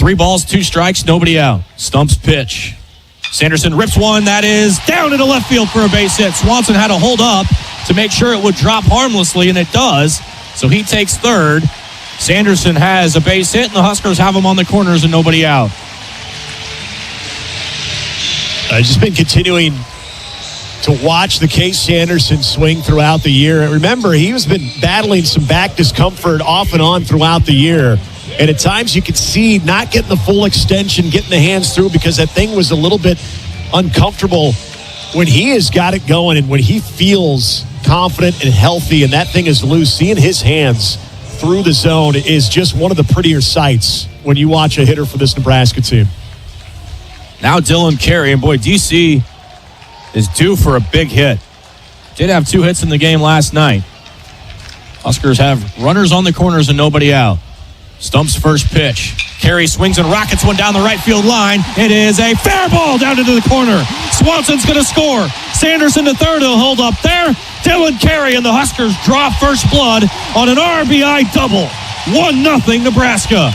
3 balls, 2 strikes, nobody out. Stump's pitch. Sanderson rips one. That is down into left field for a base hit. Swanson had to hold up to make sure it would drop harmlessly, and it does. So he takes third. Sanderson has a base hit, and the Huskers have him on the corners and nobody out. I've just been continuing to watch the Case Sanderson swing throughout the year. Remember, he's been battling some back discomfort off and on throughout the year. And at times you could see not getting the full extension, getting the hands through because that thing was a little bit uncomfortable. When he has got it going and when he feels confident and healthy and that thing is loose, seeing his hands through the zone is just one of the prettier sights when you watch a hitter for this Nebraska team. Now Dylan Carey, and boy, DC is due for a big hit. Did have 2 hits in the game last night. Huskers have runners on the corners and nobody out. Stump's first pitch. Carey swings and rockets one down the right field line. It is a fair ball down into the corner. Swanson's going to score. Sanderson to third. He'll hold up there. Dylan Carey and the Huskers draw first blood on an RBI double. 1-0 Nebraska.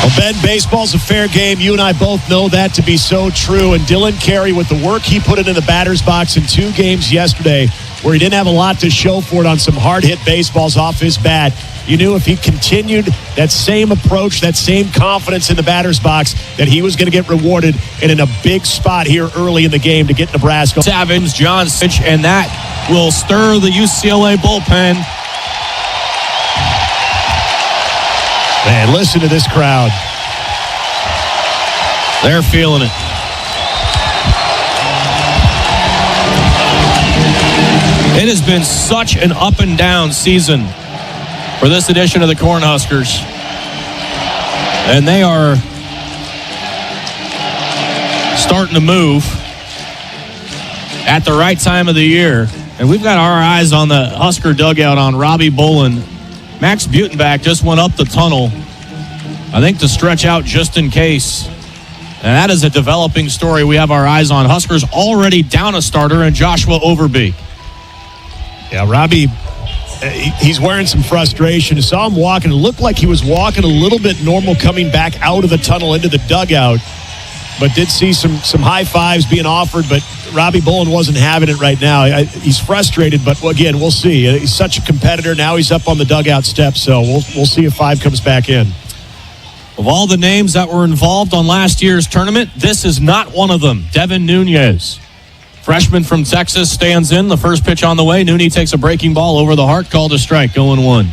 Well, Ben, baseball's a fair game. You and I both know that to be so true. And Dylan Carey, with the work he put into the batter's box in 2 games yesterday, where he didn't have a lot to show for it on some hard-hit baseballs off his bat, you knew if he continued that same approach, that same confidence in the batter's box, that he was going to get rewarded and in a big spot here early in the game to get Nebraska. Savage, John Sitch, and that will stir the UCLA bullpen. Man, listen to this crowd. They're feeling it. It has been such an up and down season for this edition of the Cornhuskers. And they are starting to move at the right time of the year. And we've got our eyes on the Husker dugout on Robbie Bolin. Max Butenbach just went up the tunnel, I think, to stretch out just in case. And that is a developing story we have our eyes on. Huskers already down a starter in Joshua Overbeek. Yeah, Robbie, he's wearing some frustration. I saw him walking. It looked like he was walking a little bit normal coming back out of the tunnel into the dugout, but did see some high fives being offered, but Robbie Bolin wasn't having it right now. He's frustrated, but again, we'll see. He's such a competitor. Now he's up on the dugout steps, so we'll see if 5 comes back in. Of all the names that were involved on last year's tournament, this is not one of them. Devin Nunes, freshman from Texas, stands in. The first pitch on the way. Nunes takes a breaking ball over the heart, called a strike, 0-1.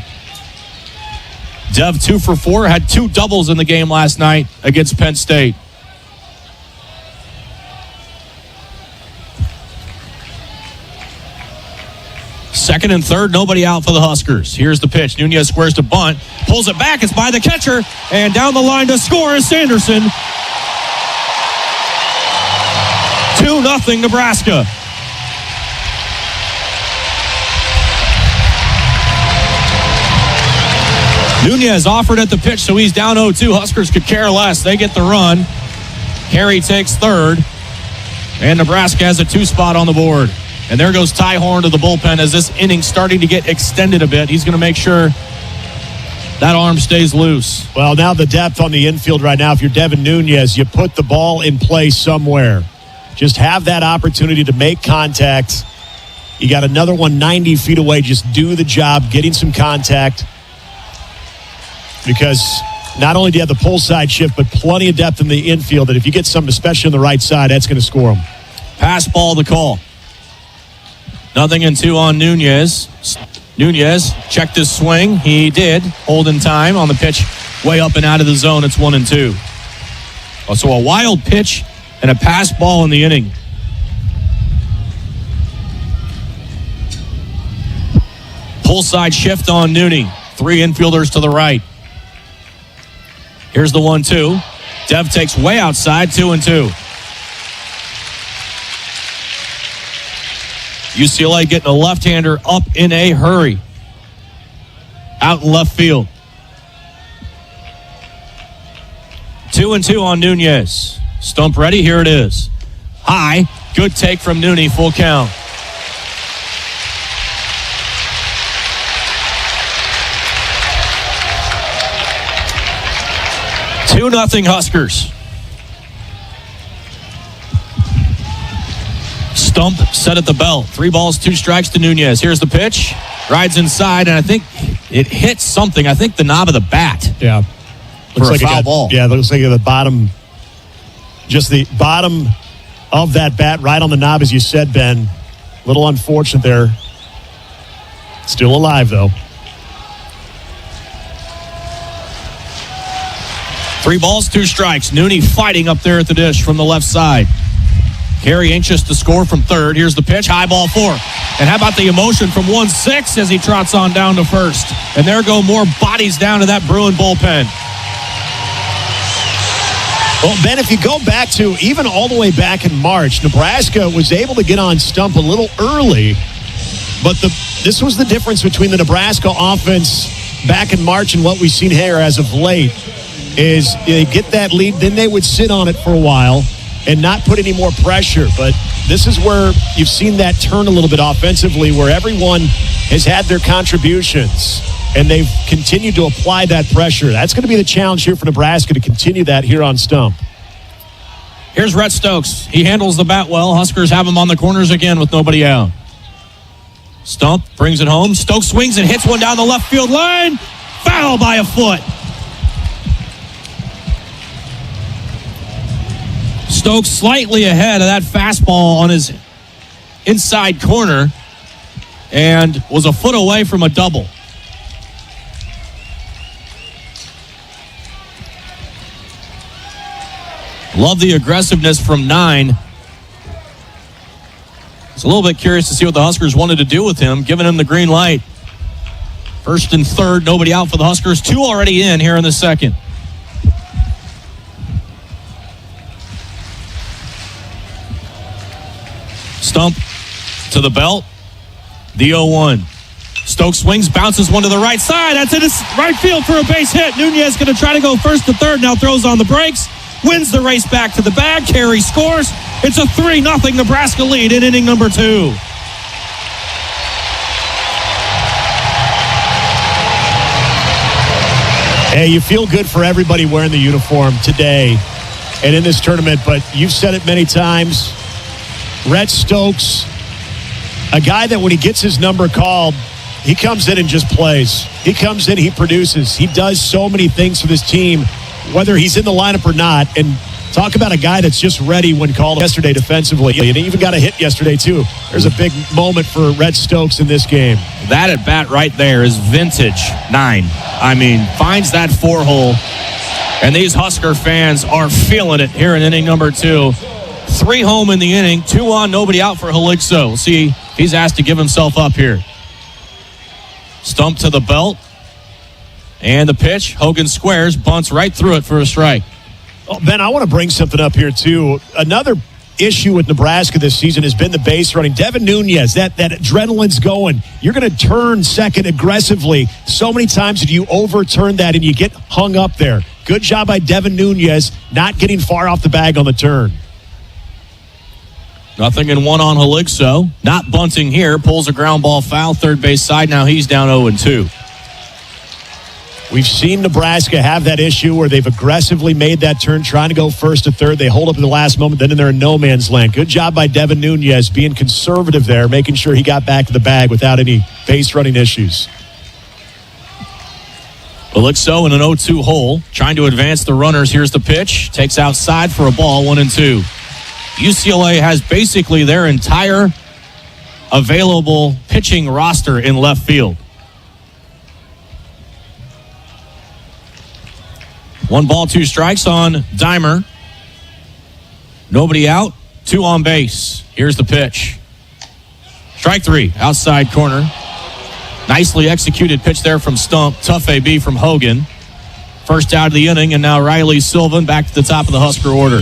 Dev 2 for 4, had 2 doubles in the game last night against Penn State. Second and third, nobody out for the Huskers. Here's the pitch. Nunes squares to bunt, pulls it back. It's by the catcher, and down the line to score is Sanderson. 2-0 Nebraska. Nunes offered at the pitch, so he's down 0-2. Huskers could care less. They get the run. Carey takes third, and Nebraska has a 2 spot on the board. And there goes Ty Horn to the bullpen as this inning's starting to get extended a bit. He's going to make sure that arm stays loose. Well, now the depth on the infield right now, if you're Devin Nunes, you put the ball in play somewhere. Just have that opportunity to make contact. You got another one 90 feet away. Just do the job, getting some contact. Because not only do you have the pull side shift, but plenty of depth in the infield that if you get some, especially on the right side, that's going to score them. Pass ball the call. 0-2 on Nunes. Nunes checked his swing. He did. Hold in time on the pitch way up and out of the zone. It's 1-2. So a wild pitch and a pass ball in the inning. Pull side shift on Nunes. 3 infielders to the right. Here's the 1-2. Dev takes way outside. 2-2. UCLA getting a left-hander up in a hurry. Out in left field. 2-2 on Nunes. Stump ready. Here it is. High. Good take from Nunes. Full count. 2-0 Huskers. Stump set at the belt. 3 balls, 2 strikes to Nunes. Here's the pitch. Rides inside, and I think it hits something. I think the knob of the bat. Yeah. Looks like a foul ball. Yeah, looks like the bottom, just the bottom of that bat right on the knob, as you said, Ben. Little unfortunate there. Still alive, though. 3 balls, 2 strikes. Nunes fighting up there at the dish from the left side. Carey anxious to score from third. Here's the pitch. High ball 4. And how about the emotion from 1-6 as he trots on down to first. And there go more bodies down to that Bruin bullpen. Well, Ben, if you go back to even all the way back in March, Nebraska was able to get on Stump a little early. But this was the difference between the Nebraska offense back in March and what we've seen here as of late. Is they get that lead, then they would sit on it for a while and not put any more pressure. But this is where you've seen that turn a little bit offensively, where everyone has had their contributions and they've continued to apply that pressure. That's going to be the challenge here for Nebraska, to continue that here on Stump. Here's Rhett Stokes. He handles the bat well. Huskers have him on the corners again with nobody out. Stump brings it home. Stokes swings and hits one down the left field line. Foul by a foot. Stokes slightly ahead of that fastball on his inside corner and was a foot away from a double. Love the aggressiveness from 9. It's a little bit curious to see what the Huskers wanted to do with him, giving him the green light. First and third, nobody out for the Huskers. 2 already in here in the second. Stump to the belt. The 0-1. Stokes swings, bounces one to the right side. That's in his right field for a base hit. Nunes going to try to go first to third. Now throws on the brakes. Wins the race back to the bag. Carey scores. It's a 3-0 Nebraska lead in inning number 2. Hey, you feel good for everybody wearing the uniform today and in this tournament, but you've said it many times. Rhett Stokes, a guy that when he gets his number called, he comes in and just plays. He comes in, he produces. He does so many things for this team, whether he's in the lineup or not. And talk about a guy that's just ready when called yesterday defensively. And he even got a hit yesterday, too. There's a big moment for Rhett Stokes in this game. That at bat right there is vintage 9. I mean, finds that 4-hole. And these Husker fans are feeling it here in inning number 2. 3 home in the inning, 2 on, nobody out for Helixo. We'll see if he's asked to give himself up here. Stump to the belt. And the pitch, Hogan squares, bunts right through it for a strike. Oh, Ben, I want to bring something up here, too. Another issue with Nebraska this season has been the base running. Devin Nunes, that adrenaline's going. You're going to turn second aggressively. So many times did you overturn that and you get hung up there. Good job by Devin Nunes, not getting far off the bag on the turn. Nothing in 1 on Helixo. Not bunting here. Pulls a ground ball foul, third base side. Now he's down 0-2. We've seen Nebraska have that issue where they've aggressively made that turn, trying to go first to third. They hold up at the last moment, then they're in no man's land. Good job by Devin Nunes being conservative there, making sure he got back to the bag without any base running issues. Helixo in an 0-2 hole, trying to advance the runners. Here's the pitch. Takes outside for a ball, 1-2. UCLA has basically their entire available pitching roster in left field. 1 ball, 2 strikes on Dimer. Nobody out, 2 on base. Here's the pitch. Strike 3, outside corner. Nicely executed pitch there from Stump. Tough AB from Hogan. First out of the inning, and now Riley Sylvan back to the top of the Husker order.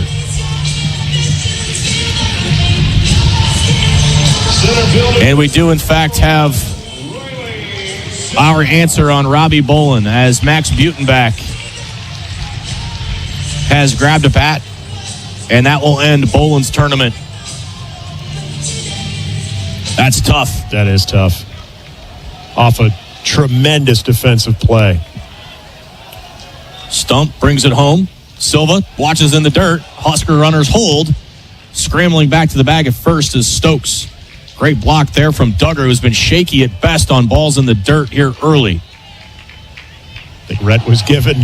And we do, in fact, have our answer on Robbie Bolin as Max Butenbach has grabbed a bat, and that will end Bolin's tournament. That's tough. That is tough. Off a tremendous defensive play. Stump brings it home. Silva watches in the dirt. Husker runners hold. Scrambling back to the bag at first is Stokes. Great block there from Duggar, who's been shaky at best on balls in the dirt here early. I think Rhett was giving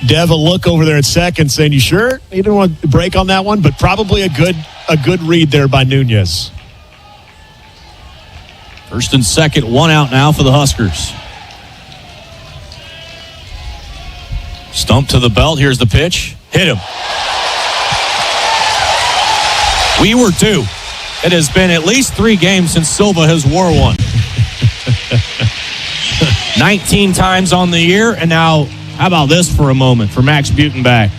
Dev a look over there at second, saying, "You sure? You didn't want to break on that one?" But probably a good read there by Nunes. First and second, one out now for the Huskers. Stump to the belt. Here's the pitch. Hit him. We were due. It has been at least 3 games since Silva has wore one. 19 times on the year, and now how about this for a moment for Max Butenbach?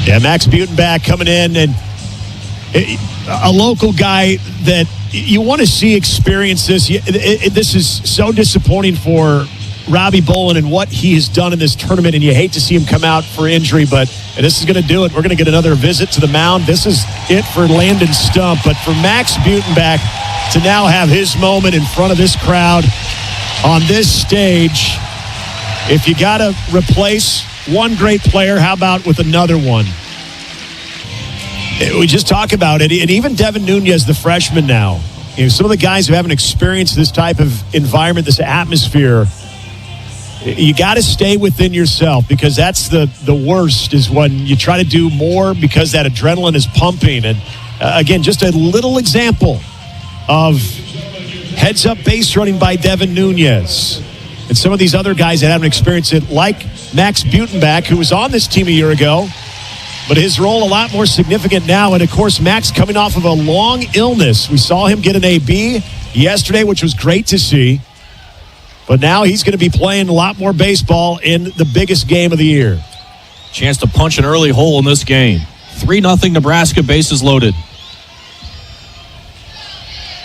Yeah, Max Butenbach coming in, and a local guy that you want to see experience this. This is so disappointing for Robbie Bolin and what he has done in this tournament, and you hate to see him come out for injury, but this is going to do it. We're going to get another visit to the mound. This is it for Landon Stump, but for Max Butenbach to now have his moment in front of this crowd on this stage, if you got to replace one great player, how about with another one? We just talk about it, and even Devin Nunes, the freshman now, some of the guys who haven't experienced this type of environment, this atmosphere, you got to stay within yourself, because that's the worst, is when you try to do more because that adrenaline is pumping. And again, just a little example of heads-up base running by Devin Nunes. And some of these other guys that haven't experienced it, like Max Butenbach, who was on this team a year ago, but his role a lot more significant now. And, of course, Max coming off of a long illness. We saw him get an AB yesterday, which was great to see. But now he's going to be playing a lot more baseball in the biggest game of the year. Chance to punch an early hole in this game. 3-0 Nebraska, bases loaded.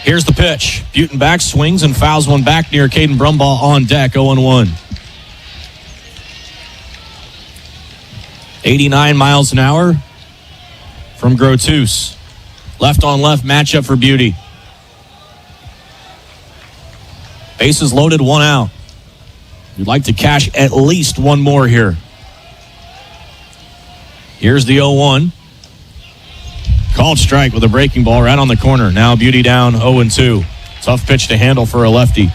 Here's the pitch. Butenbach swings and fouls one back near Caden Brumbaugh on deck, 0-1. 89 miles an hour from Grotus. Left on left matchup for Beauty. Bases loaded, one out. You'd like to cash at least one more here. Here's the 0-1. Called strike with a breaking ball right on the corner. Now Beauty down 0-2. Tough pitch to handle for a lefty.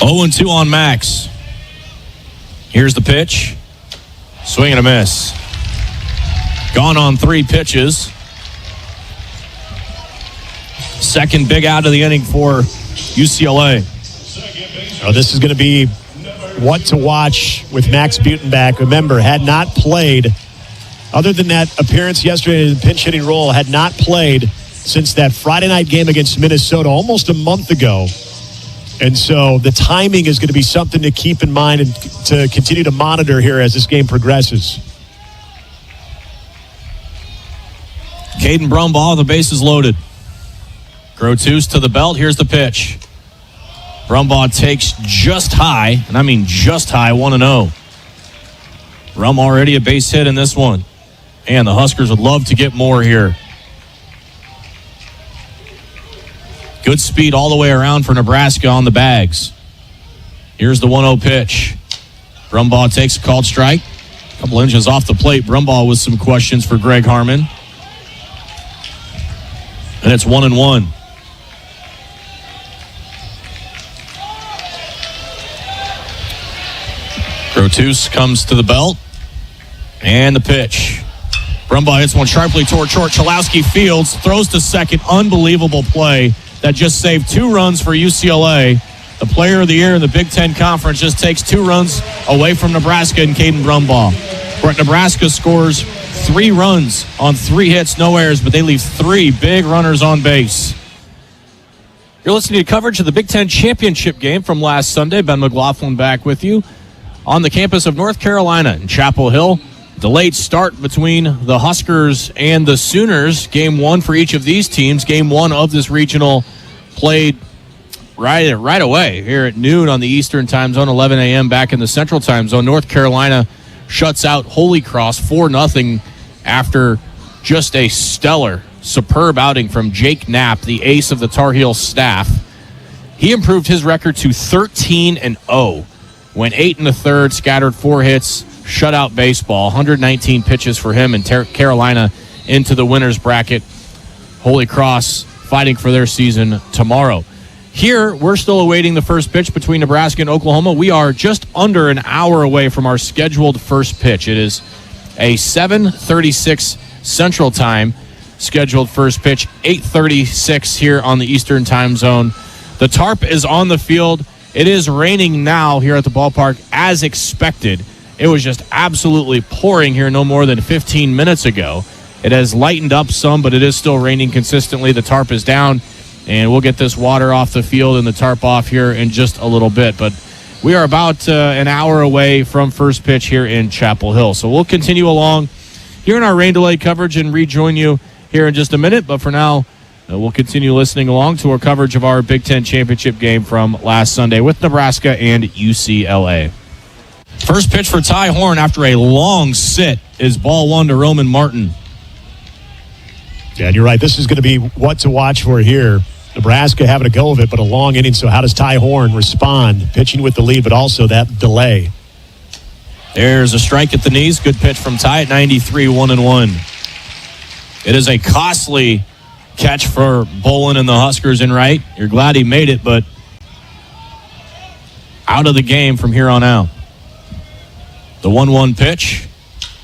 Oh and 2 on Max. Here's the pitch. Swing and a miss. Gone on 3 pitches. Second big out of the inning for UCLA. Oh, this is going to be what to watch with Max Butenbach. Remember, had not played, other than that appearance yesterday in the pinch hitting role, had not played since that Friday night game against Minnesota almost a month ago. And so the timing is going to be something to keep in mind and to continue to monitor here as this game progresses. Caden Brumbaugh, the bases loaded. Grotus to the belt. Here's the pitch. Brumbaugh takes just high, and I mean just high, 1-0. Brum already a base hit in this one. And the Huskers would love to get more here. Good speed all the way around for Nebraska on the bags. Here's the 1-0 pitch. Brumbaugh takes a called strike. A couple inches off the plate. Brumbaugh with some questions for Greg Harmon. And it's 1-1. Grotus comes to the belt. And the pitch. Brumbaugh hits one sharply toward short. Chalowski fields, throws to second. Unbelievable play that just saved 2 runs for UCLA. The player of the year in the Big Ten Conference just takes 2 runs away from Nebraska and Caden Brumbaugh. Where Nebraska scores 3 runs on 3 hits, no errors, but they leave 3 big runners on base. You're listening to coverage of the Big Ten Championship game from last Sunday. Ben McLaughlin back with you on the campus of North Carolina in Chapel Hill. Delayed start between the Huskers and the Sooners. Game 1 for each of these teams. Game 1 of this regional played right away here at noon on the Eastern time zone, 11 a.m. back in the Central time zone. North Carolina shuts out Holy Cross 4-0 after just a stellar, superb outing from Jake Knapp, the ace of the Tar Heels staff. He improved his record to 13-0. Went 8 1/3, scattered 4 hits, shutout baseball. 119 pitches for him and Carolina into the winner's bracket. Holy Cross fighting for their season tomorrow. Here, we're still awaiting the first pitch between Nebraska and Oklahoma. We are just under an hour away from our scheduled first pitch. It is a 7:36 Central Time scheduled first pitch, 8:36 here on the Eastern Time Zone. The tarp is on the field. It is raining now here at the ballpark as expected. It was just absolutely pouring here no more than 15 minutes ago. It has lightened up some, but it is still raining consistently. The tarp is down, and we'll get this water off the field and the tarp off here in just a little bit. But we are about an hour away from first pitch here in Chapel Hill. So we'll continue along here in our rain delay coverage and rejoin you here in just a minute. But for now, we'll continue listening along to our coverage of our Big Ten championship game from last Sunday with Nebraska and UCLA. First pitch for Ty Horn after a long sit is ball 1 to Roman Martin. Yeah, and you're right. This is going to be what to watch for here. Nebraska having a go of it, but a long inning. So how does Ty Horn respond? Pitching with the lead, but also that delay. There's a strike at the knees. Good pitch from Ty at 93, 1-1. It is a costly catch for Bolin and the Huskers in right. You're glad he made it, but out of the game from here on out. The 1-1 pitch.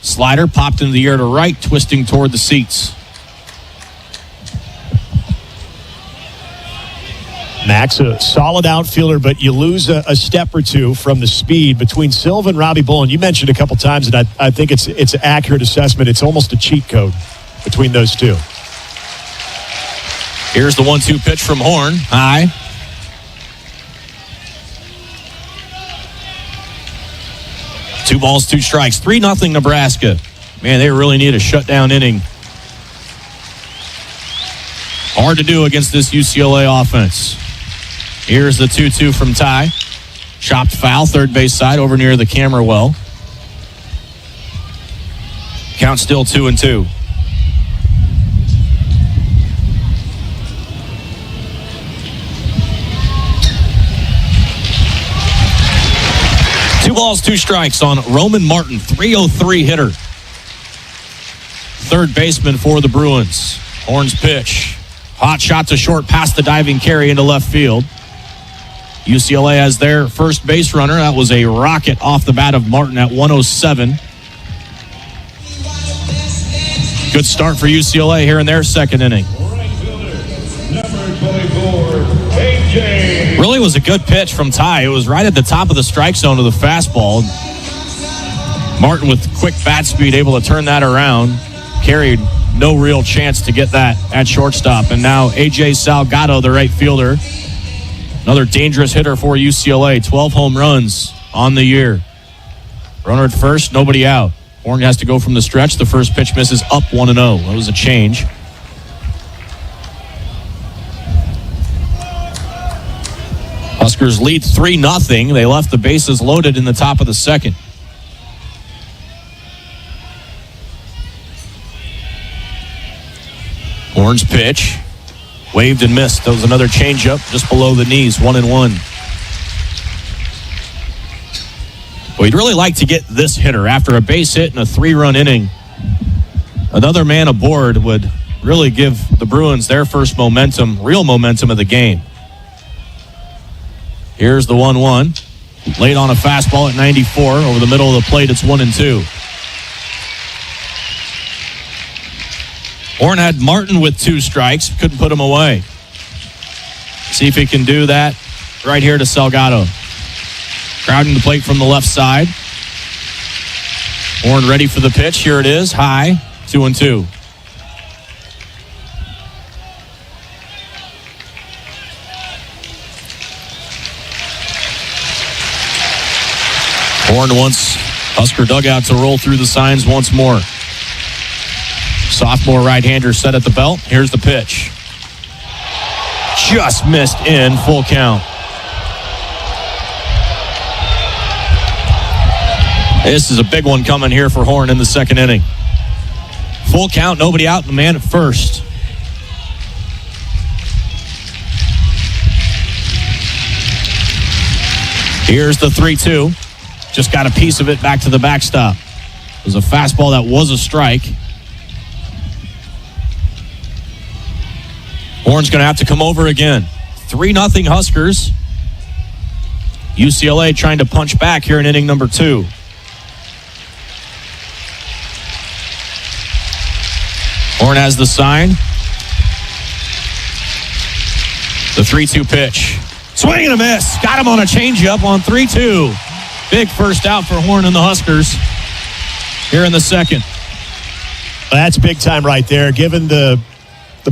Slider popped into the air to right, twisting toward the seats. Max, a solid outfielder, but you lose a step or two from the speed between Silva and Robbie Bolin. You mentioned a couple times, and I think it's an accurate assessment. It's almost a cheat code between those two. Here's the 1-2 pitch from Horn. High. Two balls, 2 strikes. 3-0 Nebraska. Man, they really need a shutdown inning. Hard to do against this UCLA offense. Here's the 2-2 from Ty. Chopped foul, third base side, over near the camera well. Count still 2-2. Two balls, 2 strikes on Roman Martin, 303 hitter. Third baseman for the Bruins. Horn's pitch. Hot shot to short past the diving carry into left field. UCLA has their first base runner. That was a rocket off the bat of Martin at 107. Good start for UCLA here in their second inning. Really was a good pitch from Ty. It was right at the top of the strike zone of the fastball. Martin with quick bat speed able to turn that around. Carried no real chance to get that at shortstop. And now A.J. Salgado, the right fielder, another dangerous hitter for UCLA. 12 home runs on the year. Runner at first, nobody out. Horn has to go from the stretch. The first pitch misses up 1-0. That was a change. Huskers lead 3-0. They left the bases loaded in the top of the second. Horn's pitch. Waved and missed. That was another changeup just below the knees. 1-1. Well, you'd really like to get this hitter after a base hit in a 3-run inning. Another man aboard would really give the Bruins their first momentum, real momentum of the game. Here's the 1-1. Late on a fastball at 94. Over the middle of the plate, it's 1-2. Horn had Martin with 2 strikes. Couldn't put him away. See if he can do that right here to Salgado. Crowding the plate from the left side. Horn ready for the pitch. Here it is. High. 2-2. Horn wants Husker dugout to roll through the signs once more. Sophomore right-hander set at the belt. Here's the pitch. Just missed in, full count. This is a big one coming here for Horn in the second inning. Full count, nobody out, the man at first. Here's the 3-2. Just got a piece of it back to the backstop. It was a fastball that was a strike. Horn's going to have to come over again. 3-0 Huskers. UCLA trying to punch back here in inning number 2. Horn has the sign. The 3-2 pitch. Swing and a miss. Got him on a changeup on 3-2. Big first out for Horn and the Huskers here in the second. That's big time right there, given the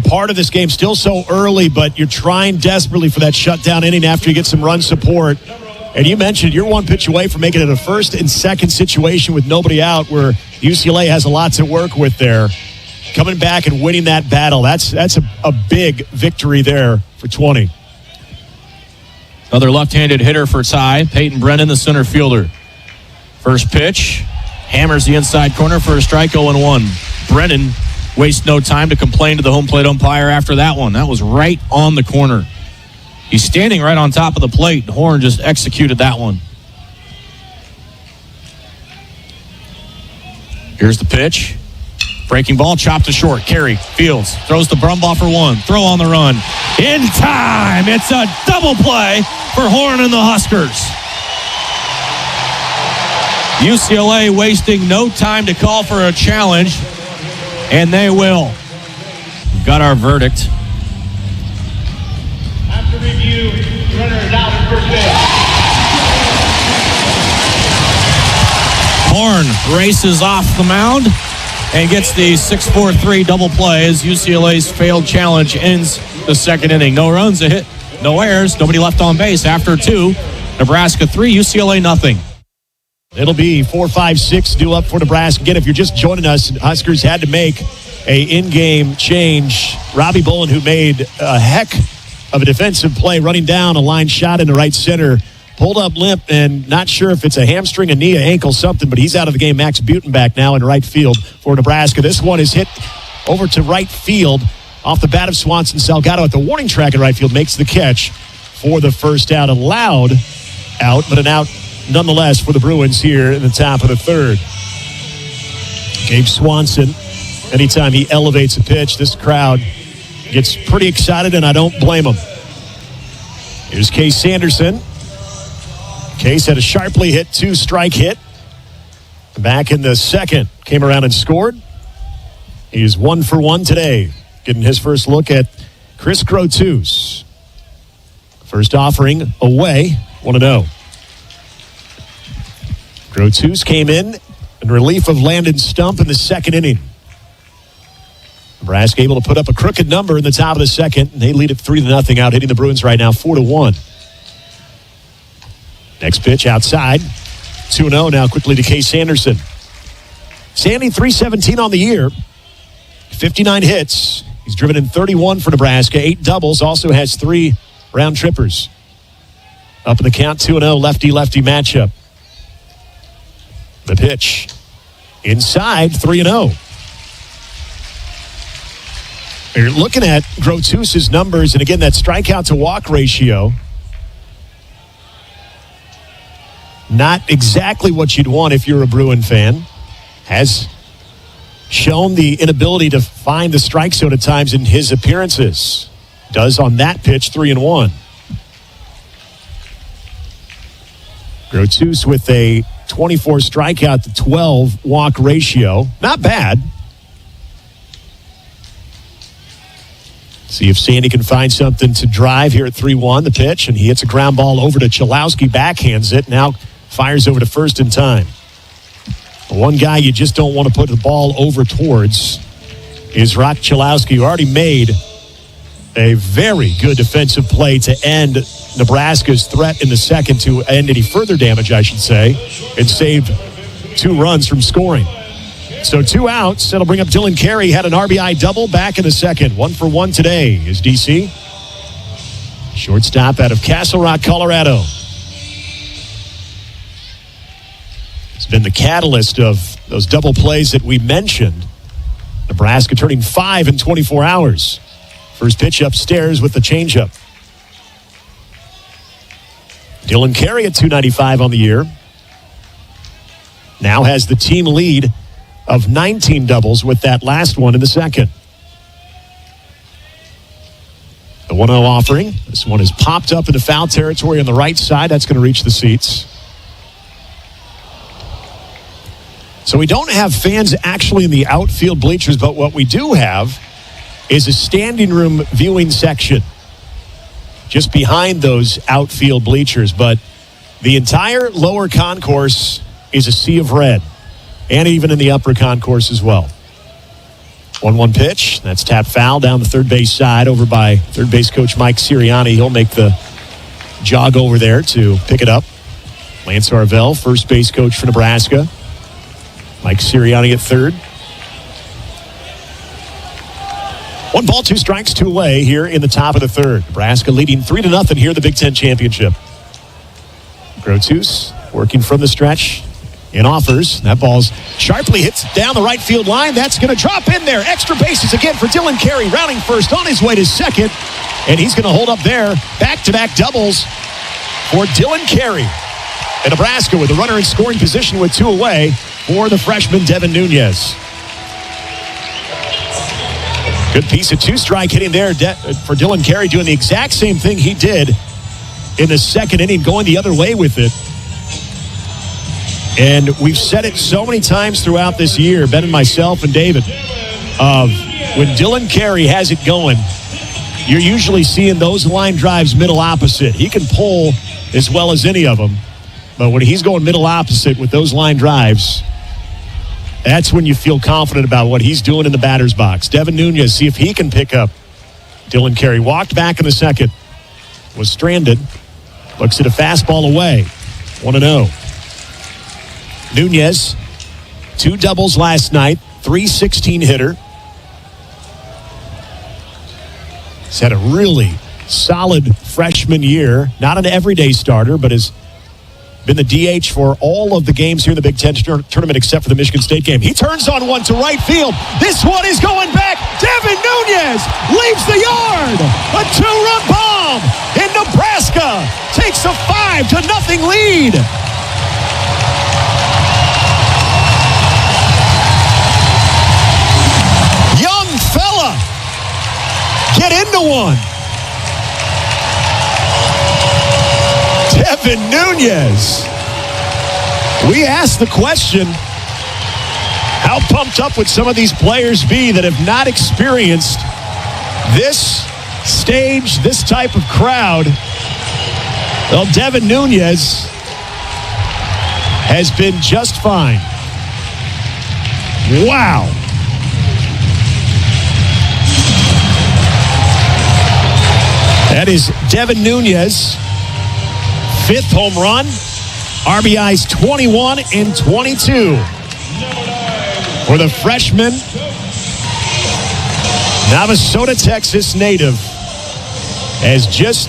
part of this game still so early, but you're trying desperately for that shutdown inning after you get some run support. And you mentioned you're one pitch away from making it a first and second situation with nobody out, where UCLA has a lot to work with there. Coming back and winning that battle, that's a big victory there for 20. Another left-handed hitter for Ty. Peyton Brennan, the center fielder. First pitch, hammers the inside corner for a strike, 0-1. Brennan wastes no time to complain to the home plate umpire after that one. That was right on the corner. He's standing right on top of the plate. Horn just executed that one. Here's the pitch. Breaking ball, chopped to short. Carey fields, throws the brum ball for 1. Throw on the run. In time. It's a double play for Horn and the Huskers. UCLA wasting no time to call for a challenge, and they will. We've got our verdict. After review, runner is out at first base. Horn races off the mound and gets the 6-4-3 double play as UCLA's failed challenge ends the second inning. No runs, a hit, no errors, nobody left on base after 2. Nebraska 3, UCLA nothing. It'll be 4-5-6 due up for Nebraska. Again, if you're just joining us, Huskers had to make a in-game change. Robbie Bullen, who made a heck of a defensive play, running down a line shot into right center, pulled up limp, and not sure if it's a hamstring, a knee, an ankle, something, but he's out of the game. Max Butenbach now in right field for Nebraska. This one is hit over to right field off the bat of Swanson. Salgado at the warning track in right field makes the catch for the first out. A loud out, but an out nonetheless for the Bruins here in the top of the third. Gabe Swanson, anytime he elevates a pitch, this crowd gets pretty excited, and I don't blame them. Here's Case Sanderson. Case had a sharply hit 2-strike hit. Back in the second, came around and scored. He's 1 for 1 today, getting his first look at Chris Grotus. First offering away, 1-0. Grotus came in relief of Landon Stump in the second inning. Nebraska able to put up a crooked number in the top of the second, and they lead it 3-0 out, hitting the Bruins right now 4-1. Next pitch outside. 2-0 now quickly to Case Sanderson. Sandy, .317 on the year. 59 hits. He's driven in 31 for Nebraska. 8 doubles. Also has 3 round trippers. Up in the count, 2-0. Lefty-lefty matchup. The pitch. Inside, 3-0. You're looking at Grotus's numbers, and again, that strikeout to walk ratio. Not exactly what you'd want if you're a Bruin fan. Has shown the inability to find the strike zone at times in his appearances. Does on that pitch, 3-1. Grotus with a 24 strikeout to 12 walk ratio. Not bad. See if Sandy can find something to drive here at 3-1. The pitch, and he hits a ground ball over to Chalowski, backhands it. Now fires over to first in time. One guy you just don't want to put the ball over towards is Rock Chalowski, who already made a very good defensive play to end Nebraska's threat in the second, to end any further damage, I should say, and saved 2 runs from scoring. So 2 outs. That'll bring up Dylan Carey. Had an RBI double back in the second. 1 for 1 today is DC. Shortstop out of Castle Rock, Colorado. It's been the catalyst of those double plays that we mentioned Nebraska turning 5 in 24 hours. First pitch upstairs with the changeup. Dylan Carey at 295 on the year. Now has the team lead of 19 doubles with that last one in the second. The 1-0 offering. This one is popped up into foul territory on the right side. That's going to reach the seats. So we don't have fans actually in the outfield bleachers, but what we do have is a standing room viewing section just behind those outfield bleachers. But the entire lower concourse is a sea of red, and even in the upper concourse as well. 1-1 pitch. That's tapped foul down the third base side over by third base coach Mike Sirianni. He'll make the jog over there to pick it up. Lance Arvell, first base coach for Nebraska. Mike Sirianni at third. 1 ball, 2 strikes, 2 away here in the top of the third. Nebraska leading 3-0 here in the Big Ten Championship. Grotus working from the stretch and offers. That ball's sharply hits down the right field line. That's going to drop in there. Extra bases again for Dylan Carey, rounding first on his way to second. And he's going to hold up there. Back-to-back doubles for Dylan Carey. And Nebraska with a runner in scoring position with 2 away for the freshman Devin Nunes. Good piece of 2-strike hitting there for Dylan Carey, doing the exact same thing he did in the second inning, going the other way with it. And we've said it so many times throughout this year, Ben and myself and David, of when Dylan Carey has it going, you're usually seeing those line drives middle opposite. He can pull as well as any of them, but when he's going middle opposite with those line drives, that's when you feel confident about what he's doing in the batter's box. Devin Nunes, see if he can pick up Dylan Carey. Walked back in the second. Was stranded. Looks at a fastball away. 1-0. Nunes, 2 doubles last night. .316 hitter. He's had a really solid freshman year. Not an everyday starter, but has been the DH for all of the games here in the Big Ten tournament except for the Michigan State game. He turns on one to right field. This one is going back. Devin Nunes leaves the yard. A 2-run bomb. And Nebraska takes a 5-0 lead. Young fella. Get into one. Devin Nunes. We asked the question, how pumped up would some of these players be that have not experienced this stage, this type of crowd? Well, Devin Nunes has been just fine. Wow. That is Devin Nunes. 5th home run. RBIs 21 and 22 for the freshman, Navasota, Texas native, has just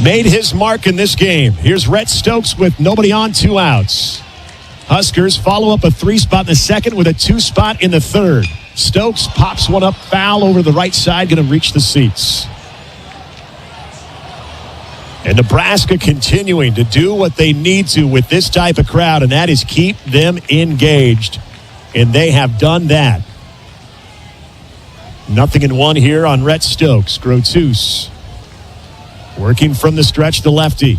made his mark in this game. Here's Rhett Stokes with nobody on, 2 outs. Huskers follow up a 3 spot in the second with a 2 spot in the third. Stokes pops one up foul over the right side, going to reach the seats. And Nebraska continuing to do what they need to with this type of crowd, and that is keep them engaged. And they have done that. 0-1 here on Rhett Stokes. Grotus working from the stretch, the lefty.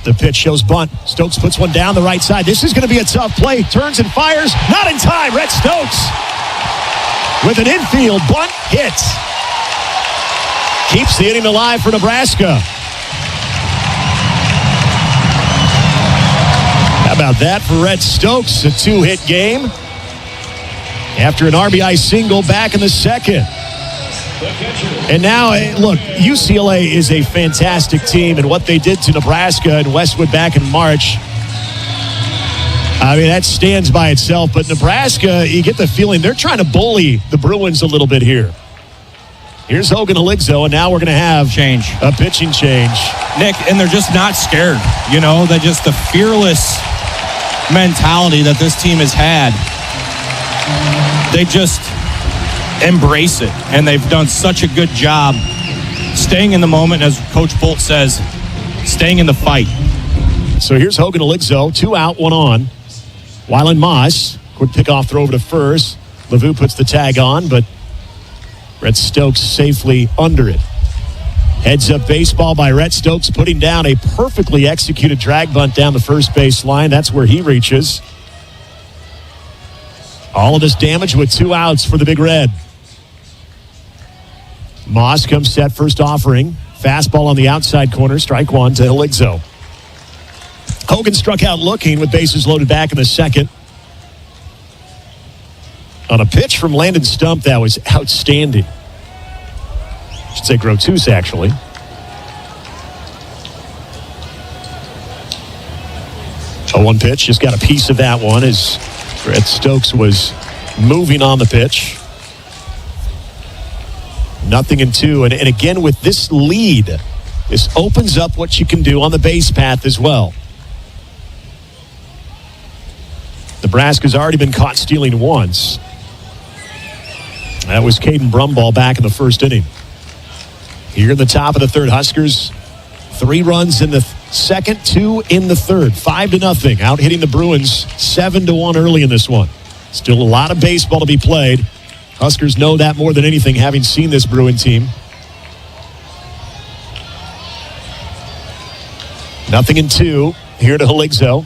The pitch shows bunt. Stokes puts one down the right side. This is going to be a tough play. Turns and fires. Not in time. Rhett Stokes with an infield bunt hit. Keeps the inning alive for Nebraska. How about that for Rhett Stokes? A 2-hit game after an RBI single back in the second. And now, look, UCLA is a fantastic team, and what they did to Nebraska and Westwood back in March, I mean, that stands by itself. But Nebraska, you get the feeling they're trying to bully the Bruins a little bit here. Here's Hogan Aligzo, and now we're going to have a pitching change. Nick, and they're just not scared. You know, they're just the fearless mentality that this team has had they just embrace it, and they've done such a good job staying in the moment, as Coach Bolt says, staying in the fight. So here's Hogan Eligzo, 2 out, 1 on. Wyland Moss, quick pickoff throw over to first. LeVue puts the tag on, but Rhett Stokes safely under it. Heads up baseball by Rhett Stokes, putting down a perfectly executed drag bunt down the first base line. That's where he reaches. All of this damage with 2 outs for the Big Red. Moss comes set, first offering. Fastball on the outside corner, strike 1 to Eligzo. Hogan struck out looking with bases loaded back in the second. On a pitch from Landon Stump that was outstanding. I should say Grotus, actually. A 1 pitch, just got a piece of that one as Rhett Stokes was moving on the pitch. 0-2. And again, with this lead, this opens up what you can do on the base path as well. Nebraska's already been caught stealing once. That was Caden Brumball back in the first inning. Here in the top of the third, Huskers 3 runs in the second, 2 in the third. 5-0. Out hitting the Bruins 7-1 early in this one. Still a lot of baseball to be played. Huskers know that more than anything, having seen this Bruin team. 0-2. Here to Eligzo.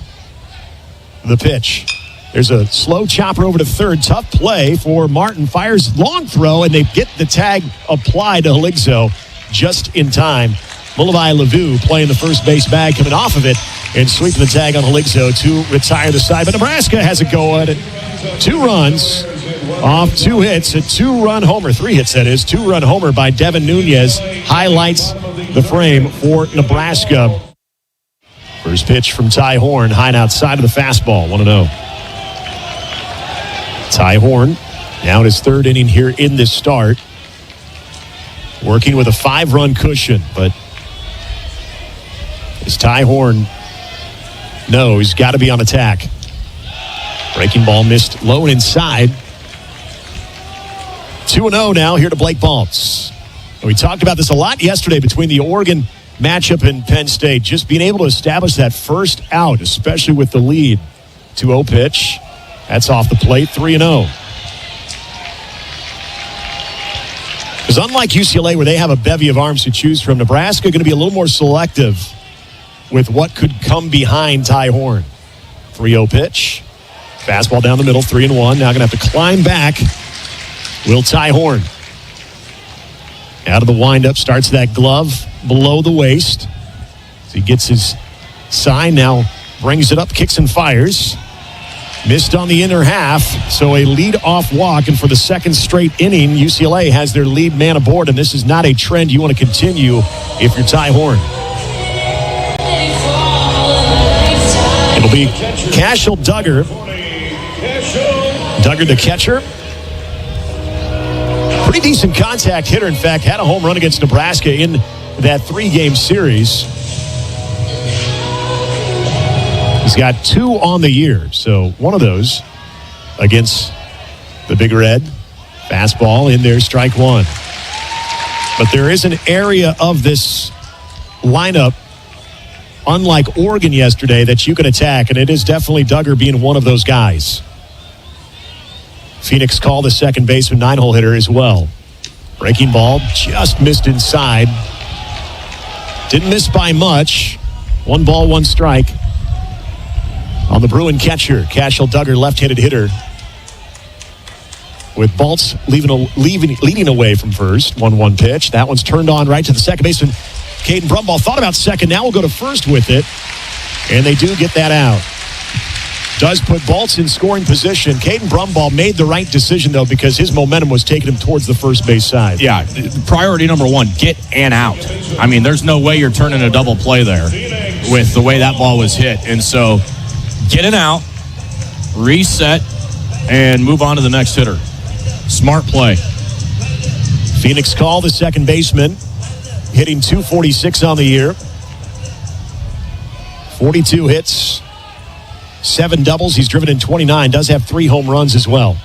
The pitch. There's a slow chopper over to third. Tough play for Martin. Fires long throw, and they get the tag applied to Eligzo just in time. Mulavai LeVue playing the first base bag, coming off of it, and sweeping the tag on Eligzo to retire the side. But Nebraska has it going. 2 runs off 2 hits. A 2-run homer. 3 hits, that is. 2-run homer by Devin Nunes highlights the frame for Nebraska. First pitch from Ty Horn, high outside of the fastball. 1-0. Ty Horn, now in his 3rd inning here in this start. Working with a 5-run cushion, but as Ty Horn knows, he's got to be on attack. Breaking ball missed low and inside. 2-0 now here to Blake Baltz. We talked about this a lot yesterday between the Oregon matchup and Penn State. Just being able to establish that first out, especially with the lead. 2-0 pitch. That's off the plate, 3-0. Because unlike UCLA, where they have a bevy of arms to choose from, Nebraska going to be a little more selective with what could come behind Ty Horn. 3-0 pitch. Fastball down the middle, 3-1. Now going to have to climb back. Will Ty Horn. Out of the windup, starts that glove below the waist. So he gets his sign, now brings it up, kicks and fires. Missed on the inner half, so a lead-off walk. And for the 2nd straight inning, UCLA has their lead man aboard, and this is not a trend you want to continue if you're Ty Horn. It'll be Cashel Duggar. Duggar, the catcher. Pretty decent contact hitter, in fact. Had a home run against Nebraska in that 3-game series. He's got 2 on the year, so one of those against the Big Red. Fastball in there, strike 1. But there is an area of this lineup, unlike Oregon yesterday, that you can attack, and it is definitely Duggar being one of those guys. Phoenix called the second baseman, 9-hole hitter as well. Breaking ball just missed inside. Didn't miss by much. 1 ball, 1 strike. On the Bruin catcher, Cashel Duggar, left-handed hitter. With Baltz leading away from first. 1-1 pitch. That one's turned on right to the second baseman. Caden Brumball thought about second. Now we'll go to first with it. And they do get that out. Does put Baltz in scoring position. Caden Brumball made the right decision, though, because his momentum was taking him towards the first base side. Yeah, priority number 1, get an out. I mean, there's no way you're turning a double play there with the way that ball was hit. And so get an out, reset, and move on to the next hitter. Smart play. Phoenix call the second baseman, hitting .246 on the year. 42 hits, 7 doubles. He's driven in 29. Does have 3 home runs as well.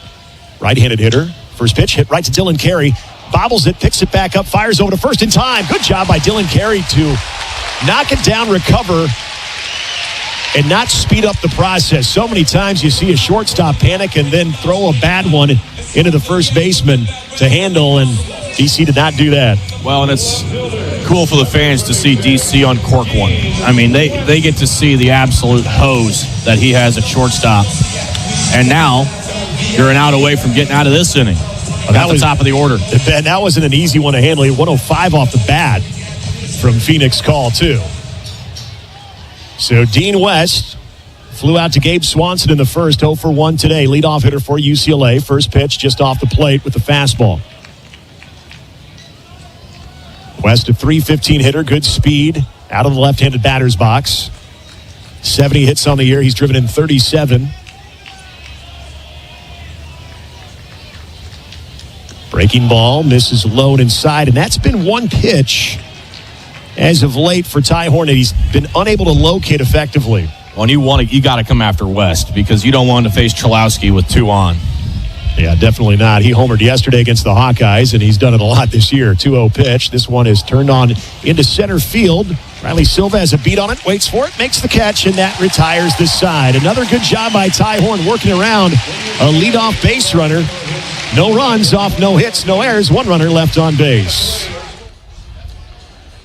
Right-handed hitter. First pitch hit right to Dylan Carey. Bobbles it, picks it back up, fires over to first in time. Good job by Dylan Carey to knock it down, recover, and not speed up the process. So many times you see a shortstop panic and then throw a bad one into the first baseman to handle, and DC did not do that. Well, and it's cool for the fans to see DC uncork one. I mean, they get to see the absolute hose that he has at shortstop. And now you're an out away from getting out of this inning. At the top of the order. And that wasn't an easy one to handle. He had 105 off the bat from Phoenix Call, too. So Dean West flew out to Gabe Swanson in the first, 0 for 1 today. Leadoff hitter for UCLA. First pitch just off the plate with the fastball. West, a .315 hitter, good speed out of the left-handed batter's box. 70 hits on the year. He's driven in 37. Breaking ball, misses low and inside, and that's been one pitch as of late for Ty Horn that he's been unable to locate effectively. Well, and you got to come after West because you don't want to face Chalowski with 2 on. Yeah, definitely not. He homered yesterday against the Hawkeyes, and he's done it a lot this year. 2-0 pitch. This one is turned on into center field. Riley Silva has a beat on it, waits for it, makes the catch, and that retires this side. Another good job by Ty Horn working around a leadoff base runner. No runs off, no hits, no errors. 1 runner left on base.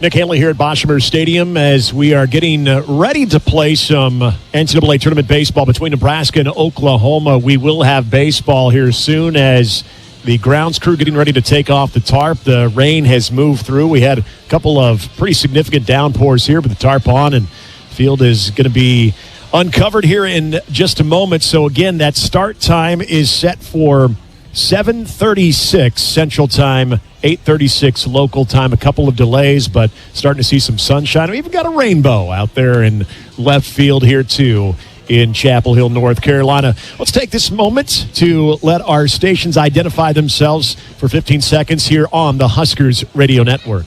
Nick Hanley here at Boshemer Stadium as we are getting ready to play some NCAA tournament baseball between Nebraska and Oklahoma. We will have baseball here soon as the grounds crew getting ready to take off the tarp. The rain has moved through. We had a couple of pretty significant downpours here, but the tarp on and field is going to be uncovered here in just a moment. So again, that start time is set for 7:36 Central Time, 8:36 local time. A couple of delays, but starting to see some sunshine. We even got a rainbow out there in left field here, too, in Chapel Hill, North Carolina. Let's take this moment to let our stations identify themselves for 15 seconds here on the Huskers Radio Network.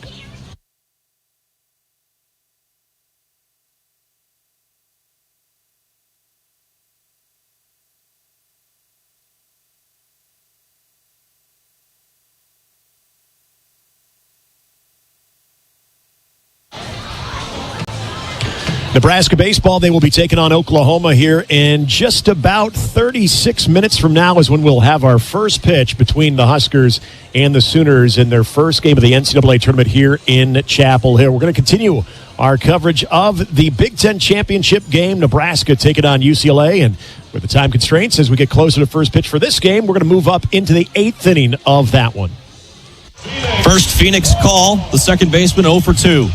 Nebraska baseball, they will be taking on Oklahoma here in just about 36 minutes from now is when we'll have our first pitch between the Huskers and the Sooners in their first game of the NCAA tournament here in Chapel Hill. We're going to continue our coverage of the Big Ten championship game. Nebraska taking on UCLA, and with the time constraints, as we get closer to first pitch for this game, we're going to move up into the 8th inning of that one. First Phoenix call, the second baseman 0 for 2.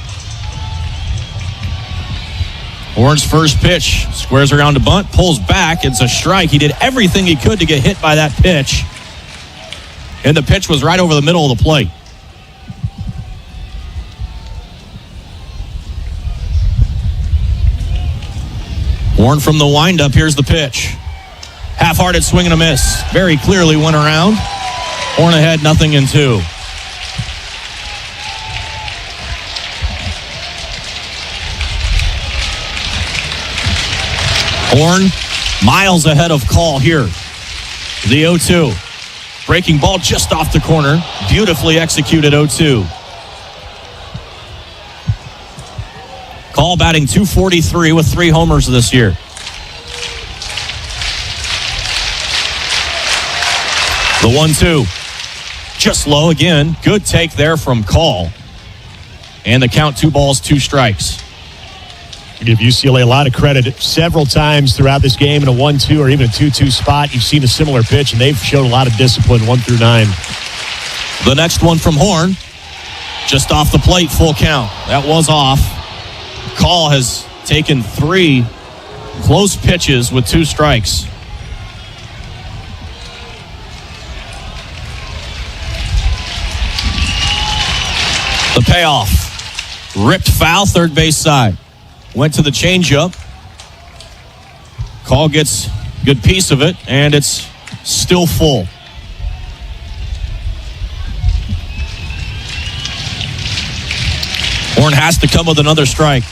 Horn's first pitch, squares around to bunt, pulls back. It's a strike. He did everything he could to get hit by that pitch. And the pitch was right over the middle of the plate. Horn from the windup. Here's the pitch. Half-hearted swing and a miss. Very clearly went around. Horn ahead, 0-2. Horn miles ahead of Call here. The 0-2. Breaking ball just off the corner. Beautifully executed 0-2. Call batting .243 with 3 homers this year. The 1-2. Just low again. Good take there from Call. And the count 2 balls, 2 strikes. I give UCLA a lot of credit. Several times throughout this game in a 1-2 or even a 2-2 spot, you've seen a similar pitch, and they've shown a lot of discipline 1 through 9. The next one from Horn, just off the plate, full count. That was off. Call has taken 3 close pitches with 2 strikes. The payoff. Ripped foul, third base side. Went to the changeup. Call gets a good piece of it, and it's still full. Horn has to come with another strike.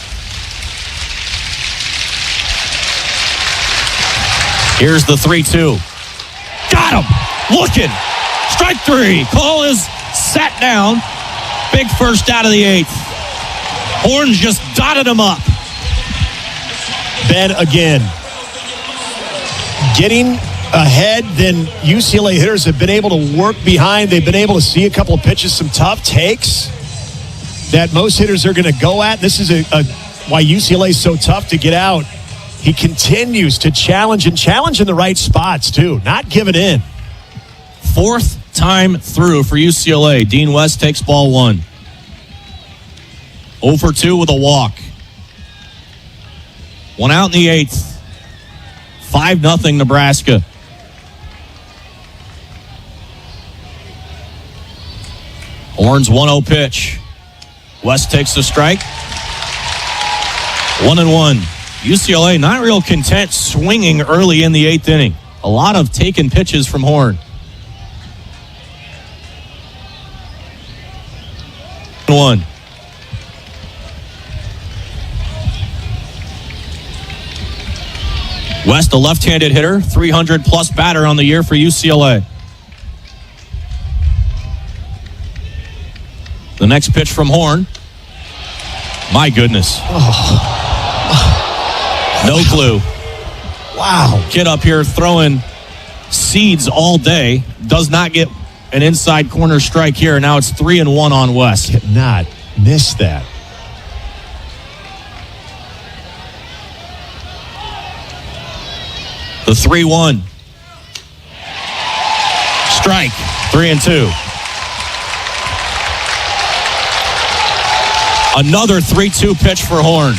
Here's the 3-2. Got him! Looking. Strike three. Call is sat down. Big first out of the eighth. Horns just dotted him up. Ben again. Getting ahead, then UCLA hitters have been able to work behind. They've been able to see a couple of pitches, some tough takes that most hitters are going to go at. This is why UCLA is so tough to get out. He continues to challenge in the right spots, too. Not giving in. Fourth time through for UCLA. Dean West takes ball one. 0 for 2 with a walk. One out in the eighth. 5-0 Nebraska. Horns 1-0 pitch. West takes the strike. 1-1. UCLA not real content swinging early in the eighth inning. A lot of taken pitches from Horn. 1. West, a left-handed hitter, 300-plus batter on the year for UCLA. The next pitch from Horn. My goodness. No clue. Wow. Kid up here throwing seeds all day. Does not get an inside corner strike here. Now it's 3-1 on West. Cannot miss that. The 3-1. Strike. 3-2. Another 3-2 pitch for Horn.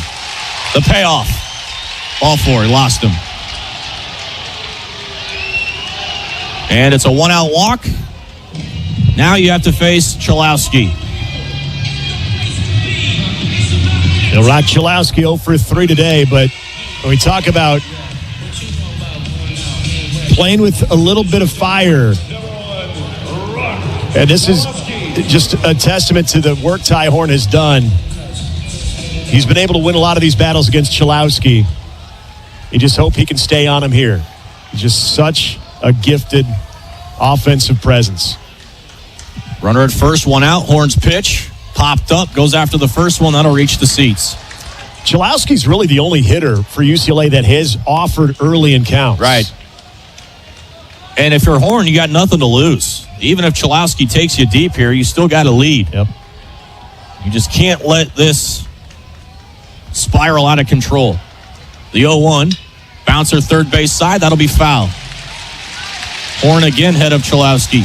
The payoff. Ball four. He lost him. And it's a one-out walk. Now you have to face Chalowski. Rock Chalowski 0 for 3 today, but when we talk about playing with a little bit of fire, and this is just a testament to the work Ty Horn has done. He's been able to win a lot of these battles against Chalowski. You just hope he can stay on him here. He's just such a gifted offensive presence. Runner at first, one out. Horn's pitch popped up, goes after the first one. That'll reach the seats. Chalowski's really the only hitter for UCLA that has offered early in counts. Right. And if you're Horn, you got nothing to lose. Even if Chalowski takes you deep here, you still got a lead. Yep. You just can't let this spiral out of control. The 0-1. Bouncer third base side. That'll be foul. Horn again head of Chalowski.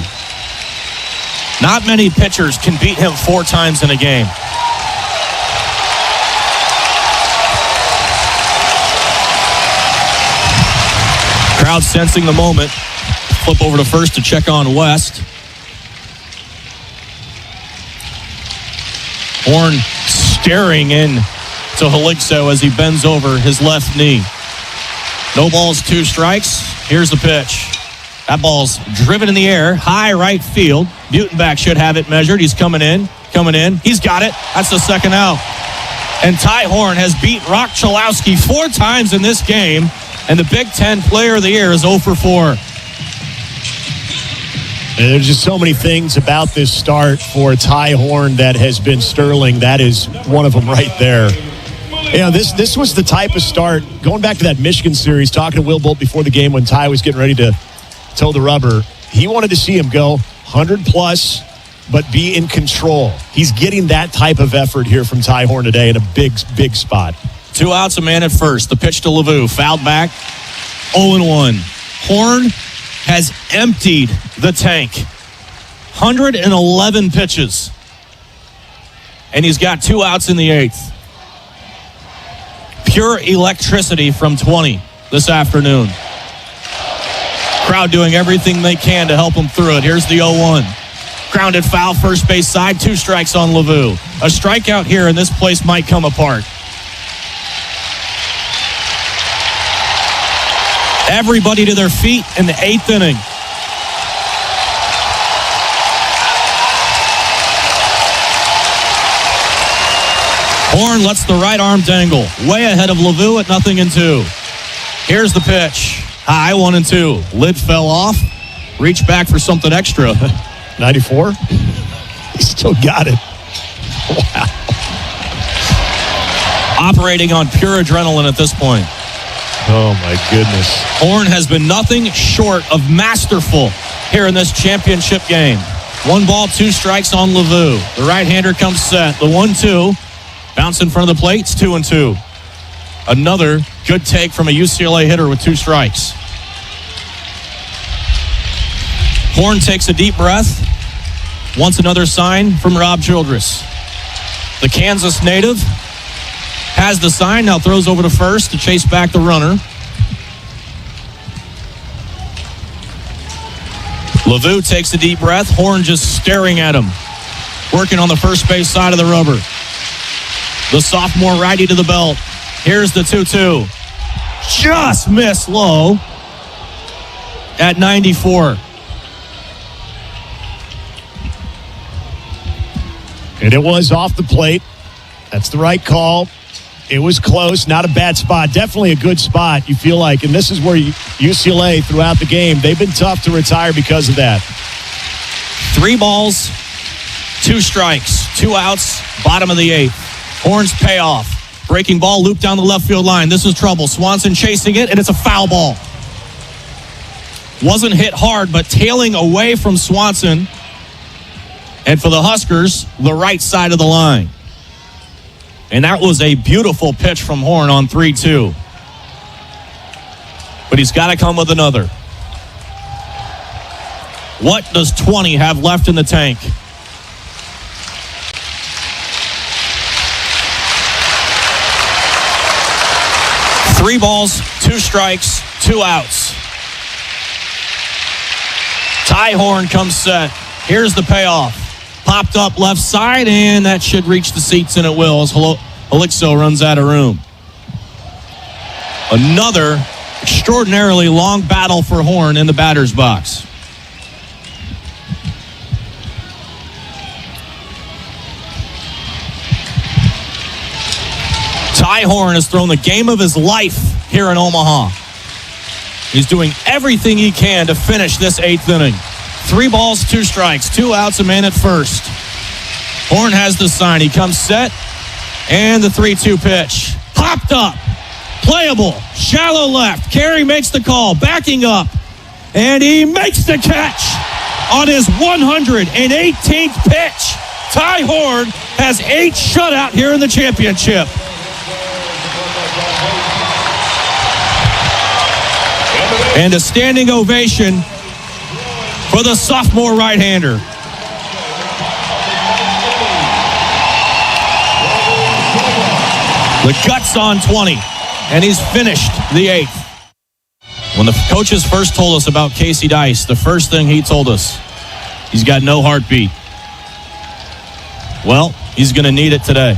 Not many pitchers can beat him 4 times in a game. Crowd sensing the moment. Flip over to first to check on West. Horn staring in to Helixo as he bends over his left knee. No balls, 2 strikes. Here's the pitch. That ball's driven in the air, high right field. Butenbach should have it measured. He's coming in. He's got it. That's the second out. And Ty Horn has beat Rock Chalowski 4 times in this game, and the Big Ten Player of the Year is 0 for 4. And there's just so many things about this start for Ty Horn that has been sterling. That is one of them right there. You know, this was the type of start, going back to that Michigan series, talking to Will Bolt before the game when Ty was getting ready to toe the rubber. He wanted to see him go 100-plus, but be in control. He's getting that type of effort here from Ty Horn today in a big, big spot. 2 outs, a man at first. The pitch to Lavu, fouled back, 0-1. Horn has emptied the tank. 111 pitches. And he's got 2 outs in the 8th. Pure electricity from 20 this afternoon. Crowd doing everything they can to help him through it. Here's the 0-1. Grounded foul, first base side, 2 strikes on Lavu. A strikeout here, and this place might come apart. Everybody to their feet in the 8th inning. Horn lets the right arm dangle. Way ahead of Lavu at 0-2. Here's the pitch. High, 1-2. Lid fell off. reach back for something extra. 94? He still got it. Wow. Operating on pure adrenaline at this point. Oh, my goodness. Horn has been nothing short of masterful here in this championship game. 1 ball, 2 strikes on Lavu. The right-hander comes set. The 1-2. Bounce in front of the plate. It's 2-2. Another good take from a UCLA hitter with 2 strikes. Horn takes a deep breath. Wants another sign from Rob Childress. The Kansas native has the sign. Now throws over to first to chase back the runner. Lavu takes a deep breath. Horn just staring at him. Working on the first base side of the rubber. The sophomore righty to the belt. Here's the 2-2. Just missed low at 94. And it was off the plate. That's the right call. It was close. Not a bad spot. Definitely a good spot, you feel like. And this is where UCLA, throughout the game, they've been tough to retire because of that. 3 balls, 2 strikes, 2 outs, bottom of the 8th. Horn's payoff. Breaking ball, loop down the left field line. This is trouble. Swanson chasing it, and it's a foul ball. Wasn't hit hard, but tailing away from Swanson. And for the Huskers, the right side of the line. And that was a beautiful pitch from Horn on 3-2. But he's got to come with another. What does 20 have left in the tank? Three balls, 2 strikes, 2 outs. Ty Horn comes set. Here's the payoff. Popped up left side, and that should reach the seats, and it will as Helixo runs out of room. Another extraordinarily long battle for Horn in the batter's box. Ty Horn has thrown the game of his life here in Omaha. He's doing everything he can to finish this 8th inning. 3 balls, 2 strikes, 2 outs, a man at first. Horn has the sign. He comes set, and the 3-2 pitch. Popped up, playable, shallow left. Carey makes the call, backing up, and he makes the catch on his 118th pitch. Ty Horn has 8 shutout here in the championship. And a standing ovation for the sophomore right-hander. The guts on 20, and he's finished the 8th. When the coaches first told us about Casey Dice, the first thing he told us, he's got no heartbeat. Well, he's going to need it today.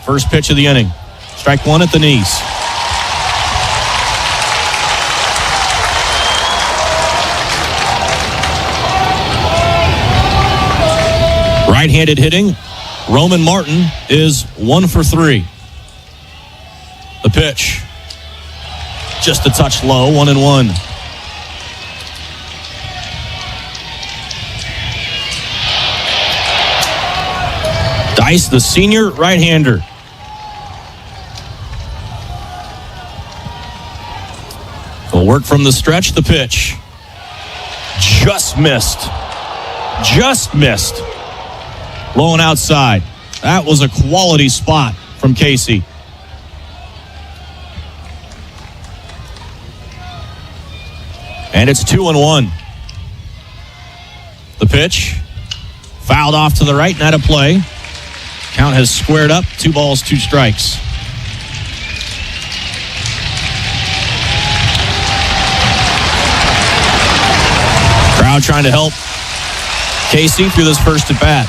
First pitch of the inning. Strike 1 at the knees. Right-handed hitting, Roman Martin is 1 for 3. The pitch, just a touch low, 1-1. Dice, the senior right-hander. Will work from the stretch, the pitch. Just missed. Just missed. Low and outside. That was a quality spot from Casey. And it's 2-1. The pitch. Fouled off to the right and out of play. Count has squared up. 2 balls, 2 strikes. Crowd trying to help Casey through this first at bat.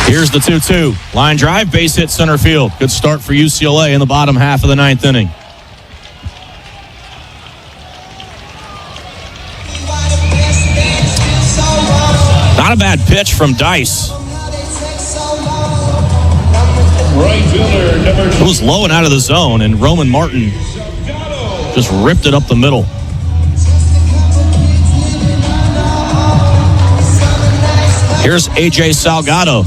Here's the 2-2. Line drive, base hit center field. Good start for UCLA in the bottom half of the 9th inning. Not a bad pitch from Dice. Right It was low and out of the zone, and Roman Martin just ripped it up the middle. Here's A.J. Salgado.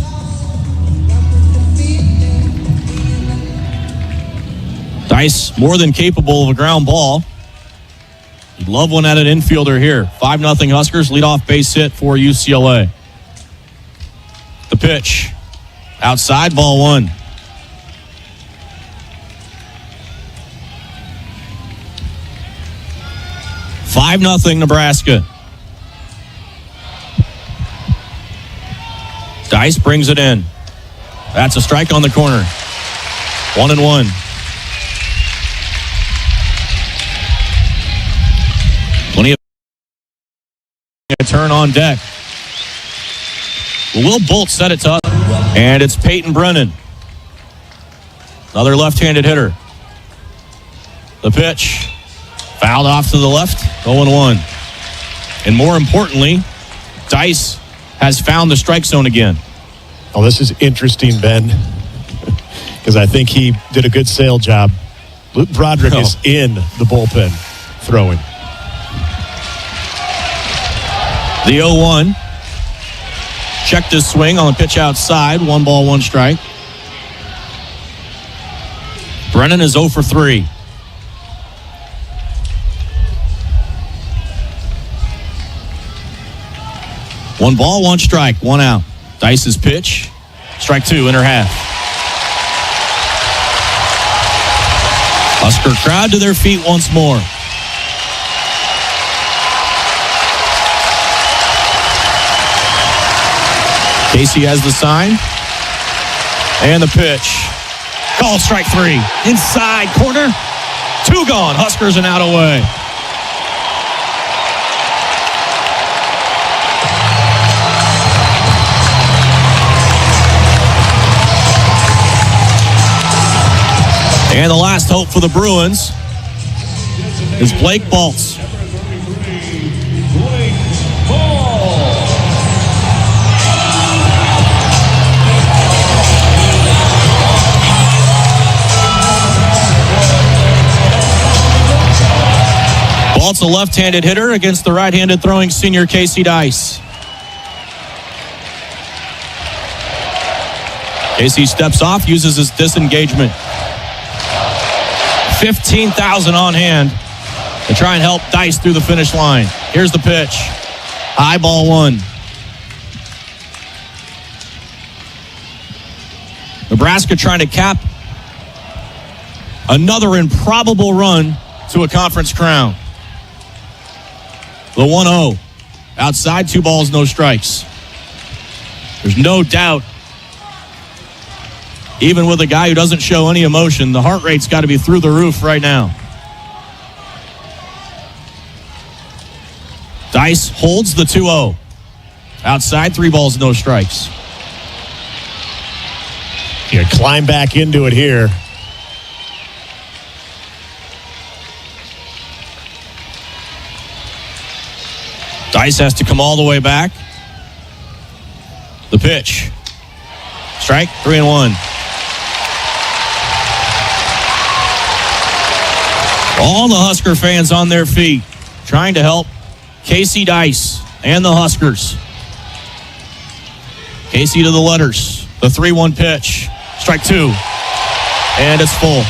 Dice more than capable of a ground ball. You'd love one at an infielder here. 5-0 Huskers, leadoff base hit for UCLA. The pitch. Outside, ball one. Five 5-0 Nebraska. Dice brings it in. That's a strike on the corner. 1-1. Plenty of a turn on deck. Will Bolt set it up, and it's Peyton Brennan. Another left-handed hitter. The pitch. Fouled off to the left, 0-1. And more importantly, Dice has found the strike zone again. Oh, this is interesting, Ben, because I think he did a good sale job. Luke Broderick is in the bullpen throwing. The 0-1. Checked his swing on the pitch outside. 1 ball, 1 strike. Brennan is 0 for 3. One ball, 1 strike, 1 out. Dice's pitch. Strike 2, inner half. Husker crowd to their feet once more. Casey has the sign. And the pitch. Called strike 3. Inside corner. 2 gone. Huskers an out away. And the last hope for the Bruins is Blake Baltz. Baltz, a left-handed hitter against the right-handed throwing senior Casey Dice. Casey steps off, uses his disengagement. 15,000 on hand to try and help Dice through the finish line. Here's the pitch. High ball 1. Nebraska trying to cap another improbable run to a conference crown. The 1-0. Outside, 2 balls, no strikes. There's no doubt, even with a guy who doesn't show any emotion, the heart rate's got to be through the roof right now. Dice holds the 2-0. Outside, 3 balls, no strikes. You climb back into it here. Dice has to come all the way back. The pitch. Strike, 3-1. All the Husker fans on their feet trying to help Casey Dice and the Huskers. Casey to the letters. The 3-1 pitch. Strike 2. And it's full.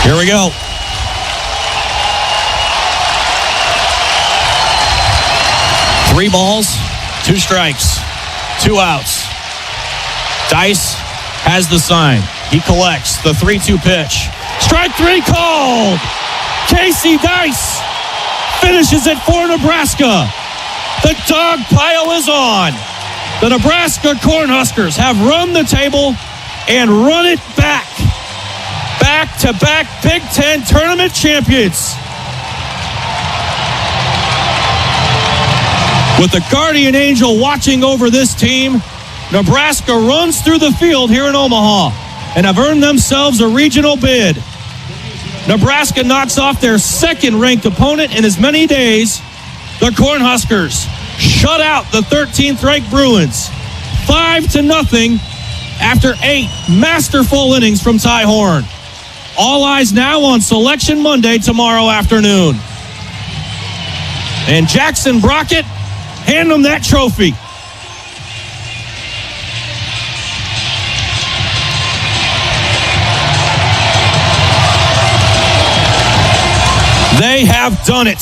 Here we go. 3 balls, 2 strikes, 2 outs. Dice has the sign. He collects the 3-2 pitch. Strike 3 called. Casey Dice finishes it for Nebraska. The dog pile is on. The Nebraska Cornhuskers have run the table and run it back. Back-to-back Big Ten tournament champions. With the guardian angel watching over this team, Nebraska runs through the field here in Omaha and have earned themselves a regional bid. Nebraska knocks off their second-ranked opponent in as many days. The Cornhuskers shut out the 13th-ranked Bruins 5-0 after 8 masterful innings from Ty Horn. All eyes now on Selection Monday tomorrow afternoon. And Jackson Brockett, hand him that trophy. They have done it.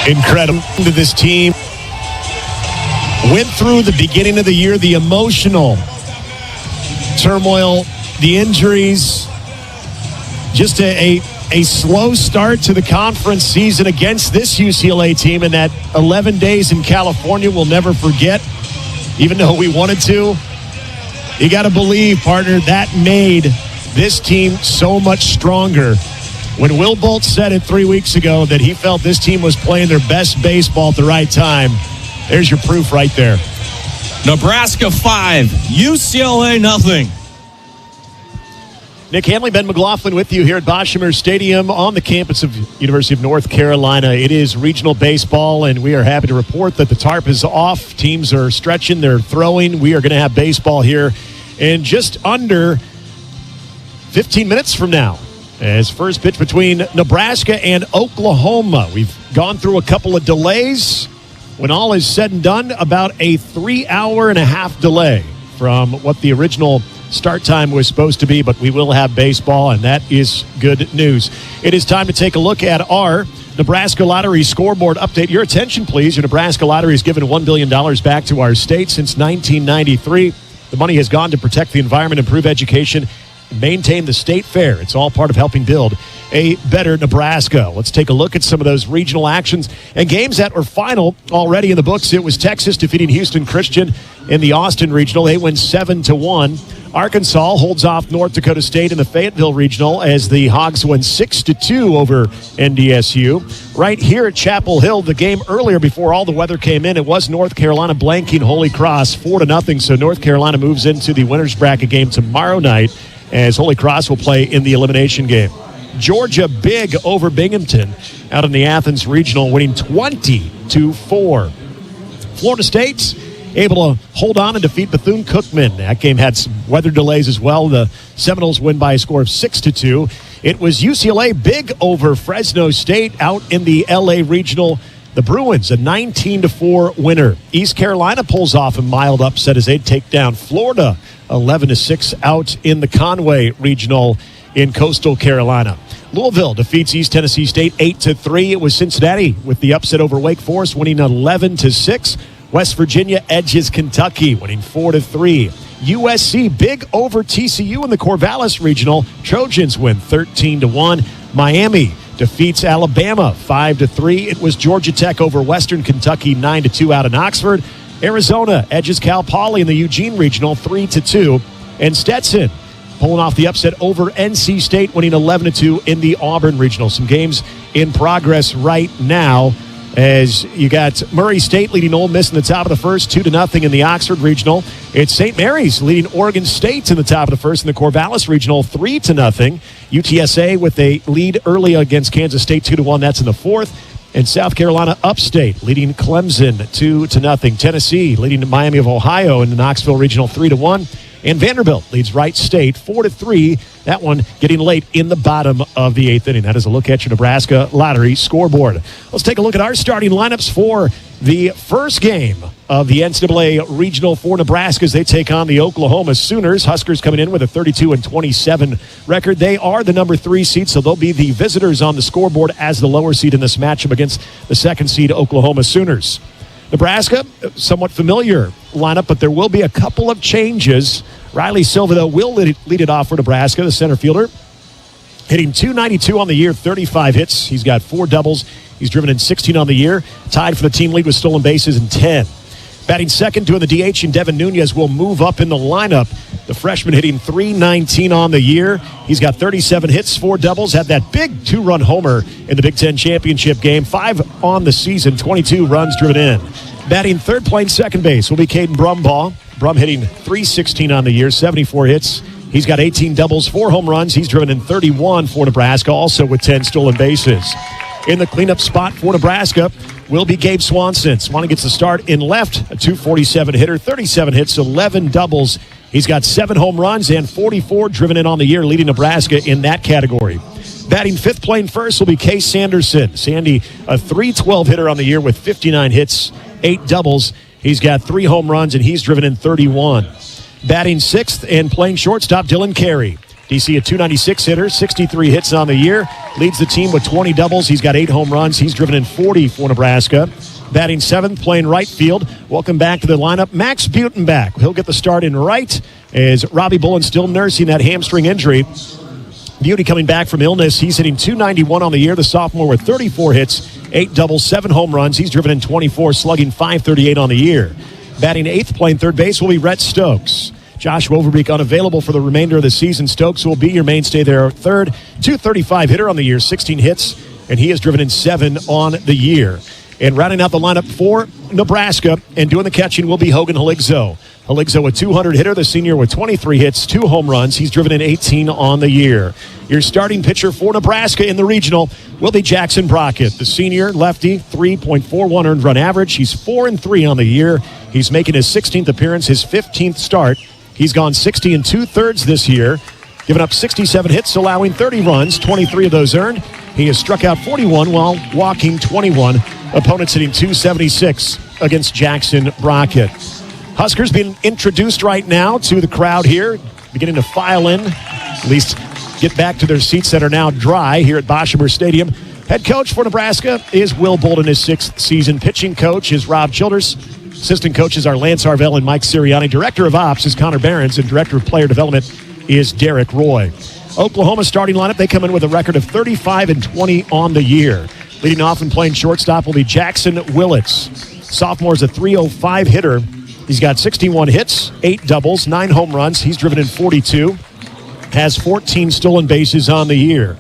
Incredible to this team. Went through the beginning of the year, the emotional turmoil, the injuries, just a slow start to the conference season against this UCLA team, and that 11 days in California we'll never forget, even though we wanted to. You got to believe, partner, that made this team so much stronger. When Will Bolt said it 3 weeks ago that he felt this team was playing their best baseball at the right time, there's your proof right there. Nebraska 5, UCLA nothing. Nick Hanley, Ben McLaughlin with you here at Boshemer Stadium on the campus of University of North Carolina. It is regional baseball, and we are happy to report that the tarp is off. Teams are stretching, they're throwing. We are going to have baseball here in just under 15 minutes from now. As first pitch between Nebraska and Oklahoma. We've gone through a couple of delays. When all is said and done, about a 3.5-hour delay from what the original start time was supposed to be, but we will have baseball, and that is good news. It is time to take a look at our Nebraska Lottery scoreboard update. Your attention, please. Your Nebraska Lottery has given $1 billion back to our state since 1993. The money has gone to protect the environment, improve education, maintain the state fair. It's all part of helping build a better Nebraska. Let's take a look at some of those regional actions and games that were final already in the books. It was Texas defeating Houston Christian in the Austin Regional. They win 7-1. Arkansas holds off North Dakota State in the Fayetteville Regional as the Hogs win 6-2 over NDSU. Right here at Chapel Hill, the game earlier before all the weather came in, it was North Carolina blanking Holy Cross 4-0. So North Carolina moves into the winner's bracket game tomorrow night as Holy Cross will play in the elimination game. Georgia big over Binghamton out in the Athens Regional, winning 20-4. Florida State's able to hold on and defeat Bethune-Cookman. That game had some weather delays as well. The Seminoles win by a score of 6-2. It was UCLA big over Fresno State out in the LA Regional. The Bruins, a 19-4 winner. East Carolina pulls off a mild upset as they take down Florida 11-6 out in the Conway Regional in Coastal Carolina. Louisville defeats East Tennessee State 8-3. It was Cincinnati with the upset over Wake Forest, winning 11-6. West Virginia edges Kentucky, winning 4-3. USC big over TCU in the Corvallis Regional. Trojans win 13-1. Miami defeats Alabama 5-3. It was Georgia Tech over Western Kentucky 9-2 out in Oxford. Arizona edges Cal Poly in the Eugene Regional 3-2. And Stetson pulling off the upset over NC State, winning 11-2 in the Auburn Regional. Some games in progress right now as you got Murray State leading Ole Miss in the top of the first, 2-0 in the Oxford Regional. It's St. Mary's leading Oregon State in the top of the first in the Corvallis Regional, 3-0. UTSA with a lead early against Kansas State, 2-1. That's in the fourth. And South Carolina Upstate leading Clemson 2-0. Tennessee leading Miami of Ohio in the Knoxville Regional 3-1. And Vanderbilt leads Wright State 4-3. That one getting late in the bottom of the eighth inning. That is a look at your Nebraska Lottery scoreboard. Let's take a look at our starting lineups for the first game of the NCAA Regional for Nebraska as they take on the Oklahoma Sooners. Huskers coming in with a 32-27 record. They are the number 3 seed, so they'll be the visitors on the scoreboard as the lower seed in this matchup against the 2nd seed Oklahoma Sooners. Nebraska, somewhat familiar lineup, but there will be a couple of changes. Riley Silva, though, will lead it off for Nebraska, the center fielder. Hitting .292 on the year, 35 hits. He's got 4 doubles. He's driven in 16 on the year. Tied for the team lead with stolen bases in 10. Batting second, doing the DH, and Devin Nunes will move up in the lineup. The freshman hitting .319 on the year. He's got 37 hits, 4 doubles, had that big 2-run homer in the Big Ten championship game. 5 on the season, 22 runs driven in. Batting third, playing second base will be Caden Brumbaugh. Brum hitting .316 on the year, 74 hits. He's got 18 doubles, 4 home runs. He's driven in 31 for Nebraska, also with 10 stolen bases. In the cleanup spot for Nebraska, will be Gabe Swanson. Swanson gets the start in left, a .247 hitter, 37 hits, 11 doubles. He's got 7 home runs and 44 driven in on the year, leading Nebraska in that category. Batting fifth, playing first, will be Case Sanderson. Sandy, a .312 hitter on the year with 59 hits, 8 doubles. He's got 3 home runs, and he's driven in 31. Batting sixth and playing shortstop, Dylan Carey. DC, a .296 hitter, 63 hits on the year. Leads the team with 20 doubles. He's got 8 home runs. He's driven in 40 for Nebraska. Batting seventh, playing right field. Welcome back to the lineup, Max Butenbach. He'll get the start in right as Robbie Bullen still nursing that hamstring injury. Beauty coming back from illness. He's hitting .291 on the year. The sophomore with 34 hits, 8 doubles, 7 home runs. He's driven in 24, slugging .538 on the year. Batting eighth, playing third base, will be Rhett Stokes. Josh Overbeek unavailable for the remainder of the season. Stokes will be your mainstay there. Third, .235 hitter on the year, 16 hits, and he has driven in 7 on the year. And rounding out the lineup for Nebraska and doing the catching will be Hogan Haligzo. Haligzo, a .200 hitter, the senior with 23 hits, 2 home runs. He's driven in 18 on the year. Your starting pitcher for Nebraska in the regional will be Jackson Brockett, the senior lefty, 3.41 earned run average. He's 4-3 on the year. He's making his 16th appearance, his 15th start. He's gone 60 2/3 this year, giving up 67 hits, allowing 30 runs, 23 of those earned. He has struck out 41 while walking 21. Opponents hitting .276 against Jackson Brockett. Huskers being introduced right now to the crowd here, beginning to file in, at least get back to their seats that are now dry here at Boshamer Stadium. Head coach for Nebraska is Will Bolden, his 6th season. Pitching coach is Rob Childers. Assistant coaches are Lance Harvell and Mike Sirianni. Director of Ops is Connor Behrens, and Director of Player Development is Derek Roy. Oklahoma starting lineup, they come in with a record of 35-20 on the year. Leading off and playing shortstop will be Jackson Willits. Sophomore is a .305 hitter. He's got 61 hits, 8 doubles, 9 home runs. He's driven in 42. Has 14 stolen bases on the year.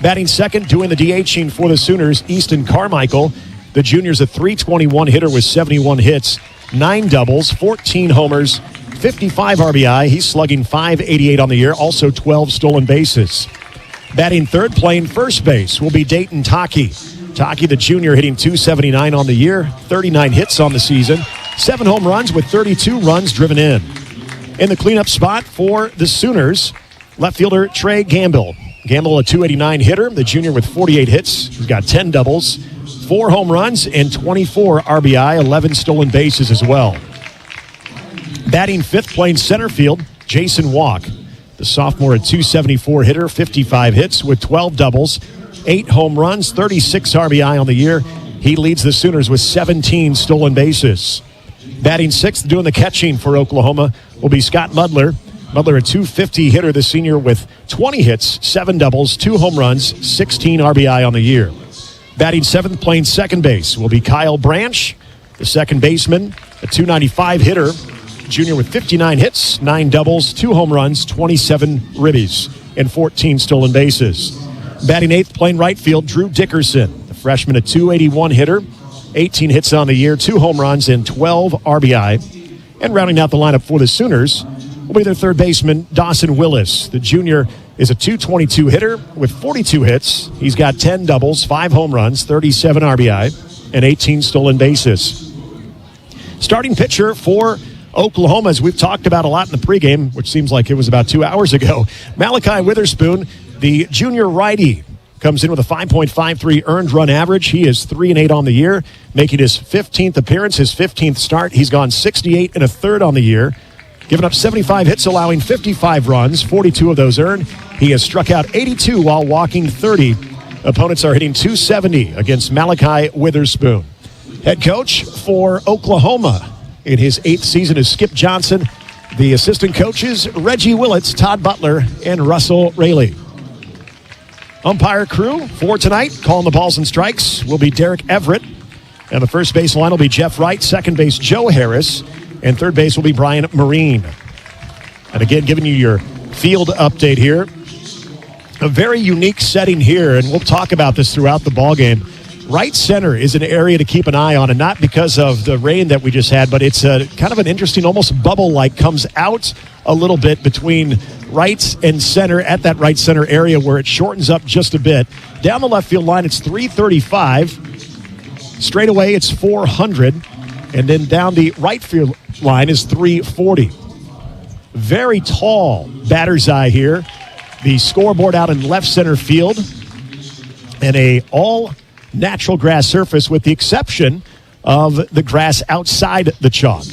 Batting second, doing the DHing for the Sooners, Easton Carmichael. The junior's a .321 hitter with 71 hits, 9 doubles, 14 homers, 55 RBI. He's slugging .588 on the year, also 12 stolen bases. Batting third, playing first base, will be Dayton Taki. Taki, the junior, hitting .279 on the year, 39 hits on the season, 7 home runs with 32 runs driven in. In the cleanup spot for the Sooners, left fielder Trey Gamble. Gamble, a .289 hitter, the junior with 48 hits. He's got 10 doubles, 4 home runs, and 24 RBI, 11 stolen bases as well. Batting fifth, playing center field, Jason Walk. The sophomore, a .274 hitter, 55 hits with 12 doubles, 8 home runs, 36 RBI on the year. He leads the Sooners with 17 stolen bases. Batting sixth, doing the catching for Oklahoma, will be Scott Mudler. Mudler, a .250 hitter, the senior with 20 hits, 7 doubles, 2 home runs, 16 RBI on the year. Batting seventh, playing second base, will be Kyle Branch, the second baseman, a .295 hitter, junior with 59 hits, 9 doubles, 2 home runs, 27 ribbies, and 14 stolen bases. Batting eighth, playing right field, Drew Dickerson, the freshman, a .281 hitter, 18 hits on the year, 2 home runs, and 12 RBI. And rounding out the lineup for the Sooners will be their third baseman, Dawson Willis. The junior is a .222 hitter with 42 hits. He's got 10 doubles, 5 home runs, 37 RBI, and 18 stolen bases. Starting pitcher for Oklahoma, as we've talked about a lot in the pregame, which seems like it was about 2 hours ago, Malachi Witherspoon, the junior righty, comes in with a 5.53 earned run average. He is 3-8 on the year, making his 15th appearance, his 15th start. He's gone 68 1/3 on the year, giving up 75 hits, allowing 55 runs, 42 of those earned. He has struck out 82 while walking 30. Opponents are hitting .270 against Malachi Witherspoon. Head coach for Oklahoma in his 8th season is Skip Johnson. The assistant coaches, Reggie Willits, Todd Butler, and Russell Rayleigh. Umpire crew for tonight, calling the balls and strikes, will be Derek Everett. And the first base line will be Jeff Wright, second base Joe Harris, and third base will be Brian Marine. And again, giving you your field update here. A very unique setting here, and we'll talk about this throughout the ballgame. Right center is an area to keep an eye on, and not because of the rain that we just had, but it's a kind of an interesting, almost bubble-like, comes out a little bit between right and center at that right center area where it shortens up just a bit. Down the left field line, it's 335. Straight away, it's 400. And then down the right field line is 340. Very tall batter's eye here. The scoreboard out in left center field. And a all-natural grass surface with the exception of the grass outside the chalk.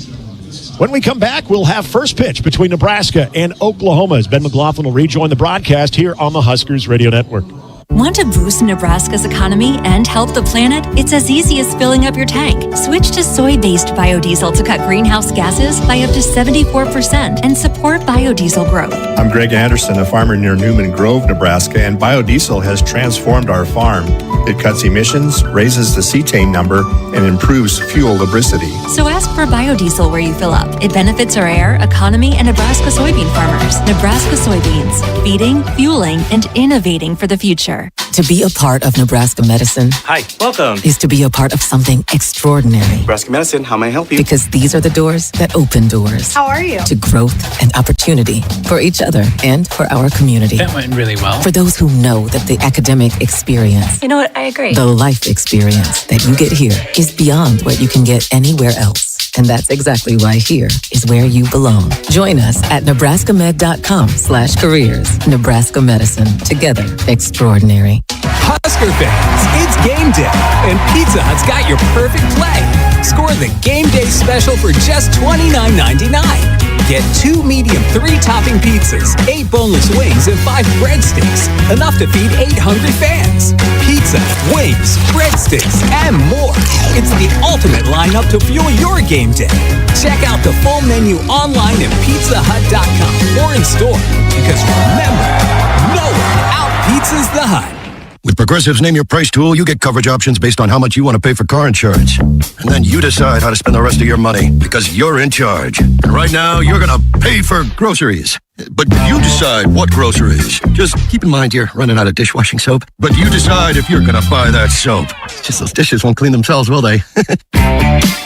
When we come back, we'll have first pitch between Nebraska and Oklahoma as Ben McLaughlin will rejoin the broadcast here on the Huskers Radio Network. Want to boost Nebraska's economy and help the planet? It's as easy as filling up your tank. Switch to soy-based biodiesel to cut greenhouse gases by up to 74% and support biodiesel growth. I'm Greg Anderson, a farmer near Newman Grove, Nebraska, and biodiesel has transformed our farm. It cuts emissions, raises the cetane number, and improves fuel lubricity. So ask for biodiesel where you fill up. It benefits our air, economy, and Nebraska soybean farmers. Nebraska soybeans, feeding, fueling, and innovating for the future. To be a part of Nebraska medicine Hi, welcome. is to be a part of something extraordinary. Nebraska Medicine, how may I help you? Because these are the doors that open doors. How are you? To growth and opportunity for each other and for our community. That went really well. For those who know that the academic experience, You know what? I agree. the life experience that you get here is beyond what you can get anywhere else. And that's exactly why here is where you belong. Join us at nebrascamed.com/careers. Nebraska Medicine. Together, extraordinary. Husker fans, it's game day, and Pizza Hut's got your perfect play. Score the game day special for just $29.99. Get 2 medium 3-topping pizzas, 8 boneless wings, and 5 breadsticks. Enough to feed 8 hungry fans. Pizza, wings, breadsticks, and more. It's the ultimate lineup to fuel your game day. Check out the full menu online at pizzahut.com or in store. Because remember, no one out-pizzas the Hut. With Progressive's Name Your Price tool, you get coverage options based on how much you want to pay for car insurance. And then you decide how to spend the rest of your money because you're in charge. And right now, you're going to pay for groceries. But you decide what groceries. Just keep in mind you're running out of dishwashing soap. But you decide if you're going to buy that soap. It's just those dishes won't clean themselves, will they?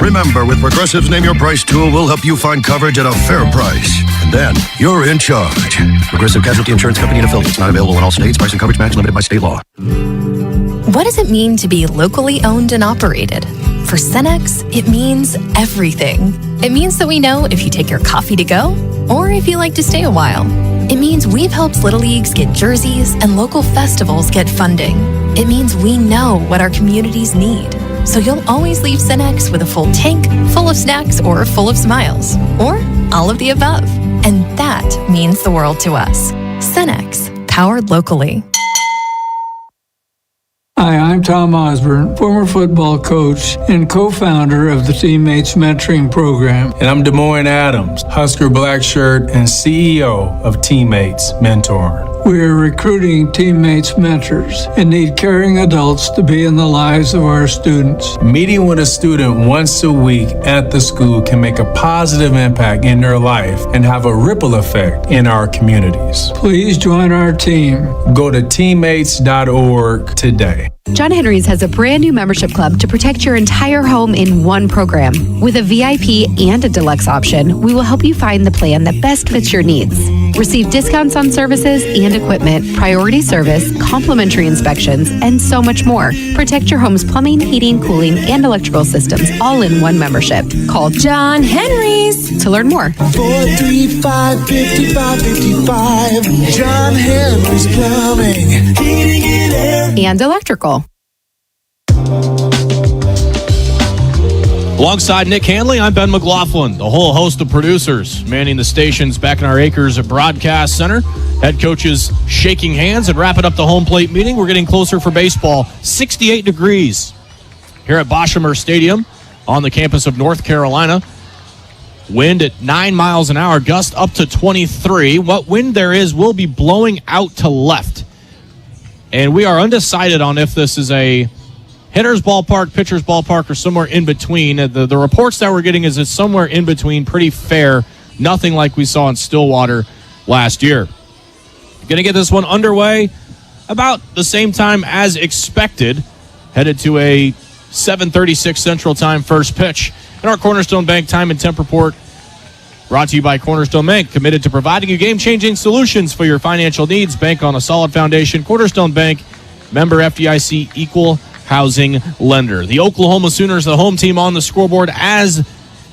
Remember, with Progressive's Name Your Price tool, we'll help you find coverage at a fair price. And then you're in charge. Progressive Casualty Insurance Company and affiliates. Not available in all states. Price and coverage match limited by state law. What does it mean to be locally owned and operated? For Cenex, it means everything. It means that we know if you take your coffee to go or if you like to stay a while. It means we've helped Little Leagues get jerseys and local festivals get funding. It means we know what our communities need. So you'll always leave Cenex with a full tank, full of snacks, or full of smiles. Or all of the above. And that means the world to us. Cenex, powered locally. Hi, I'm Tom Osborne, former football coach and co-founder of the Teammates Mentoring Program. And I'm Des Moines Adams, Husker Black Shirt and CEO of Teammates Mentoring. We are recruiting Teammates mentors and need caring adults to be in the lives of our students. Meeting with a student once a week at the school can make a positive impact in their life and have a ripple effect in our communities. Please join our team. Go to teammates.org today. John Henry's has a brand new membership club to protect your entire home in one program. With a VIP and a deluxe option, we will help you find the plan that best fits your needs. Receive discounts on services and equipment, priority service, complimentary inspections, and so much more. Protect your home's plumbing, heating, cooling, and electrical systems all in one membership. Call John Henry's to learn more. 435-5555. John Henry's Plumbing, Heating and Air. And electrical. Alongside Nick Hanley, I'm Ben McLaughlin, the whole host of producers manning the stations back in our acres at Broadcast Center. Head coaches shaking hands and wrapping up the home plate meeting. We're getting closer for baseball. 68 degrees here at Boshamer Stadium on the campus of North Carolina. Wind at 9 miles an hour, gust up to 23. What wind there is will be blowing out to left. And we are undecided on if this is a hitter's ballpark, pitcher's ballpark, or somewhere in between. The reports that we're getting is it's somewhere in between, pretty fair. Nothing like we saw in Stillwater last year. Going to get this one underway about the same time as expected. Headed to a 7:36 Central Time first pitch. And our Cornerstone Bank Time and Temp Report brought to you by Cornerstone Bank, committed to providing you game-changing solutions for your financial needs. Bank on a solid foundation. Cornerstone Bank, member FDIC, equal housing lender. The Oklahoma Sooners, the home team on the scoreboard as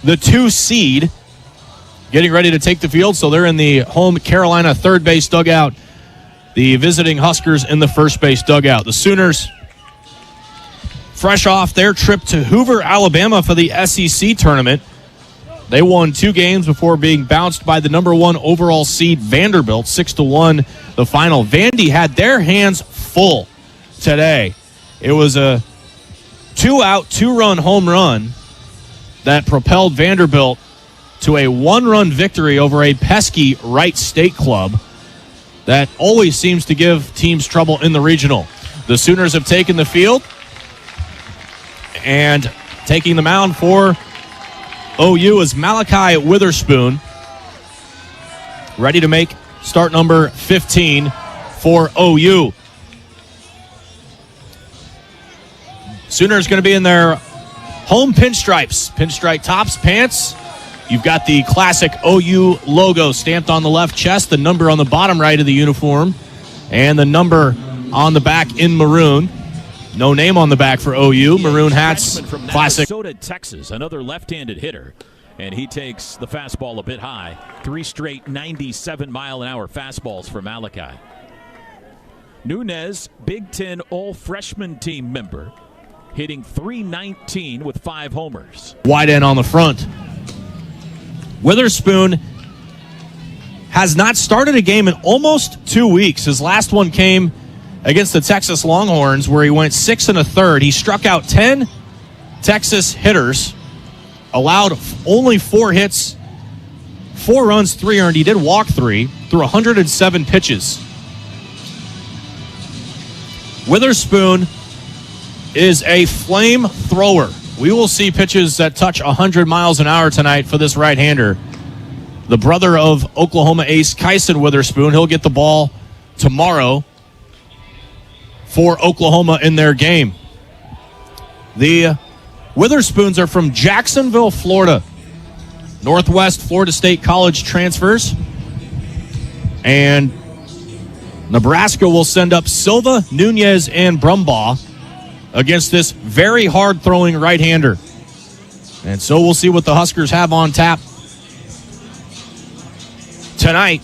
the 2 seed, getting ready to take the field. So they're in the home Carolina third base dugout. The visiting Huskers in the first base dugout. The Sooners, fresh off their trip to Hoover, Alabama for the SEC tournament. They won 2 games before being bounced by the number 1 overall seed Vanderbilt, 6-1 the final. Vandy had their hands full today. It was a 2-out, 2-run home run that propelled Vanderbilt to a 1-run victory over a pesky Wright State club that always seems to give teams trouble in the regional. The Sooners have taken the field, and taking the mound for OU is Malachi Witherspoon, ready to make start number 15 for OU. Sooners going to be in their home pinstripe tops, pants. You've got the classic OU logo stamped on the left chest, the number on the bottom right of the uniform, and the number on the back in maroon. No name on the back for OU. Maroon hats, from classic. Minnesota, Texas, another left-handed hitter. And he takes the fastball a bit high. 3 straight 97-mile-an-hour fastballs for Malachi. Nunes, Big Ten all-freshman team member, hitting .319 with 5 homers. Wide end on the front. Witherspoon has not started a game in almost 2 weeks. His last one came against the Texas Longhorns, where he went 6 1/3. He struck out 10 Texas hitters, allowed only 4 hits, 4 runs, 3 earned. He did walk 3 through 107 pitches. Witherspoon is a flamethrower. We will see pitches that touch 100 miles an hour tonight for this right-hander. The brother of Oklahoma ace Kyson Witherspoon, he'll get the ball tomorrow for Oklahoma in their game. The Witherspoons are from Jacksonville, Florida. Northwest Florida State College transfers. And Nebraska will send up Silva, Nunes, and Brumbaugh against this very hard-throwing right-hander. And so we'll see what the Huskers have on tap tonight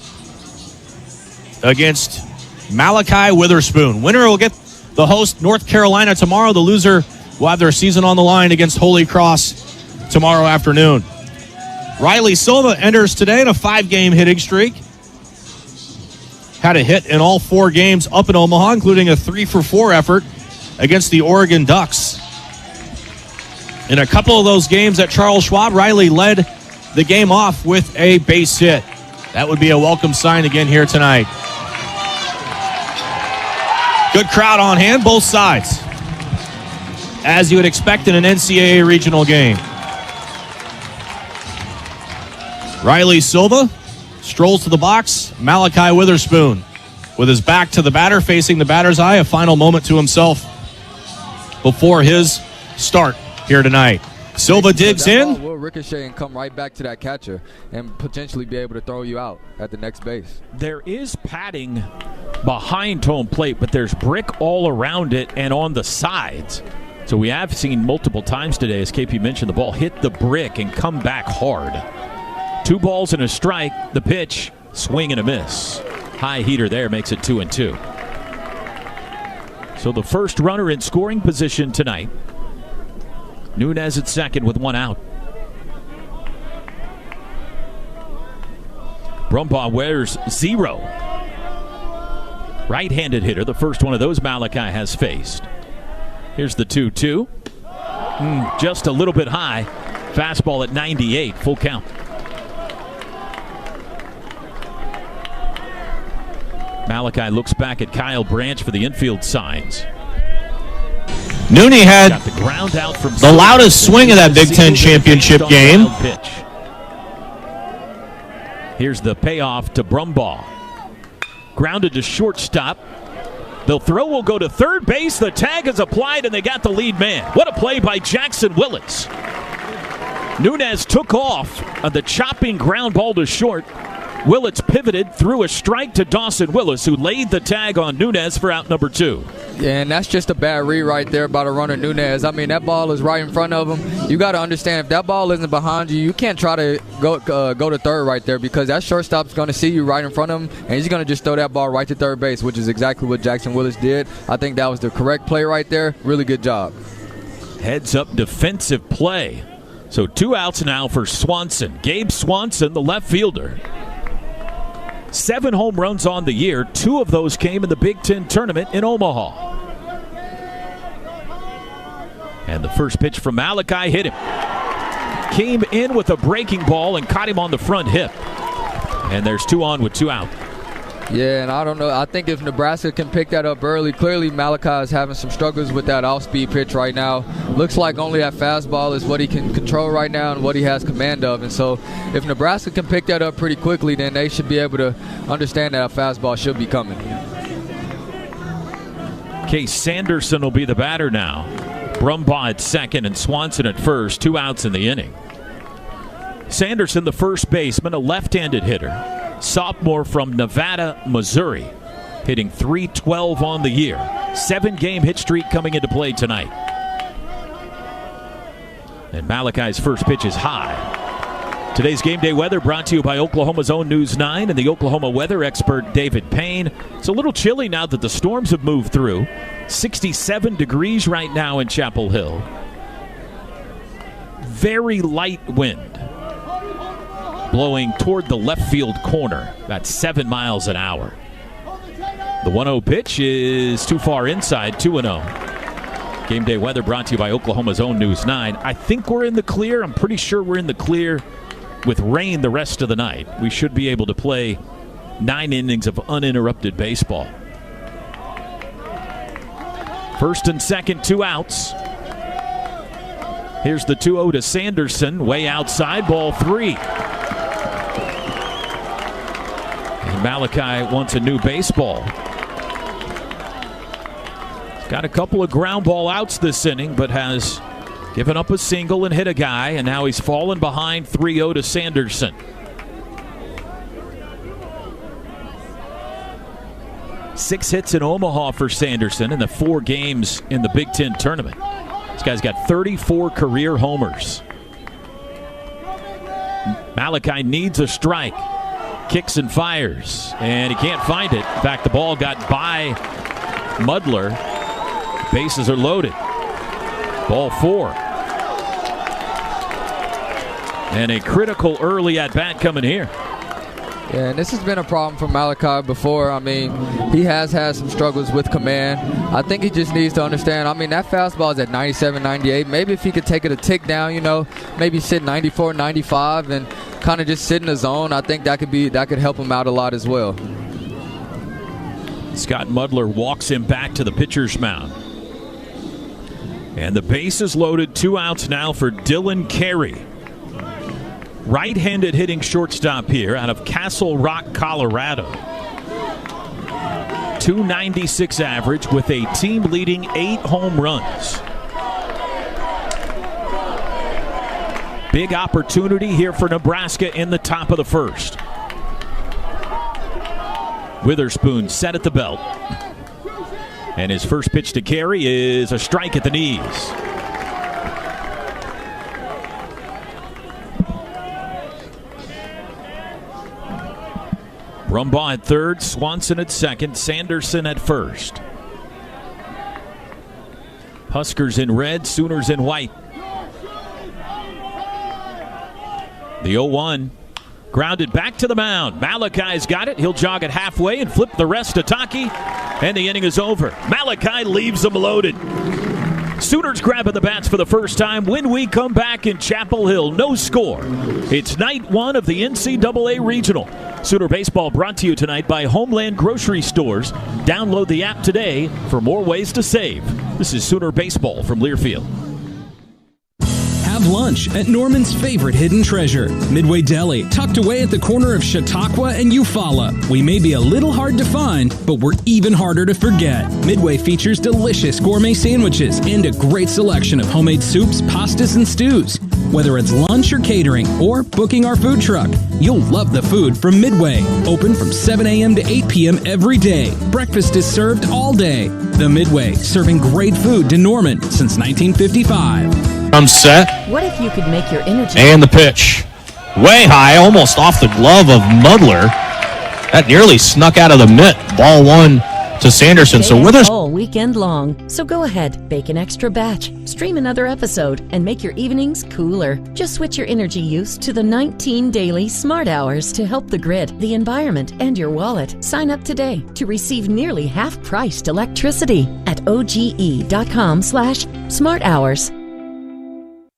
against Malachi Witherspoon. Winner will get the host North Carolina tomorrow. The loser will have their season on the line against Holy Cross tomorrow afternoon. Riley Silva enters today in a 5-game hitting streak. Had a hit in all 4 games up in Omaha, including a 3-for-4 effort against the Oregon Ducks. In a couple of those games at Charles Schwab, Riley led the game off with a base hit. That would be a welcome sign again here tonight. Good crowd on hand, both sides, as you would expect in an NCAA regional game. Riley Silva strolls to the box. Malachi Witherspoon, with his back to the batter, facing the batter's eye, a final moment to himself before his start here tonight. Silva digs in. Will ricochet and come right back to that catcher and potentially be able to throw you out at the next base. There is padding behind home plate, but there's brick all around it and on the sides. So we have seen multiple times today, as KP mentioned, the ball hit the brick and come back hard. 2 balls and a strike. The pitch, swing and a miss. High heater there makes it 2-2. So the first runner in scoring position tonight. Nunes at second with 1 out. Brumbaugh wears 0. Right-handed hitter, the first one of those Malachi has faced. Here's the 2-2. Just a little bit high. Fastball at 98, full count. Malachi looks back at Kyle Branch for the infield signs. Nunes had Got the ground out from the loudest swing of that Big Ten championship game. Pitch. Here's the payoff to Brumbaugh. Grounded to shortstop. The throw will go to third base. The tag is applied, and they got the lead man. What a play by Jackson Willis. Nunes took off on the chopping ground ball to short, Willits pivoted, threw a strike to Dawson Willis, who laid the tag on Nunes for out number 2. Yeah, and that's just a bad read right there by the runner Nunes. I mean, that ball is right in front of him. You got to understand, if that ball isn't behind you, you can't try to go to third right there, because that shortstop's going to see you right in front of him, and he's going to just throw that ball right to third base, which is exactly what Jackson Willis did. I think that was the correct play right there. Really good job. Heads up defensive play. So 2 outs now for Swanson. Gabe Swanson, the left fielder. 7 home runs on the year. 2 of those came in the Big Ten tournament in Omaha. And the first pitch from Malachi hit him. Came in with a breaking ball and caught him on the front hip. And there's 2 on with 2 out. Yeah, and I don't know. I think if Nebraska can pick that up early, clearly Malachi is having some struggles with that off-speed pitch right now. Looks like only that fastball is what he can control right now and what he has command of. And so if Nebraska can pick that up pretty quickly, then they should be able to understand that a fastball should be coming. Case Sanderson will be the batter now. Brumbaugh at second and Swanson at first. 2 outs in the inning. Sanderson, the first baseman, a left-handed hitter. Sophomore from Nevada, Missouri, hitting .312 on the year. 7-game hit streak coming into play tonight. And Malachi's first pitch is high. Today's game day weather brought to you by Oklahoma's own News 9 and the Oklahoma weather expert David Payne. It's a little chilly now that the storms have moved through. 67 degrees right now in Chapel Hill. Very light wind. Blowing toward the left field corner, about 7 miles an hour. The 1-0 pitch is too far inside, 2-0. Game day weather brought to you by Oklahoma's own News 9. I think we're in the clear. I'm pretty sure we're in the clear with rain the rest of the night. We should be able to play 9 innings of uninterrupted baseball. First and second, 2 outs. Here's the 2-0 to Sanderson, way outside, ball 3. Malachi wants a new baseball. He's got a couple of ground ball outs this inning, but has given up a single and hit a guy, and now he's fallen behind 3-0 to Sanderson. Six hits in Omaha for Sanderson in the 4 games in the Big Ten tournament. This guy's got 34 career homers. Malachi needs a strike. Kicks and fires, and he can't find it. In fact, the ball got by Mudler. Bases are loaded. Ball 4. And a critical early at-bat coming here. Yeah, and this has been a problem for Malachi before. I mean, he has had some struggles with command. I think he just needs to understand, I mean, that fastball is at 97, 98. Maybe if he could take it a tick down, you know, maybe sit 94, 95 and kind of just sit in the zone. I think that could help him out a lot as well. Scott Mudler walks him back to the pitcher's mound. And the base is loaded. 2 outs now for Dylan Carey. Right-handed hitting shortstop here out of Castle Rock, Colorado. .296 average with a team-leading 8 home runs. Big opportunity here for Nebraska in the top of the first. Witherspoon set at the belt. And his first pitch to Carey is a strike at the knees. Brumbaugh at third, Swanson at second, Sanderson at first. Huskers in red, Sooners in white. The 0-1. Grounded back to the mound. Malachi's got it. He'll jog it halfway and flip the rest to Taki. And the inning is over. Malachi leaves them loaded. Sooners grabbing the bats for the first time when we come back in Chapel Hill. No score. It's night 1 of the NCAA Regional. Sooner Baseball brought to you tonight by Homeland Grocery Stores. Download the app today for more ways to save. This is Sooner Baseball from Learfield. Have lunch at Norman's favorite hidden treasure, Midway Deli, tucked away at the corner of Chautauqua and Eufaula. We may be a little hard to find, but we're even harder to forget. Midway features delicious gourmet sandwiches and a great selection of homemade soups, pastas, and stews. Whether it's lunch or catering or booking our food truck, you'll love the food from Midway. Open from 7 a.m. to 8 p.m. every day. Breakfast is served all day. The Midway, serving great food to Norman since 1955. I'm set. What if you could make your energy... And the pitch. Way high, almost off the glove of Mudler. That nearly snuck out of the mitt. Ball one to Sanderson. So with us all weekend long. So go ahead, bake an extra batch, stream another episode, and make your evenings cooler. Just switch your energy use to the 19 daily Smart Hours to help the grid, the environment, and your wallet. Sign up today to receive nearly half-priced electricity at oge.com/Smart Hours.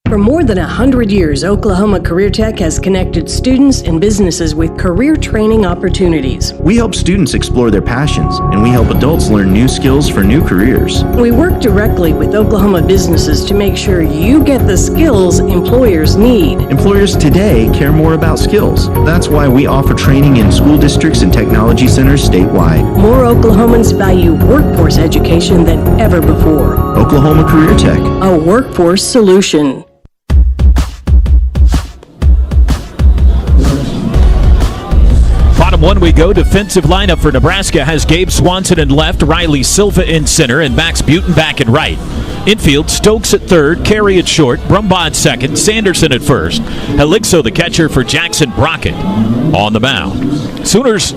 For more than 100 years, Oklahoma Career Tech has connected students and businesses with career training opportunities. We help students explore their passions, and we help adults learn new skills for new careers. We work directly with Oklahoma businesses to make sure you get the skills employers need. Employers today care more about skills. That's why we offer training in school districts and technology centers statewide. More Oklahomans value workforce education than ever before. Oklahoma Career Tech, a workforce solution. Bottom one we go. Defensive lineup for Nebraska has Gabe Swanson in left, Riley Silva in center, and Max Butin back in right. Infield, Stokes at third, Carey at short, Brumbaugh at second, Sanderson at first. Helixo the catcher for Jackson Brockett on the mound. Sooners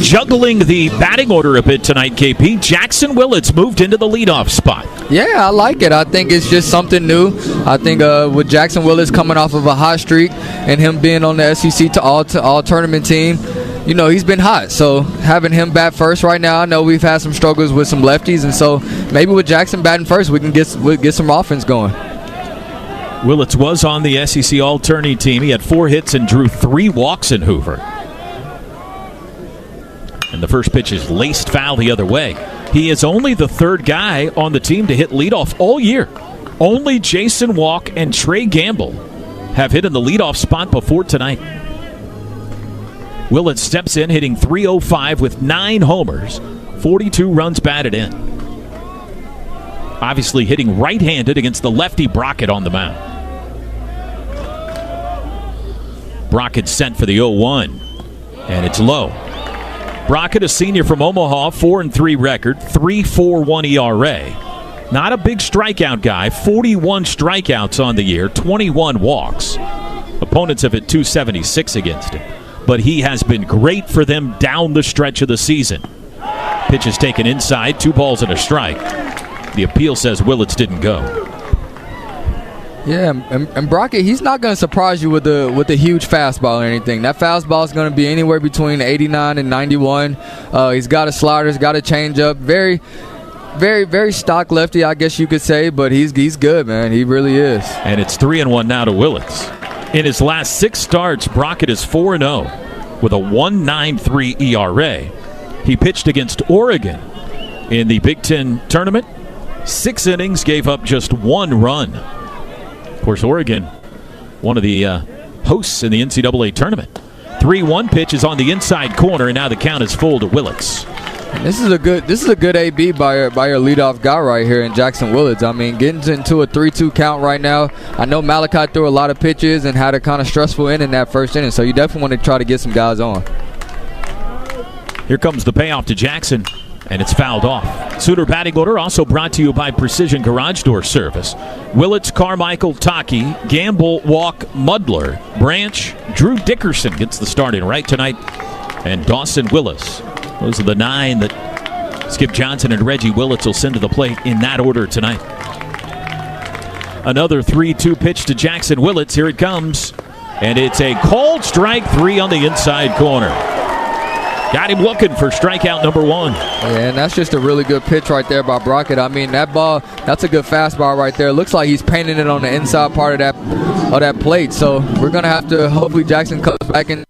juggling the batting order a bit tonight, KP. Jackson Willits moved into the leadoff spot. Yeah, I like it. I think it's just something new. I think with Jackson Willits coming off of a hot streak and him being on the SEC all tournament team, you know, he's been hot. So having him bat first right now, I know we've had some struggles with some lefties, and so maybe with Jackson batting first, we can get some offense going. Willits was on the SEC all-tourney team. He had 4 hits and drew 3 walks in Hoover. And the first pitch is laced foul the other way. He is only the 3rd guy on the team to hit leadoff all year. Only Jason Walk and Trey Gamble have hit in the leadoff spot before tonight. Willits steps in, hitting .305 with 9 homers, 42 runs batted in. Obviously hitting right-handed against the lefty Brockett on the mound. Brockett sent for the 0-1, and it's low. Brockett, a senior from Omaha, 4-3 record, 3.41 ERA. Not a big strikeout guy, 41 strikeouts on the year, 21 walks. Opponents have hit .276 against him, but he has been great for them down the stretch of the season. Pitch is taken inside, 2 balls and a strike. The appeal says Willits didn't go. Yeah, and Brockett, he's not going to surprise you with a huge fastball or anything. That fastball is going to be anywhere between 89 and 91. He's got a slider, he's got a changeup. Very, very, very stock lefty, I guess you could say, but he's good, man. He really is. And it's 3-1 now to Willits. In his last 6 starts, Brockett is 4-0 with a 1.93 ERA. He pitched against Oregon in the Big Ten tournament. 6 innings, gave up just 1 run. Of course, Oregon, one of the hosts in the NCAA tournament. 3-1 pitch is on the inside corner, and now the count is full to Willits. This is a good AB by your leadoff guy right here in Jackson Willits. I mean, getting into a 3-2 count right now. I know Malachi threw a lot of pitches and had a kind of stressful inning in that first inning, so you definitely want to try to get some guys on. Here comes the payoff to Jackson, and it's fouled off. Sooner batting order also brought to you by Precision Garage Door Service. Willits, Carmichael, Taki, Gamble, Walk, Mudler, Branch, Drew Dickerson gets the start in right tonight, and Dawson Willis. Those are the 9 that Skip Johnson and Reggie Willits will send to the plate in that order tonight. Another 3-2 pitch to Jackson Willits. Here it comes, and it's a called strike 3 on the inside corner. Got him looking for strikeout number 1. Yeah, and that's just a really good pitch right there by Brockett. I mean, that ball, that's a good fastball right there. Looks like he's painting it on the inside part of that plate. So we're going to have to, hopefully Jackson comes back in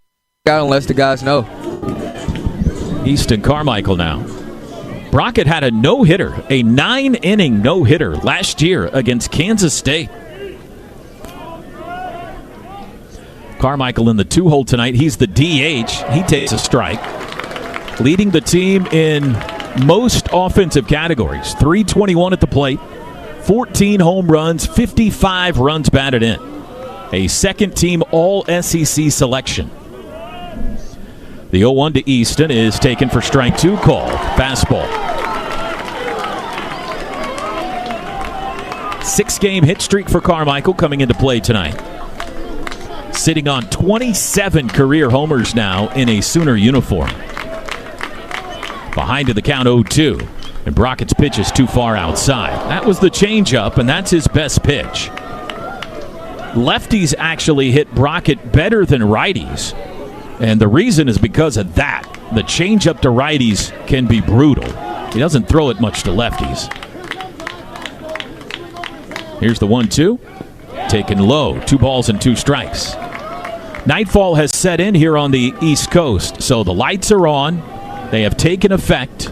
unless the guys know. Easton Carmichael now. Brockett had a no-hitter, a 9-inning no-hitter last year against Kansas State. Carmichael in the 2-hole tonight. He's the DH. He takes a strike. Leading the team in most offensive categories. 321 at the plate, 14 home runs, 55 runs batted in. A second-team All-SEC selection. The 0-1 to Easton is taken for strike 2 called. Fastball. 6-game hit streak for Carmichael coming into play tonight. Sitting on 27 career homers now in a Sooner uniform. Behind to the count 0-2. And Brockett's pitch is too far outside. That was the changeup, and that's his best pitch. Lefties actually hit Brockett better than righties. And the reason is because of that. The changeup to righties can be brutal. He doesn't throw it much to lefties. Here's the 1-2. Taken low. 2 balls and 2 strikes. Nightfall has set in here on the East Coast, so the lights are on. They have taken effect.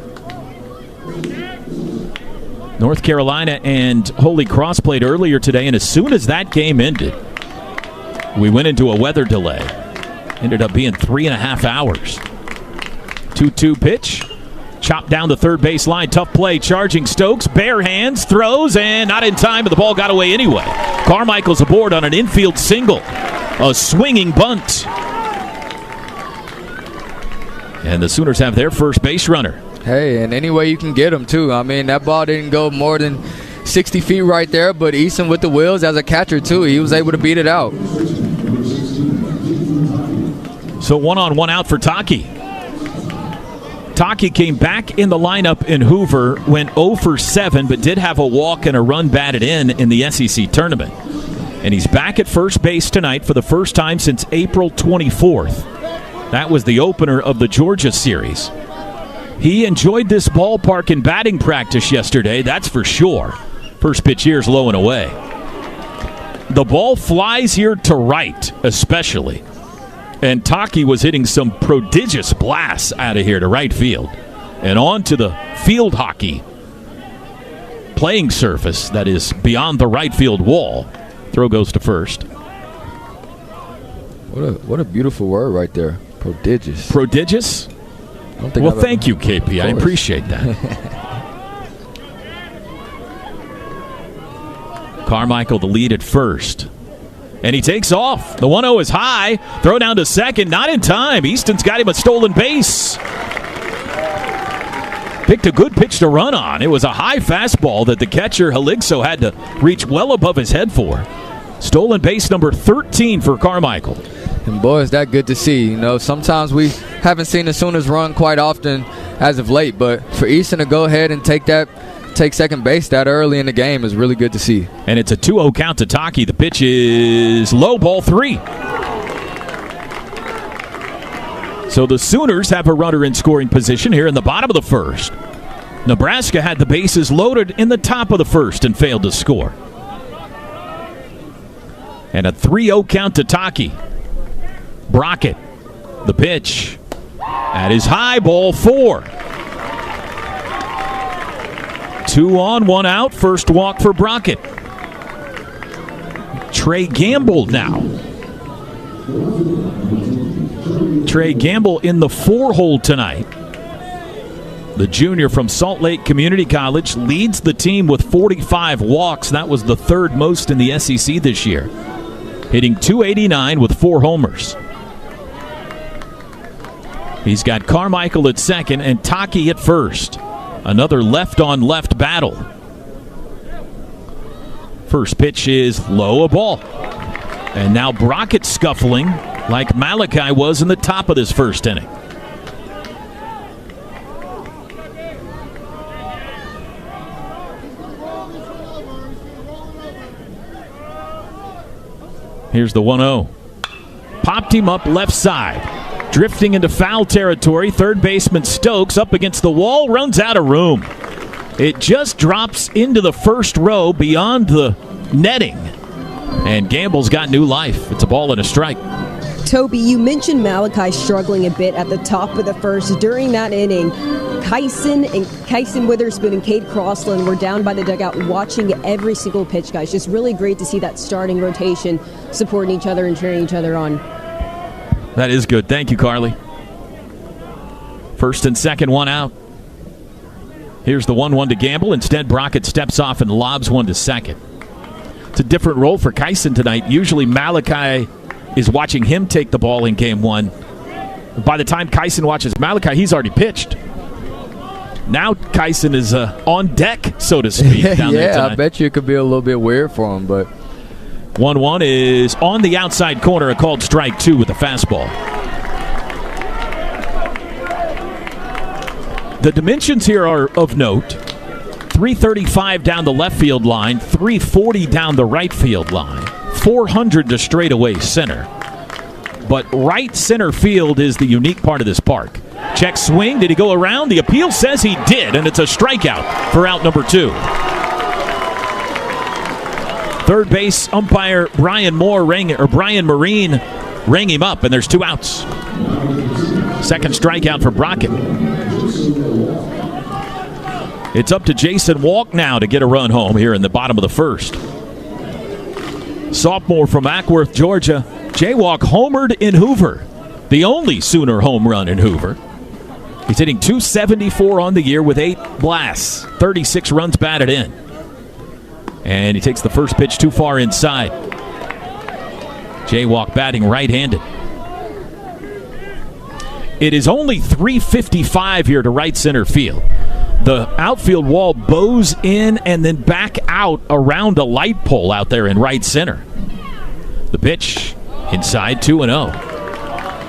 North Carolina and Holy Cross played earlier today, and as soon as that game ended, we went into a weather delay. Ended up being 3.5 hours. 2-2 pitch. Chopped down the third base line. Tough play. Charging Stokes. Bare hands. Throws. And not in time, but the ball got away anyway. Carmichael's aboard on an infield single. A swinging bunt. And the Sooners have their first base runner. Hey, and any way you can get them, too. I mean, that ball didn't go more than 60 feet right there, but Easton with the wheels as a catcher, too. He was able to beat it out. So 1-on-1 out for Taki. Taki came back in the lineup in Hoover, went 0 for 7, but did have a walk and a run batted in the SEC tournament. And he's back at first base tonight for the first time since April 24th. That was the opener of the Georgia series. He enjoyed this ballpark in batting practice yesterday, that's for sure. First pitch here is low and away. The ball flies here to right, especially. And Taki was hitting some prodigious blasts out of here to right field. And on to the field hockey playing surface that is beyond the right field wall. Throw goes to first. What a beautiful word right there. Prodigious. Prodigious? Well, thank you, KP. I appreciate that. Carmichael the lead at first. And he takes off. The 1-0 is high. Throw down to second. Not in time. Easton's got him a stolen base. Picked a good pitch to run on. It was a high fastball that the catcher, Haligso, had to reach well above his head for. Stolen base number 13 for Carmichael. And boy, is that good to see. You know, sometimes we haven't seen the Sooners run quite often as of late, but for Easton to go ahead and take second base that early in the game is really good to see. And it's a 2-0 count to Taki. The pitch is low, ball 3. So the Sooners have a runner in scoring position here in the bottom of the first. Nebraska had the bases loaded in the top of the first and failed to score. And a 3-0 count to Taki. Brockett, the pitch. That is high, ball 4. 2 on, 1 out. First walk for Brockett. Trey Gamble now. Trey Gamble in the 4-hole tonight. The junior from Salt Lake Community College leads the team with 45 walks. That was the third most in the SEC this year. Hitting .289 with 4 homers. He's got Carmichael at second and Taki at first. Another left-on-left battle. First pitch is low, a ball. And now Brockett scuffling like Malachi was in the top of this first inning. Here's the 1-0. Popped him up left side. Drifting into foul territory, third baseman Stokes up against the wall, runs out of room. It just drops into the first row beyond the netting. And Gamble's got new life. It's a ball and a strike. Toby, you mentioned Malachi struggling a bit at the top of the first. During that inning, Kyson Witherspoon and Cade Crossland were down by the dugout watching every single pitch, guys. Just really great to see that starting rotation supporting each other and cheering each other on. That is good. Thank you, Carly. First and second, 1 out. Here's the 1-1 to Gamble. Instead, Brockett steps off and lobs one to second. It's a different role for Kyson tonight. Usually Malachi is watching him take the ball in game one. By the time Kyson watches Malachi, he's already pitched. Now Kyson is on deck, so to speak, down there tonight. I bet you it could be a little bit weird for him, but 1-1 is on the outside corner, a called strike 2 with a fastball. The dimensions here are of note. 335 down the left field line, 340 down the right field line, 400 to straightaway center. But right center field is the unique part of this park. Check swing. Did he go around? The appeal says he did, and it's a strikeout for out number 2. Third base umpire Brian Marine rang him up, and there's 2 outs. Second strikeout for Brockett. It's up to Jason Walk now to get a run home here in the bottom of the first. Sophomore from Ackworth, Georgia, Jay Walk homered in Hoover. The only Sooner home run in Hoover. He's hitting .274 on the year with 8 blasts, 36 runs batted in. And he takes the first pitch too far inside. Jay Walk batting right-handed. It is only .355 here to right center field. The outfield wall bows in and then back out around a light pole out there in right center. The pitch inside 2-0.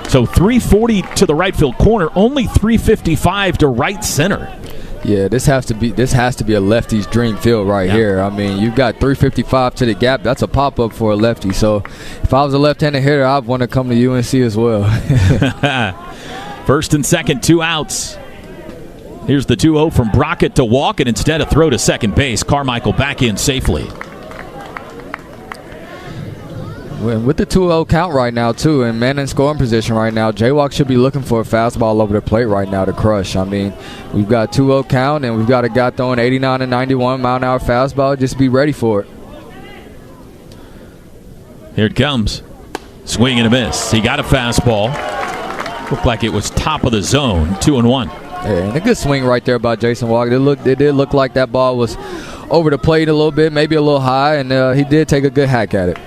So 340 to the right field corner, only 355 to right center. Yeah, this has to be a lefty's dream field right here. I mean, you've got 355 to the gap. That's a pop-up for a lefty. So if I was a left-handed hitter, I'd want to come to UNC as well. First and second, 2 outs. Here's the 2-0 from Brockett to Walk, and instead a throw to second base. Carmichael back in safely. With the 2-0 count right now, too, and man in scoring position right now, J-Walk should be looking for a fastball over the plate right now to crush. I mean, we've got 2-0 count, and we've got a guy throwing 89 and 91 mile-an-hour fastball. Just be ready for it. Here it comes. Swing and a miss. He got a fastball. Looked like it was top of the zone. 2-1. Yeah, and a good swing right there by Jason Walker. It did look like that ball was over the plate a little bit, maybe a little high, and he did take a good hack at it.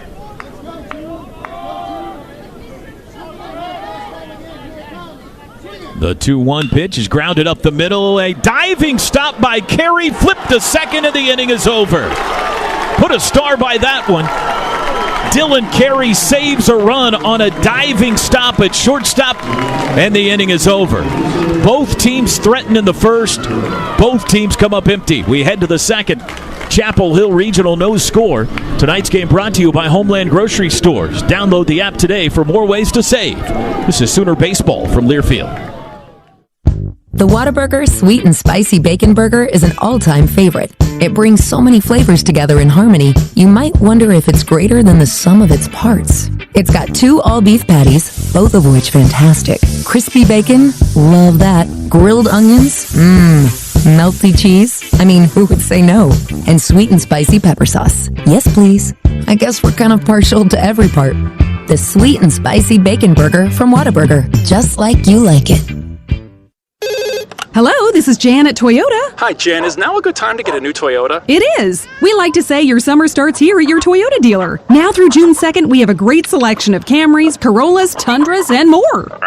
The 2-1 pitch is grounded up the middle. A diving stop by Carey. Flipped to second, and the inning is over. Put a star by that one. Dylan Carey saves a run on a diving stop at shortstop, and the inning is over. Both teams threaten in the first. Both teams come up empty. We head to the second. Chapel Hill Regional no score. Tonight's game brought to you by Homeland Grocery Stores. Download the app today for more ways to save. This is Sooner Baseball from Learfield. The Whataburger Sweet and Spicy Bacon Burger is an all-time favorite. It brings so many flavors together in harmony, you might wonder if it's greater than the sum of its parts. It's got 2 all-beef patties, both of which fantastic. Crispy bacon, love that. Grilled onions, melty cheese, I mean, who would say no? And sweet and spicy pepper sauce. Yes, please. I guess we're kind of partial to every part. The Sweet and Spicy Bacon Burger from Whataburger, just like you like it. Hello, this is Jan at Toyota. Hi, Jan. Is now a good time to get a new Toyota? It is. We like to say your summer starts here at your Toyota dealer. Now through June 2nd, we have a great selection of Camrys, Corollas, Tundras, and more.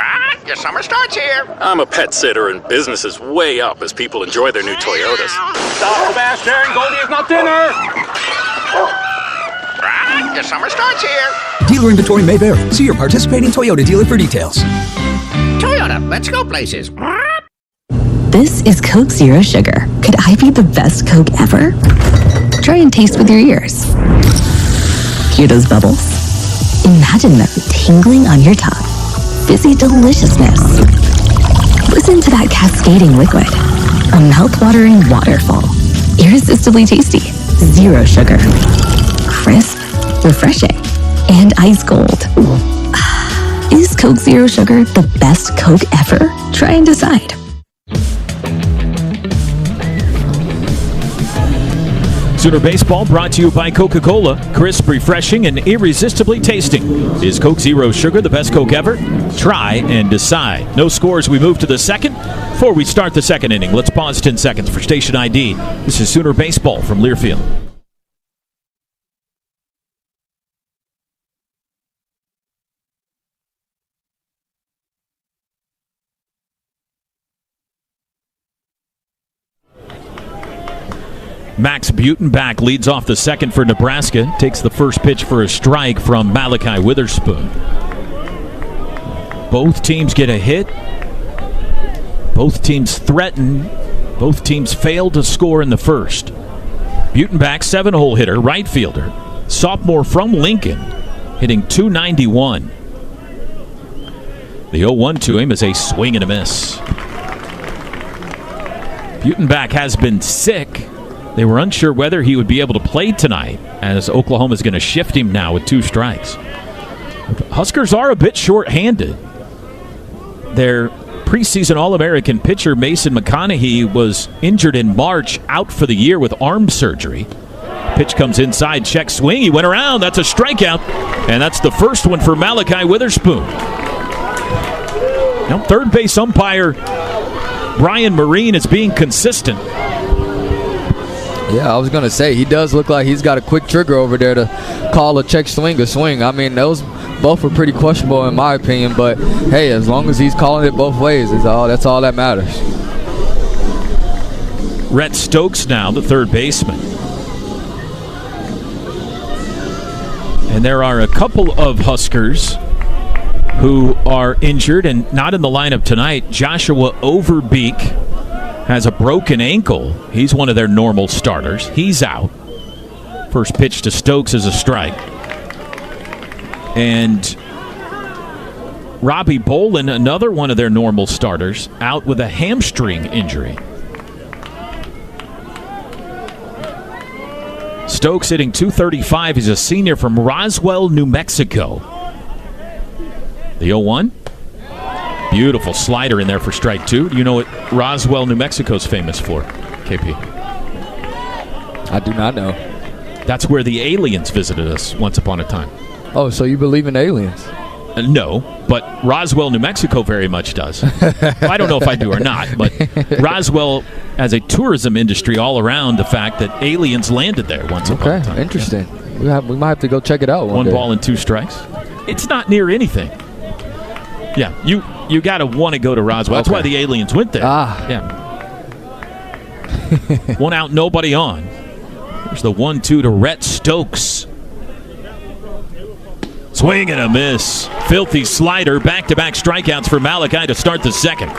Your summer starts here. I'm a pet sitter, and business is way up as people enjoy their new Toyotas. Stop, Sebastian. Goldie is not dinner. Your summer starts here. Dealer inventory may vary. See your participating Toyota dealer for details. Toyota, let's go places. This is Coke Zero Sugar. Could I be the best Coke ever? Try and taste with your ears. Hear those bubbles? Imagine them tingling on your tongue. Fizzy deliciousness. Listen to that cascading liquid. A mouth-watering waterfall. Irresistibly tasty. Zero sugar. Crisp, refreshing, and ice cold. Is Coke Zero Sugar the best Coke ever? Try and decide. Sooner Baseball brought to you by Coca-Cola. Crisp, refreshing, and irresistibly tasting. Is Coke Zero Sugar the best Coke ever? Try and decide. No scores. We move to the second. Before we start the second inning, let's pause 10 seconds for station ID. This is Sooner Baseball from Learfield. Max Butenbach leads off the second for Nebraska. Takes the first pitch for a strike from Malachi Witherspoon. Both teams get a hit. Both teams threaten. Both teams fail to score in the first. Butenbach, 7-hole hitter, right fielder. Sophomore from Lincoln, hitting .291. The 0-1 to him is a swing and a miss. Butenbach has been sick. They were unsure whether he would be able to play tonight, as Oklahoma is going to shift him now with 2 strikes. The Huskers are a bit short-handed. Their preseason All-American pitcher Mason McConaughey was injured in March, out for the year with arm surgery. Pitch comes inside, check swing. He went around. That's a strikeout, and that's the first one for Malachi Witherspoon. Now, third base umpire Brian Marine is being consistent. Yeah, I was going to say, he does look like he's got a quick trigger over there to call a check swing a swing. I mean, those both were pretty questionable in my opinion, but hey, as long as he's calling it both ways, that's all that matters. Rhett Stokes now, the third baseman. And there are a couple of Huskers who are injured and not in the lineup tonight. Joshua Overbeek has a broken ankle. He's one of their normal starters. He's out. First pitch to Stokes is a strike. And Robbie Bolin, another one of their normal starters, out with a hamstring injury. Stokes hitting .235. He's a senior from Roswell, New Mexico. The 0-1. Beautiful slider in there for strike 2. Do you know what Roswell, New Mexico's famous for, KP? I do not know. That's where the aliens visited us once upon a time. Oh, so you believe in aliens? No, but Roswell, New Mexico very much does. I don't know if I do or not, but Roswell has a tourism industry all around the fact that aliens landed there once upon a time. Okay, interesting. Yeah. We might have to go check it out one day. Ball and 2 strikes. It's not near anything. Yeah, you got to want to go to Roswell. That's why the aliens went there. Yeah. 1 out, nobody on. There's the 1-2 to Rhett Stokes. Swing and a miss. Filthy slider. Back-to-back strikeouts for Malachi to start the second.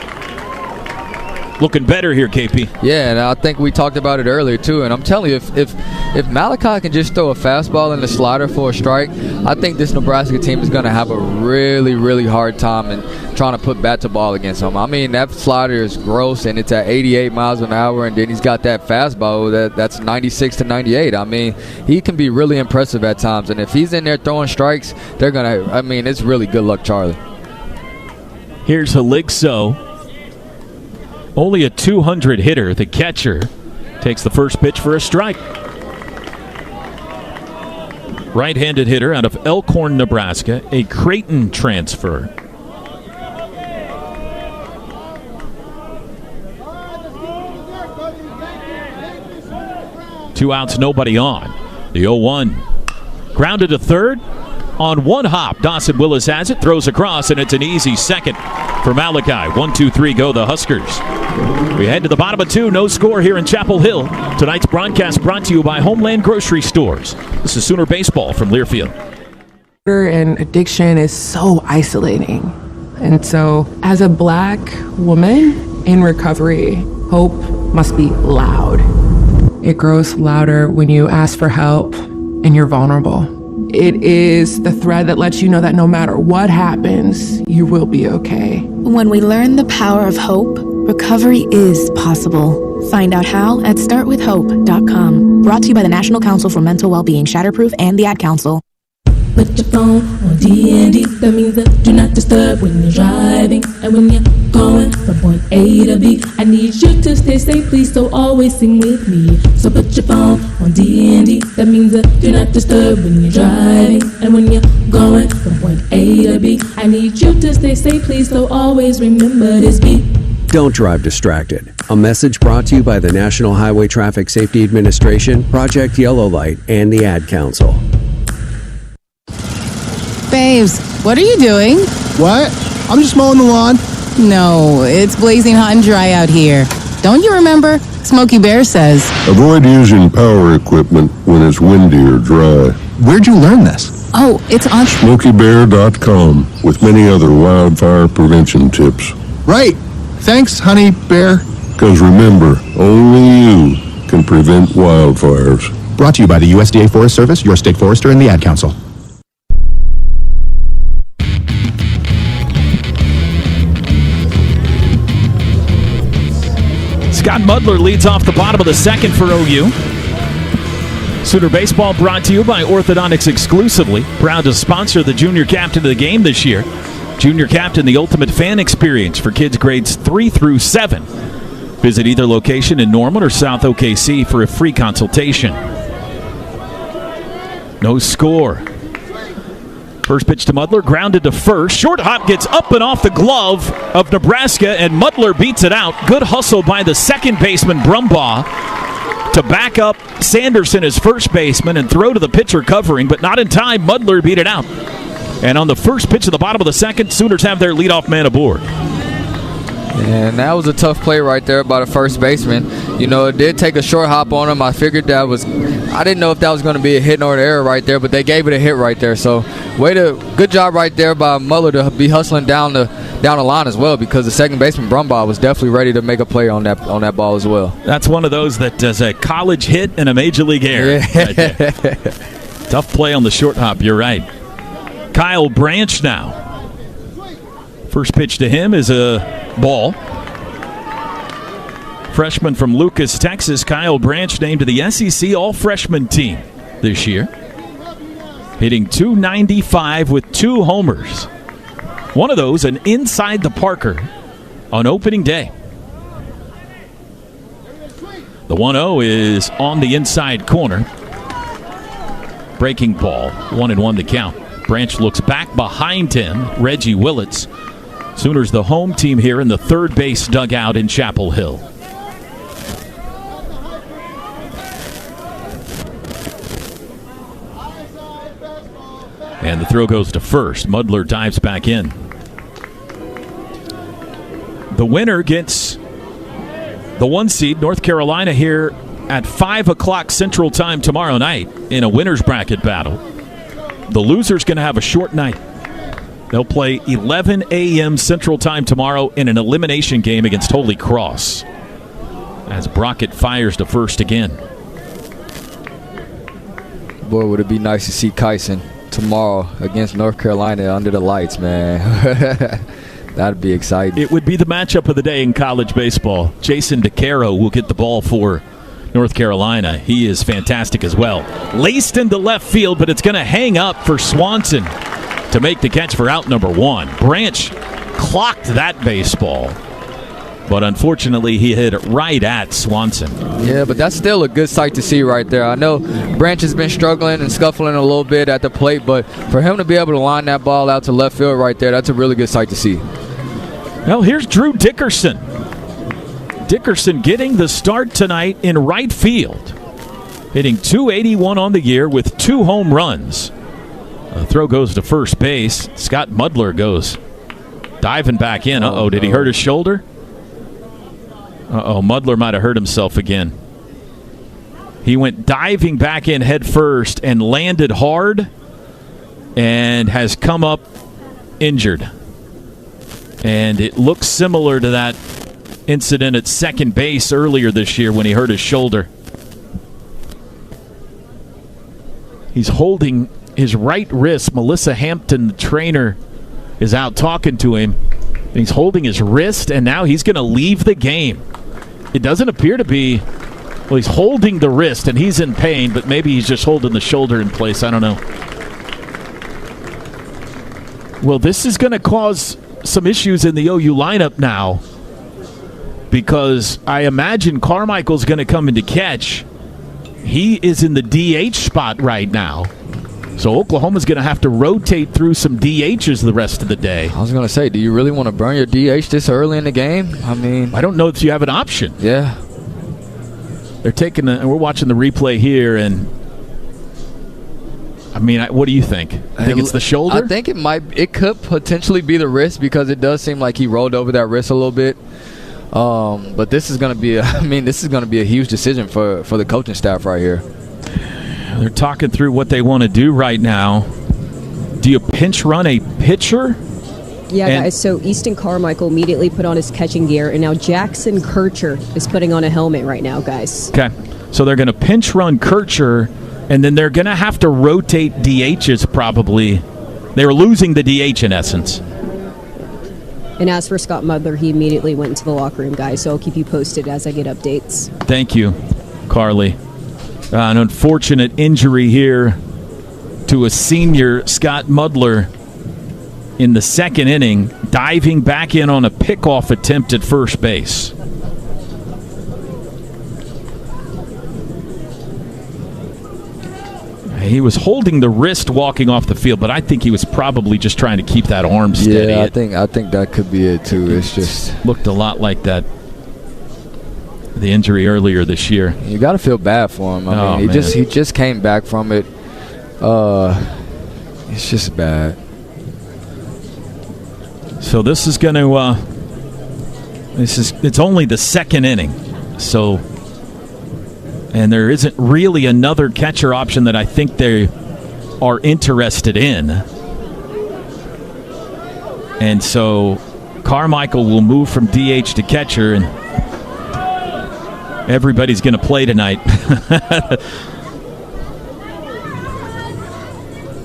Looking better here, KP. Yeah, and I think we talked about it earlier, too. And I'm telling you, if Malachi can just throw a fastball and a slider for a strike, I think this Nebraska team is going to have a really, really hard time in trying to put bat to ball against him. I mean, that slider is gross, and it's at 88 miles an hour, and then he's got that fastball that's 96 to 98. I mean, he can be really impressive at times, and if he's in there throwing strikes, they're going to, I mean, it's really good luck, Charlie. Here's Haligso. Only a 200 hitter. The catcher takes the first pitch for a strike. Right-handed hitter out of Elkhorn, Nebraska, a Creighton transfer. Two outs, nobody on. The 0-1. Grounded to third. On one hop, Dawson Willis has it, throws across, and it's an easy second for Malachi. 1-2-3 go the Huskers. We head to the bottom of 2, no score here in Chapel Hill. Tonight's broadcast brought to you by Homeland Grocery Stores. This is Sooner Baseball from Learfield. And addiction is so isolating. And so, as a Black woman in recovery, hope must be loud. It grows louder when you ask for help and you're vulnerable. It is the thread that lets you know that no matter what happens, you will be okay. When we learn the power of hope, recovery is possible. Find out how at startwithhope.com. Brought to you by the National Council for Mental Wellbeing, Shatterproof, and the Ad Council. put your phone on D&D. That means that do not disturb when you're driving. And when you're going from point A to B, I need you to stay safe, please, so always sing with me. So put your phone on D&D. That means that do not disturb when you're driving. And when you're going from point A to B, I need you to stay safe, please, so always remember this beat. Don't drive distracted. A message brought to you by the National Highway Traffic Safety Administration, Project Yellow Light, and the Ad Council. Babes, what are you doing? What? I'm just mowing the lawn. No, it's blazing hot and dry out here. Don't you remember? Smokey Bear says, avoid using power equipment when it's windy or dry. Where'd you learn this? Oh, it's on SmokeyBear.com with many other wildfire prevention tips. Right. Thanks, honey bear. Because remember, only you can prevent wildfires. Brought to you by the USDA Forest Service, your state forester, and the Ad Council. Scott Mudler leads off the bottom of the second for OU. Sooner Baseball brought to you by Orthodontics exclusively. Proud to sponsor the junior captain of the game this year. Junior Captain, the ultimate fan experience for kids grades 3 through 7. Visit either location in Norman or South OKC for a free consultation. No score. First pitch to Mudler, grounded to first. Short hop gets up and off the glove of Nebraska, and Mudler beats it out. Good hustle by the second baseman, Brumbaugh, to back up Sanderson as first baseman and throw to the pitcher covering, but not in time. Mudler beat it out. And on the first pitch of the bottom of the second, Sooners have their leadoff man aboard. And that was a tough play right there by the first baseman. You know, it did take a short hop on him. I figured I didn't know if that was going to be a hit or an error right there, but they gave it a hit right there. So, good job right there by Muller to be hustling down the line as well, because the second baseman Brumbaugh was definitely ready to make a play on that ball as well. That's one of those that does a college hit and a major league error. Yeah. Right there. Tough play on the short hop. You're right. Kyle Branch now. First pitch to him is a ball. Freshman from Lucas, Texas, Kyle Branch named to the SEC All-Freshman team this year. Hitting .295 with 2 homers. One of those, an inside the Parker on opening day. The 1-0 is on the inside corner. Breaking ball, 1-1 the count. Branch looks back behind him, Reggie Willits. Sooners the home team here in the third base dugout in Chapel Hill. And the throw goes to first. Mudler dives back in. The winner gets the 1 seed, North Carolina, here at 5 o'clock Central Time tomorrow night in a winner's bracket battle. The loser's going to have a short night. They'll play 11 a.m. Central Time tomorrow in an elimination game against Holy Cross, as Brockett fires to first again. Boy, would it be nice to see Kyson tomorrow against North Carolina under the lights, man. That'd be exciting. It would be the matchup of the day in college baseball. Jason DeCaro will get the ball for North Carolina. He is fantastic as well. Laced into left field, but it's going to hang up for Swanson to make the catch for out number 1. Branch clocked that baseball, but unfortunately he hit it right at Swanson. Yeah, but that's still a good sight to see right there. I know Branch has been struggling and scuffling a little bit at the plate, but for him to be able to line that ball out to left field right there, that's a really good sight to see. Well, here's Drew Dickerson. Dickerson getting the start tonight in right field, hitting .281 on the year with 2 home runs. The throw goes to first base. Scott Mudler goes diving back in. Uh-oh, did he hurt his shoulder? Uh-oh, Mudler might have hurt himself again. He went diving back in head first and landed hard and has come up injured. And it looks similar to that incident at second base earlier this year when he hurt his shoulder. He's holding his right wrist. Melissa Hampton, the trainer, is out talking to him. He's holding his wrist, and now he's going to leave the game. It doesn't appear to be, well, he's holding the wrist, and he's in pain, but maybe he's just holding the shoulder in place. I don't know. Well, this is going to cause some issues in the OU lineup now, because I imagine Carmichael's going to come in to catch. He is in the DH spot right now. So Oklahoma's going to have to rotate through some DHs the rest of the day. I was going to say, do you really want to burn your DH this early in the game? I mean, I don't know if you have an option. Yeah. They're taking and we're watching the replay here, and I mean, what do you think? I think it's the shoulder? I think it could potentially be the wrist, because it does seem like he rolled over that wrist a little bit. But this is going to be a huge decision for the coaching staff right here. They're talking through what they want to do right now. Do you pinch run a pitcher? Yeah, guys, so Easton Carmichael immediately put on his catching gear, and now Jackson Kircher is putting on a helmet right now, guys. Okay, so they're going to pinch run Kircher, and then they're going to have to rotate DHs probably. They're losing the DH in essence. And as for Scott Mudler, he immediately went into the locker room, guys, so I'll keep you posted as I get updates. Thank you, Carly. An unfortunate injury here to a senior, Scott Mudler, in the second inning, diving back in on a pickoff attempt at first base. He was holding the wrist walking off the field, but I think he was probably just trying to keep that arm steady. Yeah, I think that could be it too. It's just looked a lot like that. The injury earlier this year. You got to feel bad for him. I mean, he just came back from it. It's just bad. So this is going to. It's only the second inning, so. And there isn't really another catcher option that I think they are interested in. And so Carmichael will move from DH to catcher, and everybody's going to play tonight.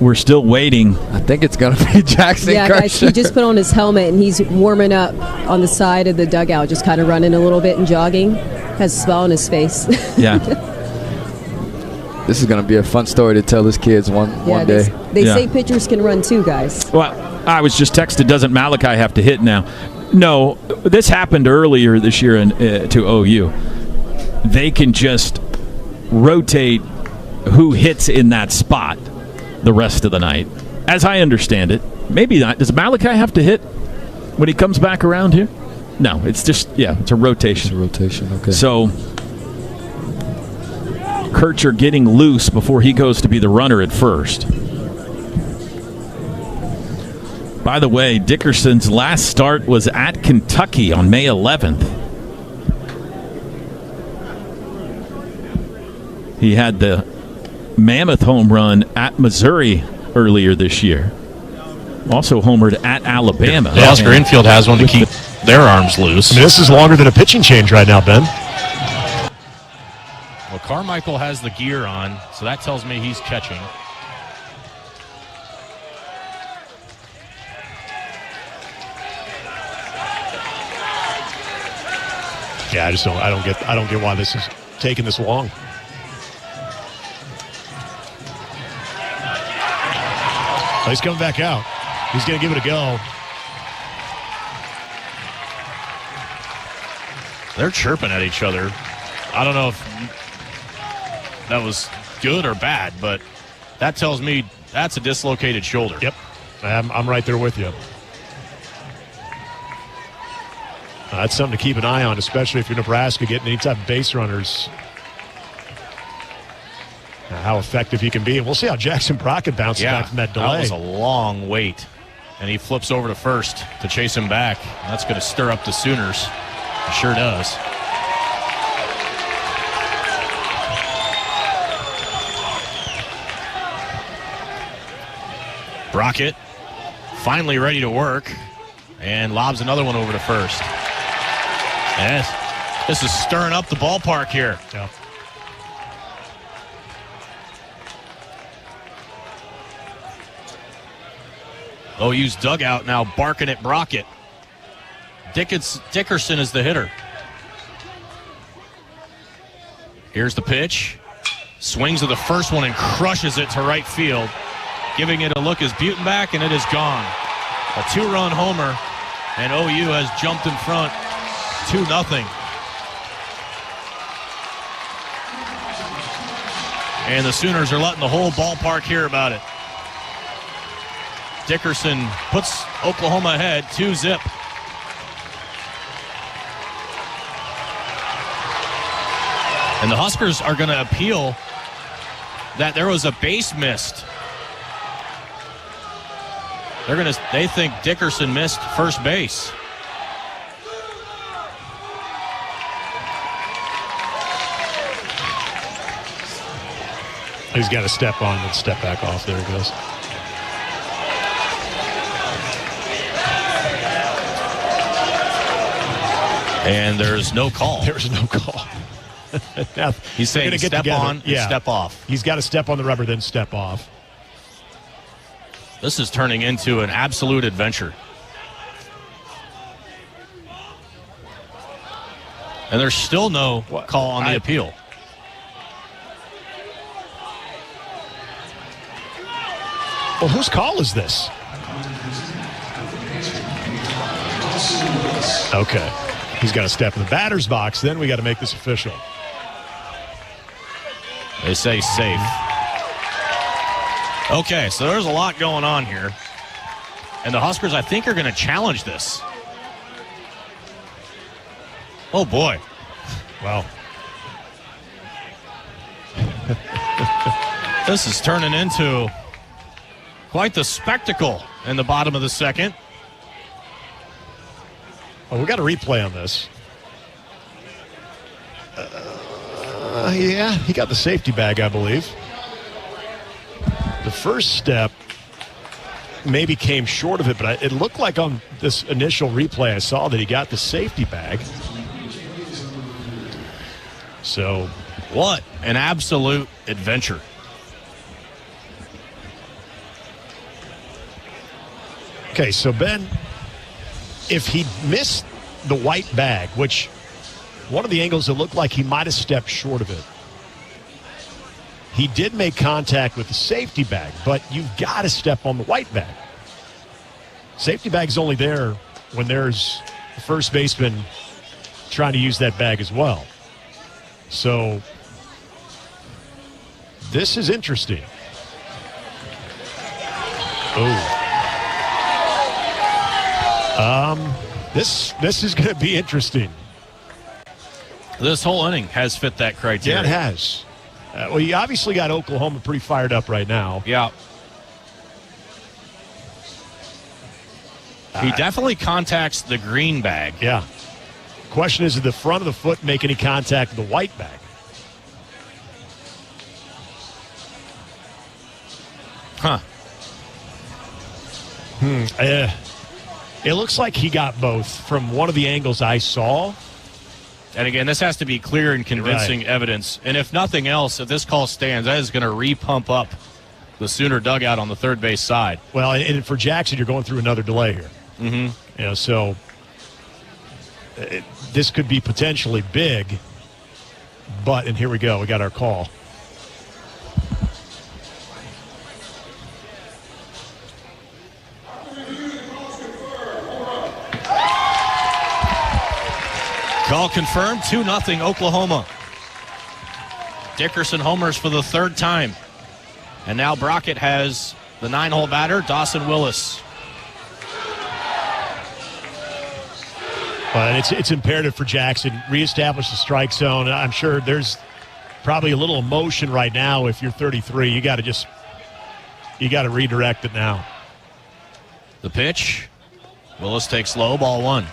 We're still waiting. I think it's going to be Jackson Kircher. Yeah, guys, he just put on his helmet, and he's warming up on the side of the dugout, just kind of running a little bit and jogging. Has a smile on his face. Yeah. This is going to be a fun story to tell his kids one day. They say pitchers can run too, guys. Well, I was just texted, doesn't Malachi have to hit now? No, this happened earlier this year to OU. They can just rotate who hits in that spot the rest of the night. As I understand it, maybe not. Does Malachi have to hit when he comes back around here? No, it's just, it's a rotation. It's a rotation, okay. So, Kircher getting loose before he goes to be the runner at first. By the way, Dickerson's last start was at Kentucky on May 11th. He had the mammoth home run at Missouri earlier this year. Also homered at Alabama. Yeah, Oscar Infield has one to keep their arms loose. I mean, this is longer than a pitching change right now, Ben. Well, Carmichael has the gear on, so that tells me he's catching. Yeah, I don't get why this is taking this long. Oh, he's coming back out. He's going to give it a go. They're chirping at each other. I don't know if that was good or bad, but that tells me that's a dislocated shoulder. Yep, I'm right there with you. That's something to keep an eye on, especially if you're Nebraska getting any type of base runners. How effective he can be. And we'll see how Jackson Brockett bounces back from that delay. That was a long wait. And he flips over to first to chase him back. That's going to stir up the Sooners. It sure does. Brockett finally ready to work and lobs another one over to first. Yes, this is stirring up the ballpark here. Yeah. OU's dugout now barking at Brockett. Dickerson is the hitter. Here's the pitch. Swings of the first one and crushes it to right field. Giving it a look is Butenbach, and it is gone. A 2-run homer, and OU has jumped in front 2-0. And the Sooners are letting the whole ballpark hear about it. Dickerson puts Oklahoma ahead 2-0. And the Huskers are going to appeal that there was a base missed. They think Dickerson missed first base. He's got to step on and step back off. There he goes. And there's no call. There's no call. Now, he's saying step on and step off. He's got to step on the rubber, then step off. This is turning into an absolute adventure. And there's still no call on the appeal. Well, whose call is this? Okay. He's got to step in the batter's box. Then we got to make this official. They say safe. Okay, so there's a lot going on here. And the Huskers, I think, are going to challenge this. Oh, boy. Wow. This is turning into quite the spectacle in the bottom of the second. Oh, we got a replay on this. Yeah, he got the safety bag, I believe. The first step maybe came short of it, but it looked like on this initial replay I saw that he got the safety bag. So, what an absolute adventure. Okay, so Ben, if he missed the white bag, which one of the angles, it looked like he might have stepped short of it. He did make contact with the safety bag, but you've got to step on the white bag. Safety bag's only there when there's the first baseman trying to use that bag as well. So this is interesting. Oh. This is going to be interesting. This whole inning has fit that criteria. Yeah, it has. Well, you obviously got Oklahoma pretty fired up right now. Yeah. He definitely contacts the green bag. Yeah. Question is, did the front of the foot make any contact with the white bag? Huh. It looks like he got both from one of the angles I saw. And again, this has to be clear and convincing evidence. And if nothing else, if this call stands, that is going to re-pump up the Sooner dugout on the third base side. Well, and for Jackson, you're going through another delay here. Mm-hmm. You know, so this could be potentially big. And here we go. We got our call. Call confirmed, 2-0 Oklahoma. Dickerson homers for the third time. And now Brockett has the 9-hole batter, Dawson Willis. And it's imperative for Jackson, reestablish the strike zone. I'm sure there's probably a little emotion right now. If you're 33, you got to redirect it now. The pitch, Willis takes low, ball one.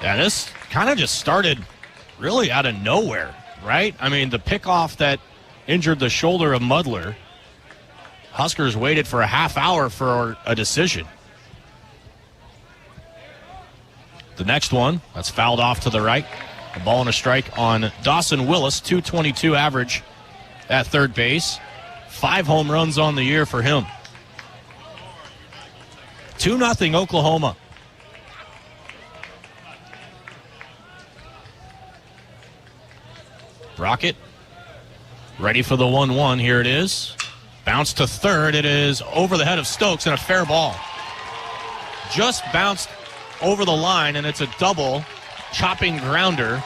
Yeah, this kind of just started really out of nowhere, right? I mean, the pickoff that injured the shoulder of Mudler, Huskers waited for a half hour for a decision. The next one, that's fouled off to the right. A ball and a strike on Dawson Willis, 222 average at third base. 5 home runs on the year for him. 2-0 Oklahoma. Brockett ready for the 1-1. Here it is. Bounce to third. It is over the head of Stokes and a fair ball. just bounced over the line, and it's a double chopping grounder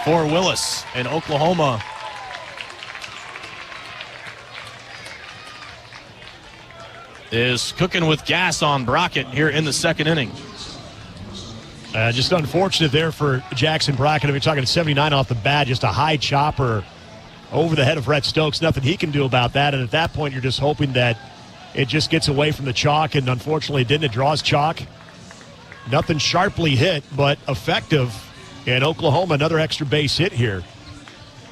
for Willis. And Oklahoma is cooking with gas on Brockett here in the second inning. Just unfortunate there for Jackson Brockett. We're talking 79 off the bat, just a high chopper over the head of Rhett Stokes. Nothing he can do about that. And at that point, you're just hoping that it just gets away from the chalk, and unfortunately it didn't. It draws chalk. Nothing sharply hit, but effective. And Oklahoma, another extra base hit here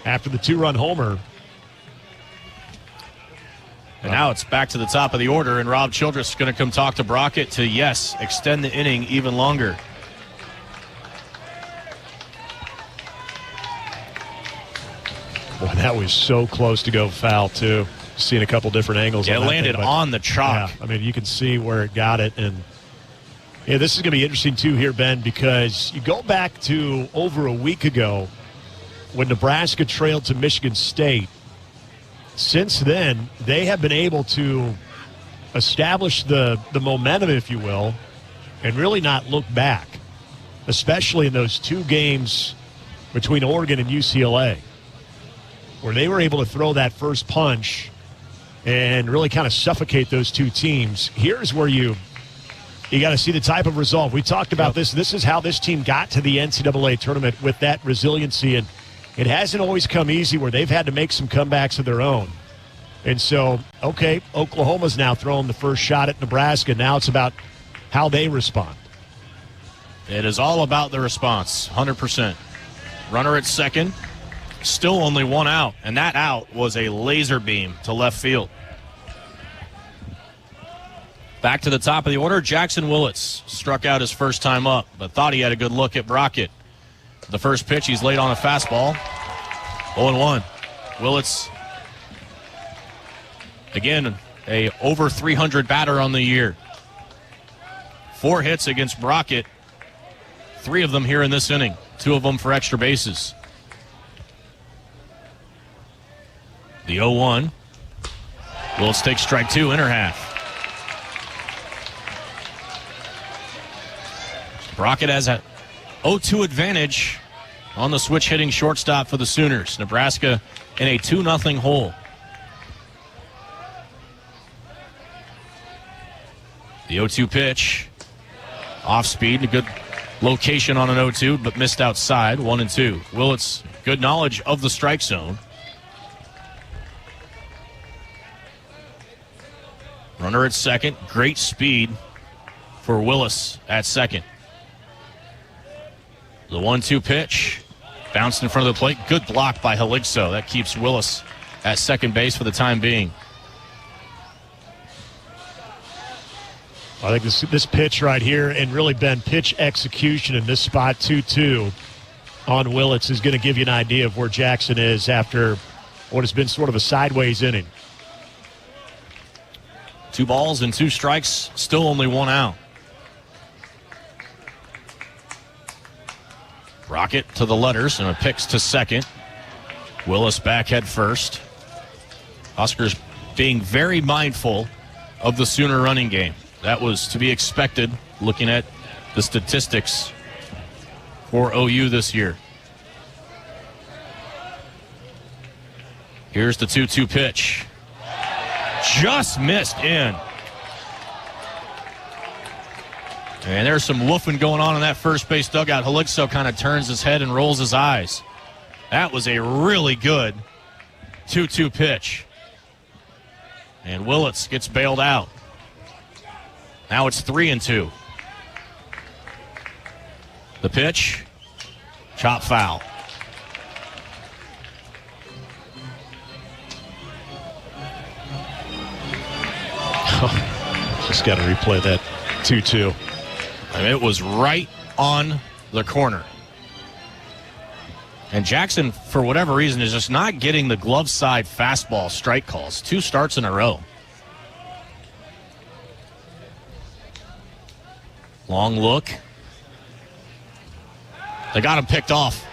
after the 2-run homer. And now it's back to the top of the order, and Rob Childress is going to come talk to Brockett to, yes, extend the inning even longer. Boy, that was so close to go foul, too. Seeing a couple different angles. Yeah, on it that landed thing, on the chalk. Yeah, I mean, you can see where it got it. And yeah, this is going to be interesting, too, here, Ben, because you go back to over a week ago when Nebraska trailed to Michigan State. Since then, they have been able to establish the momentum, if you will, and really not look back, especially in those 2 games between Oregon and UCLA, where they were able to throw that first punch and really kind of suffocate those 2 teams. Here's where you got to see the type of resolve. We talked about this. This is how this team got to the NCAA tournament, with that resiliency, and it hasn't always come easy, where they've had to make some comebacks of their own. And so, okay, Oklahoma's now throwing the first shot at Nebraska. Now it's about how they respond. It is all about the response, 100%. Runner at second, still only 1 out, and that out was a laser beam to left field. Back to the top of the order, Jackson Willits struck out his first time up, but thought he had a good look at Brockett. The first pitch, he's laid on a fastball. 0-1. Willits, again, a over 300 batter on the year. 4 hits against Brockett, 3 of them here in this inning, 2 of them for extra bases. The 0-1. Willits takes strike 2, inner half. Brockett has a 0-2 advantage on the switch hitting shortstop for the Sooners. Nebraska in a 2-0 hole. The 0-2 pitch. Off speed, a good location on an 0-2, but missed outside, 1-2. Willits, good knowledge of the strike zone. Runner at second, great speed for Willis at second. The 1-2 pitch, bounced in front of the plate. Good block by Haligso. That keeps Willis at second base for the time being. I think this pitch right here, and really, Ben, pitch execution in this spot, 2-2 on Willits, is going to give you an idea of where Jackson is after what has been sort of a sideways inning. 2 balls and 2 strikes, still only 1 out. Brockett to the letters and a picks to second. Willis back head first. Huskers being very mindful of the Sooner running game. That was to be expected looking at the statistics for OU this year. Here's the 2-2 pitch. Just missed in. And there's some woofing going on in that first base dugout. Haligso kind of turns his head and rolls his eyes. That was a really good 2-2 pitch. And Willits gets bailed out. Now it's 3-2. The pitch, chop foul. Just got to replay that 2-2. And it was right on the corner. And Jackson, for whatever reason, is just not getting the glove side fastball strike calls. 2 starts in a row. Long look. They got him picked off.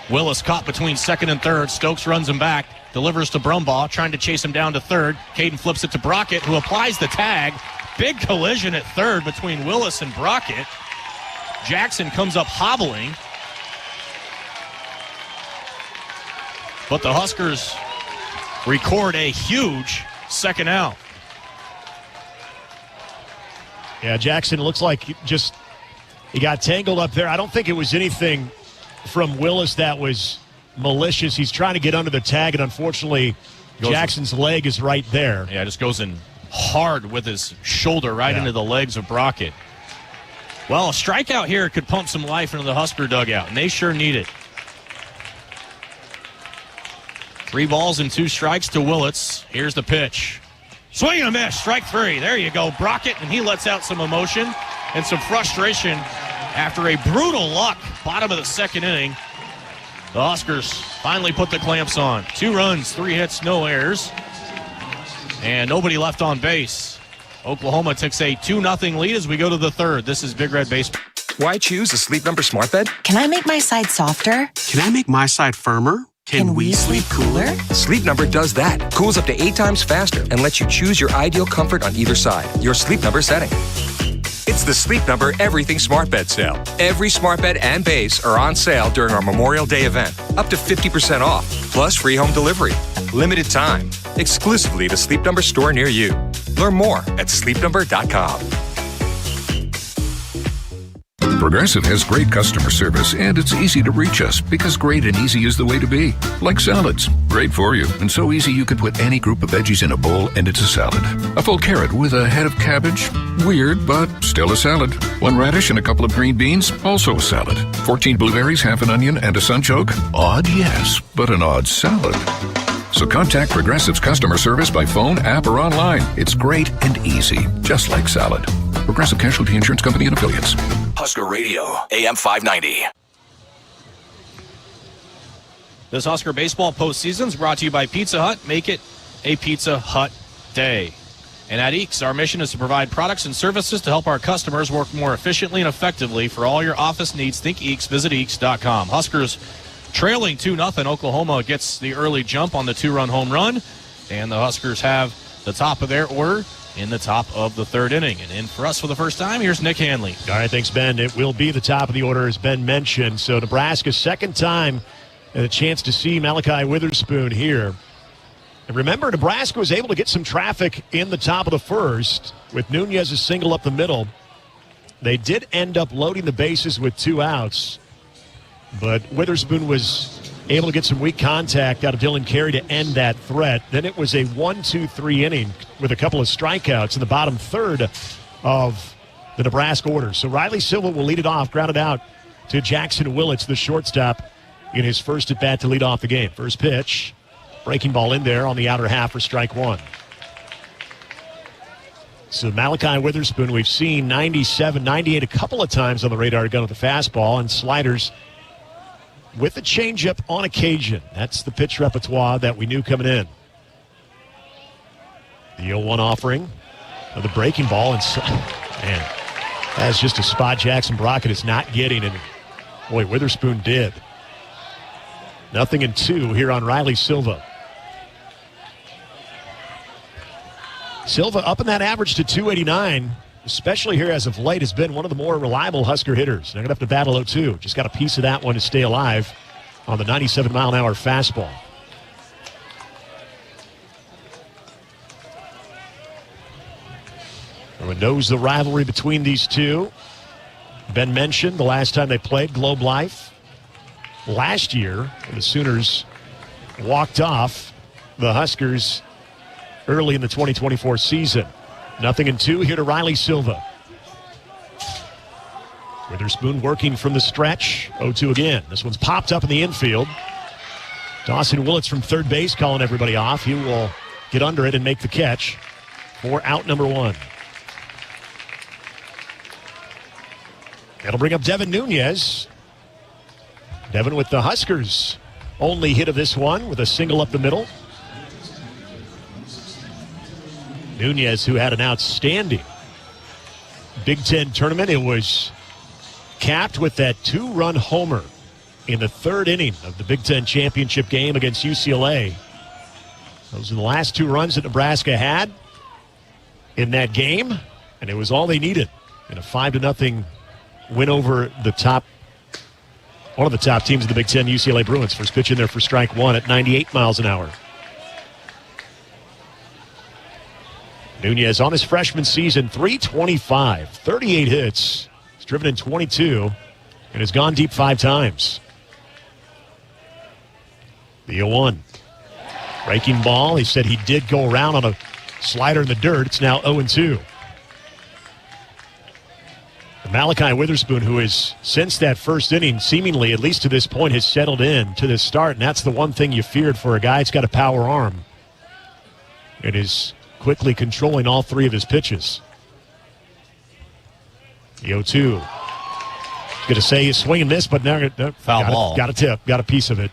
Willis caught between second and third. Stokes runs him back. Delivers to Brumbaugh, trying to chase him down to third. Caden flips it to Brockett, who applies the tag. Big collision at third between Willis and Brockett. Jackson comes up hobbling. But the Huskers record a huge second out. Yeah, Jackson looks like he got tangled up there. I don't think it was anything from Willis that was malicious. He's trying to get under the tag, and unfortunately, Jackson's leg is right there. Yeah, just goes in hard with his shoulder right into the legs of Brockett. Well, a strikeout here could pump some life into the Husker dugout, and they sure need it. 3 balls and 2 strikes to Willits. Here's the pitch. Swing and a miss, strike 3. There you go, Brockett, and he lets out some emotion and some frustration after a brutal luck bottom of the second inning. The Huskers finally put the clamps on. 2 runs, 3 hits, no errors, and nobody left on base. Oklahoma takes a 2-0 lead as we go to the third. This is Big Red Baseball. Why choose a Sleep Number smart bed? Can I make my side softer? Can I make my side firmer? Can we sleep cooler? Sleep Number does that. Cools up to 8 times faster and lets you choose your ideal comfort on either side. Your Sleep Number setting. It's the Sleep Number Everything Smart Bed sale. Every smart bed and base are on sale during our Memorial Day event. Up to 50% off, plus free home delivery. Limited time. Exclusively at a Sleep Number store near you. Learn more at sleepnumber.com. Progressive has great customer service, and it's easy to reach us because great and easy is the way to be. Like salads. Great for you, and so easy you can put any group of veggies in a bowl and it's a salad. A full carrot with a head of cabbage? Weird, but still a salad. 1 radish and a couple of green beans? Also a salad. 14 blueberries, half an onion, and a sunchoke? Odd, yes, but an odd salad. So contact Progressive's customer service by phone, app, or online. It's great and easy, just like salad. Progressive Casualty Insurance Company and Affiliates. Husker Radio, AM 590. This Husker Baseball postseason is brought to you by Pizza Hut. Make it a Pizza Hut day. And at EEKS, our mission is to provide products and services to help our customers work more efficiently and effectively. For all your office needs, think EEKS. Visit EEKS.com. Huskers trailing 2-0. Oklahoma gets the early jump on the 2-run home run. And the Huskers have the top of their order in the top of the third inning. And in for us for the first time, here's Nick Hanley. All right, thanks, Ben. It will be the top of the order, as Ben mentioned. So Nebraska's second time and a chance to see Malachi Witherspoon here. And remember, Nebraska was able to get some traffic in the top of the first with Nunes' single up the middle. They did end up loading the bases with 2 outs, but Witherspoon was able to get some weak contact out of Dylan Carey to end that threat. Then it was a 1-2-3 inning with a couple of strikeouts in the bottom third of the Nebraska order. So Riley Silva will lead it off, grounded out to Jackson Willits, the shortstop, in his first at bat to lead off the game. First pitch, breaking ball in there on the outer half for strike 1. So Malachi Witherspoon, we've seen 97, 98 a couple of times on the radar gun with the fastball and sliders with a changeup on occasion. That's the pitch repertoire that we knew coming in. The 0-1 offering of the breaking ball. And man, that's just a spot Jackson Brockett is not getting. And boy, Witherspoon did. 0-2 here on Riley Silva. Silva up in that average to 289, especially here as of late, has been one of the more reliable Husker hitters. They're going to have to battle 0-2. Just got a piece of that one to stay alive on the 97-mile-an-hour fastball. Everyone knows the rivalry between these two. Ben mentioned the last time they played, Globe Life. Last year, the Sooners walked off the Huskers early in the 2024 season. 0-2 here to Riley Silva. Witherspoon working from the stretch. 0-2 again. This one's popped up in the infield. Dawson Willits from third base calling everybody off. He will get under it and make the catch for out number 1. That'll bring up Devin Nunes. Devin with the Huskers' only hit of this one with a single up the middle. Nunes, who had an outstanding Big Ten tournament. It was capped with that 2-run homer in the third inning of the Big Ten championship game against UCLA. Those are the last 2 runs that Nebraska had in that game. And it was all they needed in a 5-0 win over one of the top teams in the Big Ten, UCLA Bruins. First pitch in there for strike one at 98 miles an hour. Nunes on his freshman season, .325, 38 hits. He's driven in 22 and has gone deep 5 times. The 0-1. Breaking ball. He said he did go around on a slider in the dirt. It's now 0-2. Malachi Witherspoon, who has, since that first inning, seemingly, at least to this point, has settled in to this start, and that's the one thing you feared for a guy that's got a power arm. It is quickly controlling all 3 of his pitches. The 0-2. Going to say he's swing and miss, but now foul ball. Got a tip, got a piece of it.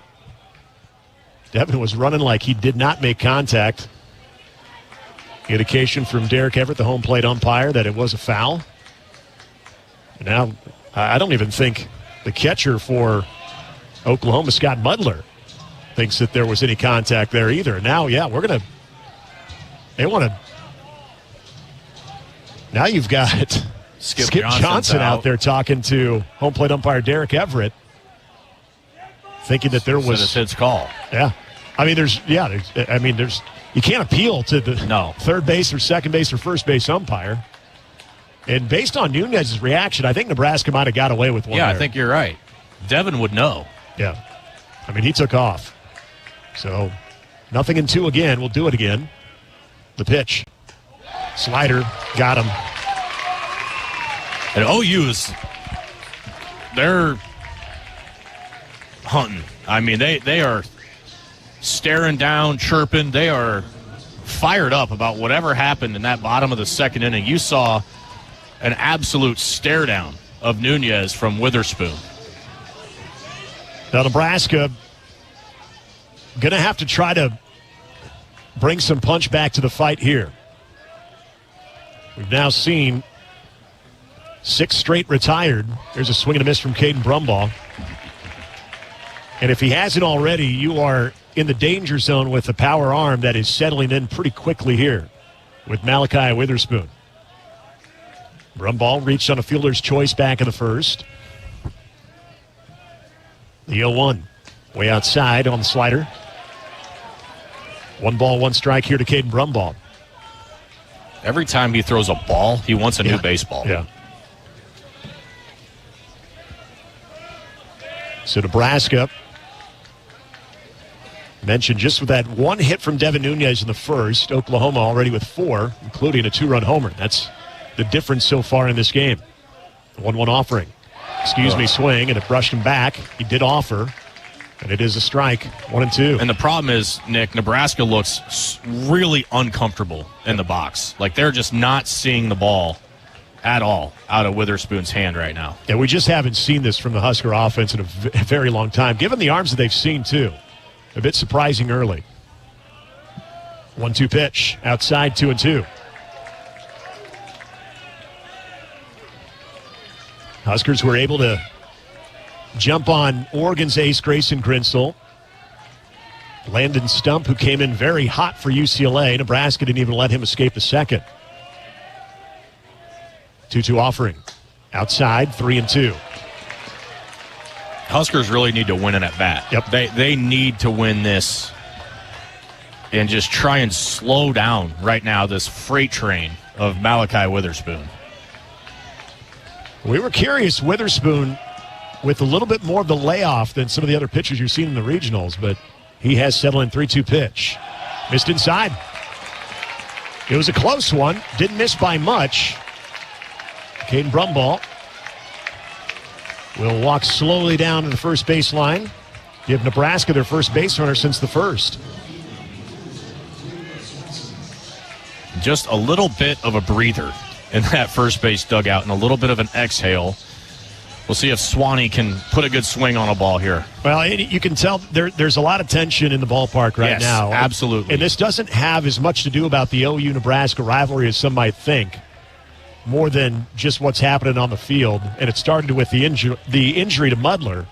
Devin was running like he did not make contact. Indication from Derek Everett, the home plate umpire, that it was a foul. Now, I don't even think the catcher for Oklahoma, Scott Mudler, thinks that there was any contact there either. Now, yeah, now you've got Skip Johnson out there talking to home plate umpire Derek Everett, thinking that there was a hits call. Yeah. I mean, you can't appeal to the third base or second base or first base umpire. And based on Nunes' reaction, I think Nebraska might have got away with one. Yeah, there. I think you're right. Devin would know. Yeah. I mean, he took off. So, 0-2 again. We'll do it again. The pitch. Slider. Got him. And they're hunting. I mean, they are staring down, chirping. They are fired up about whatever happened in that bottom of the second inning. You saw an absolute stare down of Nunes from Witherspoon. Now, Nebraska going to have to try to bring some punch back to the fight here. We've now seen 6 straight retired. There's a swing and a miss from Caden Brumbaugh. And if he hasn't already, you are in the danger zone with a power arm that is settling in pretty quickly here with Malachi Witherspoon. Brumbaugh reached on a fielder's choice back in the first. The 0-1. Way outside on the slider. 1 ball, 1 strike here to Caden Brumbaugh. Every time he throws a ball, he wants a new baseball. Yeah. So Nebraska mentioned just with that 1 hit from Devin Nunes in the first. Oklahoma already with 4, including a 2-run homer. That's the difference so far in this game. 1-1 offering. Swing, and it brushed him back. He did offer, and it is a strike. 1-2. And the problem is, Nick, Nebraska looks really uncomfortable in the box. Like they're just not seeing the ball at all out of Witherspoon's hand right now. Yeah, we just haven't seen this from the Husker offense in a very long time, given the arms that they've seen, too. A bit surprising early. 1-2 pitch. Outside, 2-2. Huskers were able to jump on Oregon's ace, Grayson Grinsell. Landon Stump, who came in very hot for UCLA. Nebraska didn't even let him escape the second. 2-2 offering. Outside, 3-2. Huskers really need to win an at-bat. Yep. They need to win this and just try and slow down right now this freight train of Malachi Witherspoon. We were curious, Witherspoon, with a little bit more of the layoff than some of the other pitchers you've seen in the regionals, but he has settled in. 3-2 pitch. Missed inside. It was a close one. Didn't miss by much. Caden Brumbaugh will walk slowly down to the first baseline. Give Nebraska their first base runner since the first. Just a little bit of a breather in that first base dugout and a little bit of an exhale. We'll see if Swanee can put a good swing on a ball here. Well, you can tell there's a lot of tension in the ballpark right now. Absolutely. And this doesn't have as much to do about the OU-Nebraska rivalry as some might think, more than just what's happening on the field. And it started with the injury to Mudler.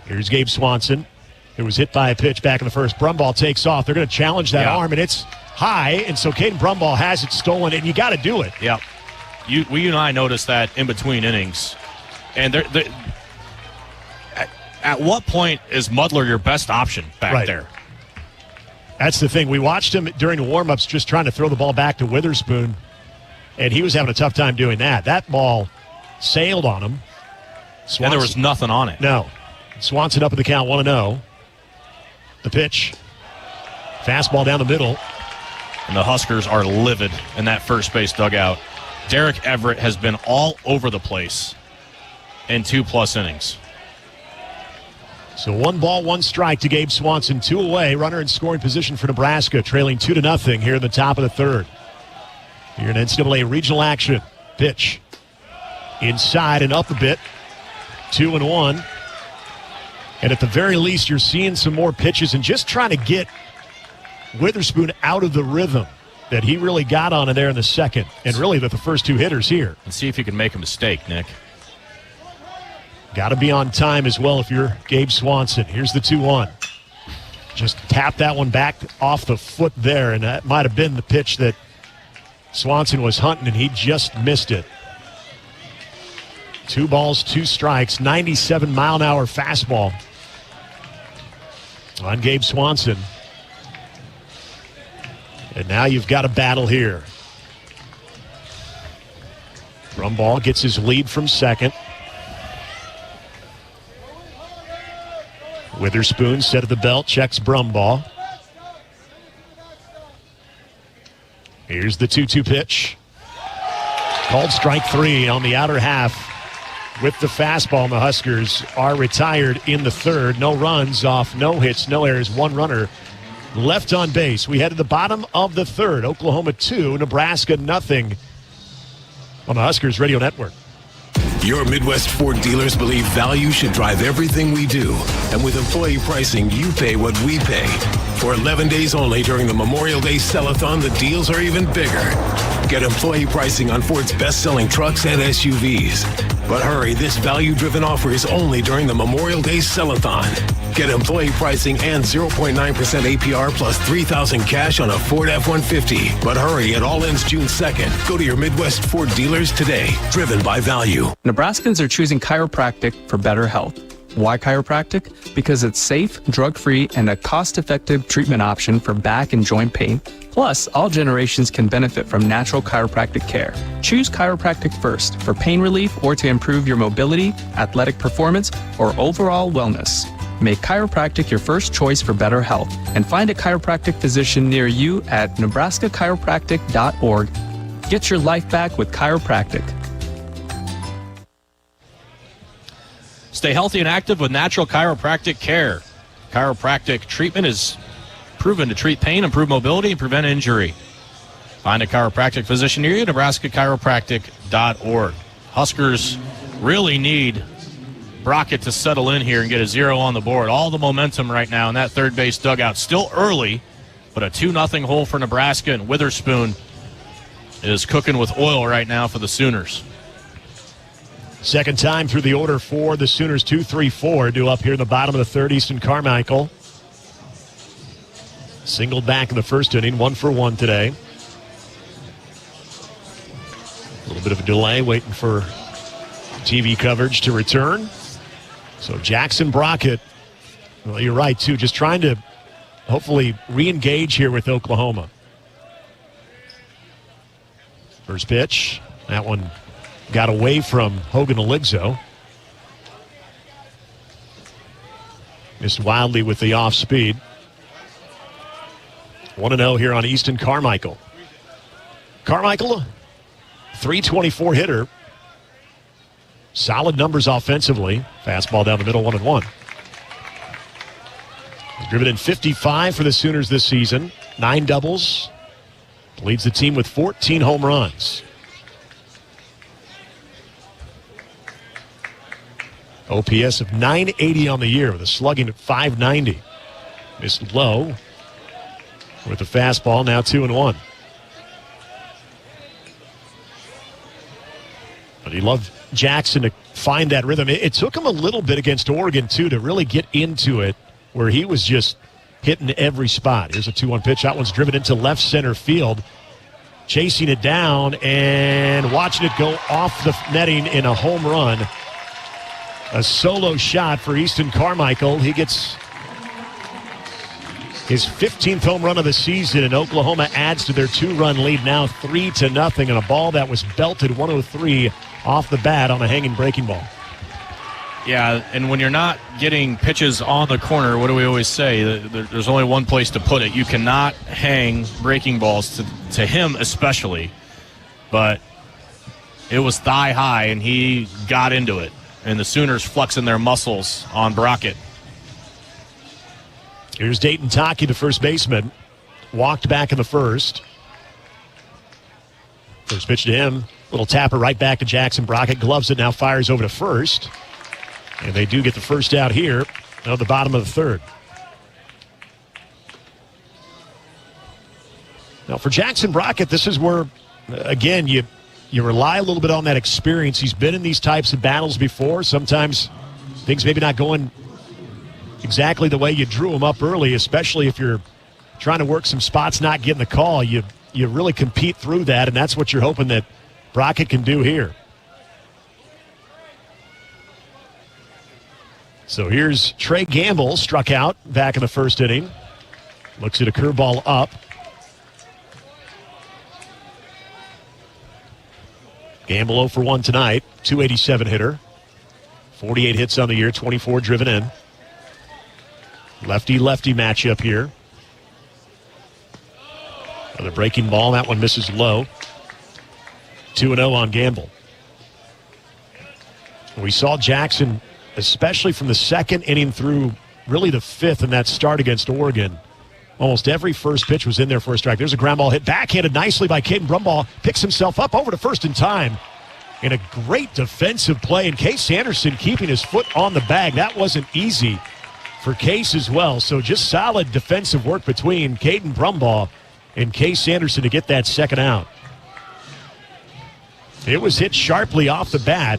Here's Gabe Swanson. It was hit by a pitch back in the first. Brumbaugh takes off. They're going to challenge that arm, and it's high, and so Caden Brumbaugh has it stolen, and you got to do it. Yep. You and I noticed that in between innings. And at what point is Muddler your best option back there? That's the thing. We watched him during the warm-ups just trying to throw the ball back to Witherspoon, and he was having a tough time doing that. That ball sailed on him. And there was nothing on it. No. Swanson up at the count, 1-0. The pitch. Fastball down the middle. And the Huskers are livid in that first base dugout. Derek Everett has been all over the place in 2+ innings. So 1 ball, 1 strike to Gabe Swanson. 2 away. Runner in scoring position for Nebraska, trailing 2-0 here in the top of the third. Here in NCAA regional action. Pitch. Inside and up a bit. 2-1. And at the very least, you're seeing some more pitches and just trying to get Witherspoon out of the rhythm that he really got on in there in the second, and really the first 2 hitters here. And see if you can make a mistake, Nick. Got to be on time as well if you're Gabe Swanson. Here's the 2-1. Just tap that one back off the foot there, and that might have been the pitch that Swanson was hunting, and he just missed it. 2 balls, 2 strikes, 97-mile-an-hour fastball on Gabe Swanson. And now you've got a battle here. Brumbaugh gets his lead from second. Witherspoon set of the belt, checks Brumbaugh. Here's the 2-2 pitch. Called strike 3 on the outer half with the fastball. And the Huskers are retired in the third. No runs off, no hits, no errors, 1 runner left on base. We head to the bottom of the third. Oklahoma 2, Nebraska 0 on the Huskers Radio Network. Your Midwest Ford dealers believe value should drive everything we do. And with employee pricing, you pay what we pay. For 11 days only during the Memorial Day Sell-a-thon, the deals are even bigger. Get employee pricing on Ford's best-selling trucks and SUVs. But hurry, this value-driven offer is only during the Memorial Day Sell-a-thon. Get employee pricing and 0.9% APR plus $3,000 cash on a Ford F-150. But hurry, it all ends June 2nd. Go to your Midwest Ford dealers today. Driven by value. Nebraskans are choosing chiropractic for better health. Why chiropractic? Because it's safe, drug-free, and a cost-effective treatment option for back and joint pain. Plus, all generations can benefit from natural chiropractic care. Choose chiropractic first for pain relief or to improve your mobility, athletic performance, or overall wellness. Make chiropractic your first choice for better health and find a chiropractic physician near you at nebraskachiropractic.org. Get your life back with chiropractic. Stay healthy and active with natural chiropractic care. Chiropractic treatment is proven to treat pain, improve mobility, and prevent injury. Find a chiropractic physician near you, nebraskachiropractic.org. Huskers really need Brockett to settle in here and get a 0 on the board. All the momentum right now in that third base dugout. Still early, but a 2-0 hole for Nebraska, and Witherspoon is cooking with oil right now for the Sooners. Second time through the order for the Sooners, 2-3-4, due up here in the bottom of the third. Easton Carmichael singled back in the first inning, 1 for 1 today. A little bit of a delay, waiting for TV coverage to return. So Jackson Brockett, well, you're right, too, just trying to hopefully re-engage here with Oklahoma. First pitch, that one got away from Hogan Eligzo. Missed wildly with the off speed. 1-0 here on Easton Carmichael. Carmichael, 324 hitter. Solid numbers offensively. Fastball down the middle, 1-1. He's driven in 55 for the Sooners this season. 9 doubles. Leads the team with 14 home runs. OPS of 980 on the year with a slugging at 590. Missed low with the fastball, now 2-1. But he loved Jackson to find that rhythm. It took him a little bit against Oregon, too, to really get into it, where he was just hitting every spot. Here's a 2-1 pitch. That one's driven into left center field. Chasing it down and watching it go off the netting in a home run. A solo shot for Easton Carmichael. He gets his 15th home run of the season, and Oklahoma adds to their 2-run lead now 3-0 on a ball that was belted 103 off the bat on a hanging breaking ball. Yeah, and when you're not getting pitches on the corner, what do we always say? There's only one place to put it. You cannot hang breaking balls to him especially. But it was thigh high, and he got into it. And the Sooners flexing their muscles on Brockett. Here's Dayton Taki, the first baseman. Walked back in the first. First pitch to him. Little tapper right back to Jackson Brockett. Gloves it, now fires over to first. And they do get the first out here at the bottom of the third. Now for Jackson Brockett, this is where, again, you rely a little bit on that experience. He's been in these types of battles before. Sometimes things maybe not going exactly the way you drew them up early, especially if you're trying to work some spots, not getting the call. You really compete through that, and that's what you're hoping that Brockett can do here. So here's Trey Gamble, struck out back in the first inning. Looks at a curveball up. Gamble 0 for 1 tonight, 287 hitter. 48 hits on the year, 24 driven in. Lefty-lefty matchup here. Another breaking ball, that one misses low. 2-0 on Gamble. We saw Jackson, especially from the second inning through really the fifth in that start against Oregon. Almost every first pitch was in there for a strike. There's a ground ball hit, backhanded nicely by Caden Brumbaugh. Picks himself up over to first in time. And a great defensive play. And Case Anderson keeping his foot on the bag. That wasn't easy for Case as well. So just solid defensive work between Caden Brumbaugh and Case Anderson to get that second out. It was hit sharply off the bat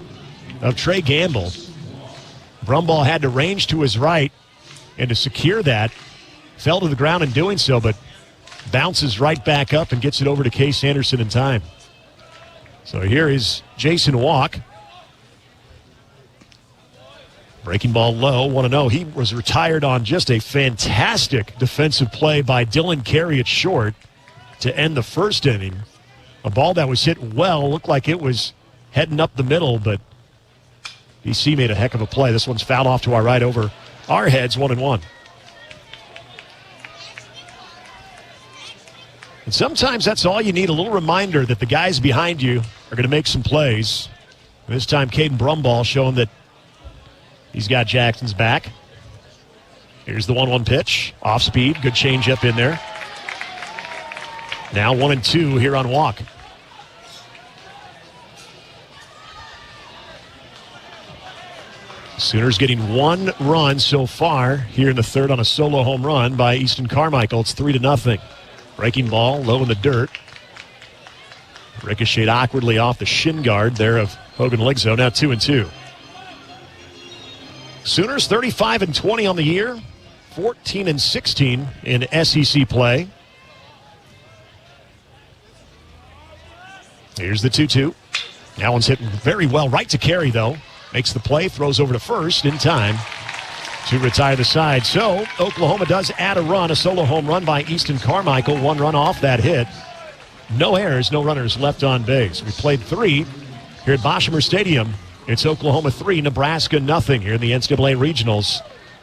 of Trey Gamble. Brumbaugh had to range to his right, and to secure that, fell to the ground in doing so, but bounces right back up and gets it over to Case Anderson in time. So here is Jason Walk. Breaking ball low, 1-0. He was retired on just a fantastic defensive play by Dylan Carey at short to end the first inning. A ball that was hit well, looked like it was heading up the middle, but BC made a heck of a play. This one's fouled off to our right over our heads, 1-1. And sometimes that's all you need, a little reminder that the guys behind you are going to make some plays. This time, Caden Brumbaugh showing that he's got Jackson's back. Here's the 1-1 pitch. Off speed. Good changeup in there. Now 1-2 here on Walk. Sooners getting 1 run so far here in the third on a solo home run by Easton Carmichael. It's 3-0. Breaking ball low in the dirt. Ricocheted awkwardly off the shin guard there of Hogan Ligzo. Now 2-2. Sooners 35-20 on the year. 14-16 in SEC play. Here's the 2-2. That one's hit very well. Right to Carey, though. Makes the play, throws over to first in time to retire the side. So Oklahoma does add a run, a solo home run by Easton Carmichael. 1 run off that hit. No errors, no runners left on base. We played 3 here at Boshemer Stadium. It's Oklahoma 3, Nebraska nothing here in the NCAA Regionals.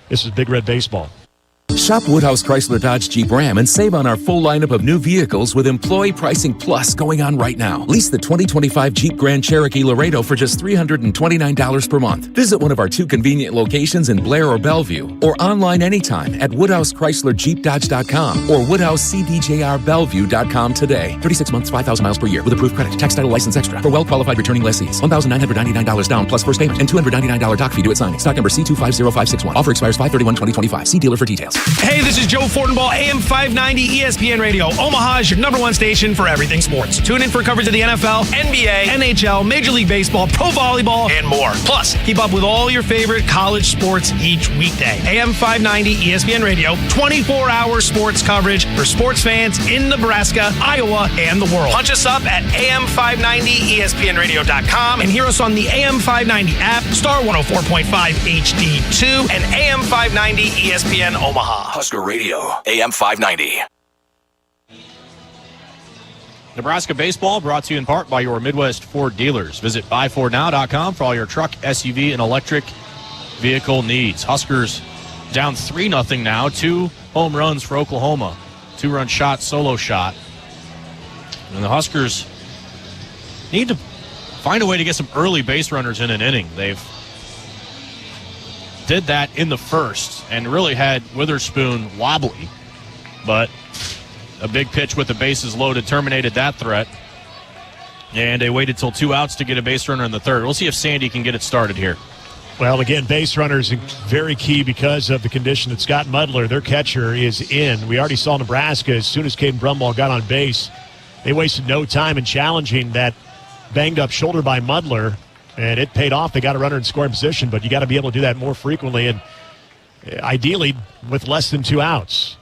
This is Big Red Baseball. Shop Woodhouse Chrysler Dodge Jeep Ram and save on our full lineup of new vehicles with Employee Pricing Plus going on right now. Lease the 2025 Jeep Grand Cherokee Laredo for just $329 per month. Visit one of our 2 convenient locations in Blair or Bellevue, or online anytime at WoodhouseChryslerJeepDodge.com or WoodhouseCDJRBellevue.com today. 36 months, 5,000 miles per year with approved credit. Tax title license extra for well-qualified returning lessees. $1,999 down plus first payment and $299 doc fee due at signing. Stock number C250561. Offer expires 5/31/2025. See dealer for details. Hey, this is Joe Fortenbaugh, AM 590 ESPN Radio. Omaha's your number one station for everything sports. Tune in for coverage of the NFL, NBA, NHL, Major League Baseball, pro volleyball, and more. Plus, keep up with all your favorite college sports each weekday. AM 590 ESPN Radio, 24-hour sports coverage for sports fans in Nebraska, Iowa, and the world. Punch us up at am590espnradio.com and hear us on the AM 590 app, Star 104.5 HD2, and AM 590 ESPN Omaha. Husker Radio, AM 590. Nebraska Baseball brought to you in part by your Midwest Ford dealers. Visit buyfordnow.com for all your truck, SUV, and electric vehicle needs. Huskers down 3-0 now. 2 home runs for Oklahoma. 2-run shot, solo shot. And the Huskers need to find a way to get some early base runners in an inning. They've did that in the first and really had Witherspoon wobbly, but a big pitch with the bases loaded terminated that threat, and they waited till 2 outs to get a base runner in the third. We'll see if Sandy can get it started here. Well, again, base runners very key because of the condition that Scott Mudler, their catcher, is in. We already saw Nebraska, as soon as Caden Brumbaugh got on base, they wasted no time in challenging that banged-up shoulder by Mudler, and it paid off. They got a runner in scoring position, but you got to be able to do that more frequently and ideally with less than 2 outs.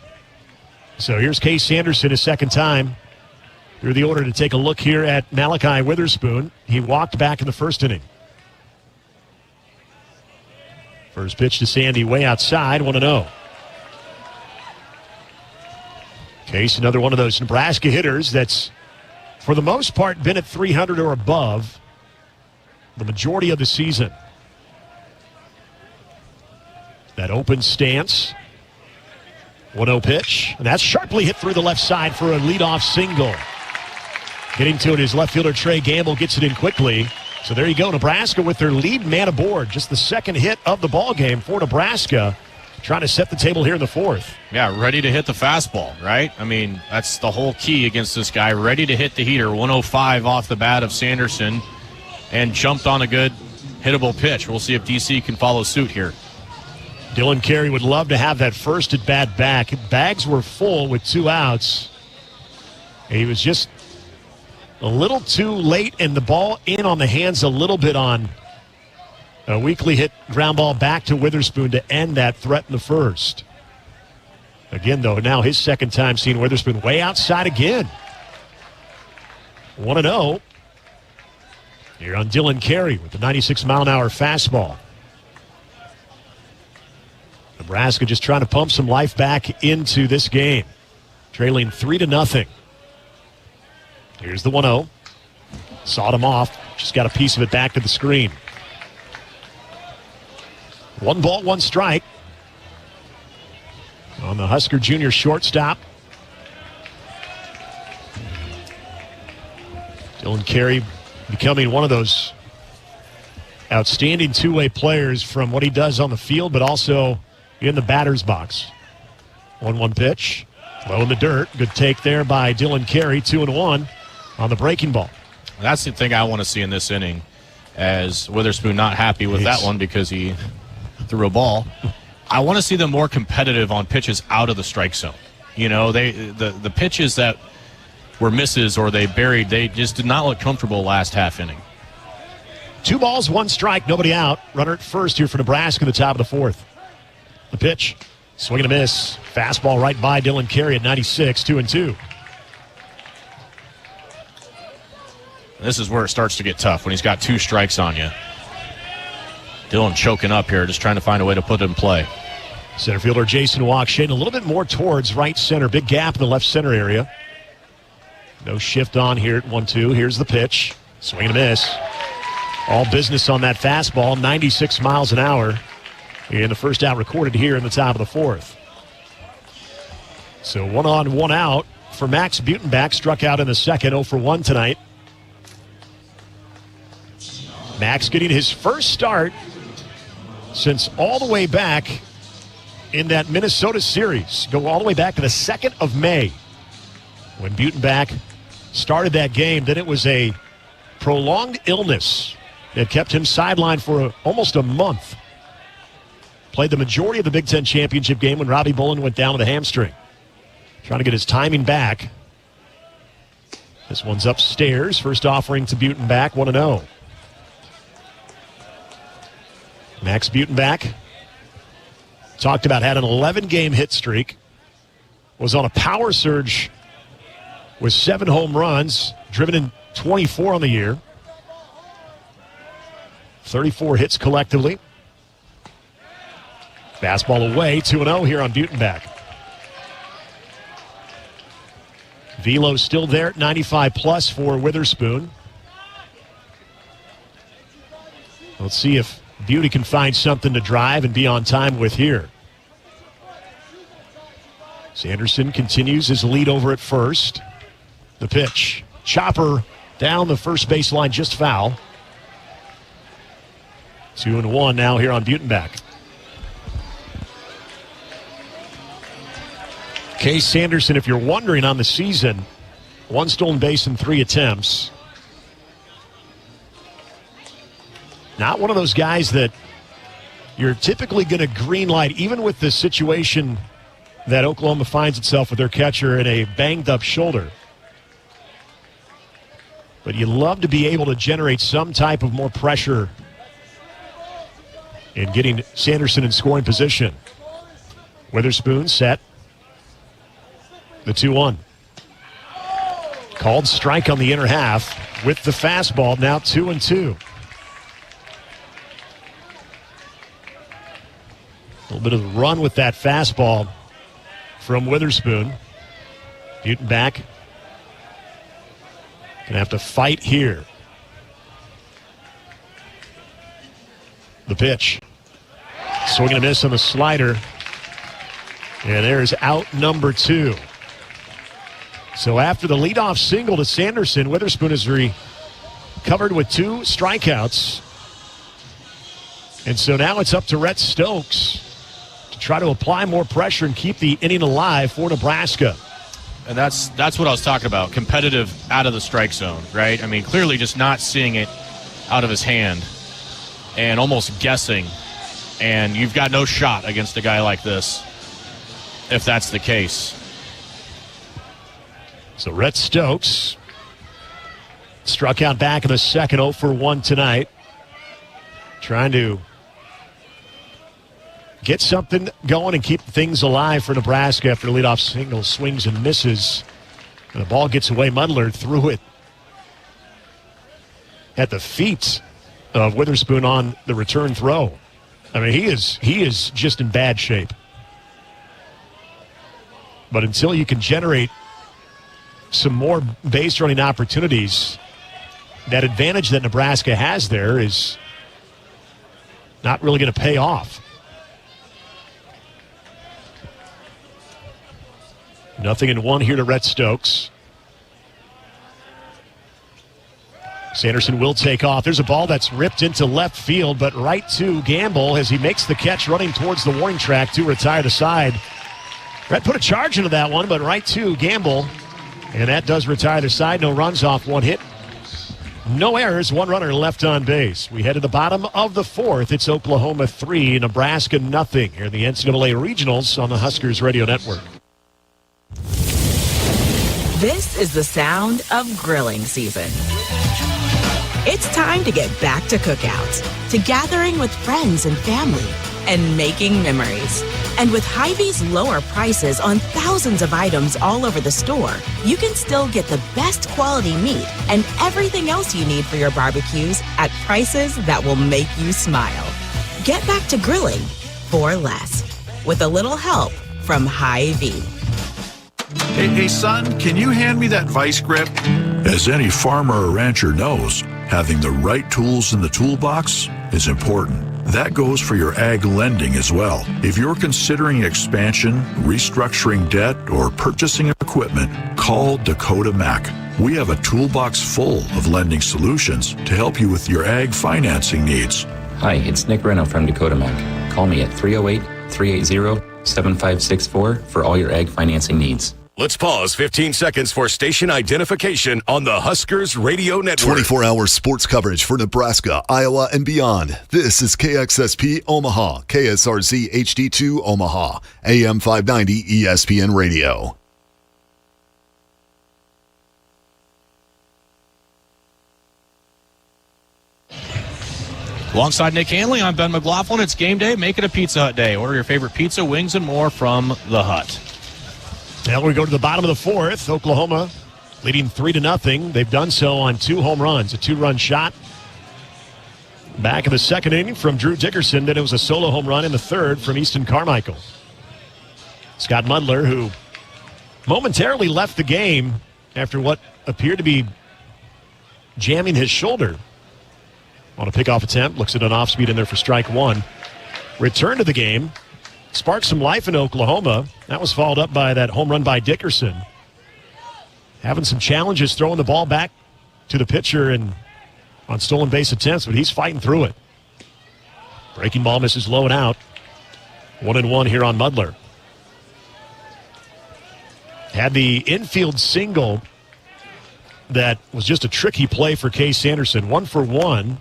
So here's Case Sanderson his second time through the order to take a look here at Malachi Witherspoon. He walked back in the first inning. First pitch to Sandy way outside, 1-0. Case, another one of those Nebraska hitters that's, for the most part, been at 300 or above the majority of the season. That open stance. 1-0 pitch. And that's sharply hit through the left side for a leadoff single. Getting to it is left fielder Trey Gamble, gets it in quickly. So there you go. Nebraska with their lead man aboard. Just the second hit of the ball game for Nebraska. Trying to set the table here in the fourth. Yeah, ready to hit the fastball, right? I mean, that's the whole key against this guy. Ready to hit the heater. 105 off the bat of Sanderson. And jumped on a good hittable pitch. We'll see if DC can follow suit here. Dylan Carey would love to have that first at bat back. Bags were full with 2 outs. He was just a little too late, and the ball in on the hands a little bit on a weakly hit ground ball back to Witherspoon to end that threat in the first. Again, though, now his second time seeing Witherspoon way outside again. 1-0. Here on Dylan Carey with the 96-mile-an-hour fastball. Nebraska just trying to pump some life back into this game. Trailing 3-0. Here's the 1-0. Sawed him off. Just got a piece of it back to the screen. 1 ball, 1 strike. On the Husker junior shortstop. Dylan Carey becoming one of those outstanding two-way players from what he does on the field, but also in the batter's box. 1-1 pitch. Low in the dirt. Good take there by Dylan Carey. 2-1 on the breaking ball. That's the thing I want to see in this inning, as Witherspoon not happy with that one because he threw a ball. I want to see them more competitive on pitches out of the strike zone. You know, the pitches that were misses or they buried, they just did not look comfortable last half inning. 2 balls, 1 strike, nobody out. Runner at first here for Nebraska in the top of the fourth. The pitch, swing and a miss. Fastball right by Dylan Carey at 96, 2-2. This is where it starts to get tough, when he's got 2 strikes on you. Dylan choking up here, just trying to find a way to put it in play. Center fielder Jason Walk shading a little bit more towards right center. Big gap in the left center area. No shift on here at 1-2. Here's the pitch. Swing and a miss. All business on that fastball, 96 miles an hour. And the first out recorded here in the top of the fourth. So 1 on, 1 out for Max Butenbach. Struck out in the second, 0 for 1 tonight. Max getting his first start since all the way back in that Minnesota series. Go all the way back to the 2nd of May when Butenbach started that game. Then it was a prolonged illness that kept him sidelined for almost a month. Played the majority of the Big Ten championship game when Robbie Bullen went down with a hamstring. Trying to get his timing back. This one's upstairs. First offering to Butenbach, 1-0. Max Butenbach talked about had an 11-game hit streak. Was on a power surge with 7 home runs, driven in 24 on the year. 34 hits collectively. Fastball away, 2-0 here on Butenbach. Velo still there at 95 plus for Witherspoon. Let's see if Beauty can find something to drive and be on time with here. Sanderson continues his lead over at first. The pitch. Chopper down the first baseline, just foul. 2-1 now here on Butenbach. Case Sanderson, if you're wondering on the season, 1 stolen base in 3 attempts. Not one of those guys that you're typically going to green light, even with the situation that Oklahoma finds itself with their catcher in a banged up shoulder. But you love to be able to generate some type of more pressure in getting Sanderson in scoring position. Witherspoon set. The 2-1. Called strike on the inner half with the fastball, now 2-2. A little bit of a run with that fastball from Witherspoon. Butenbach gonna have to fight here. The pitch. Swing and a miss on the slider. And there's out number 2. So after the leadoff single to Sanderson, Witherspoon is recovered with 2 strikeouts. And so now it's up to Rhett Stokes to try to apply more pressure and keep the inning alive for Nebraska. And that's what I was talking about, competitive out of the strike zone, right? I mean, clearly just not seeing it out of his hand and almost guessing. And you've got no shot against a guy like this if that's the case. So Rhett Stokes struck out back in the second, 0 for 1 tonight. Trying to get something going and keep things alive for Nebraska after the leadoff single swings and misses. And the ball gets away. Mudler threw it at the feet of Witherspoon on the return throw. I mean, he is just in bad shape. But until you can generate some more base running opportunities, that advantage that Nebraska has there is not really going to pay off. 0-1 here to Rhett Stokes. Sanderson will take off. There's a ball that's ripped into left field, but right to Gamble as he makes the catch running towards the warning track to retire the side. Rhett put a charge into that one, but right to Gamble. And that does retire the side. No runs off 1 hit. No errors, 1 runner left on base. We head to the bottom of the 4th. It's Oklahoma 3, Nebraska nothing. Here in the NCAA Regionals on the Huskers Radio Network. This is the sound of grilling season. It's time to get back to cookouts, to gathering with friends and family, and making memories. And with Hy-Vee's lower prices on thousands of items all over the store, you can still get the best quality meat and everything else you need for your barbecues at prices that will make you smile. Get back to grilling for less, with a little help from Hy-Vee. Hey, son, can you hand me that vice grip? As any farmer or rancher knows, having the right tools in the toolbox is important. That goes for your ag lending as well. If you're considering expansion, restructuring debt, or purchasing equipment, call Dakota Mac. We have a toolbox full of lending solutions to help you with your ag financing needs. Hi, it's Nick Reno from Dakota Mac. Call me at 308-380-7564 for all your ag financing needs. Let's pause 15 seconds for station identification on the Huskers Radio Network. 24-hour sports coverage for Nebraska, Iowa, and beyond. This is KXSP Omaha, KSRZ HD2 Omaha, AM 590 ESPN Radio. Alongside Nick Hanley, I'm Ben McLaughlin. It's game day. Make it a Pizza Hut day. Order your favorite pizza, wings, and more from the Hut. Now we go to the bottom of the fourth. Oklahoma leading 3-0. They've done so on 2 home runs, a 2-run shot back in the second inning from Drew Dickerson. Then it was a solo home run in the third from Easton Carmichael. Scott Mudler, who momentarily left the game after what appeared to be jamming his shoulder on a pickoff attempt, looks at an off-speed in there for strike one. Returned to the game. Sparked some life in Oklahoma. That was followed up by that home run by Dickerson. Having some challenges throwing the ball back to the pitcher and on stolen base attempts, but he's fighting through it. Breaking ball misses low and out. 1-1 here on Mudler. Had the infield single that was just a tricky play for Case Sanderson. 1 for 1.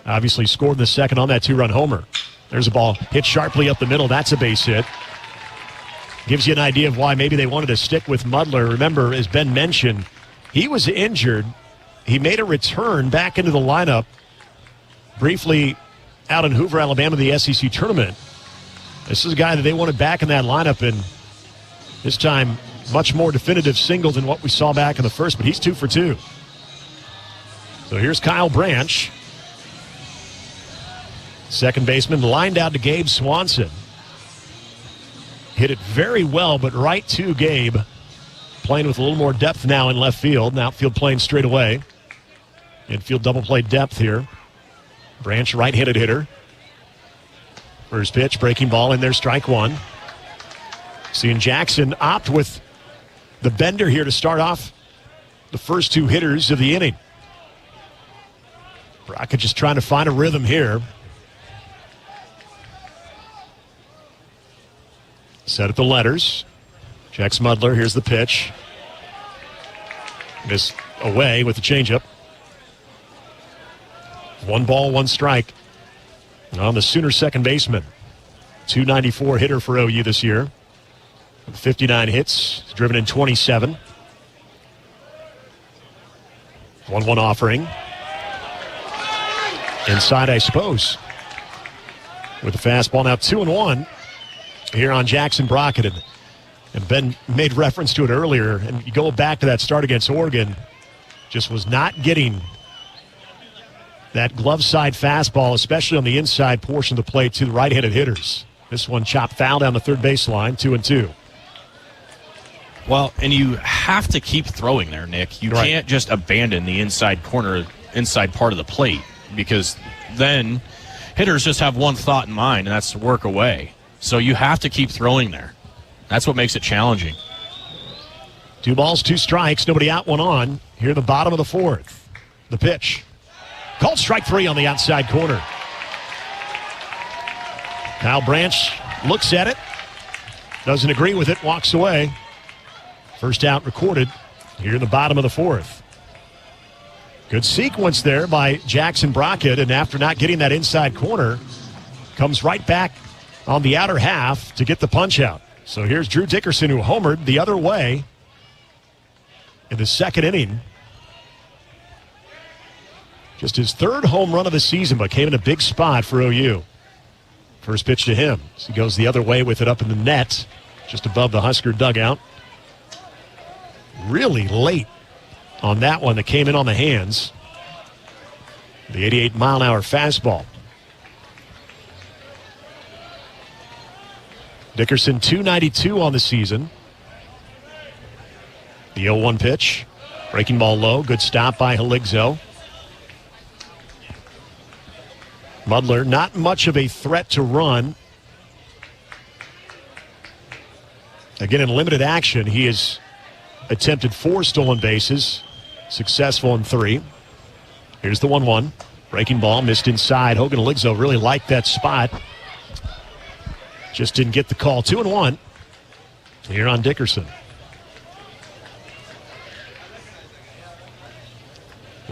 Obviously scored in the second on that 2-run homer. There's a ball hit sharply up the middle. That's a base hit. Gives you an idea of why maybe they wanted to stick with Mudler. Remember, as Ben mentioned, he was injured. He made a return back into the lineup briefly out in Hoover, Alabama, the SEC tournament. This is a guy that they wanted back in that lineup, and this time much more definitive single than what we saw back in the first, but he's 2 for 2. So here's Kyle Branch. Second baseman lined out to Gabe Swanson. Hit it very well, but right to Gabe. Playing with a little more depth now in left field. And outfield playing straight away. Infield double play depth here. Branch, right-handed hitter. First pitch, breaking ball in there, strike one. Seeing Jackson opt with the bender here to start off the first 2 hitters of the inning. Brockett just trying to find a rhythm here. Set at the letters. Checks Mudler. Here's the pitch. Miss away with the changeup. 1 ball, 1 strike on the Sooner second baseman. .294 hitter for OU this year. 59 hits. Driven in 27. 1-1 offering. Inside, I suppose. With the fastball now 2-1. Here on Jackson Brockett. And Ben made reference to it earlier. And you go back to that start against Oregon. Just was not getting that glove side fastball, especially on the inside portion of the plate to the right-handed hitters. This one chopped foul down the third baseline, 2-2. Well, and you have to keep throwing there, Nick. You can't just abandon the inside corner, inside part of the plate, because then hitters just have one thought in mind, and that's to work away. So you have to keep throwing there. That's what makes it challenging. 2 balls, 2 strikes, nobody out, 1 on. Here at the bottom of the fourth. The pitch. Called strike 3 on the outside corner. Kyle Branch looks at it. Doesn't agree with it, walks away. First out recorded here in the bottom of the fourth. Good sequence there by Jackson Brockett, and after not getting that inside corner, comes right back on the outer half to get the punch out. So here's Drew Dickerson, who homered the other way in the second inning. Just his 3rd home run of the season, but came in a big spot for OU. First pitch to him. So he goes the other way with it up in the net, just above the Husker dugout. Really late on that one that came in on the hands. The 88-mile-an-hour fastball. Dickerson, .292 on the season. The 0-1 pitch. Breaking ball low. Good stop by Haligzo. Mudler, not much of a threat to run. Again, in limited action, he has attempted 4 stolen bases. Successful in 3. Here's the 1-1. Breaking ball, missed inside. Hogan Haligzo really liked that spot. Just didn't get the call. 2-1 here on Dickerson.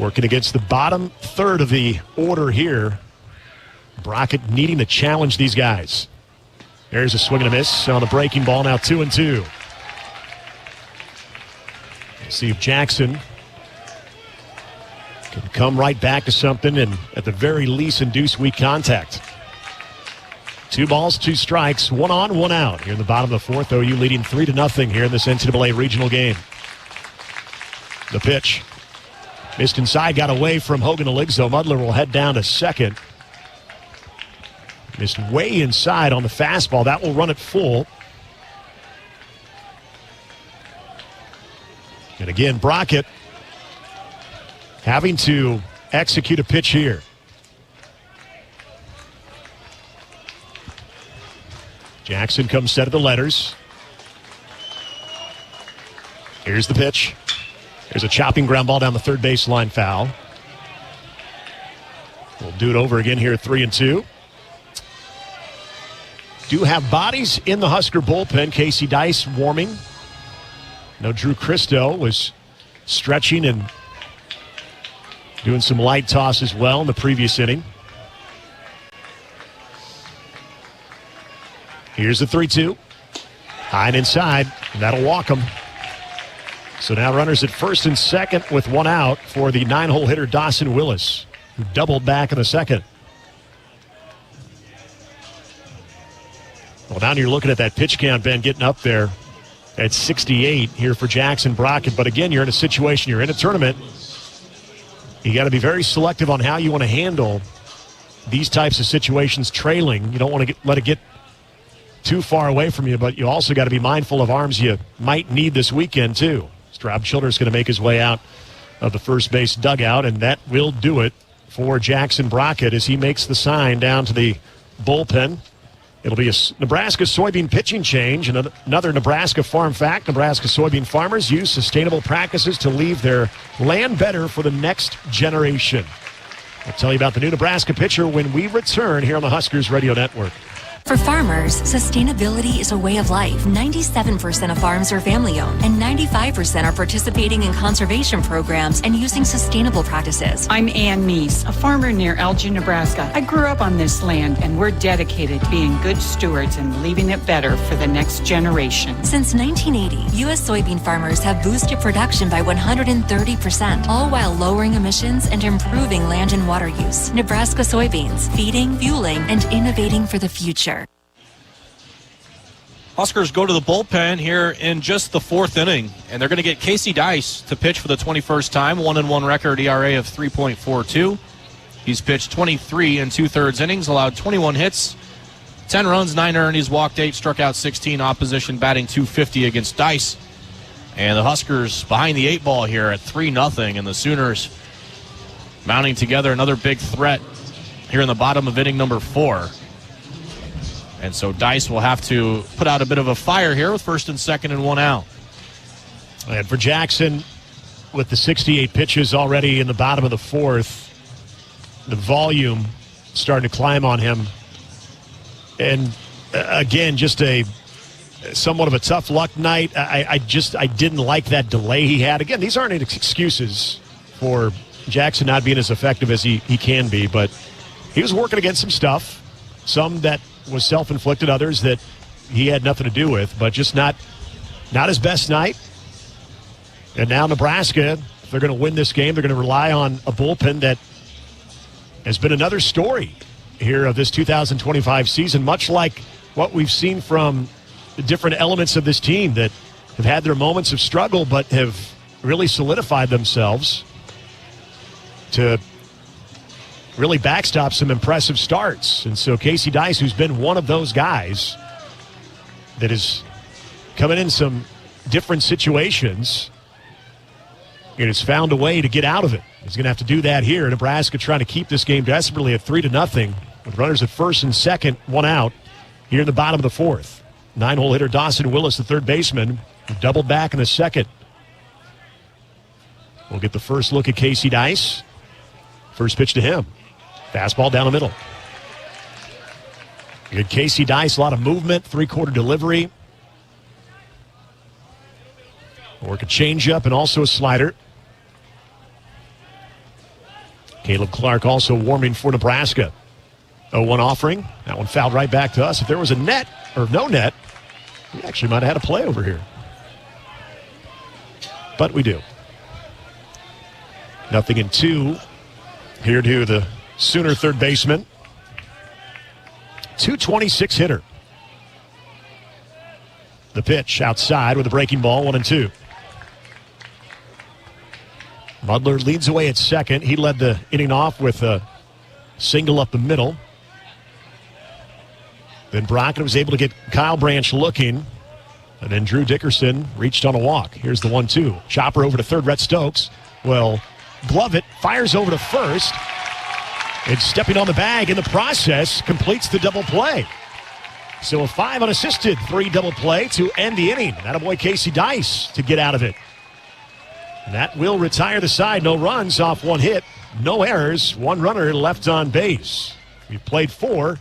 Working against the bottom third of the order here. Brockett needing to challenge these guys. There's a swing and a miss on the breaking ball. Now 2-2. See if Jackson can come right back to something and at the very least induce weak contact. 2 balls, 2 strikes, 1 on, 1 out. Here in the bottom of the fourth, OU leading 3-0 here in this NCAA regional game. The pitch. Missed inside, got away from Hogan Eligzo. Mudler will head down to second. Missed way inside on the fastball. That will run it full. And again, Brockett having to execute a pitch here. Jackson comes set of the letters. Here's the pitch. There's a chopping ground ball down the third baseline, foul. We'll do it over again here at 3-2. Do have bodies in the Husker bullpen. Casey Dice warming. No, Drew Christo was stretching and doing some light toss as well in the previous inning. Here's the 3-2. High and inside. And that'll walk him. So now runners at first and second with 1 out for the 9-hole hitter Dawson Willis, who doubled back in the second. Well, now you're looking at that pitch count, Ben, getting up there at 68 here for Jackson Brockett. But again, you're in a situation, you're in a tournament. You got to be very selective on how you want to handle these types of situations trailing. You don't want to let it get too far away from you, but you also got to be mindful of arms you might need this weekend, too. Rob Childers going to make his way out of the first base dugout, and that will do it for Jackson Brockett as he makes the sign down to the bullpen. It'll be a Nebraska soybean pitching change, and another Nebraska farm fact. Nebraska soybean farmers use sustainable practices to leave their land better for the next generation. I'll tell you about the new Nebraska pitcher when we return here on the Huskers Radio Network. For farmers, sustainability is a way of life. 97% of farms are family-owned, and 95% are participating in conservation programs and using sustainable practices. I'm Ann Meese, a farmer near Elgin, Nebraska. I grew up on this land, and we're dedicated to being good stewards and leaving it better for the next generation. Since 1980, U.S. soybean farmers have boosted production by 130%, all while lowering emissions and improving land and water use. Nebraska soybeans, feeding, fueling, and innovating for the future. Huskers go to the bullpen here in just the fourth inning, and they're going to get Casey Dice to pitch for the 21st time. 1-1 record, ERA of 3.42. He's pitched 23 2/3 innings, allowed 21 hits, 10 runs, 9 earned. He's walked 8, struck out 16. Opposition batting .250 against Dice. And the Huskers behind the 8 ball here at 3-0, and the Sooners mounting together another big threat here in the bottom of inning number 4. And so Dice will have to put out a bit of a fire here with first and second and 1 out. And for Jackson, with the 68 pitches already in the bottom of the fourth, the volume starting to climb on him. And again, just a somewhat of a tough luck night. I didn't like that delay he had. Again, these aren't excuses for Jackson not being as effective as he can be, but he was working against some stuff, some that was self-inflicted, others that he had nothing to do with, but just not his best night. And now Nebraska, if they're going to win this game, they're going to rely on a bullpen that has been another story here of this 2025 season, much like what we've seen from the different elements of this team that have had their moments of struggle but have really solidified themselves to really backstop some impressive starts. And so Casey Dice, who's been one of those guys that is coming in some different situations and has found a way to get out of it. He's going to have to do that here. Nebraska trying to keep this game desperately at 3-0 with runners at first and second, 1 out here in the bottom of the fourth. 9-hole hitter Dawson Willis, the third baseman, who doubled back in the second. We'll get the first look at Casey Dice. First pitch to him. Fastball down the middle. Good Casey Dice, a lot of movement, 3/4 delivery. Work a changeup and also a slider. Caleb Clark also warming for Nebraska. 0-1 offering. That one fouled right back to us. If there was a net, or no net, we actually might have had a play over here. But we do. 0-2 here to the Sooner third baseman. 226 hitter. The pitch outside with a breaking ball, 1-2. Mudler leads away at second. He led the inning off with a single up the middle. Then Brockton was able to get Kyle Branch looking. And then Drew Dickerson reached on a walk. Here's the 1-2. Chopper over to third, Rhett Stokes. Well, glove it, fires over to first. And stepping on the bag in the process, completes the double play. So a 5 unassisted, 3 double play to end the inning. Attaboy Casey Dice to get out of it. And that will retire the side. No runs off 1 hit. No errors. 1 runner left on base. We've played 4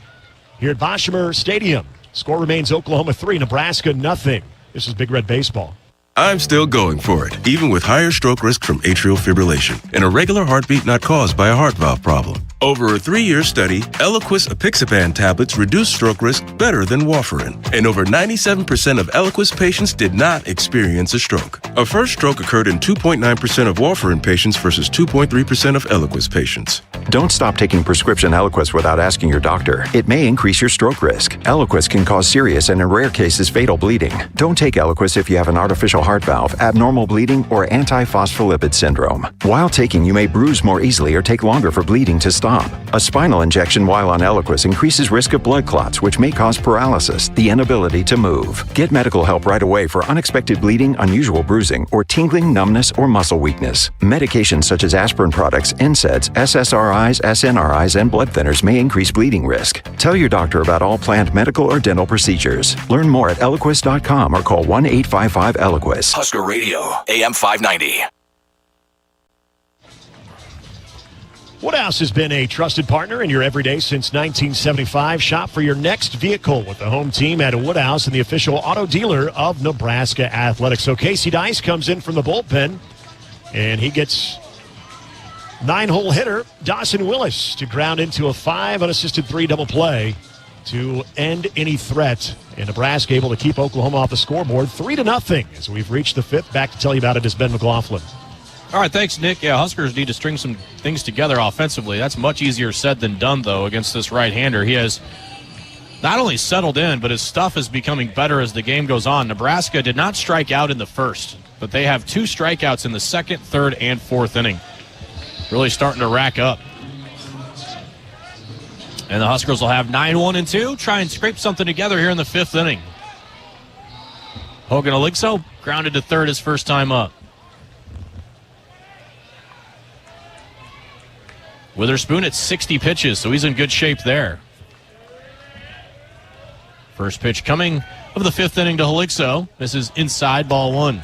here at Boshemer Stadium. Score remains Oklahoma 3, Nebraska nothing. This is Big Red Baseball. I'm still going for it, even with higher stroke risk from atrial fibrillation and a regular heartbeat not caused by a heart valve problem. Over a 3-year study, Eliquis apixaban tablets reduce stroke risk better than warfarin, and over 97% of Eliquis patients did not experience a stroke. A first stroke occurred in 2.9% of warfarin patients versus 2.3% of Eliquis patients. Don't stop taking prescription Eliquis without asking your doctor. It may increase your stroke risk. Eliquis can cause serious and in rare cases fatal bleeding. Don't take Eliquis if you have an artificial heart valve, abnormal bleeding, or antiphospholipid syndrome. While taking, you may bruise more easily or take longer for bleeding to stop. A spinal injection while on Eliquis increases risk of blood clots, which may cause paralysis, the inability to move. Get medical help right away for unexpected bleeding, unusual bruising, or tingling, numbness, or muscle weakness. Medications such as aspirin products, NSAIDs, SSRIs, SNRIs, and blood thinners may increase bleeding risk. Tell your doctor about all planned medical or dental procedures. Learn more at Eliquis.com or call 1-855-ELIQUIS. Husker Radio, AM 590. Woodhouse has been a trusted partner in your everyday since 1975. Shop for your next vehicle with the home team at Woodhouse and the official auto dealer of Nebraska Athletics. So Casey Dice comes in from the bullpen, and he gets 9-hole hitter Dawson Willis to ground into a 5 unassisted 3 double play to end any threat. And Nebraska able to keep Oklahoma off the scoreboard 3-0 as we've reached the 5th. Back to tell you about it is Ben McLaughlin. All right, thanks, Nick. Yeah, Huskers need to string some things together offensively. That's much easier said than done, though, against this right-hander. He has not only settled in, but his stuff is becoming better as the game goes on. Nebraska did not strike out in the first, but they have 2 strikeouts in the second, third, and fourth inning. Really starting to rack up. And the Huskers will have 9-1-2, try and scrape something together here in the 5th inning. Hogan Oligso grounded to third his first time up. Witherspoon at 60 pitches, so he's in good shape there. First pitch coming of the 5th inning to Oligso. This is inside, ball 1.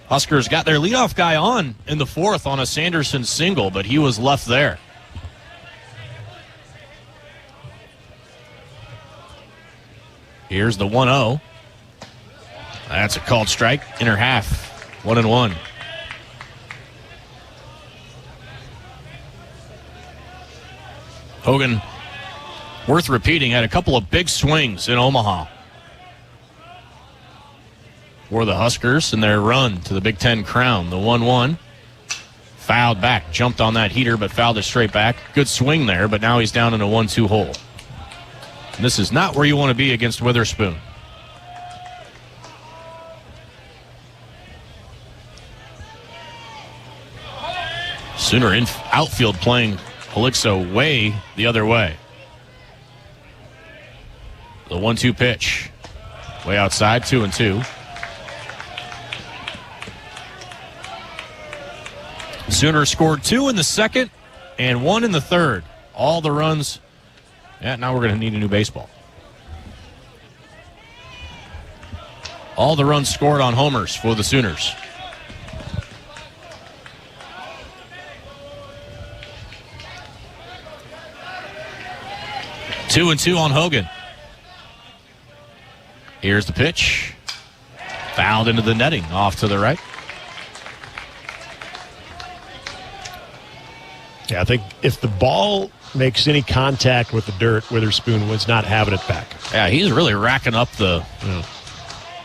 Huskers got their leadoff guy on in the 4th on a Sanderson single, but he was left there. Here's the 1-0. That's a called strike. Inner half. 1-1. Hogan, worth repeating, had a couple of big swings in Omaha for the Huskers in their run to the Big Ten crown. The 1-1. Fouled back. Jumped on that heater, but fouled it straight back. Good swing there, but now he's down in a 1-2 hole. And this is not where you want to be against Witherspoon. Sooner in outfield playing Oligso way the other way. The 1-2 pitch. Way outside, 2-2. Sooner scored 2 in the second and 1 in the third. All the runs. Yeah, now we're going to need a new baseball. All the runs scored on homers for the Sooners. Two and 2 on Hogan. Here's the pitch. Fouled into the netting off to the right. Yeah, I think if the ball makes any contact with the dirt, Witherspoon was not having it back. Yeah, he's really racking up the...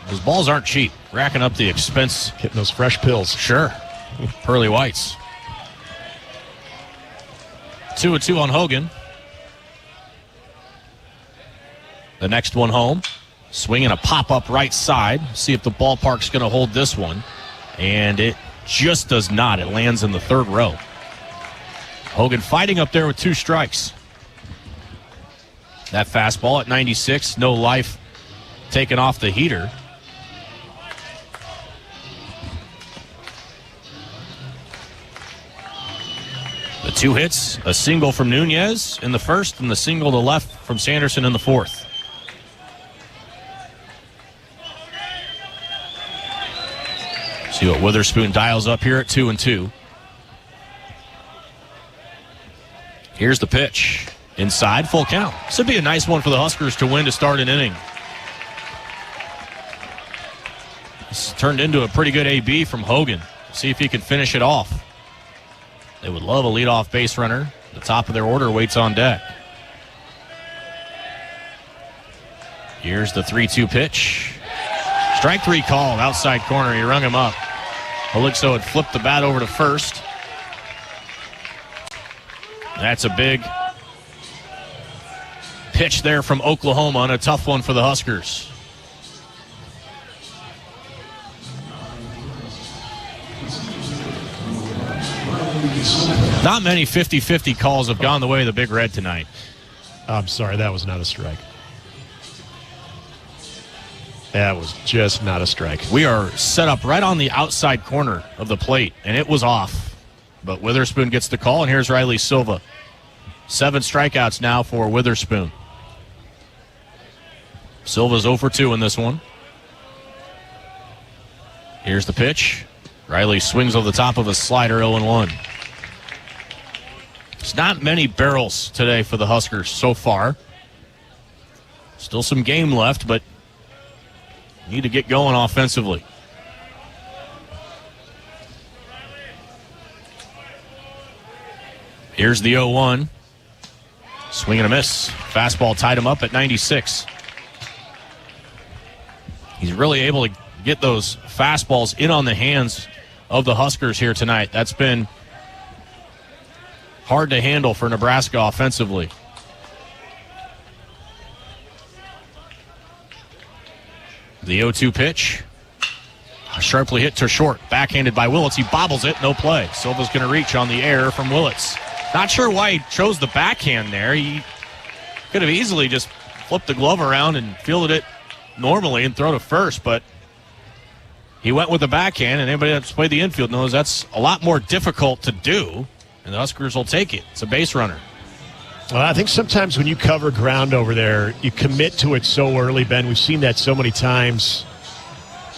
Those balls aren't cheap. Racking up the expense. Hitting those fresh pills. Sure. Pearly whites. 2-2 on Hogan. The next one home. Swinging a pop-up right side. See if the ballpark's going to hold this one. And it just does not. It lands in the third row. Hogan fighting up there with 2 strikes. That fastball at 96. No life taken off the heater. The 2 hits, a single from Nunes in the first and the single to left from Sanderson in the fourth. See what Witherspoon dials up here at 2-2. Here's the pitch. Inside, full count. This would be a nice one for the Huskers to win to start an inning. This turned into a pretty good AB from Hogan. See if he can finish it off. They would love a leadoff base runner. The top of their order waits on deck. Here's the 3-2 pitch. Strike 3 called, outside corner. He rung him up. Elixo had flipped the bat over to first. That's a big pitch there from Oklahoma, and a tough one for the Huskers. Not many 50-50 calls have gone the way of the Big Red tonight. I'm sorry, that was not a strike. That was just not a strike. We are set up right on the outside corner of the plate, and it was off. But Witherspoon gets the call, and here's Riley Silva. 7 strikeouts now for Witherspoon. Silva's 0 for 2 in this one. Here's the pitch. Riley swings over the top of a slider, 0-1. There's not many barrels today for the Huskers so far. Still some game left, but need to get going offensively. Here's the 0-1. Swing and a miss. Fastball tied him up at 96. He's really able to get those fastballs in on the hands of the Huskers here tonight. That's been hard to handle for Nebraska offensively. The 0-2 pitch. Sharply hit to short. Backhanded by Willits. He bobbles it. No play. Silva's going to reach on the air from Willits. Not sure why he chose the backhand there. He could have easily just flipped the glove around and fielded it normally and throw to first, but he went with the backhand, and anybody that's played the infield knows that's a lot more difficult to do, and the Huskers will take it. It's a base runner. Well, I think sometimes when you cover ground over there, you commit to it so early, Ben. We've seen that so many times.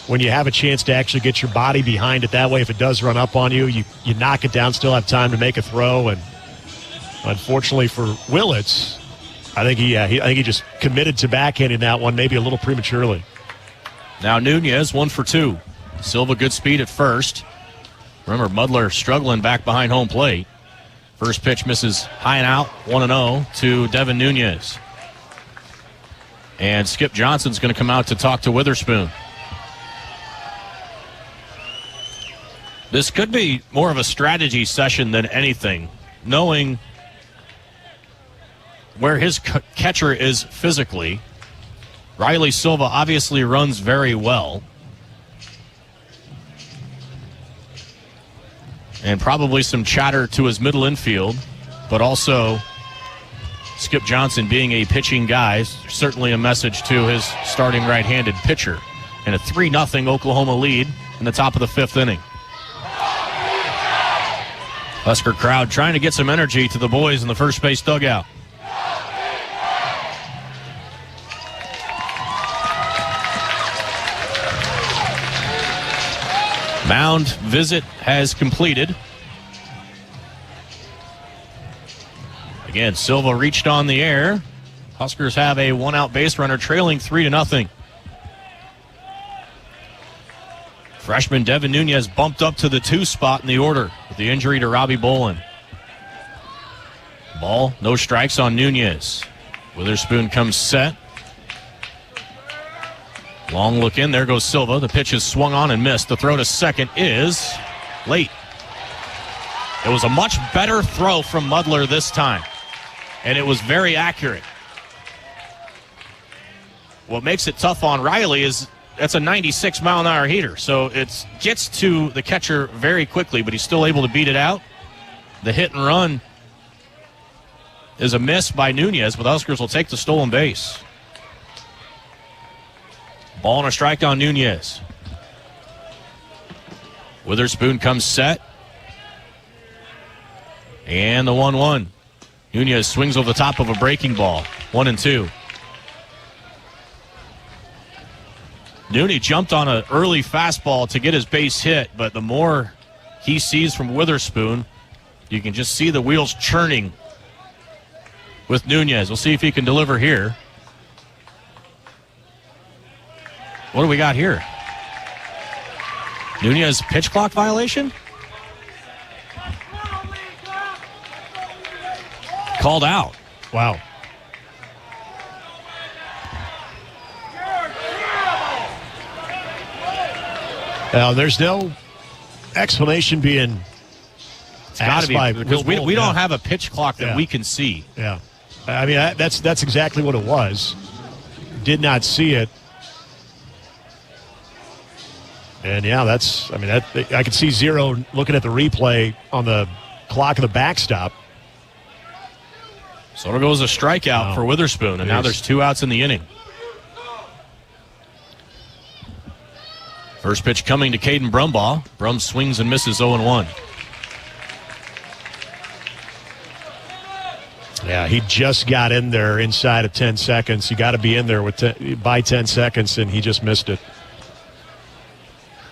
When you have a chance to actually get your body behind it that way, if it does run up on you, you knock it down, still have time to make a throw. And unfortunately for Willits, I think he just committed to backhanding that one maybe a little prematurely. Now Nunes, 1 for 2. Silva good speed at first. Remember, Mudler struggling back behind home plate. First pitch misses high and out, 1-0 to Devin Nunes. And Skip Johnson's going to come out to talk to Witherspoon. This could be more of a strategy session than anything, knowing where his catcher is physically. Riley Silva obviously runs very well. And probably some chatter to his middle infield, but also Skip Johnson being a pitching guy, certainly a message to his starting right-handed pitcher. And a 3-0 Oklahoma lead in the top of the 5th inning. Husker crowd trying to get some energy to the boys in the first base dugout. Mound visit has completed. Again, Silva reached on the air. Huskers have a 1-out base runner trailing 3-0. Freshman Devin Nunes bumped up to the 2 spot in the order with the injury to Robbie Bolin. Ball, no strikes on Nunes. Witherspoon comes set. Long look in. There goes Silva. The pitch is swung on and missed. The throw to second is late. It was a much better throw from Mudler this time, and it was very accurate. What makes it tough on Riley is that's a 96-mile-an-hour heater, so it gets to the catcher very quickly, but he's still able to beat it out. The hit and run is a miss by Nunes, but the Huskers will take the stolen base. Ball and a strike on Nunes. Witherspoon comes set. And the 1-1. Nunes swings over the top of a breaking ball. 1-2. Nunes jumped on an early fastball to get his base hit, but the more he sees from Witherspoon, you can just see the wheels churning with Nunes. We'll see if he can deliver here. What do we got here? Nunes pitch clock violation? Called out. Wow. Now, there's no explanation being it's got to be because we don't have a pitch clock that we can see. Yeah. I mean, that's exactly what it was. Did not see it. And, yeah, I could see zero looking at the replay on the clock of the backstop. So it goes a strikeout for Witherspoon, and now there's 2 outs in the inning. First pitch coming to Caden Brumbaugh. Brum swings and misses 0-1. Yeah, he just got in there inside of 10 seconds. You got to be in there by 10 seconds, and he just missed it.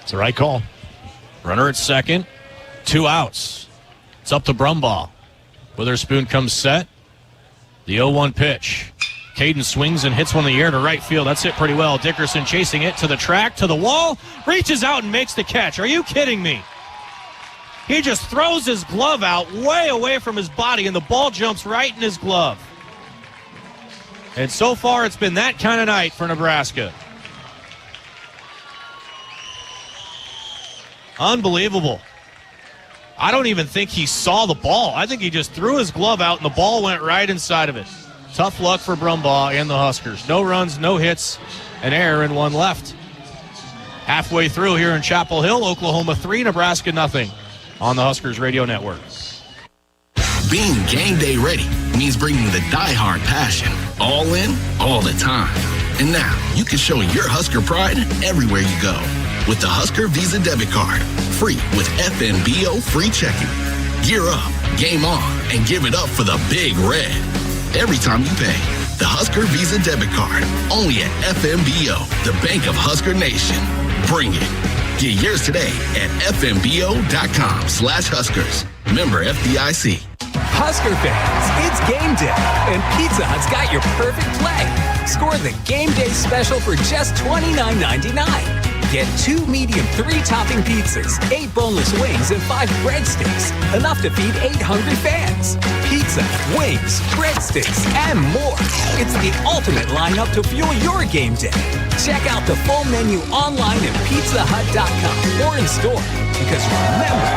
It's the right call. Runner at second. 2 outs. It's up to Brumbaugh. Witherspoon comes set. The 0-1 pitch. Caden swings and hits one in the air to right field. That's hit pretty well. Dickerson chasing it to the track, to the wall. Reaches out and makes the catch. Are you kidding me? He just throws his glove out way away from his body, and the ball jumps right in his glove. And so far, it's been that kind of night for Nebraska. Unbelievable. I don't even think he saw the ball. I think he just threw his glove out, and the ball went right inside of it. Tough luck for Brumbaugh and the Huskers. No runs, no hits, an error, and 1 left. Halfway through here in Chapel Hill, Oklahoma 3, Nebraska 0 on the Huskers Radio Network. Being game day ready means bringing the diehard passion all in, all the time. And now you can show your Husker pride everywhere you go with the Husker Visa debit card, free with FNBO free checking. Gear up, game on, and give it up for the Big Red. Every time you pay, the Husker Visa debit card, only at FNBO, the Bank of Husker Nation. Bring it. Get yours today at fnbo.com/Huskers. Member FDIC. Husker fans, it's game day, and Pizza Hut's got your perfect play. Score the game day special for just $29.99. Get 2 medium 3-topping pizzas, 8 boneless wings, and 5 breadsticks. Enough to feed 8 hungry fans. Pizza, wings, breadsticks, and more. It's the ultimate lineup to fuel your game day. Check out the full menu online at pizzahut.com or in store. Because remember,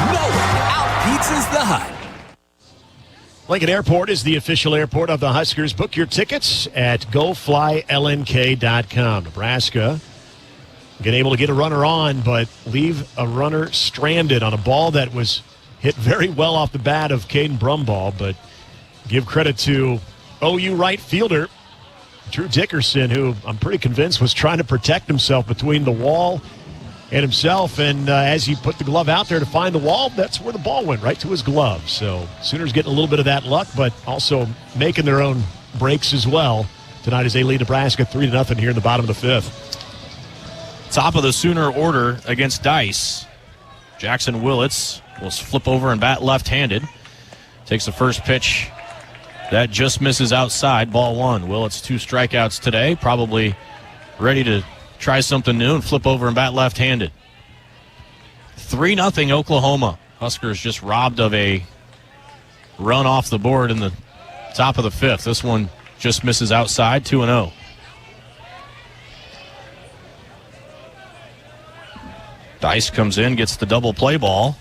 no one out-pizzas the Hut. Lincoln Airport is the official airport of the Huskers. Book your tickets at goflylnk.com. Nebraska getting able to get a runner on, but leave a runner stranded on a ball that was hit very well off the bat of Caden Brumbaugh. But give credit to OU right fielder Drew Dickerson, who I'm pretty convinced was trying to protect himself between the wall and himself. And as he put the glove out there to find the wall, that's where the ball went, right to his glove. So Sooners getting a little bit of that luck, but also making their own breaks as well tonight as they lead Nebraska 3-0 here in the bottom of the 5th. Top of the Sooner order against Dice. Jackson Willits will flip over and bat left-handed. Takes the first pitch. That just misses outside. Ball 1. Willits 2 strikeouts today. Probably ready to try something new and flip over and bat left-handed. 3-0 Oklahoma. Huskers just robbed of a run off the board in the top of the fifth. This one just misses outside, 2-0. Dice comes in, gets the double play ball.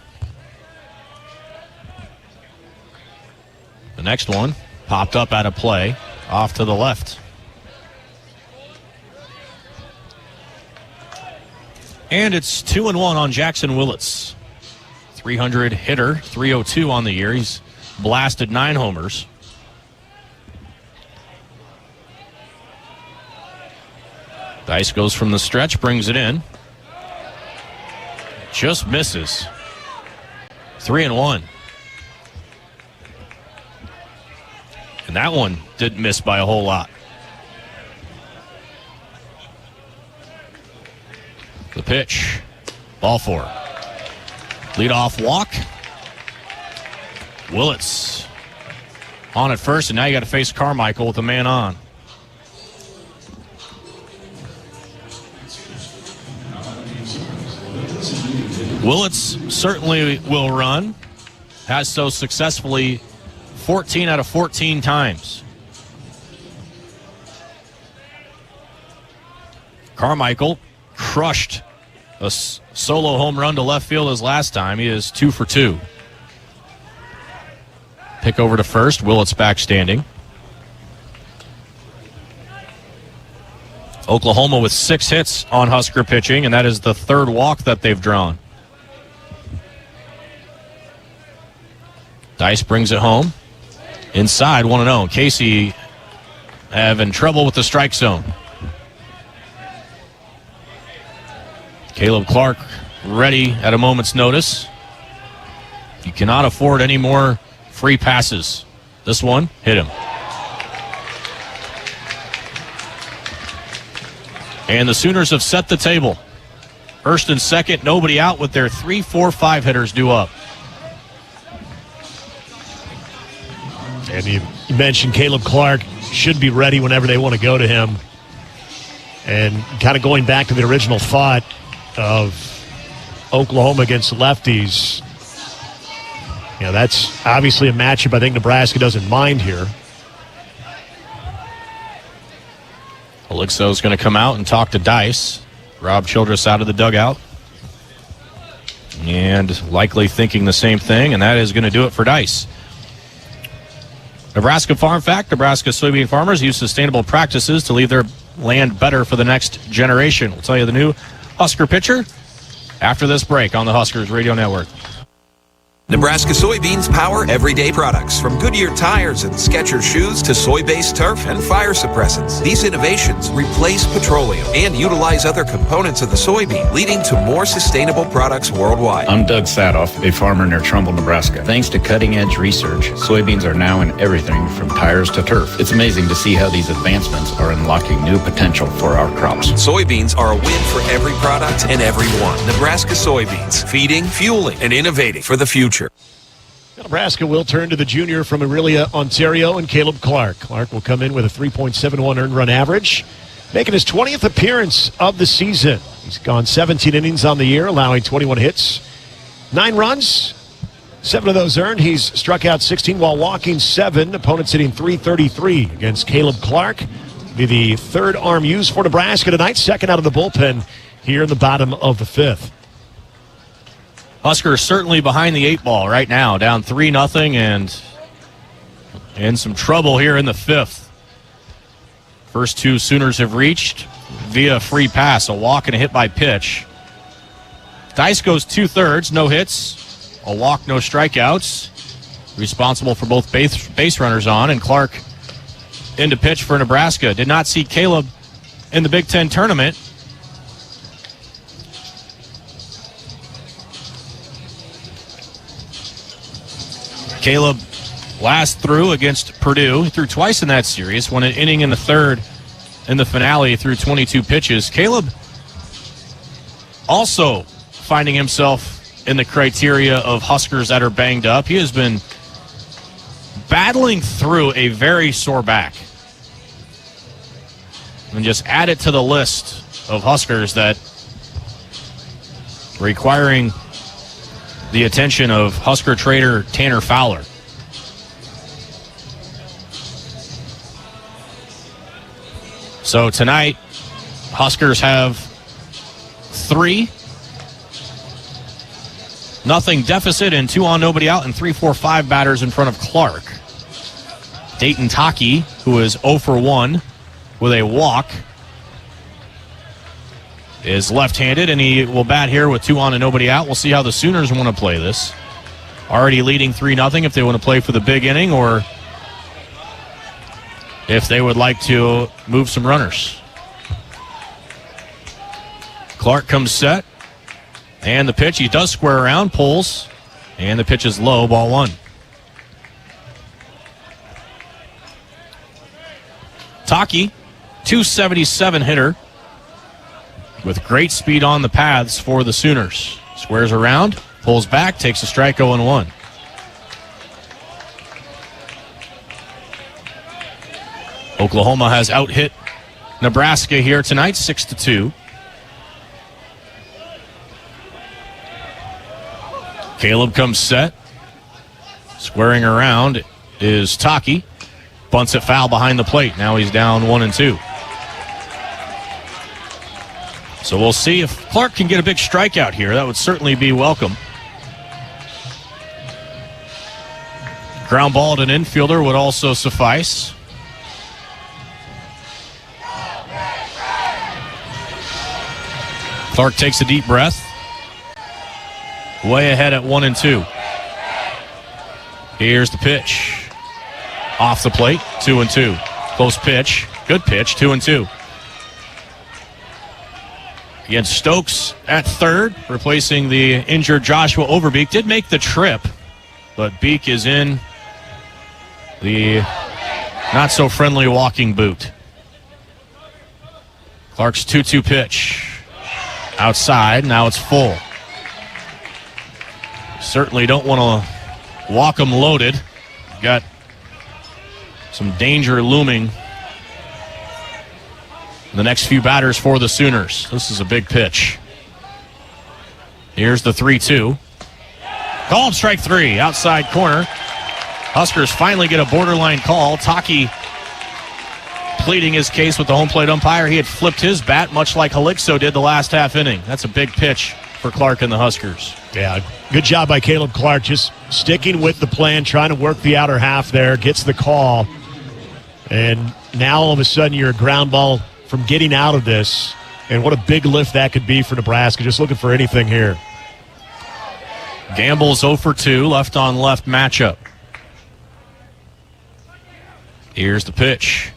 The next one popped up out of play, off to the left. And it's 2-1 on Jackson Willits. 300 hitter, 302 on the year. He's blasted 9 homers. Dice goes from the stretch, brings it in. Just misses. 3-1. And that one didn't miss by a whole lot. The pitch. Ball 4. Leadoff walk. Willits on at first, and now you got to face Carmichael with a man on. Willits certainly will run. Has so successfully 14 out of 14 times. Carmichael crushed a solo home run to left field his last time. He is 2 for 2. Pick over to first. Willits back standing. Oklahoma with 6 hits on Husker pitching, and that is the 3rd walk that they've drawn. Dice brings it home. Inside, 1-0. Casey having trouble with the strike zone. Caleb Clark ready at a moment's notice. You cannot afford any more free passes. This one hit him. And the Sooners have set the table. First and second, nobody out with their 3, 4, 5 hitters due up. And you mentioned Caleb Clark should be ready whenever they want to go to him. And kind of going back to the original thought of Oklahoma against the lefties, you know, that's obviously a matchup I think Nebraska doesn't mind here. Elixo's going to come out and talk to Dice. Rob Childress out of the dugout. And likely thinking the same thing, and that is going to do it for Dice. Nebraska Farm Fact: Nebraska soybean farmers use sustainable practices to leave their land better for the next generation. We'll tell you the new Husker pitcher after this break on the Huskers Radio Network. Nebraska soybeans power everyday products, from Goodyear tires and Skechers shoes to soy-based turf and fire suppressants. These innovations replace petroleum and utilize other components of the soybean, leading to more sustainable products worldwide. I'm Doug Sadoff, a farmer near Trumbull, Nebraska. Thanks to cutting-edge research, soybeans are now in everything from tires to turf. It's amazing to see how these advancements are unlocking new potential for our crops. Soybeans are a win for every product and everyone. Nebraska soybeans, feeding, fueling, and innovating for the future. Nebraska will turn to the junior from Aurelia, Ontario, and Caleb Clark. Clark will come in with a 3.71 earned run average, making his 20th appearance of the season. He's gone 17 innings on the year, allowing 21 hits, 9 runs, 7 of those earned. He's struck out 16 while walking 7. Opponents hitting .333 against Caleb Clark. Be the 3rd arm used for Nebraska tonight, 2nd out of the bullpen here in the bottom of the 5th. Huskers certainly behind the 8 ball right now, down 3-0 and in some trouble here in the 5th. First 2 Sooners have reached via free pass, a walk and a hit by pitch. Dice goes 2/3, no hits, a walk, no strikeouts. Responsible for both base runners on, and Clark into pitch for Nebraska. Did not see Caleb in the Big Ten tournament. Caleb last threw against Purdue. He threw twice in that series, won an inning in the 3rd in the finale through 22 pitches. Caleb also finding himself in the criteria of Huskers that are banged up. He has been battling through a very sore back. And just add it to the list of Huskers that requiring the attention of Husker trader Tanner Fowler. So tonight, Huskers have 3-0 deficit and 2 on, nobody out, and 3-4-5 batters in front of Clark. Dayton Taki, who is 0 for 1 with a walk, is left-handed, and he will bat here with 2 on and nobody out. We'll see how the Sooners want to play this. Already leading 3-0 if they want to play for the big inning, or if they would like to move some runners. Clark comes set, and the pitch, he does square around, pulls, and the pitch is low, ball 1. Taki, 277 hitter, with great speed on the paths for the Sooners. Squares around, pulls back, takes a strike, 0-1. Oklahoma has out-hit Nebraska here tonight, 6-2. Caleb comes set. Squaring around is Taki. Bunts it foul behind the plate. Now he's down 1-2. So we'll see if Clark can get a big strikeout here. That would certainly be welcome. Ground ball at an infielder would also suffice. Clark takes a deep breath. Way ahead at 1-2. Here's the pitch. Off the plate, 2-2. Close pitch. Good pitch, 2-2. Again, Stokes at third, replacing the injured Joshua Overbeek. Did make the trip, but Beek is in the not-so-friendly walking boot. Clark's 2-2 pitch. Outside, now it's full. Certainly don't want to walk them loaded. Got some danger looming. The next few batters for the Sooners. This is a big pitch. Here's the 3-2. Called strike 3, outside corner. Huskers finally get a borderline call. Taki pleading his case with the home plate umpire. He had flipped his bat, much like Helixo did the last half inning. That's a big pitch for Clark and the Huskers. Yeah, good job by Caleb Clark, just sticking with the plan, trying to work the outer half there, gets the call. And now all of a sudden you're a ground ball from getting out of this. And what a big lift that could be for Nebraska, just looking for anything here. Gamble's 0 for 2, left on left matchup. Here's the pitch.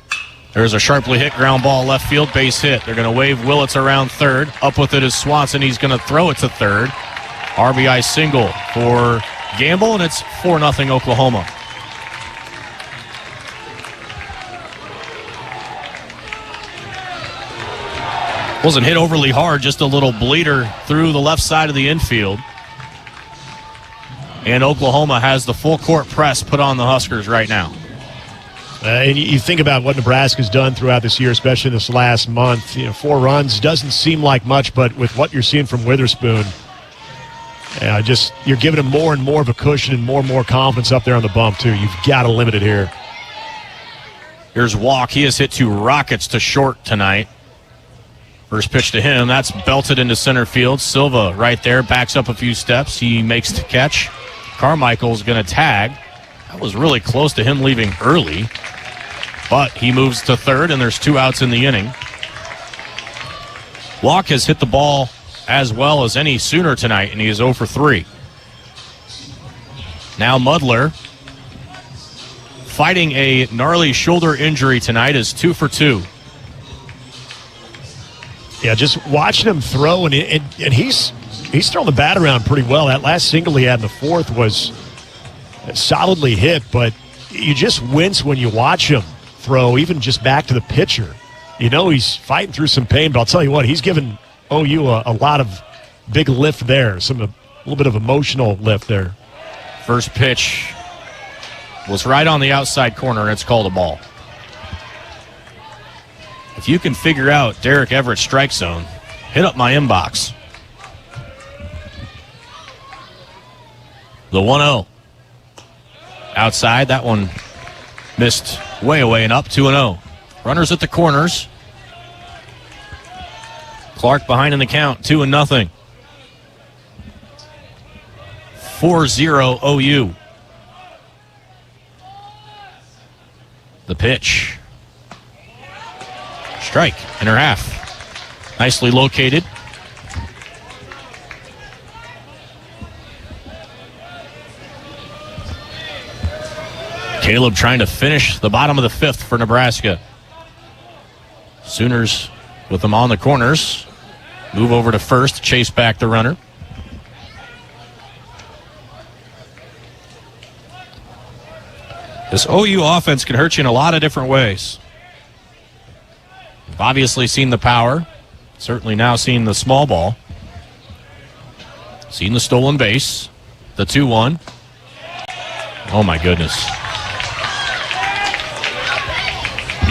There's a sharply hit ground ball left field, base hit. They're going to wave Willits around third. Up with it is Swanson. He's going to throw it to third. RBI single for Gamble, and it's 4-0 Oklahoma. Wasn't hit overly hard, just a little bleeder through the left side of the infield. And Oklahoma has the full court press put on the Huskers right now. And you think about what Nebraska's done throughout this year, especially this last month. 4 runs doesn't seem like much, but with what you're seeing from Witherspoon, you're giving him more and more of a cushion and more confidence up there on the bump, too. You've got to limit it here. Here's Walk. He has hit 2 rockets to short tonight. First pitch to him. That's belted into center field. Silva right there backs up a few steps. He makes the catch. Carmichael's going to tag. That was really close to him leaving early. But he moves to third, and there's 2 outs in the inning. Walk has hit the ball as well as any Sooner tonight, and he is 0 for 3. Now Mudler, fighting a gnarly shoulder injury tonight, is 2 for 2. Yeah, just watching him throw, and he's throwing the bat around pretty well. That last single he had in the fourth was solidly hit, but you just wince when you watch him throw, even just back to the pitcher. You know he's fighting through some pain, but I'll tell you what, he's given OU a lot of big lift there, a little bit of emotional lift there. First pitch was right on the outside corner, and it's called a ball. If you can figure out Derek Everett's strike zone, hit up my inbox. The 1-0. Outside, that one missed way away and up, 2-0. Runners at the corners. Clark behind in the count, 2-0. 4-0 OU. The pitch. Strike in her half. Nicely located. Caleb trying to finish the bottom of the fifth for Nebraska. Sooners with them on the corners. Move over to first, chase back the runner. This OU offense can hurt you in a lot of different ways. We've obviously seen the power. Certainly now seen the small ball. Seen the stolen base. The 2-1. Oh, my goodness.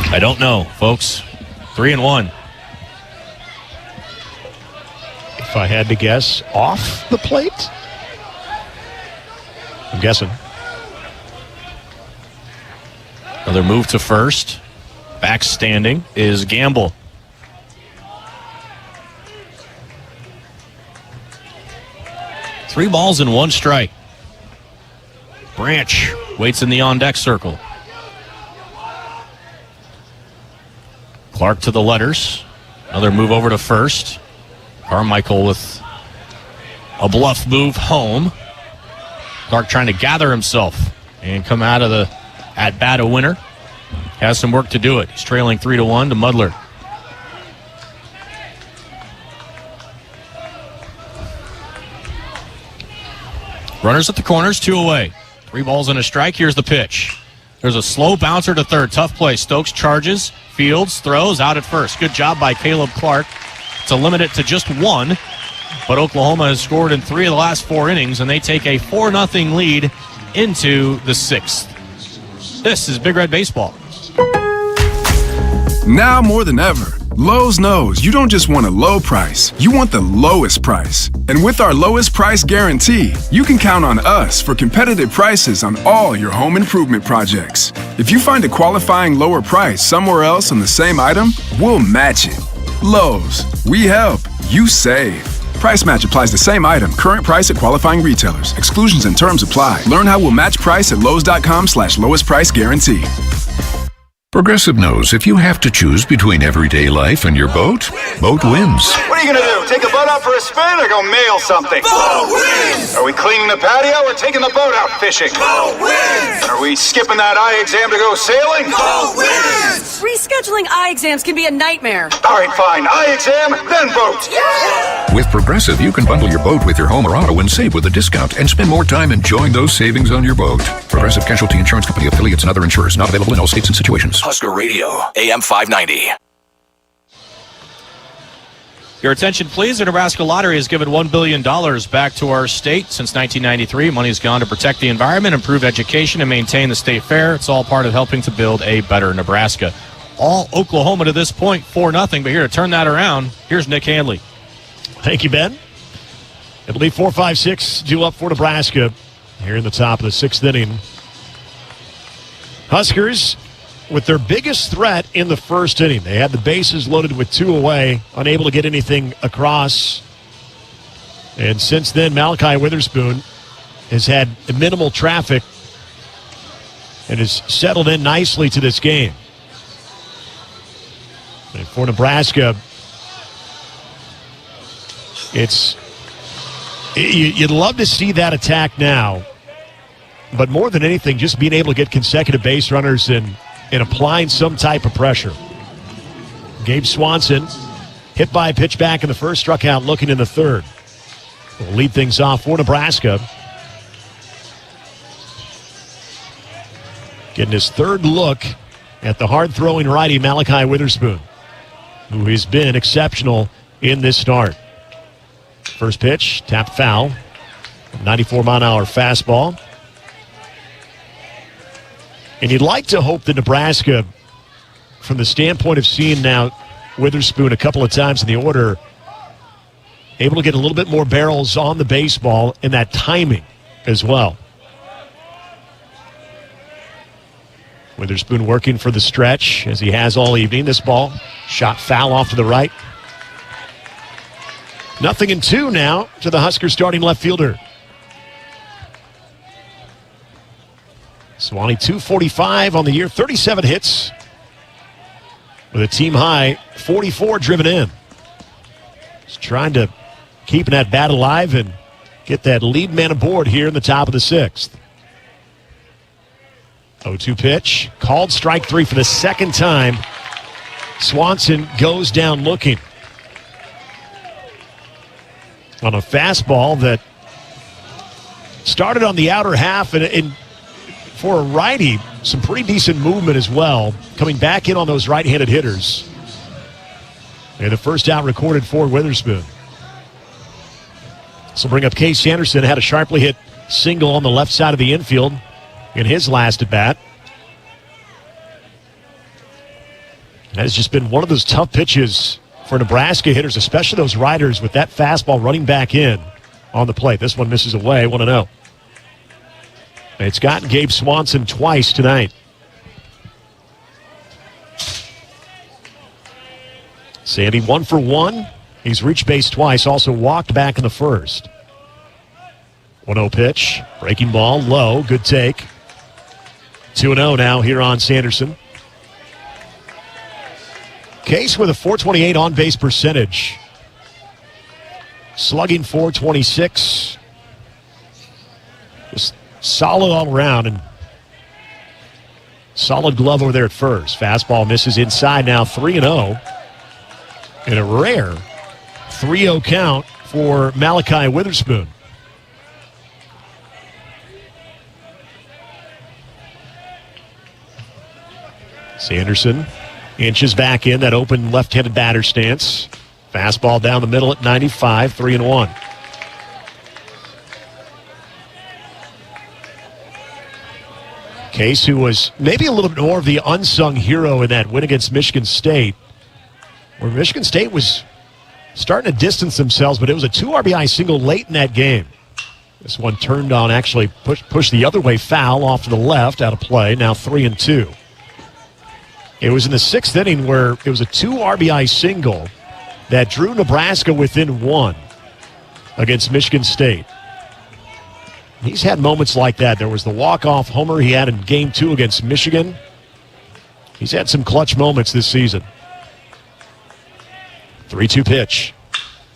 I don't know, folks. 3-1. If I had to guess, off the plate? I'm guessing. Another move to first. Back standing is Gamble. Three balls and one strike. Branch waits in the on-deck circle. Clark to the letters. Another move over to first. Carmichael with a bluff move home. Clark trying to gather himself and come out of the at-bat a winner. Has some work to do it. He's trailing 3-1 to Mudler. Runners at the corners, 2 away. 3 balls and a strike. Here's the pitch. There's a slow bouncer to third. Tough play. Stokes charges, fields, throws, out at first. Good job by Caleb Clark to limit it to just 1. But Oklahoma has scored in 3 of the last 4 innings, and they take a 4-0 lead into the 6th. This is Big Red Baseball. Now more than ever, Lowe's knows you don't just want a low price, you want the lowest price. And with our lowest price guarantee, you can count on us for competitive prices on all your home improvement projects. If you find a qualifying lower price somewhere else on the same item, we'll match it. Lowe's, we help, you save. Price match applies the same item, current price at qualifying retailers. Exclusions and terms apply. Learn how we'll match price at Lowe's.com/lowest price guarantee. Progressive knows if you have to choose between everyday life and your boat, boat wins. What are you going to do? Take the boat out for a spin or go mail something? Boat wins! Are we cleaning the patio or taking the boat out fishing? Boat wins! Are we skipping that eye exam to go sailing? Boat wins! Rescheduling eye exams can be a nightmare. All right, fine. Eye exam, then boat. Yeah! With Progressive, you can bundle your boat with your home or auto and save with a discount and spend more time enjoying those savings on your boat. Progressive Casualty Insurance Company, affiliates, and other insurers. Not available in all states and situations. Husker Radio, AM 590. Your attention, please. The Nebraska Lottery has given $1 billion back to our state since 1993. Money's gone to protect the environment, improve education, and maintain the state fair. It's all part of helping to build a better Nebraska. All Oklahoma to this point, 4-0. But here to turn that around, here's Nick Handley. Thank you, Ben. It'll be 4-5-6 due up for Nebraska here in the top of the 6th inning. Huskers with their biggest threat in the first inning. They had the bases loaded with 2 away, unable to get anything across. And since then, Malachi Witherspoon has had minimal traffic and has settled in nicely to this game. And for Nebraska, you'd love to see that attack now. But more than anything, just being able to get consecutive base runners and applying some type of pressure. Gabe Swanson hit by a pitch back in the first, struck out looking in the third. We'll lead things off for Nebraska. Getting his third look at the hard-throwing righty Malachi Witherspoon, who has been exceptional in this start. First pitch, tapped foul. 94-mile-an-hour fastball. And you'd like to hope that Nebraska, from the standpoint of seeing now Witherspoon a couple of times in the order, able to get a little bit more barrels on the baseball and that timing as well. Witherspoon working for the stretch as he has all evening. This ball shot foul off to the right. 0-2 now to the Huskers starting left fielder. Swanee 245 on the year, 37 hits with a team high 44 driven in. Just trying to keep that bat alive and get that lead man aboard here in the top of the 6th. 0-2 pitch, called strike 3 for the second time. Swanson goes down looking on a fastball that started on the outer half, and for a righty, some pretty decent movement as well, coming back in on those right-handed hitters. And the first out recorded for Witherspoon. This will bring up Case Sanderson, had a sharply hit single on the left side of the infield in his last at-bat. That has just been one of those tough pitches for Nebraska hitters, especially those riders with that fastball running back in on the plate. This one misses away, 1-0. It's gotten Gabe Swanson twice tonight. Sandy 1 for 1. He's reached base twice, also walked back in the first. 1-0 pitch, breaking ball, low, good take. 2-0 now here on Sanderson. Case with a .428 on-base percentage. Slugging .426. Just solid all around, and solid glove over there at first. Fastball misses inside now, 3-0. And a rare 3-0 count for Malachi Witherspoon. Sanderson inches back in that open left-handed batter stance. Fastball down the middle at 95, 3-1. Case, who was maybe a little bit more of the unsung hero in that win against Michigan State, where Michigan State was starting to distance themselves, but it was a 2 RBI single late in that game. This one turned on, actually pushed the other way, foul off to the left, out of play, now 3-2. It was in the 6th inning where it was a 2 RBI single that drew Nebraska within 1 against Michigan State. He's had moments like that. There was the walk-off homer he had in Game 2 against Michigan. He's had some clutch moments this season. 3-2 pitch.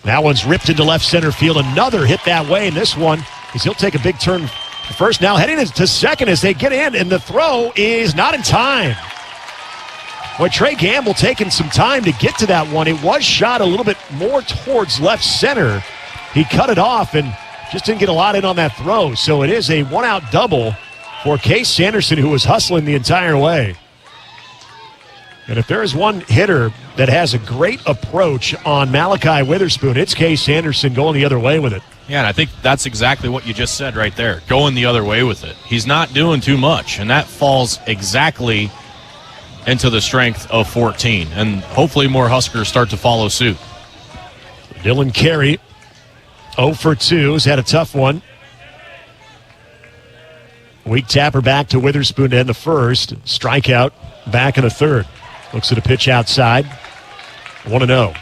That one's ripped into left center field. Another hit that way, and this one is he'll take a big turn to first. Now heading to second as they get in, and the throw is not in time. Boy, Trey Gamble taking some time to get to that one. It was shot a little bit more towards left center. He cut it off and just didn't get a lot in on that throw. So it is a one-out double for Case Sanderson, who was hustling the entire way. And if there is one hitter that has a great approach on Malachi Witherspoon, it's Case Sanderson going the other way with it. Yeah, and I think that's exactly what you just said right there, going the other way with it. He's not doing too much, and that falls exactly into the strength of 14. And hopefully more Huskers start to follow suit. Dylan Carey, 0 for 2, has had a tough one. Weak tapper back to Witherspoon to end the first. Strikeout back in the third. Looks at a pitch outside. 1-0.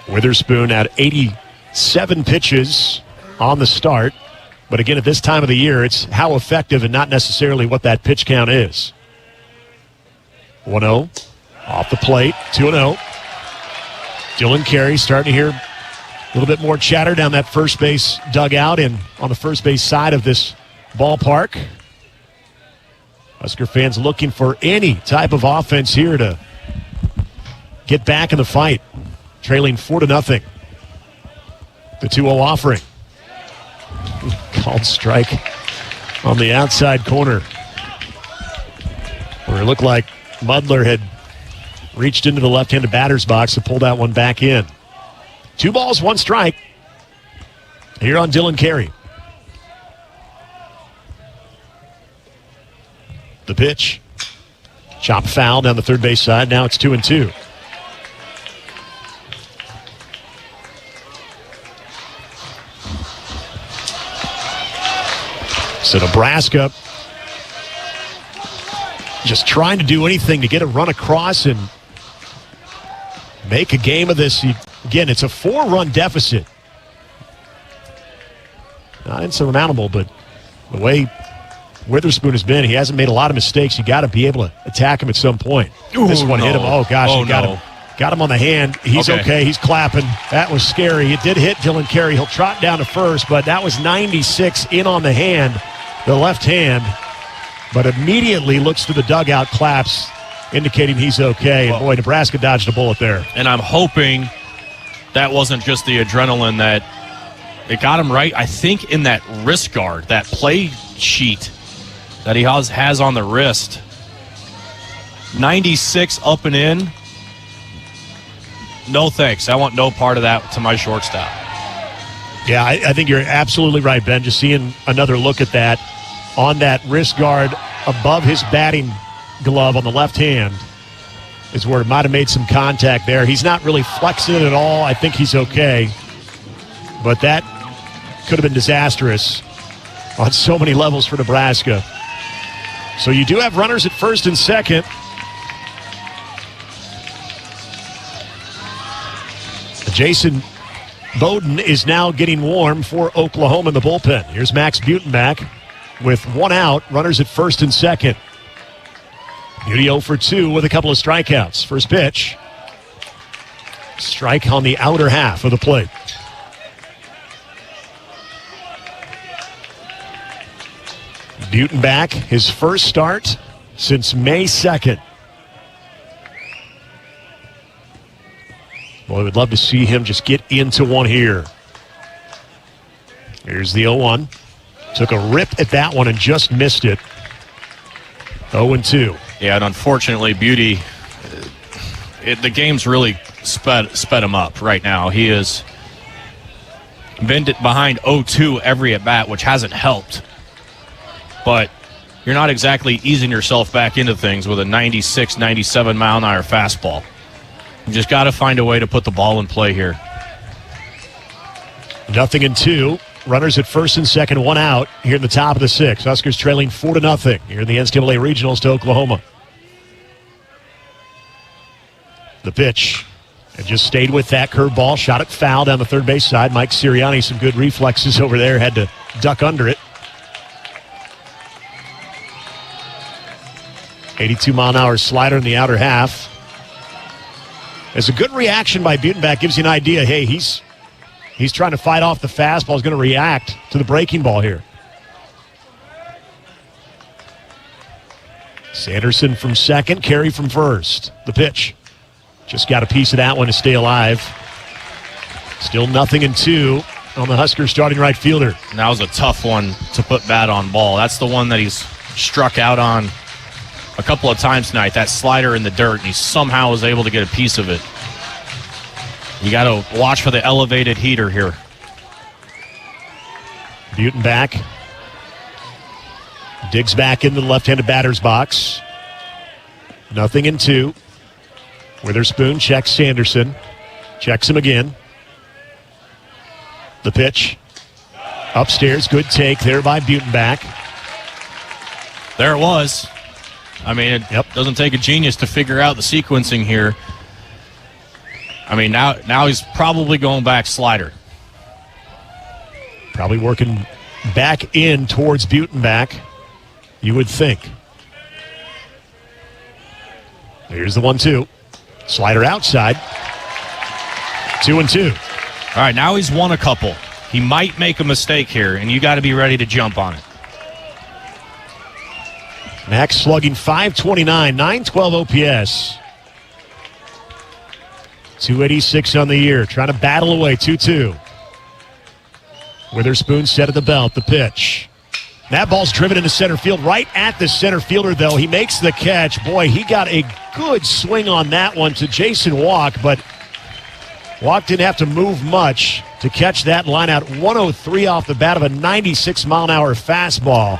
Witherspoon at 87 pitches on the start. But again, at this time of the year, it's how effective and not necessarily what that pitch count is. 1-0. Off the plate. 2-0. Dylan Carey starting to hear a little bit more chatter down that first base dugout and on the first base side of this ballpark. Husker fans looking for any type of offense here to get back in the fight. Trailing 4-0. The 2-0 offering. Called strike on the outside corner, where it looked like Mudler had reached into the left-handed batter's box and pulled that one back in. 2 balls, 1 strike here on Dylan Carey. The pitch. Chop foul down the third base side. Now it's 2-2. So Nebraska just trying to do anything to get a run across and make a game of this. Again, it's a 4-run deficit. Not insurmountable, but the way Witherspoon has been, he hasn't made a lot of mistakes. You got to be able to attack him at some point. This one hit him. Oh, gosh, got him on the hand. He's okay. He's clapping. That was scary. It did hit Dylan Carey. He'll trot down to first, but that was 96 in on the hand, the left hand, but immediately looks to the dugout, claps, indicating he's okay. And boy, Nebraska dodged a bullet there. And I'm hoping that wasn't just the adrenaline that it got him right, I think, in that wrist guard, that play sheet that he has on the wrist. 96 up and in. No thanks. I want no part of that to my shortstop. Yeah, I think you're absolutely right, Ben. Just seeing another look at that on that wrist guard above his batting glove on the left hand is where it might have made some contact there. He's not really flexing it at all. I think he's okay. But that could have been disastrous on so many levels for Nebraska. So you do have runners at first and second. Jason Bowden is now getting warm for Oklahoma in the bullpen. Here's Max Butenbach with one out, runners at first and second. Beauty 0 for 2 with a couple of strikeouts. First pitch. Strike on the outer half of the plate. Butenbach, his first start since May 2nd. Boy, we'd love to see him just get into one here. Here's the 0-1. Took a rip at that one and just missed it. 0-2. Yeah, and unfortunately, Beauty, the game's really sped him up right now. He has been behind 0-2 every at-bat, which hasn't helped. But you're not exactly easing yourself back into things with a 96, 97 mile-an-hour fastball. You just got to find a way to put the ball in play here. 0-2. Runners at first and second, one out here in the top of the sixth. Huskers trailing 4-0 here in the NCAA Regionals to Oklahoma. The pitch. And just stayed with that curveball. Shot it foul down the third base side. Mike Sirianni, some good reflexes over there. Had to duck under it. 82-mile-an-hour slider in the outer half. It's a good reaction by Butenbach. Gives you an idea. Hey, he's trying to fight off the fastball. He's going to react to the breaking ball here. Sanderson from second, Carey from first. The pitch. Just got a piece of that one to stay alive. Still 0-2 on the Huskers starting right fielder. And that was a tough one to put bat on ball. That's the one that he's struck out on a couple of times tonight. That slider in the dirt, and he somehow was able to get a piece of it. You got to watch for the elevated heater here. Butenbach digs back into the left-handed batter's box. 0-2. Witherspoon checks Sanderson. Checks him again. The pitch. Upstairs, good take there by Butenbach. There it was. I mean, it doesn't take a genius to figure out the sequencing here. I mean, now he's probably going back slider. Probably working back in towards Butenbach, you would think. Here's the 1-2. Slider outside. 2-2. All right, now he's won a couple. He might make a mistake here, and you got to be ready to jump on it. Max slugging .529, .912 OPS. 286 on the year, trying to battle away. 2-2. Witherspoon set at the belt. The pitch. That ball's driven into center field, right at the center fielder, though. He makes the catch. Boy, he got a good swing on that one to Jason Walk, but Walk didn't have to move much to catch that line out. 103 off the bat of a 96-mile-an-hour fastball.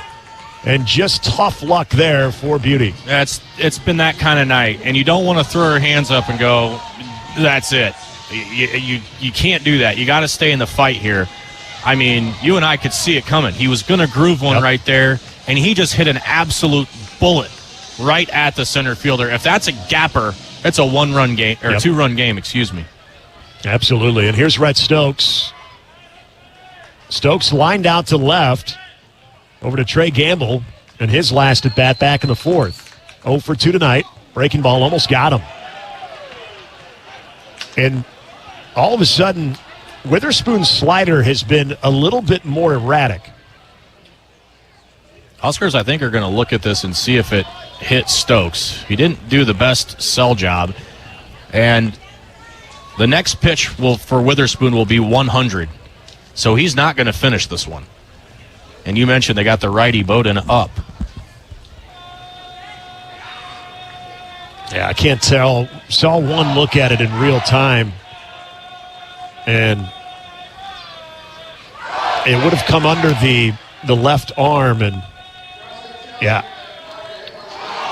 And just tough luck there for Beauty. It's been that kind of night, and you don't want to throw your hands up and go, that's it. You can't do that. You got to stay in the fight here. I mean, you and I could see it coming. He was going to groove one right there, and he just hit an absolute bullet right at the center fielder. If that's a gapper, It's a one-run game, or two-run game, excuse me. Absolutely. And here's Rhett Stokes. Stokes lined out to left over to Trey Gamble, and his last at bat back in the fourth. 0 for 2 tonight. Breaking ball almost got him. And all of a sudden, Witherspoon's slider has been a little bit more erratic. Huskers, I think, are going to look at this and see if it hits Stokes. He didn't do the best sell job. And the next pitch for Witherspoon will be 100. So he's not going to finish this one. And you mentioned they got the righty Bowden up. Yeah, I can't tell. Saw one look at it in real time. And it would have come under the left arm, and yeah.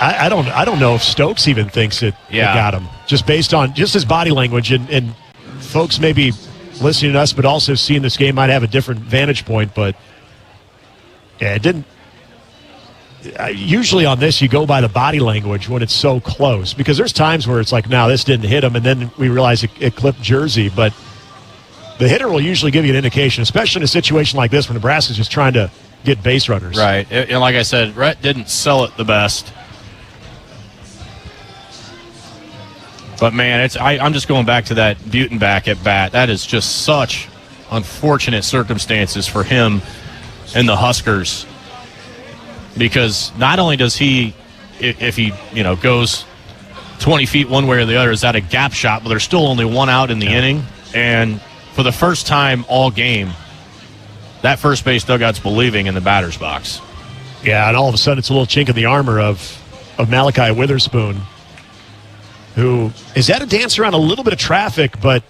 I don't know if Stokes even thinks it got him. Just based on just his body language, and folks maybe listening to us but also seeing this game might have a different vantage point, but yeah, it didn't. Usually on this, you go by the body language when it's so close, because there's times where it's like, no, this didn't hit him, and then we realize it clipped Jersey. But the hitter will usually give you an indication, especially in a situation like this when Nebraska's just trying to get base runners. Right. And like I said, Rhett didn't sell it the best. But, man, I'm just going back to that Butenbach at bat. That is just such unfortunate circumstances for him and the Huskers. Because not only does he, if he goes 20 feet one way or the other, is that a gap shot, but there's still only one out in the inning. And for the first time all game, that first base dugout's believing in the batter's box. Yeah, and all of a sudden it's a little chink in the armor of Malachi Witherspoon, who has had to dance around a little bit of traffic, but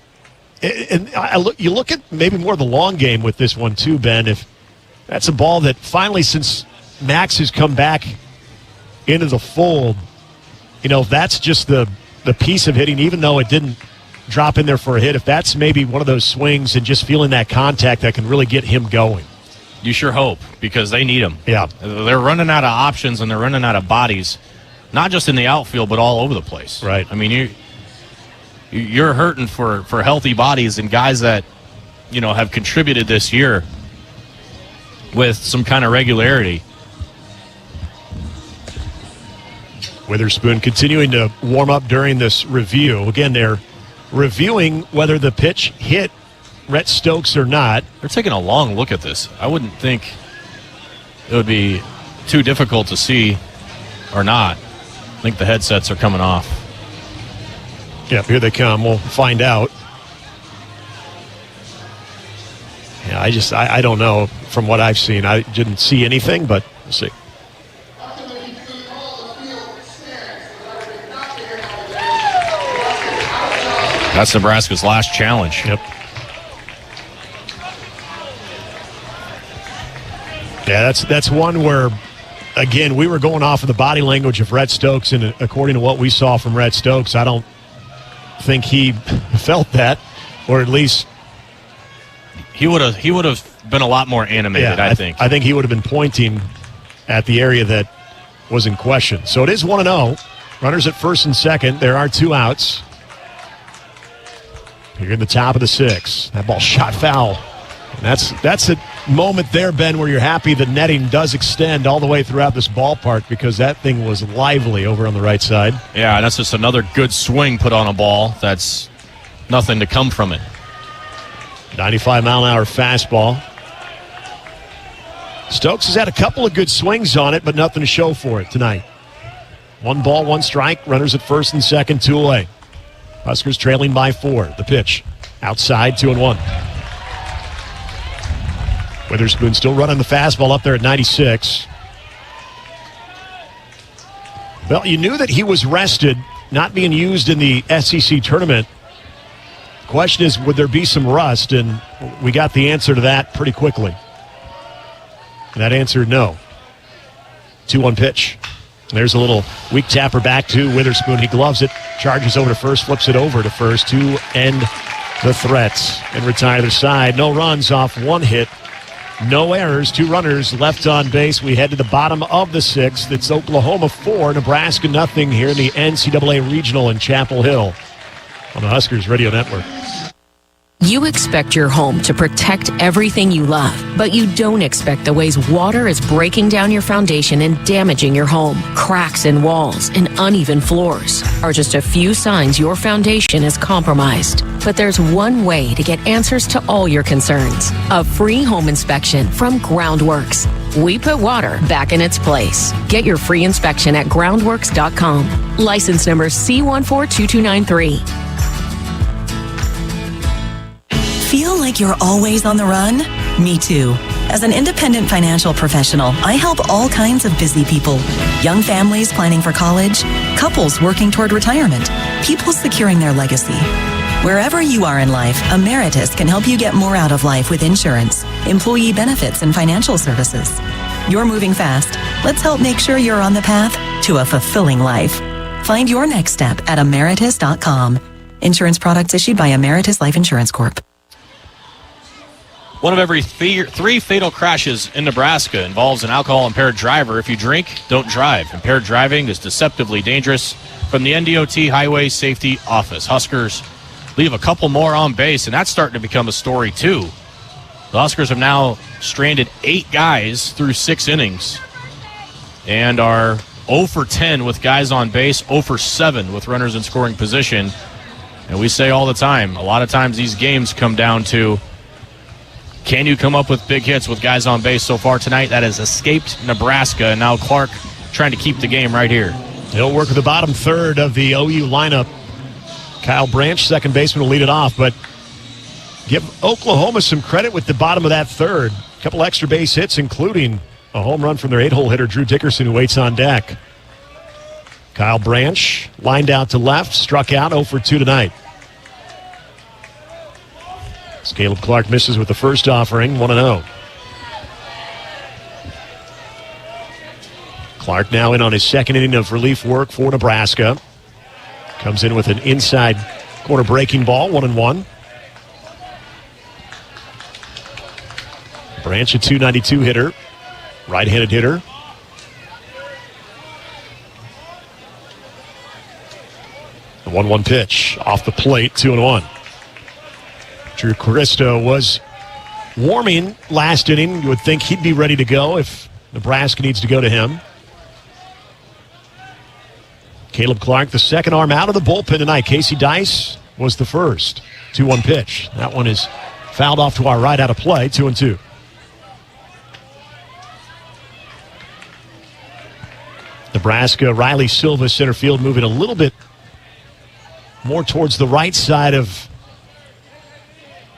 you look at maybe more the long game with this one too, Ben. If that's a ball that finally, since Max has come back into the fold, if that's just the piece of hitting, even though it didn't drop in there for a hit, if that's maybe one of those swings and just feeling that contact that can really get him going. You sure hope, because they need him. Yeah. They're running out of options and they're running out of bodies, not just in the outfield, but all over the place. Right. I mean, you're hurting for healthy bodies and guys that, have contributed this year with some kind of regularity. Witherspoon continuing to warm up during this review. Again, they're reviewing whether the pitch hit Rhett Stokes or not. They're taking a long look at this. I wouldn't think it would be too difficult to see or not. I think the headsets are coming off. Yep, here they come. We'll find out. Yeah, I don't know from what I've seen. I didn't see anything, but we'll see. That's Nebraska's last challenge. Yep. Yeah, that's one where, again, we were going off of the body language of Rhett Stokes, and according to what we saw from Rhett Stokes, I don't think he felt that, or at least he would have been a lot more animated. Yeah, I think. I think he would have been pointing at the area that was in question. So it is 1-0. Runners at first and second. There are 2 outs. You're in the top of the 6th. That ball shot foul. And that's a moment there, Ben, where you're happy the netting does extend all the way throughout this ballpark, because that thing was lively over on the right side. Yeah, and that's just another good swing put on a ball. That's nothing to come from it. 95-mile-an-hour fastball. Stokes has had a couple of good swings on it, but nothing to show for it tonight. 1 ball, 1 strike. Runners at first and second, 2 away. Huskers trailing by 4. The pitch outside, 2-1. Witherspoon still running the fastball up there at 96. Well, you knew that he was rested, not being used in the SEC tournament. The question is, would there be some rust? And we got the answer to that pretty quickly. And that answer, no. 2-1 pitch. There's a little weak tapper back to Witherspoon. He gloves it, charges over to first, flips it over to first to end the threats and retire their side. No runs off 1 hit No errors, 2 runners left on base. We head to the bottom of the 6th. It's Oklahoma 4, Nebraska nothing here in the NCAA Regional in Chapel Hill on the Huskers Radio Network. You expect your home to protect everything you love, but you don't expect the ways water is breaking down your foundation and damaging your home. Cracks in walls and uneven floors are just a few signs your foundation is compromised. But there's one way to get answers to all your concerns. A free home inspection from Groundworks. We put water back in its place. Get your free inspection at groundworks.com. License number C142293. Feel like you're always on the run? Me too. As an independent financial professional, I help all kinds of busy people. Young families planning for college, couples working toward retirement, people securing their legacy. Wherever you are in life, Emeritus can help you get more out of life with insurance, employee benefits, and financial services. You're moving fast. Let's help make sure you're on the path to a fulfilling life. Find your next step at emeritus.com. Insurance products issued by Emeritus Life Insurance Corp. One of every 3 fatal crashes in Nebraska involves an alcohol-impaired driver. If you drink, don't drive. Impaired driving is deceptively dangerous. From the NDOT Highway Safety Office, Huskers leave a couple more on base, and that's starting to become a story, too. The Huskers have now stranded 8 guys through 6 innings and are 0 for 10 with guys on base, 0 for 7 with runners in scoring position. And we say all the time, a lot of times these games come down to, can you come up with big hits with guys on base? So far tonight, that has escaped Nebraska, and now Clark trying to keep the game right here. He'll work with the bottom third of the OU lineup. Kyle Branch, second baseman, will lead it off, but give Oklahoma some credit with the bottom of that third. A couple extra base hits, including a home run from their 8-hole hitter, Drew Dickerson, who waits on deck. Kyle Branch lined out to left, struck out 0 for 2 tonight. As Caleb Clark misses with the first offering, 1-0. Clark now in on his second inning of relief work for Nebraska. Comes in with an inside corner breaking ball, 1-1. Branch, a .292 hitter, right-handed hitter. The 1-1 pitch off the plate, 2-1. Drew Christo was warming last inning. You would think he'd be ready to go if Nebraska needs to go to him. Caleb Clark, the second arm out of the bullpen tonight. Casey Dice was the first. 2-1 pitch. That one is fouled off to our right out of play, 2-2. Nebraska, Riley Silva, center field, moving a little bit more towards the right side of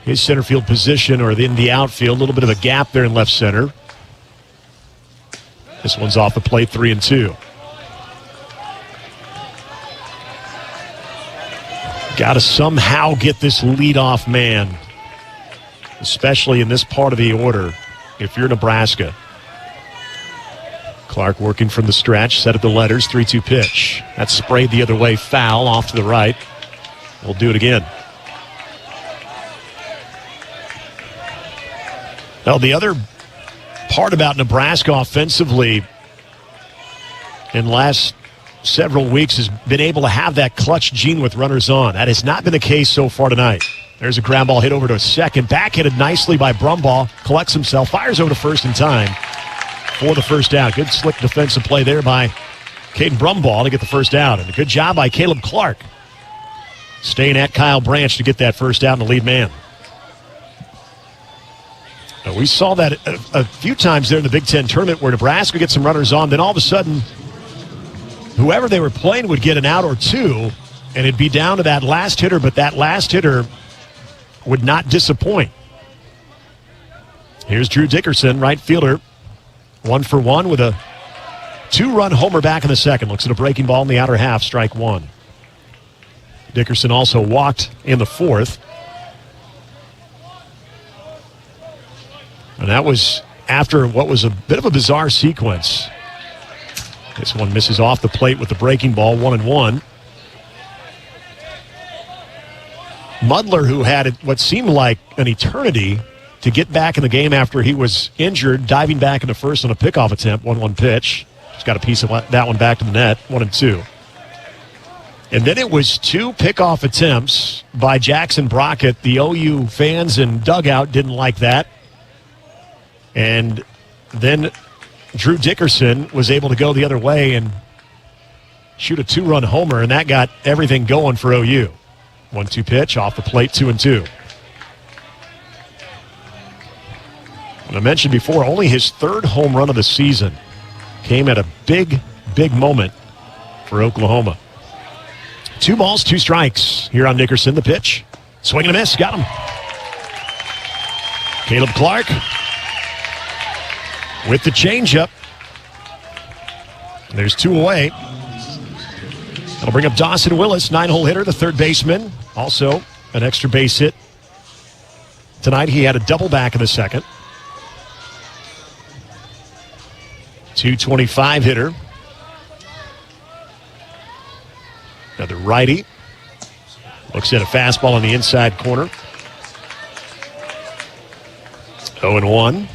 his center field position, or in the outfield. A little bit of a gap there in left center. This one's off the plate, 3-2. Got to somehow get this leadoff man, especially in this part of the order, if you're Nebraska. Clark working from the stretch, set at the letters, 3-2 pitch. That's sprayed the other way, foul, off to the right. We'll do it again. Now, the other part about Nebraska offensively in the last several weeks has been able to have that clutch gene with runners on. That has not been the case so far tonight. There's a ground ball hit over to a second. Backhanded nicely by Brumbaugh. Collects himself, fires over to first in time for the first out. Good slick defensive play there by Caden Brumbaugh to get the first out. And a good job by Caleb Clark, staying at Kyle Branch to get that first out and the lead man. Now, we saw that a few times there in the Big Ten tournament where Nebraska gets some runners on, then all of a sudden whoever they were playing would get an out or two, and it'd be down to that last hitter, but that last hitter would not disappoint. Here's Drew Dickerson, right fielder, 1 for 1 with a 2-run homer back in the second. Looks at a breaking ball in the outer half, strike 1. Dickerson also walked in the fourth. And that was after what was a bit of a bizarre sequence. This one misses off the plate with the breaking ball, 1-1. Mudler, who had what seemed like an eternity to get back in the game after he was injured, diving back into first on a pickoff attempt, 1-1 pitch. He's got a piece of that one back to the net, 1-2. And then it was 2 pickoff attempts by Jackson Brockett. The OU fans and dugout didn't like that. And then Drew Dickerson was able to go the other way and shoot a 2-run homer, and that got everything going for OU. 1-2 pitch, off the plate, 2-2. And I mentioned before, only his 3rd home run of the season came at a big, big moment for Oklahoma. 2 balls, 2 strikes here on Nickerson. The pitch, swing and a miss, got him. Caleb Clark with the changeup. There's 2 away. That'll bring up Dawson Willis, 9-hole hitter, the third baseman. Also an extra base hit tonight. He had a double back in the second. 225 hitter. Another righty. Looks at a fastball on the inside corner. 0-1.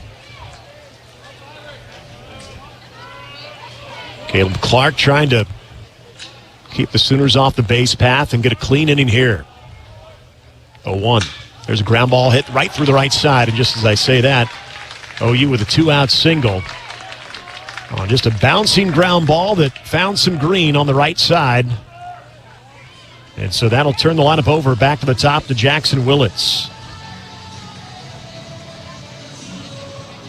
Caleb Clark trying to keep the Sooners off the base path and get a clean inning here. 0-1. There's a ground ball hit right through the right side. And just as I say that, OU with a 2-out single. Just a bouncing ground ball that found some green on the right side. And so that'll turn the lineup over back to the top to Jackson Willits.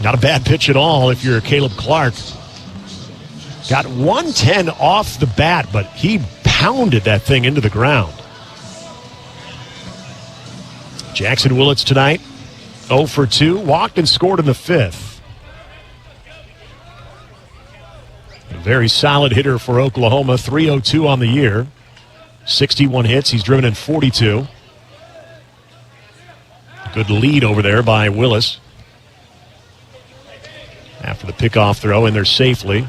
Not a bad pitch at all if you're Caleb Clark. Got 110 off the bat, but he pounded that thing into the ground. Jackson Willits tonight, 0 for 2, walked and scored in the 5th. A very solid hitter for Oklahoma, 302 on the year. 61 hits, he's driven in 42. Good lead over there by Willis. After the pickoff throw in there safely.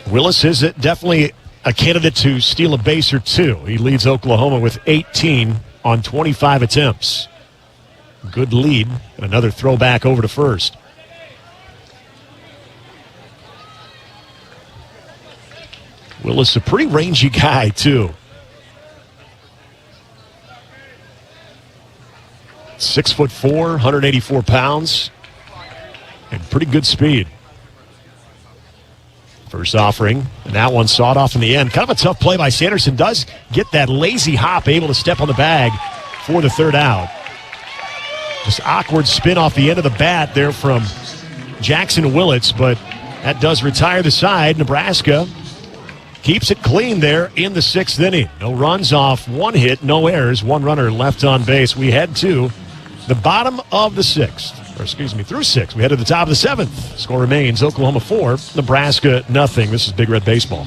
Willis is definitely a candidate to steal a base or 2. He leads Oklahoma with 18 on 25 attempts. Good lead. Another throwback over to first. Willis, a pretty rangy guy, too. 6'4", 184 pounds, and pretty good speed. First offering, and that one sawed off in the end. Kind of a tough play by Sanderson. Does get that lazy hop, able to step on the bag for the 3rd out. Just awkward spin off the end of the bat there from Jackson Willits, but that does retire the side. Nebraska keeps it clean there in the 6th inning. No runs off, 1 hit, no errors, 1 runner left on base. We head to the bottom of the 6th. Through 6. We head to the top of the 7th. Score remains Oklahoma 4, Nebraska nothing. This is Big Red Baseball.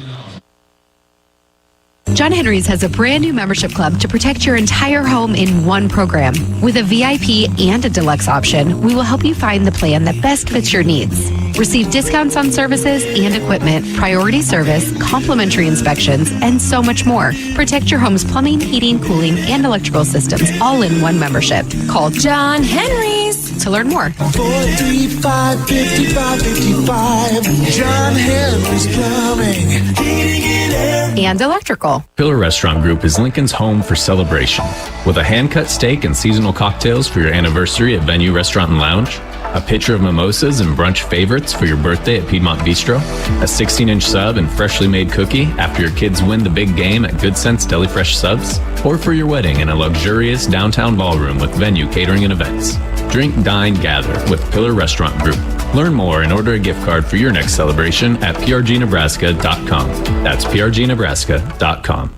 John Henry's has a brand new membership club to protect your entire home in one program. With a VIP and a deluxe option, we will help you find the plan that best fits your needs. Receive discounts on services and equipment, priority service, complimentary inspections, and so much more. Protect your home's plumbing, heating, cooling, and electrical systems all in one membership. Call John Henry's to learn more. 435-5555. John Henry's Plumbing, Heating and Air. And electrical. Pillar Restaurant Group is Lincoln's home for celebration. With a hand-cut steak and seasonal cocktails for your anniversary at Venue Restaurant and Lounge, a pitcher of mimosas and brunch favorites for your birthday at Piedmont Bistro, a 16-inch sub and freshly made cookie after your kids win the big game at Good Sense Deli Fresh Subs, or for your wedding in a luxurious downtown ballroom with Venue Catering and Events. Drink, dine, gather with Pillar Restaurant Group. Learn more and order a gift card for your next celebration at prgnebraska.com. That's prgnebraska.com.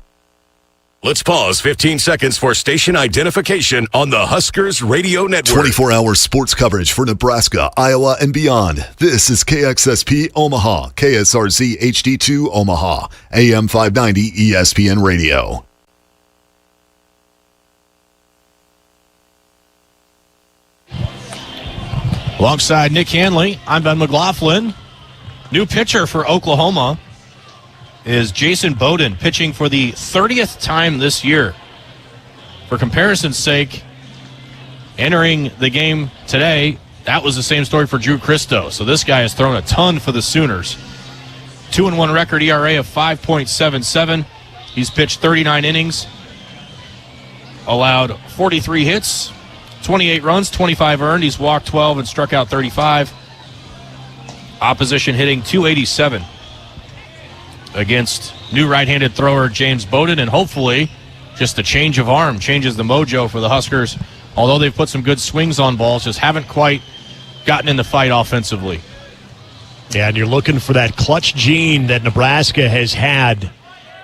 Let's pause 15 seconds for station identification on the Huskers Radio Network. 24-hour sports coverage for Nebraska, Iowa, and beyond. This is KXSP Omaha, KSRZ HD2 Omaha, AM 590 ESPN Radio. Alongside Nick Hanley, I'm Ben McLaughlin. New pitcher for Oklahoma is Jason Bowden, pitching for the 30th time this year. For comparison's sake, Entering the game today, that was the same story for Drew Christo. So this guy has thrown a ton for the Sooners. 2-1 record, ERA of 5.77. He's pitched 39 innings, allowed 43 hits, 28 runs, 25 earned. He's walked 12 and struck out 35. Opposition hitting .287 against new right-handed thrower James Bowden, and hopefully just a change of arm changes the mojo for the Huskers. Although they've put some good swings on balls, just haven't quite gotten in the fight offensively. Yeah, and you're looking for that clutch gene that Nebraska has had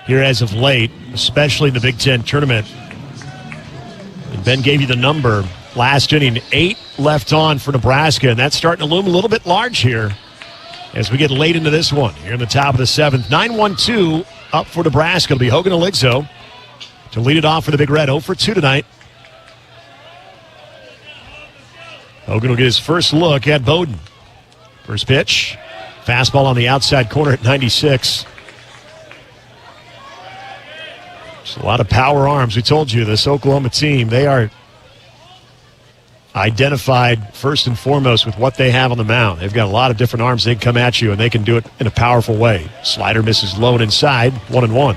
here as of late, especially in the Big Ten tournament. And Ben gave you the number last inning, 8 left on for Nebraska, and that's starting to loom a little bit large here as we get late into this one. Here in the top of the 7th, 9-1-2 up for Nebraska. It'll be Hogan Oligzo to lead it off for the Big Red. 0 for 2 tonight. Hogan will get his first look at Bowden. First pitch, fastball on the outside corner at 96. There's a lot of power arms. We told you this Oklahoma team, they are identified first and foremost with what they have on the mound. They've got a lot of different arms. They can come at you, and they can do it in a powerful way. Slider misses low and inside, 1-1.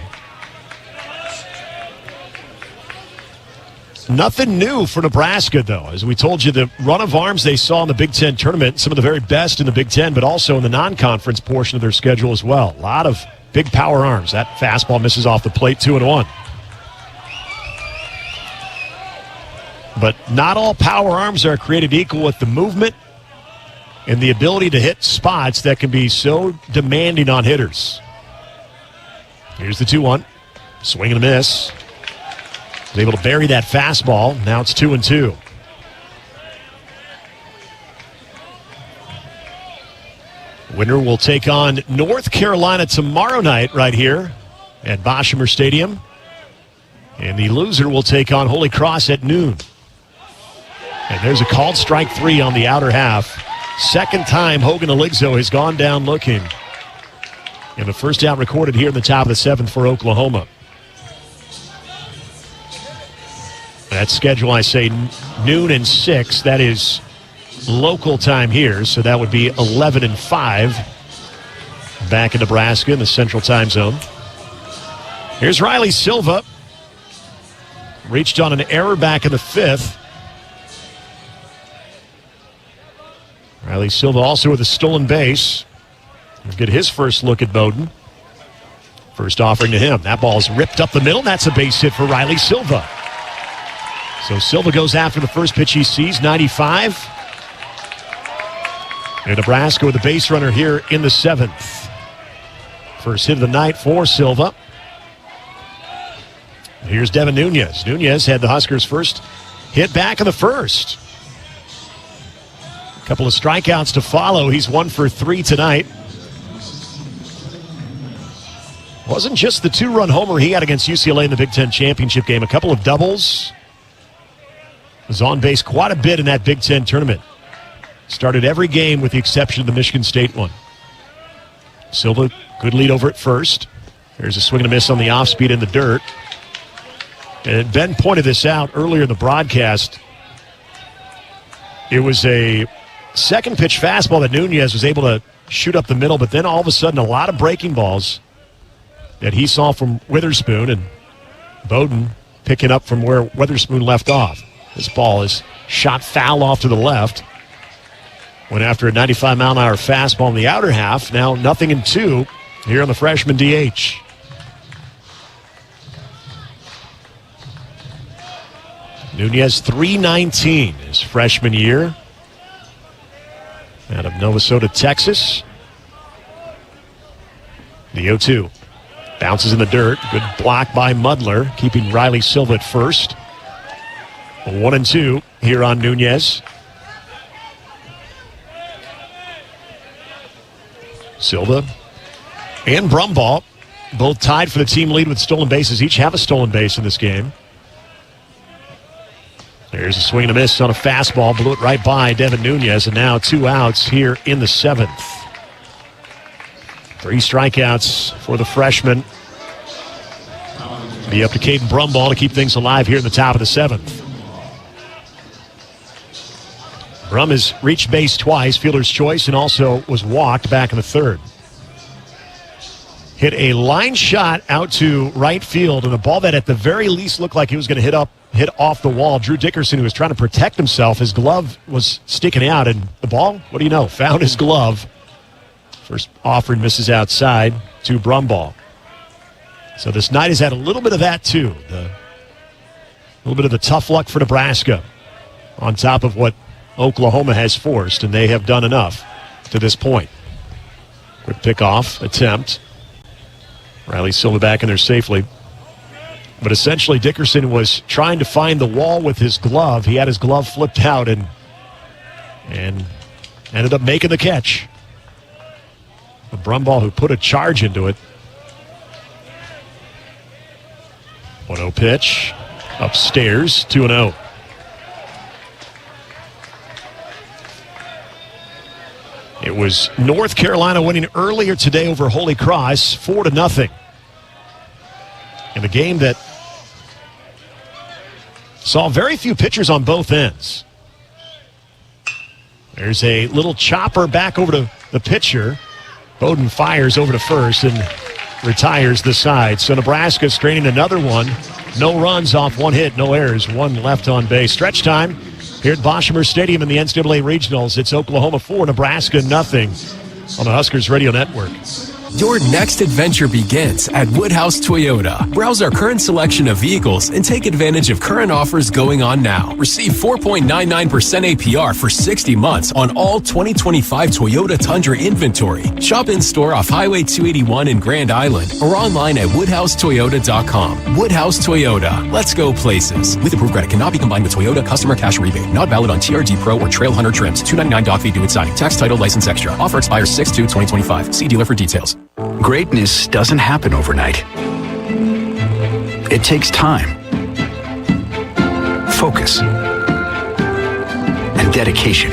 Nothing new for Nebraska, though. As we told you, the run of arms they saw in the Big Ten tournament, some of the very best in the Big Ten, but also in the non-conference portion of their schedule as well. A lot of big power arms. That fastball misses off the plate, 2-1. But not all power arms are created equal with the movement and the ability to hit spots that can be so demanding on hitters. Here's the 2-1. Swing and a miss. Was able to bury that fastball. Now it's 2-2. Winner will take on North Carolina tomorrow night right here at Boshemer Stadium. And the loser will take on Holy Cross at noon. And there's a called strike 3 on the outer half. Second time Hogan Oligzo has gone down looking. And the first out recorded here in the top of the 7th for Oklahoma. That schedule, I say, noon and 6. That is local time here, so that would be 11 and 5 back in Nebraska in the Central Time Zone. Here's Riley Silva. Reached on an error back in the 5th. Riley Silva also with a stolen base. We'll get his first look at Bowden. First offering to him. That ball's ripped up the middle. That's a base hit for Riley Silva. So Silva goes after the first pitch he sees, 95. And Nebraska with a base runner here in the 7th. First hit of the night for Silva. Here's Devin Nunes. Nunes had the Huskers' first hit back in the first. A couple of strikeouts to follow. He's 1 for 3 tonight. Wasn't just the 2-run homer he had against UCLA in the Big Ten championship game. A couple of doubles. Was on base quite a bit in that Big Ten tournament. Started every game with the exception of the Michigan State one. Silva, good lead over at first. There's a swing and a miss on the off-speed in the dirt. And Ben pointed this out earlier in the broadcast. It was a second pitch fastball that Nunes was able to shoot up the middle, but then all of a sudden a lot of breaking balls that he saw from Witherspoon, and Bowden picking up from where Witherspoon left off. This ball is shot foul off to the left. Went after a 95-mile-an-hour fastball in the outer half. Now 0-2 here on the freshman DH. Nunes, 319 his freshman year. Out of Navasota, Texas. The 0-2. Bounces in the dirt. Good block by Mudler, keeping Riley Silva at first. 1-2 here on Nunes. Silva and Brumbaugh both tied for the team lead with stolen bases. Each have a stolen base in this game. There's a swing and a miss on a fastball. Blew it right by Devin Nunes, and now 2 outs here in the 7th. 3 strikeouts for the freshman. Be up to Caden Brumbaugh to keep things alive here in the top of the 7th. Brum has reached base twice, fielder's choice, and also was walked back in the third. Hit a line shot out to right field, and a ball that at the very least looked like he was going to hit off the wall. Drew Dickerson, who was trying to protect himself, his glove was sticking out, and the ball, what do you know, found his glove. First offering misses outside to Brum ball. So this night has had a little bit of that too. A little bit of the tough luck for Nebraska on top of what Oklahoma has forced, and they have done enough to this point. Quick pickoff attempt. Riley Silva back in there safely. But essentially Dickerson was trying to find the wall with his glove. He had his glove flipped out and ended up making the catch. A Brum ball who put a charge into it. 1-0 pitch. Upstairs, 2-0. It was North Carolina winning earlier today over Holy Cross, 4-0. In a game that saw very few pitchers on both ends. There's a little chopper back over to the pitcher. Bowden fires over to first and retires the side. So Nebraska straining another one. No runs off one hit, no errors, one left on base. Stretch time here at Boshemer Stadium in the NCAA Regionals. It's Oklahoma 4, Nebraska 0 on the Huskers Radio Network. Your next adventure begins at Woodhouse Toyota. Browse our current selection of vehicles and take advantage of current offers going on now. Receive 4.99% APR for 60 months on all 2025 Toyota Tundra inventory. Shop in-store off Highway 281 in Grand Island or online at woodhousetoyota.com. Woodhouse Toyota. Let's go places. With approved credit cannot be combined with Toyota customer cash rebate. Not valid on TRD Pro or Trail Hunter trims. $299 doc fee due at signing. Tax title license extra. Offer expires 6/2/2025. See dealer for details. Greatness doesn't happen overnight. It takes time, focus, and dedication.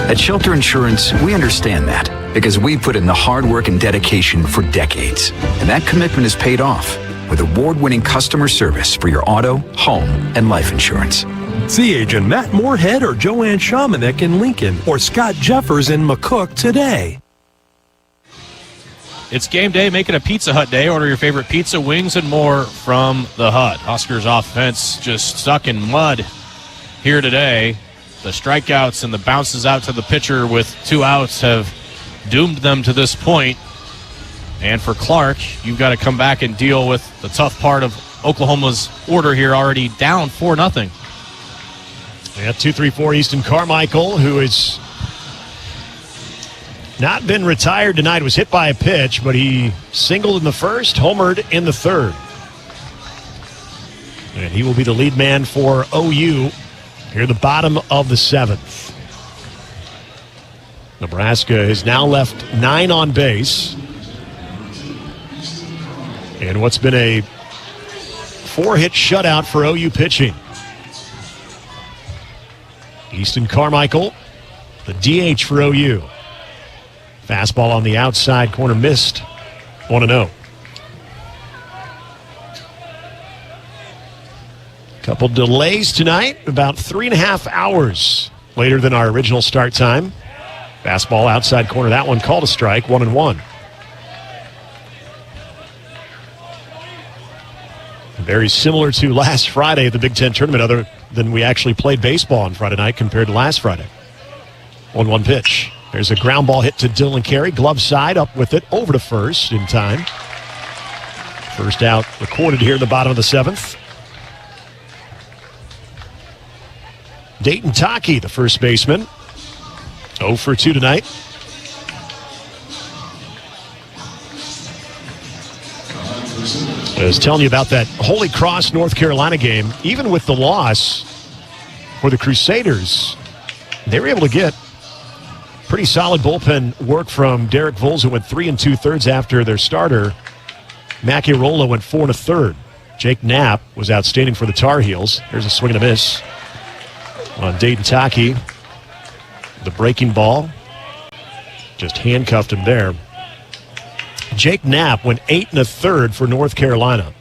At Shelter Insurance, we understand that because we put in the hard work and dedication for decades. And that commitment is paid off with award-winning customer service for your auto, home, and life insurance. See Agent Matt Moorhead or Joanne Shamanek in Lincoln or Scott Jeffers in McCook today. It's game day. Make it a Pizza Hut day. Order your favorite pizza, wings, and more from the Hut. Huskers offense just stuck in mud here today. The strikeouts and the bounces out to the pitcher with 2 outs have doomed them to this point. And for Clark, you've got to come back and deal with the tough part of Oklahoma's order here, already down 4-0. Yeah, 2-3-4 Easton Carmichael, who has not been retired tonight, was hit by a pitch, but he singled in the first, homered in the third. And he will be the lead man for OU here at the bottom of the 7th. Nebraska has now left 9 on base. And what's been a 4-hit shutout for OU pitching. Easton Carmichael, the DH for OU. Fastball on the outside corner missed. 1-0. Couple delays tonight, about 3.5 hours later than our original start time. Fastball outside corner, that one called a strike, 1-1. Very similar to last Friday at the Big Ten tournament, other than we actually played baseball on Friday night compared to last Friday. 1-1 pitch. There's a ground ball hit to Dylan Carey. Glove side, up with it, over to first in time. First out recorded here in the bottom of the 7th. Dayton Taki, the first baseman. 0 for 2 tonight. I was telling you about that Holy Cross, North Carolina game. Even with the loss for the Crusaders, they were able to get pretty solid bullpen work from Derek Vols, who went 3 2/3 after their starter. Macchiarola went 4 1/3. Jake Knapp was outstanding for the Tar Heels. There's a swing and a miss on Dayton Taki. The breaking ball just handcuffed him there. Jake Knapp went 8 1/3 for North Carolina.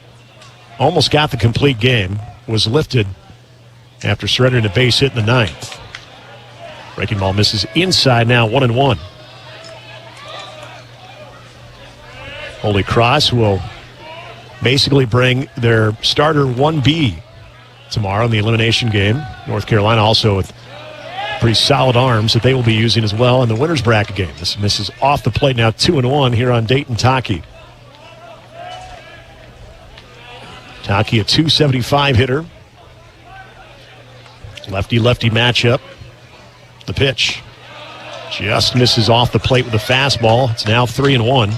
Almost got the complete game. Was lifted after surrendering a base hit in the ninth. Breaking ball misses inside now, 1-1. Holy Cross will basically bring their starter 1B tomorrow in the elimination game. North Carolina also with pretty solid arms that they will be using as well in the winner's bracket game. This misses off the plate now, 2-1 here on Dayton Taki. Taki, a .275 hitter. Lefty-lefty matchup. The pitch just misses off the plate with a fastball. It's now 3-1.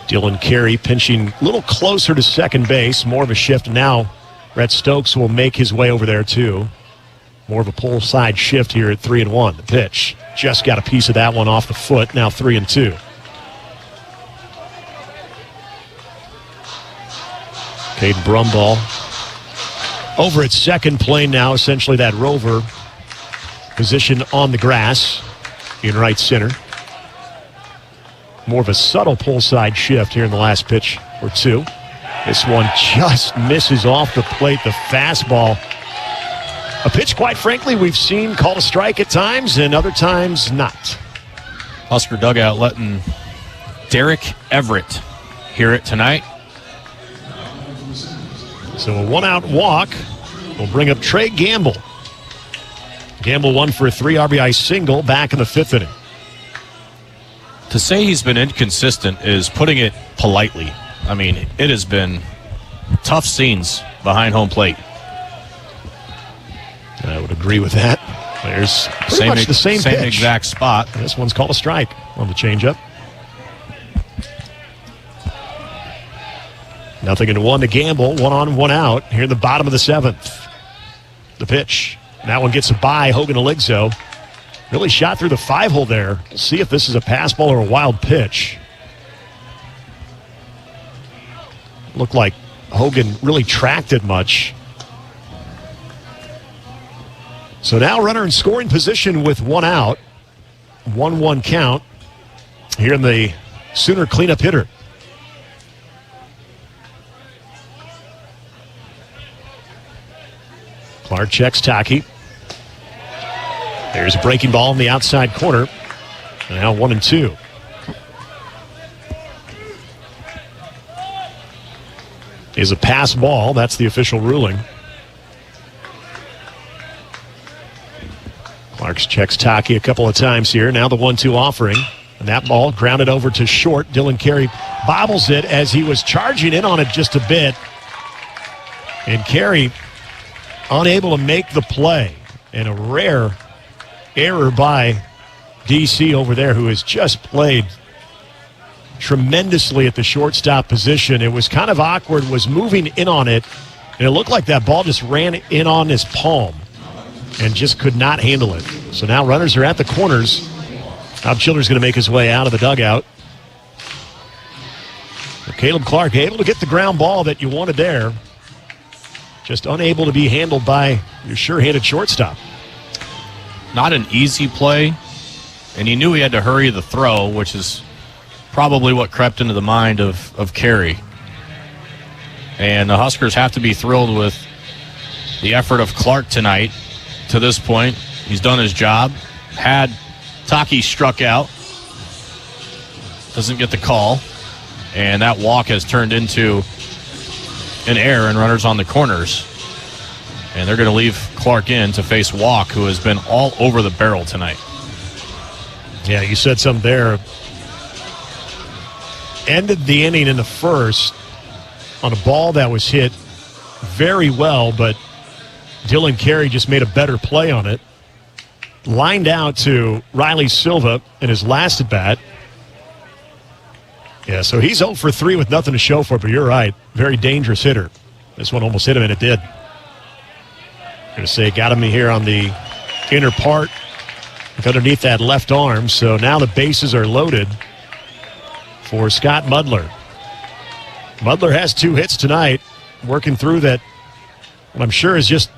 Dylan Carey pinching a little closer to second base. More of a shift now. Rhett Stokes will make his way over there too. More of a pull side shift here at 3-1. The pitch just got a piece of that one off the foot. Now 3-2. Caden Brumball over at second, playing now essentially that rover position on the grass in right center. More of a subtle pull side shift here in the last pitch or two. This one just misses off the plate, the fastball. A pitch, quite frankly, we've seen called a strike at times and other times not. Husker dugout letting Derek Everett hear it tonight. So a one-out walk will bring up Trey Gamble. Gamble won for a 3 RBI single back in the fifth inning. To say he's been inconsistent is putting it politely. I mean, it has been tough scenes behind home plate. I would agree with that. There's pretty much the same pitch. Exact spot. This one's called a strike on the changeup. 0-1 to Gamble. 1 on, 1 out here in the bottom of the seventh. The pitch. That one gets a by Hogan Eligzo. Really shot through the 5-hole there. We'll see if this is a pass ball or a wild pitch. Looked like Hogan really tracked it much. So now runner in scoring position with 1 out. 1-1 count here in the Sooner cleanup hitter. Clark checks Taki. There's a breaking ball in the outside corner. Now 1-2. Is a pass ball. That's the official ruling. Clark checks Taki a couple of times here. Now the 1-2 offering. And that ball grounded over to short. Dylan Carey bobbles it as he was charging in on it just a bit. And Carey unable to make the play. And a rare error by DC over there, who has just played tremendously at the shortstop position. It was kind of awkward, was moving in on it, and it looked like that ball just ran in on his palm and just could not handle it. So now runners are at the corners. Bob Childers going to make his way out of the dugout. Caleb Clark able to get the ground ball that you wanted there. Just unable to be handled by your sure-handed shortstop. Not an easy play, and he knew he had to hurry the throw, which is probably what crept into the mind of Carey. And the Huskers have to be thrilled with the effort of Clark tonight. To this point, he's done his job. Had Taki struck out, doesn't get the call, and that walk has turned into an error and runners on the corners. And they're going to leave Clark in to face Walk, who has been all over the barrel tonight. Yeah, you said something there. Ended the inning in the first on a ball that was hit very well, but Dylan Carey just made a better play on it. Lined out to Riley Silva in his last at-bat. Yeah, so he's 0 for 3 with nothing to show for it, but you're right. Very dangerous hitter. This one almost hit him, and it did. I'm going to say got him here on the inner part underneath that left arm. So now the bases are loaded for Scott Mudler. Mudler has 2 hits tonight, working through that, what I'm sure is just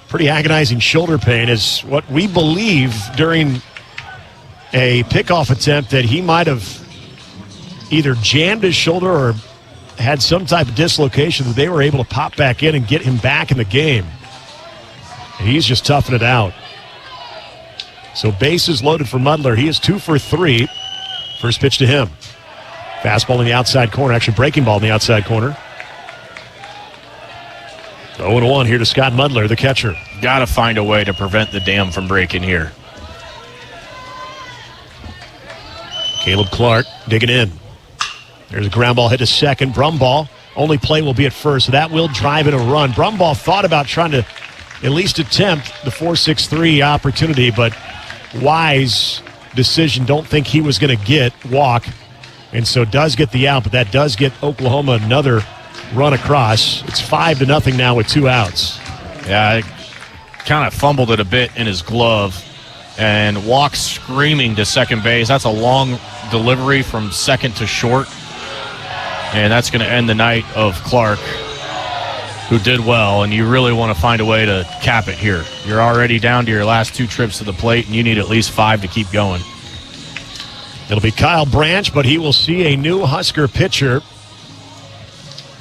pretty agonizing shoulder pain, is what we believe during a pickoff attempt that he might have either jammed his shoulder or had some type of dislocation that they were able to pop back in and get him back in the game. And he's just toughing it out. So bases loaded for Mudler. He is 2 for 3. First pitch to him. Fastball in the outside corner. Actually, breaking ball in the outside corner. 0-1 here to Scott Mudler, the catcher. Got to find a way to prevent the dam from breaking here. Caleb Clark digging in. There's a ground ball hit to second. Brumball, only play will be at first, so that will drive in a run. Brumball thought about trying to at least attempt the 4-6-3 opportunity, but wise decision. Don't think he was going to walk, and so does get the out, but that does get Oklahoma another run across. It's 5-0 now with 2 outs. Yeah, kind of fumbled it a bit in his glove and walked screaming to second base. That's a long delivery from second to short, and that's going to end the night of Clark, who did well, and you really want to find a way to cap it here. You're already down to your last 2 trips to the plate, and you need at least 5 to keep going. It'll be Kyle Branch, but he will see a new Husker pitcher,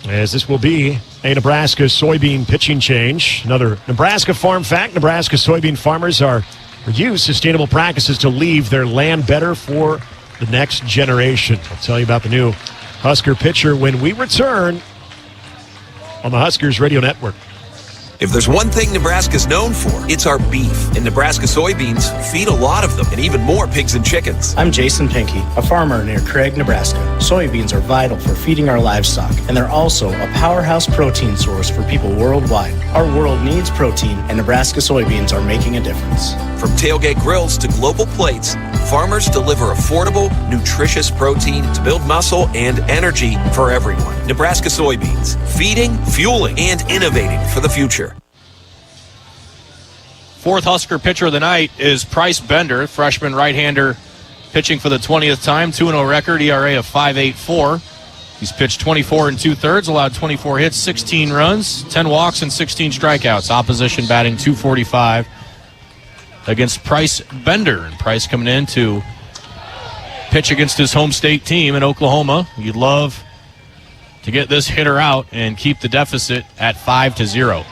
as this will be a Nebraska soybean pitching change. Another Nebraska farm fact: Nebraska soybean farmers use sustainable practices to leave their land better for the next generation. I'll tell you about the new Husker pitcher when we return on the Huskers Radio Network. If there's one thing Nebraska's known for, it's our beef. And Nebraska soybeans feed a lot of them, and even more pigs and chickens. I'm Jason Pinky, a farmer near Craig, Nebraska. Soybeans are vital for feeding our livestock, and they're also a powerhouse protein source for people worldwide. Our world needs protein, and Nebraska soybeans are making a difference. From tailgate grills to global plates, farmers deliver affordable, nutritious protein to build muscle and energy for everyone. Nebraska soybeans, feeding, fueling, and innovating for the future. Fourth Husker pitcher of the night is Price Bender, freshman right-hander, pitching for the 20th time, 2-0 record, ERA of 5.84. He's pitched 24 2/3, allowed 24 hits, 16 runs, 10 walks, and 16 strikeouts. Opposition batting .245 against Price Bender. And Price coming in to pitch against his home state team in Oklahoma. You'd love to get this hitter out and keep the deficit at 5-0.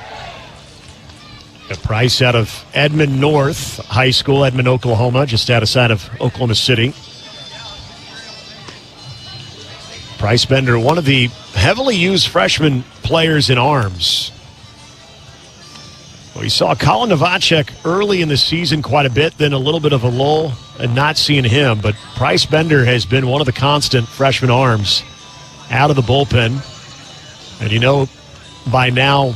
Price out of Edmond North High School, Edmond, Oklahoma, just outside of Oklahoma City. Price Bender, one of the heavily used freshman players in arms. We saw Colin Novacek early in the season quite a bit, then a little bit of a lull and not seeing him. But Price Bender has been one of the constant freshman arms out of the bullpen. And you know by now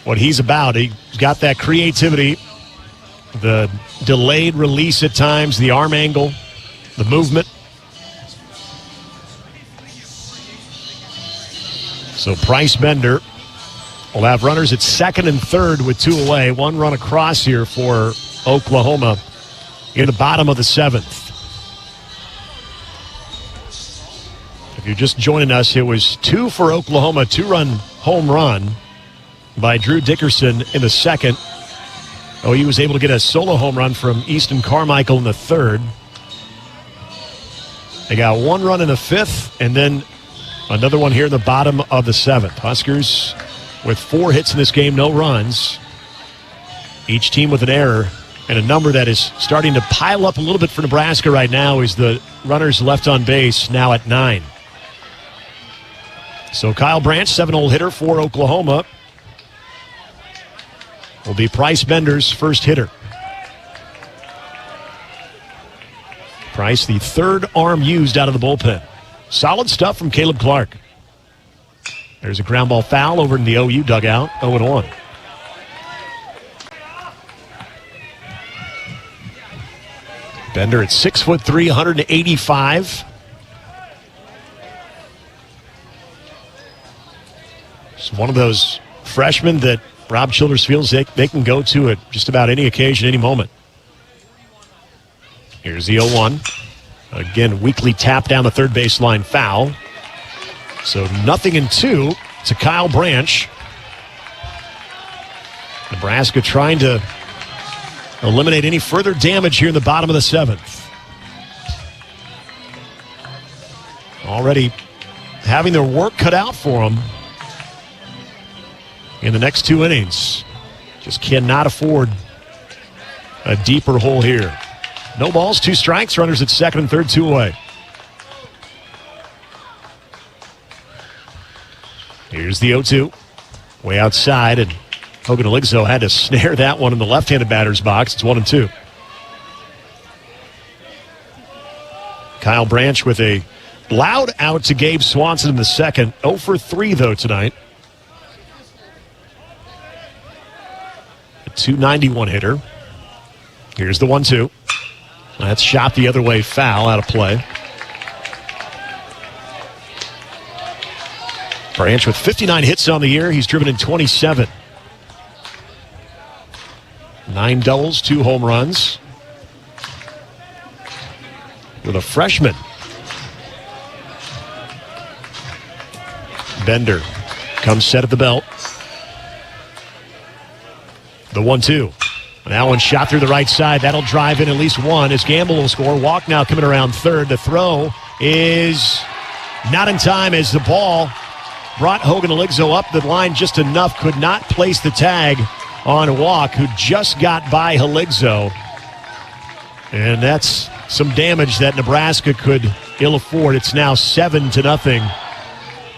what he's about. He's got that creativity, the delayed release at times, the arm angle, the movement. So Price Bender will have runners at second and third with 2 away. 1 run across here for Oklahoma in the bottom of the 7th. If you're just joining us, it was 2 for Oklahoma, 2-run home run by Drew Dickerson in the second. Oh, he was able to get a solo home run from Easton Carmichael in the third. They got 1 run in the 5th, and then another one here in the bottom of the 7th. Huskers with 4 hits in this game, no runs. Each team with an error, and a number that is starting to pile up a little bit for Nebraska right now is the runners left on base, now at 9. So Kyle Branch, 7-hole hitter for Oklahoma, will be Price Bender's first hitter. Price, the 3rd arm used out of the bullpen. Solid stuff from Caleb Clark. There's a ground ball foul over in the OU dugout, 0-1. Bender at 6'3", 185. It's one of those freshmen that Rob Childress feels they can go to at just about any occasion, any moment. Here's the 0-1. Again, weakly tap down the third baseline foul. So 0-2 to Kyle Branch. Nebraska trying to eliminate any further damage here in the bottom of the 7th. Already having their work cut out for them in the next 2 innings. Just cannot afford a deeper hole here. No balls, 2 strikes, runners at second and third, 2 away. Here's the 0-2. Way outside, and Hogan Aligzo had to snare that one in the left-handed batter's box. It's 1-2. Kyle Branch with a loud out to Gabe Swanson in the second. 0 for 3, though, tonight. A .291 hitter. Here's the 1-2. That's shot the other way, foul, out of play. Branch with 59 hits on the year. He's driven in 27. 9 doubles, 2 home runs. With a freshman. Bender comes set at the belt. The 1-2. That one shot through the right side. That'll drive in at least one as Gamble will score. Walk now coming around third. The throw is not in time as the ball brought Hogan Aligzo up the line just enough. Could not place the tag on Walk, who just got by Aligzo. And that's some damage that Nebraska could ill afford. It's now 7-0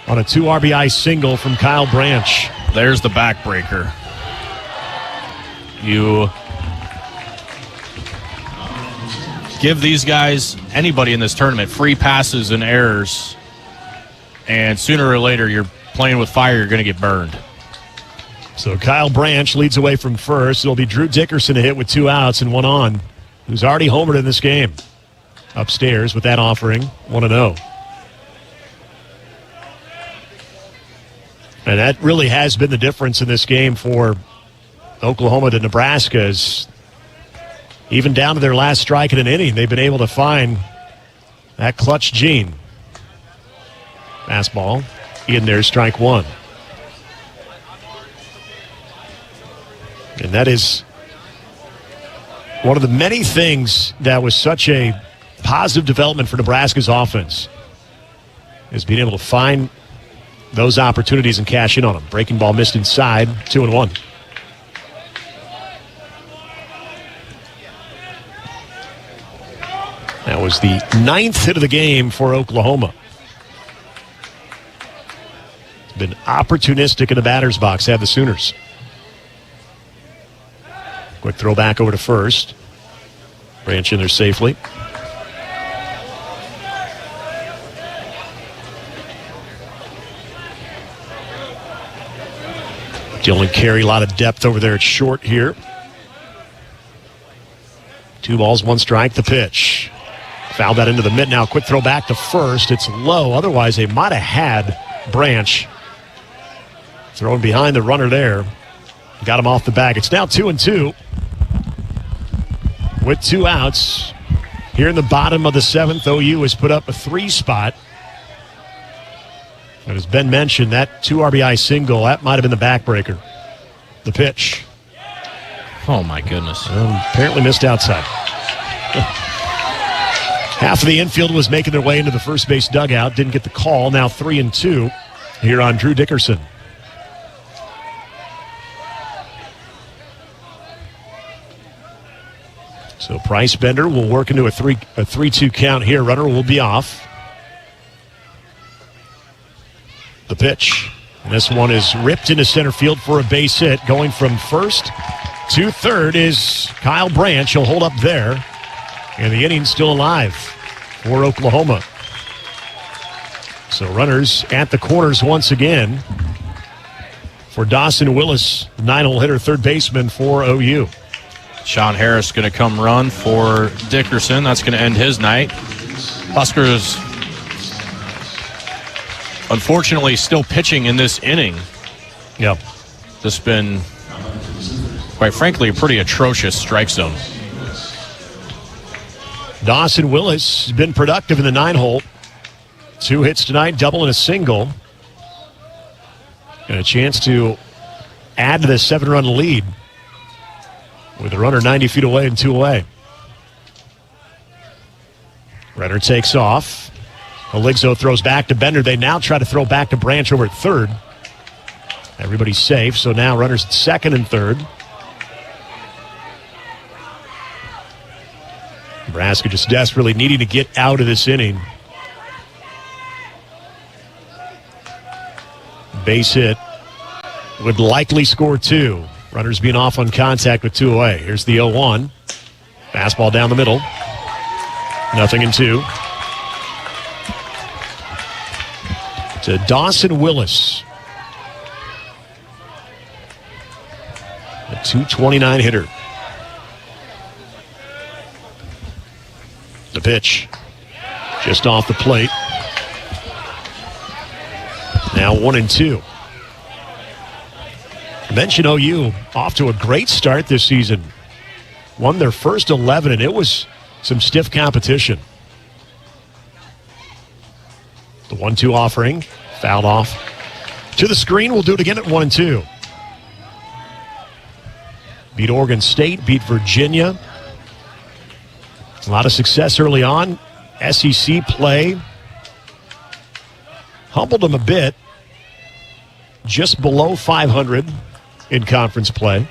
on a 2 RBI single from Kyle Branch. There's the backbreaker. You give these guys, anybody in this tournament, free passes and errors, and sooner or later you're playing with fire, you're going to get burned. So Kyle Branch leads away from first. It'll be Drew Dickerson to hit with 2 outs and 1 on, who's already homered in this game. Upstairs with that offering, 1-0. And that really has been the difference in this game for Oklahoma to Nebraska. Is even down to their last strike in an inning, they've been able to find that clutch gene. Fastball in there, strike 1. And that is one of the many things that was such a positive development for Nebraska's offense, is being able to find those opportunities and cash in on them. Breaking ball missed inside, 2-1. That was the 9th hit of the game for Oklahoma. It's been opportunistic in the batter's box, have the Sooners. Quick throw back over to first. Branch in there safely. Dylan Carey, a lot of depth over there at short here. 2 balls, 1 strike, the pitch. Fouled that into the mid now. Quick throw back to first. It's low. Otherwise, they might have had Branch throwing behind the runner there. Got him off the bag. It's now 2-2 with 2 outs. Here in the bottom of the 7th, OU has put up a 3 spot. And as Ben mentioned, that 2 RBI single, that might have been the backbreaker. The pitch. Oh, my goodness. Apparently missed outside. Half of the infield was making their way into the first base dugout. Didn't get the call. Now 3-2 here on Drew Dickerson. So Price Bender will work into a 3-2 count here. Runner will be off. The pitch. And this one is ripped into center field for a base hit. Going from first to third is Kyle Branch. He'll hold up there. And the inning's still alive for Oklahoma. So runners at the corners once again for Dawson Willis, 9-hole hitter, third baseman for OU. Sean Harris going to come run for Dickerson. That's going to end his night. Huskers, unfortunately, still pitching in this inning. Yep. This has been, quite frankly, a pretty atrocious strike zone. Dawson Willis has been productive in the 9-hole. 2 hits tonight, double and a single. And a chance to add to the 7-run lead with the runner 90 feet away and 2 away. Renner takes off. Heligzo throws back to Bender. They now try to throw back to Branch over at third. Everybody's safe, so now runners at second and third. Nebraska just desperately needing to get out of this inning. Base hit would likely score 2. Runners being off on contact with 2 away. Here's the 0-1. Fastball down the middle. 0-2. To Dawson Willis. A .229 hitter. The pitch. Just off the plate. Now 1-2. Mention OU off to a great start this season. Won their first 11, and it was some stiff competition. The 1-2 offering. Fouled off. To the screen. We'll do it again at 1-2. Beat Oregon State. Beat Virginia. A lot of success early on. SEC play. Humbled them a bit. Just below 500 in conference play.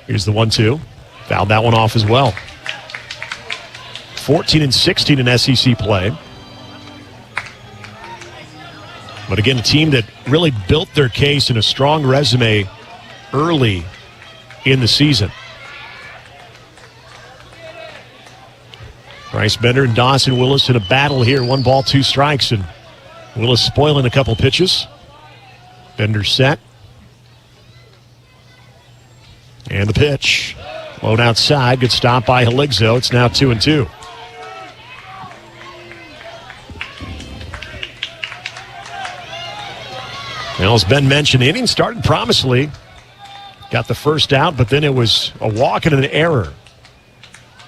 Here's the 1-2. Fouled that one off as well. 14-16 in SEC play. But again, a team that really built their case in a strong resume early in the season. Bryce Bender and Dawson Willis in a battle here. 1 ball, 2 strikes, and Willis spoiling a couple pitches. Bender set. And the pitch. Low outside. Good stop by Heligzo. It's now 2-2. Well, as Ben mentioned, the inning started promisingly. Got the first out, but then it was a walk and an error.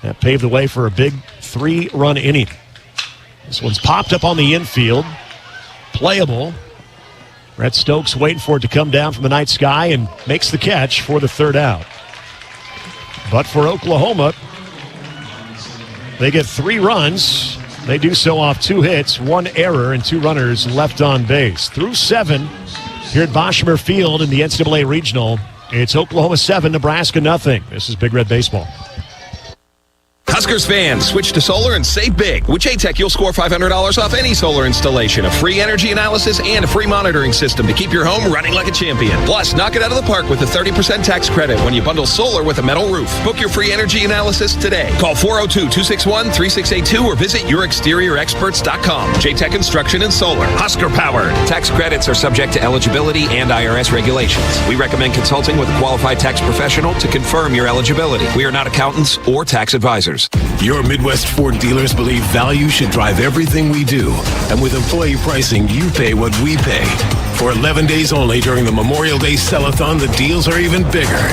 That paved the way for a big 3-run inning. This one's popped up on the infield. Playable. Rhett Stokes waiting for it to come down from the night sky and makes the catch for the 3rd out. But for Oklahoma, they get 3 runs. They do so off 2 hits, 1 error, and 2 runners left on base. Through 7 here at Boshemer Field in the NCAA Regional. It's Oklahoma 7, Nebraska nothing. This is Big Red Baseball. Huskers fans, switch to solar and save big. With J-Tech, you'll score $500 off any solar installation, a free energy analysis, and a free monitoring system to keep your home running like a champion. Plus, knock it out of the park with a 30% tax credit when you bundle solar with a metal roof. Book your free energy analysis today. Call 402-261-3682 or visit yourexteriorexperts.com. J-Tech Construction and Solar. Husker powered. Tax credits are subject to eligibility and IRS regulations. We recommend consulting with a qualified tax professional to confirm your eligibility. We are not accountants or tax advisors. Your Midwest Ford dealers believe value should drive everything we do. And with employee pricing, you pay what we pay. For 11 days only during the Memorial Day Sell-a-thon, the deals are even bigger.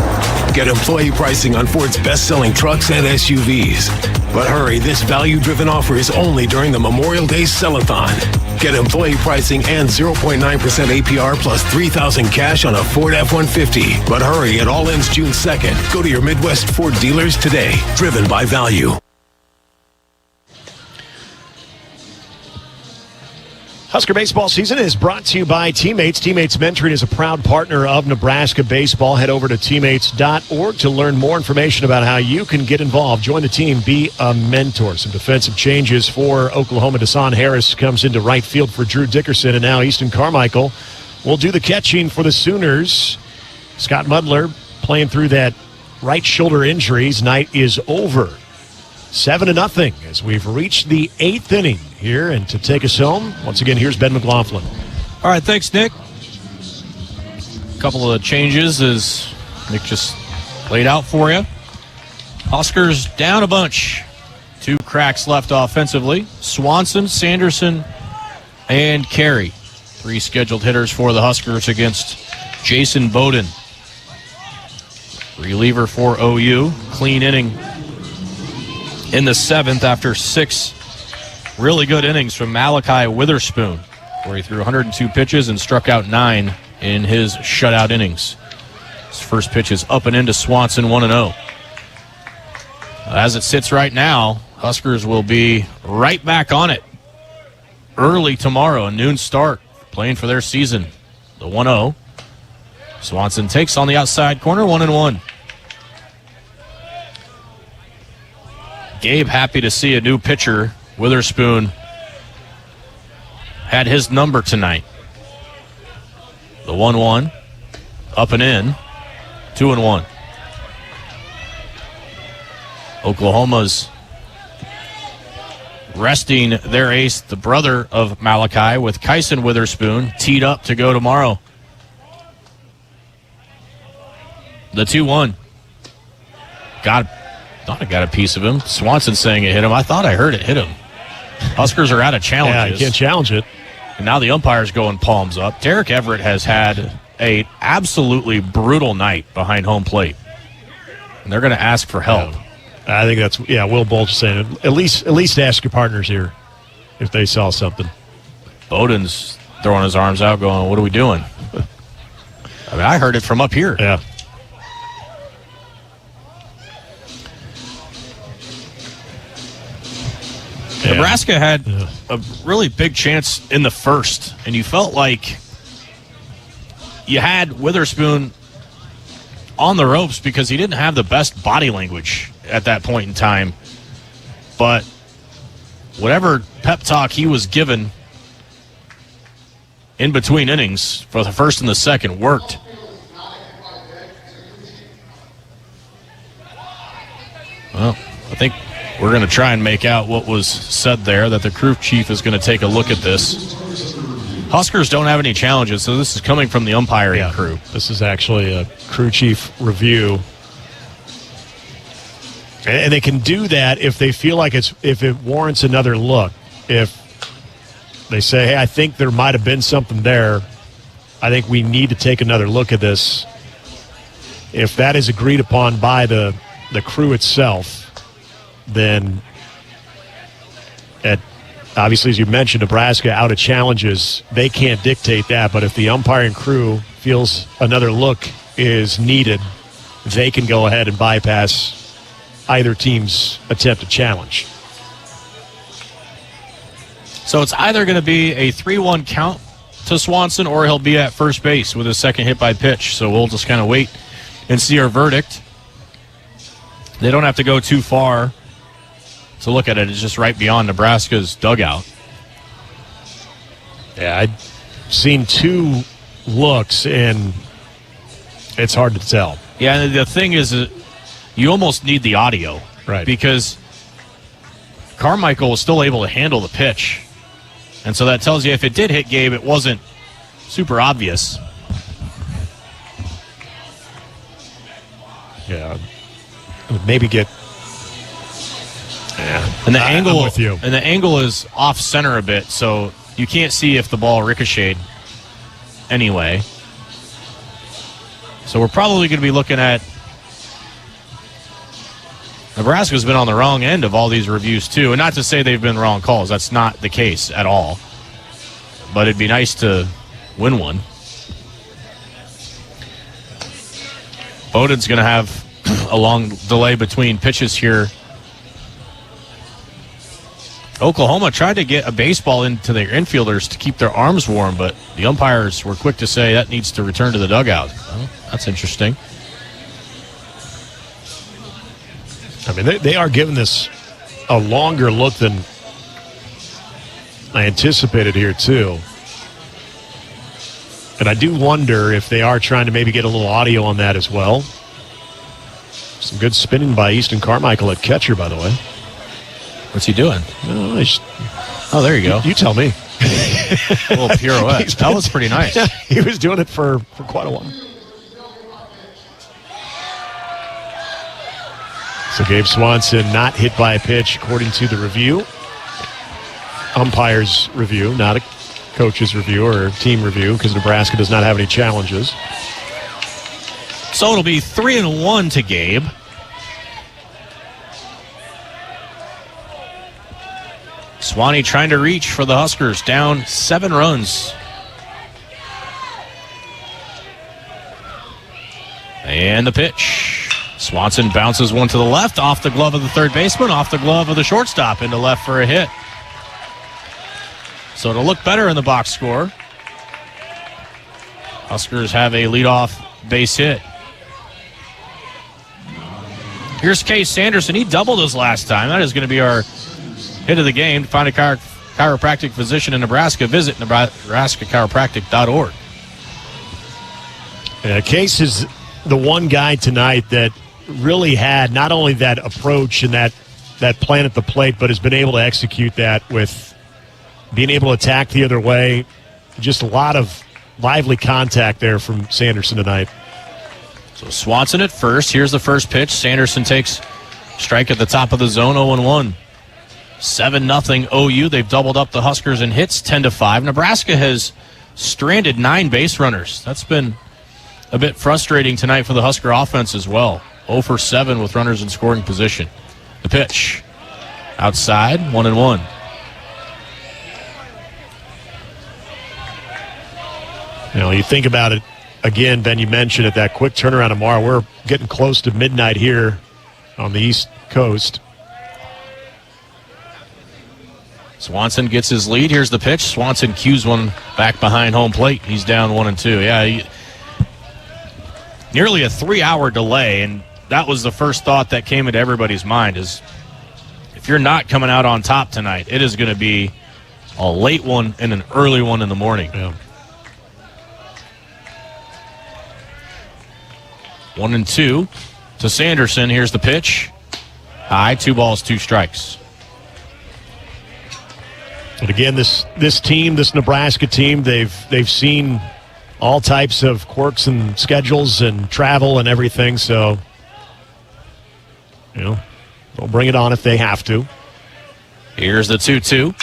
Get employee pricing on Ford's best-selling trucks and SUVs. But hurry, this value-driven offer is only during the Memorial Day Sell-a-thon. Get employee pricing and 0.9% APR plus $3,000 cash on a Ford F-150. But hurry, it all ends June 2nd. Go to your Midwest Ford dealers today. Driven by value. Husker baseball season is brought to you by Teammates. Teammates Mentoring is a proud partner of Nebraska Baseball. Head over to teammates.org to learn more information about how you can get involved. Join the team. Be a mentor. Some defensive changes for Oklahoma. Desan Harris comes into right field for Drew Dickerson, and now Easton Carmichael will do the catching for the Sooners. Scott Mudler playing through that right shoulder injury. His night is over. 7-0 as we've reached the 8th inning here. And to take us home, once again, here's Ben McLaughlin. All right, thanks, Nick. A couple of changes as Nick just laid out for you. Huskers down a bunch. 2 cracks left offensively. Swanson, Sanderson, and Carey. 3 scheduled hitters for the Huskers against Jason Bowden. Reliever for OU. Clean inning in the 7th after 6 really good innings from Malachi Witherspoon, where he threw 102 pitches and struck out 9 in his shutout innings. His first pitch is up and into Swanson, 1-0. As it sits right now, Huskers will be right back on it early tomorrow, a noon start, playing for their season. The 1-0. Swanson takes on the outside corner, 1-1. Gabe happy to see a new pitcher. Witherspoon had his number tonight. The 1-1, up and in, 2-1. Oklahoma's resting their ace, the brother of Malachi, with Kyson Witherspoon teed up to go tomorrow. The 2-1. Thought I got a piece of him. Swanson saying it hit him. I thought I heard it hit him. Huskers are out of challenges. Yeah, you can't challenge it. And now the umpire's going palms up. Derek Everett has had a absolutely brutal night behind home plate. And they're going to ask for help. Yeah. I think that's, Will Bolch saying it. At least ask your partners here if they saw something. Bowden's throwing his arms out going, what are we doing? I mean, I heard it from up here. Yeah. Nebraska had a really big chance in the first, and you felt like you had Witherspoon on the ropes because he didn't have the best body language at that point in time. But whatever pep talk he was given in between innings for the first and the second worked. Well, I think we're going to try and make out what was said there, that the crew chief is going to take a look at this. Huskers don't have any challenges, so this is coming from the umpiring crew. This is actually a crew chief review. And they can do that if they feel like if it warrants another look. If they say, hey, I think there might have been something there, I think we need to take another look at this. If that is agreed upon by the crew itself, then obviously, as you mentioned, Nebraska out of challenges, they can't dictate that. But if the umpiring crew feels another look is needed, they can go ahead and bypass either team's attempt to challenge. So it's either going to be a 3-1 count to Swanson, or he'll be at first base with his second hit by pitch. So we'll just kind of wait and see our verdict. They don't have to go too far to look at it. It's just right beyond Nebraska's dugout. Yeah, I've seen two looks, and it's hard to tell. Yeah, and the thing is, you almost need the audio. Right. Because Carmichael was still able to handle the pitch. And so that tells you if it did hit Gabe, it wasn't super obvious. Yeah. Maybe get... Yeah. And the angle, I'm with you. And the angle is off center a bit, so you can't see if the ball ricocheted anyway. So we're probably going to be looking at Nebraska's been on the wrong end of all these reviews too, and not to say they've been wrong calls. That's not the case at all. But it'd be nice to win one. Bowden's going to have a long delay between pitches here. Oklahoma tried to get a baseball into their infielders to keep their arms warm, but the umpires were quick to say that needs to return to the dugout. Well, that's interesting. I mean, they are giving this a longer look than I anticipated here, too. And I do wonder if they are trying to maybe get a little audio on that as well. Some good spinning by Easton Carmichael at catcher, by the way. What's he doing? Oh, there you go. You tell me. A little pirouette. That was pretty nice. Yeah, he was doing it for quite a while. So Gabe Swanson not hit by a pitch according to the review. Umpire's review, not a coach's review or team review, because Nebraska does not have any challenges. So it'll be 3-1 to Gabe. Swanee trying to reach for the Huskers, down 7 runs. And the pitch. Swanson bounces one to the left, off the glove of the third baseman, off the glove of the shortstop, into left for a hit. So it'll look better in the box score. Huskers have a leadoff base hit. Here's Case Sanderson. He doubled us last time. That is going to be our hit of the game. To find a chiropractic physician in Nebraska, visit nebraskachiropractic.org. Case is the one guy tonight that really had not only that approach and that plan at the plate, but has been able to execute that with being able to attack the other way. Just a lot of lively contact there from Sanderson tonight. So Swanson at first. Here's the first pitch. Sanderson takes strike at the top of the zone, 0-1. 7-0 OU. They've doubled up the Huskers in hits, 10-5. Nebraska has stranded 9 base runners. That's been a bit frustrating tonight for the Husker offense as well. 0 for 7 with runners in scoring position. The pitch. Outside, 1-1. You know, you think about it, again, Ben, you mentioned it, that quick turnaround tomorrow. We're getting close to midnight here on the East Coast. Swanson gets his lead. Here's the pitch. Swanson cues one back behind home plate. He's down 1-2. Yeah, nearly a 3-hour delay, and that was the first thought that came into everybody's mind is if you're not coming out on top tonight, it is going to be a late one and an early one in the morning. Yeah. 1-2 to Sanderson. Here's the pitch. High, 2 balls, 2 strikes. But again, this team, this Nebraska team, they've seen all types of quirks and schedules and travel and everything. So, you know, they'll bring it on if they have to. Here's the 2-2.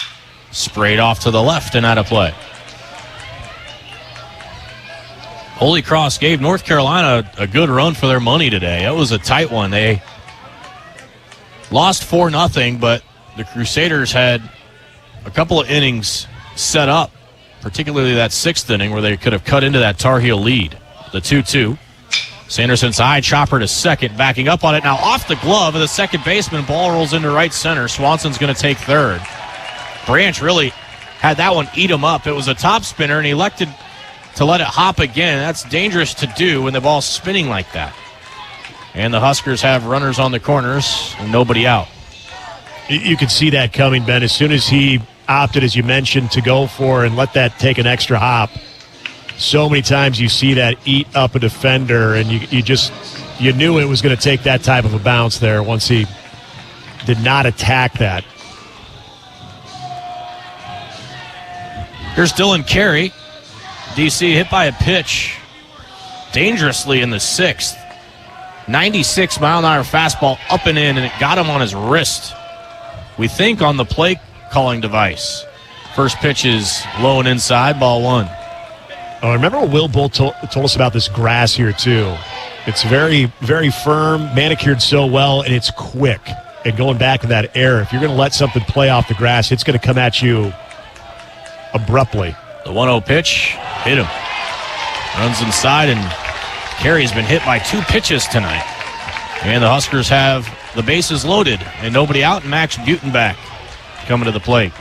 Sprayed off to the left and out of play. Holy Cross gave North Carolina a good run for their money today. It was a tight one. They lost 4-0, but the Crusaders had a couple of innings set up, particularly that 6th inning where they could have cut into that Tar Heel lead. The 2-2. Sanderson's high chopper to second, backing up on it. Now off the glove of the second baseman. Ball rolls into right center. Swanson's going to take third. Branch really had that one eat him up. It was a top spinner, and he elected to let it hop again. That's dangerous to do when the ball's spinning like that. And the Huskers have runners on the corners and nobody out. You could see that coming, Ben. As soon as he opted, as you mentioned, to go for and let that take an extra hop, so many times you see that eat up a defender, and you knew it was going to take that type of a bounce there once he did not attack that. Here's Dylan Carey. DC hit by a pitch dangerously in the 6th. 96-mile-an-hour fastball up and in, and it got him on his wrist. We think on the play calling device. First pitch is low and inside, ball 1. Oh, remember what Will Bull told us about this grass here, too. It's very, very firm, manicured so well, and it's quick. And going back to that air, if you're going to let something play off the grass, it's going to come at you abruptly. The 1-0 pitch hit him. Runs inside, and Carey's been hit by 2 pitches tonight. And the Huskers have the bases loaded and nobody out, and Max Butenbach coming to the plate.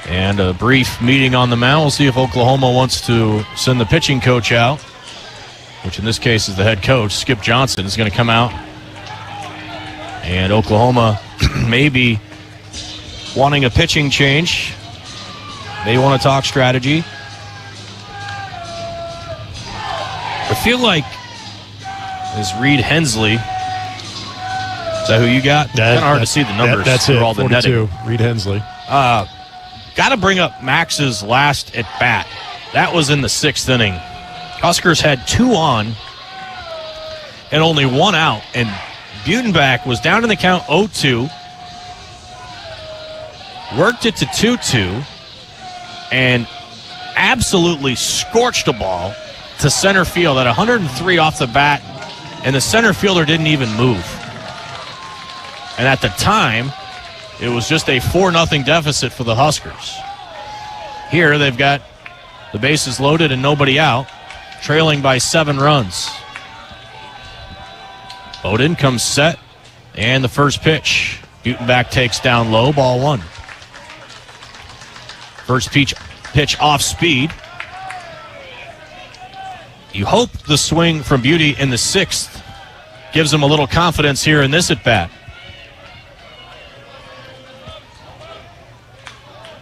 And a brief meeting on the mound. We'll see if Oklahoma wants to send the pitching coach out, which in this case is the head coach. Skip Johnson is going to come out. And Oklahoma may be wanting a pitching change. They want to talk strategy. I feel like is Reed Hensley. Is that who you got? It's kind of hard to see the numbers. That's it, all the 42, netting. Reed Hensley. Got to bring up Max's last at bat. That was in the 6th inning. Huskers had 2 on and only 1 out. And Butenbach was down in the count 0-2. Worked it to 2-2. And absolutely scorched a ball to center field at 103 off the bat, and the center fielder didn't even move. And at the time, it was just a 4-0 deficit for the Huskers. Here, they've got the bases loaded and nobody out, trailing by 7 runs. Bowden comes set, and the first pitch. Butenbach takes down low, ball 1. First pitch off speed. You hope the swing from Beauty in the 6th gives him a little confidence here in this at-bat.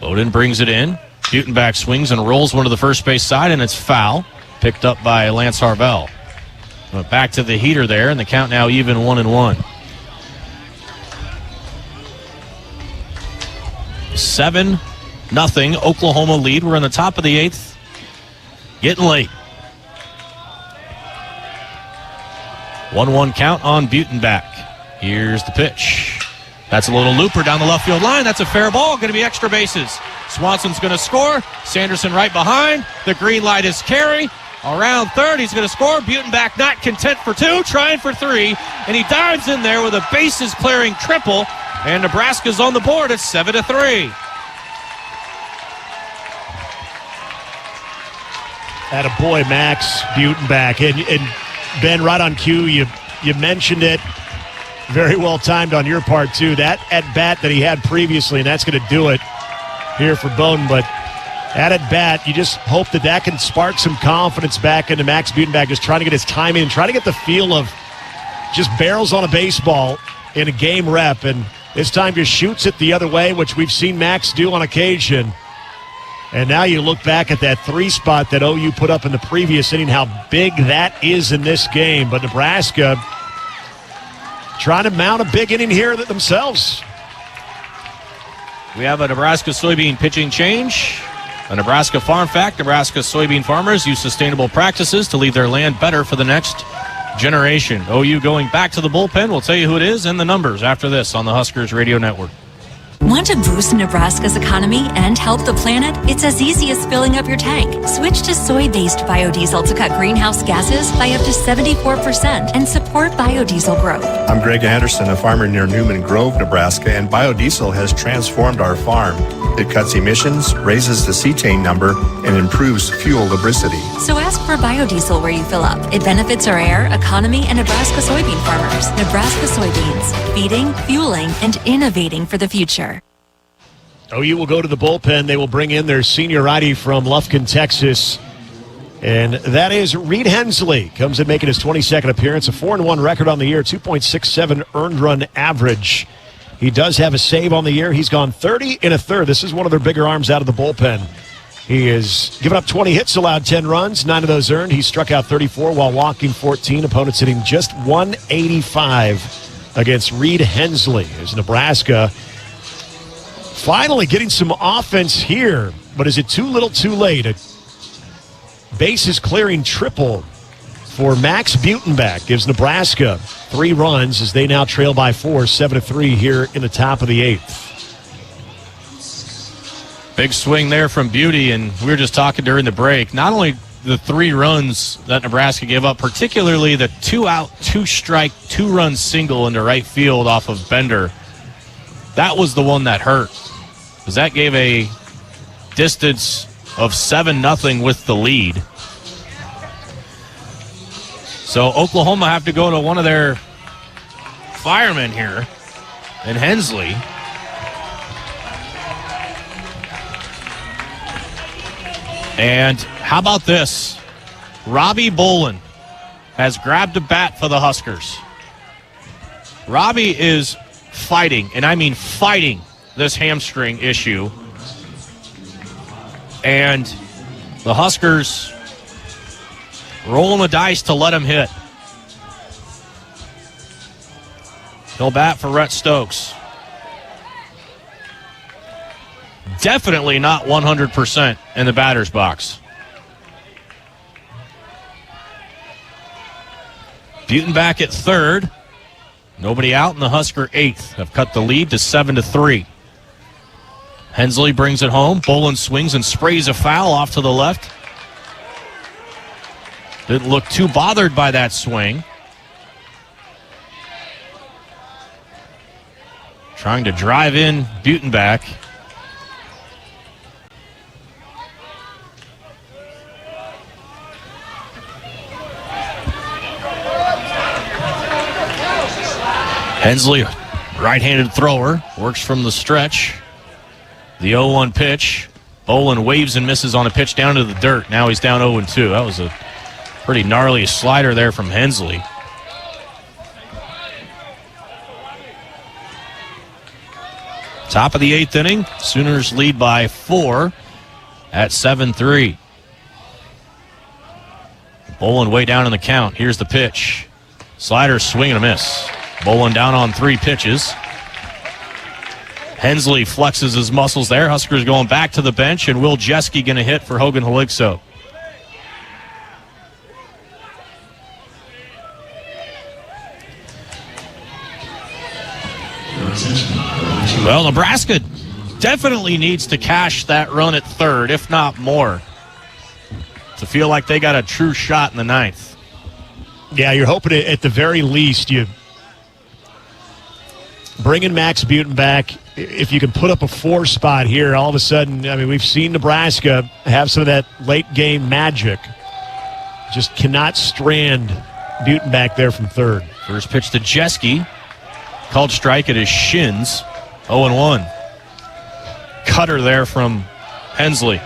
Bowden brings it in. Butenbach swings and rolls one to the first base side, and it's foul. Picked up by Lance Harvell. But back to the heater there, and the count now even 1-1. 7-0 Oklahoma lead. We're in the top of the 8th. Getting late. 1-1 count on Butenbach. Here's the pitch. That's a little looper down the left field line. That's a fair ball. Going to be extra bases. Swanson's going to score. Sanderson right behind. The green light is Carey. Around third, he's going to score. Butenbach not content for 2, trying for 3. And he dives in there with a bases-clearing triple. And Nebraska's on the board at 7-3. Attaboy, Max Butenbach. And Ben, right on cue, you mentioned it. Very well timed on your part, too. That at-bat that he had previously, and that's going to do it here for Bowden. But that at-bat, you just hope that can spark some confidence back into Max Butenbach, just trying to get his timing and trying to get the feel of just barrels on a baseball in a game rep. And this time just shoots it the other way, which we've seen Max do on occasion. And now you look back at that 3 spot that OU put up in the previous inning, how big that is in this game. But Nebraska trying to mount a big inning here themselves. We have a Nebraska soybean pitching change. A Nebraska farm fact: Nebraska soybean farmers use sustainable practices to leave their land better for the next generation. OU going back to the bullpen. We'll tell you who it is and the numbers after this on the Huskers Radio Network. Want to boost Nebraska's economy and help the planet? It's as easy as filling up your tank. Switch to soy-based biodiesel to cut greenhouse gases by up to 74% and support biodiesel growth. I'm Greg Anderson, a farmer near Newman Grove, Nebraska, and biodiesel has transformed our farm. It cuts emissions, raises the cetane number, and improves fuel lubricity. So ask for biodiesel where you fill up. It benefits our air, economy, and Nebraska soybean farmers. Nebraska soybeans, feeding, fueling, and innovating for the future. OU will go to the bullpen. They will bring in their senior righty from Lufkin, Texas. And that is Reed Hensley. Comes in making his 22nd appearance. A 4-1 record on the year, 2.67 earned run average. He does have a save on the year. He's gone 30 1/3. This is one of their bigger arms out of the bullpen. He has given up 20 hits, allowed 10 runs, 9 of those earned. He struck out 34 while walking 14. Opponents hitting just 185 against Reed Hensley. As Nebraska finally getting some offense here, but is it too little too late? A bases clearing triple for Max Butenbach gives Nebraska 3 runs as they now trail by 4, 7-3 here in the top of the 8th. Big swing there from Beauty, and we were just talking during the break. Not only the 3 runs that Nebraska gave up, particularly the 2-out, 2-strike, 2-run single into right field off of Bender. That was the one that hurt, because that gave a distance of 7-0 with the lead. So Oklahoma have to go to one of their firemen here, and Hensley. And how about this? Robbie Bolin has grabbed a bat for the Huskers. Robbie is fighting, and I mean fighting, this hamstring issue. And the Huskers rolling the dice to let him hit. He'll bat for Rhett Stokes. Definitely not 100% in the batter's box. Butenbach at third. Nobody out, and the Husker 8th have cut the lead to 7-3. Hensley brings it home. Bolin swings and sprays a foul off to the left. Didn't look too bothered by that swing. Trying to drive in Butenbach. Hensley, right-handed thrower, works from the stretch. The 0-1 pitch. Bolin waves and misses on a pitch down to the dirt. Now he's down 0-2. That was a pretty gnarly slider there from Hensley. Top of the 8th inning. Sooners lead by 4 at 7-3. Bolin way down in the count. Here's the pitch. Slider, swing and a miss. Bolin down on 3 pitches. Hensley flexes his muscles there. Huskers going back to the bench, and Will Jeske going to hit for Hogan Haligso. Well, Nebraska definitely needs to cash that run at third, if not more, to feel like they got a true shot in the 9th. Yeah, you're hoping at the very least you bring in Max Butin back. If you can put up a 4 spot here, all of a sudden, I mean, we've seen Nebraska have some of that late game magic. Just cannot strand Butin back there from third. First pitch to Jeske. Called strike at his shins. 0-1. Cutter there from Hensley.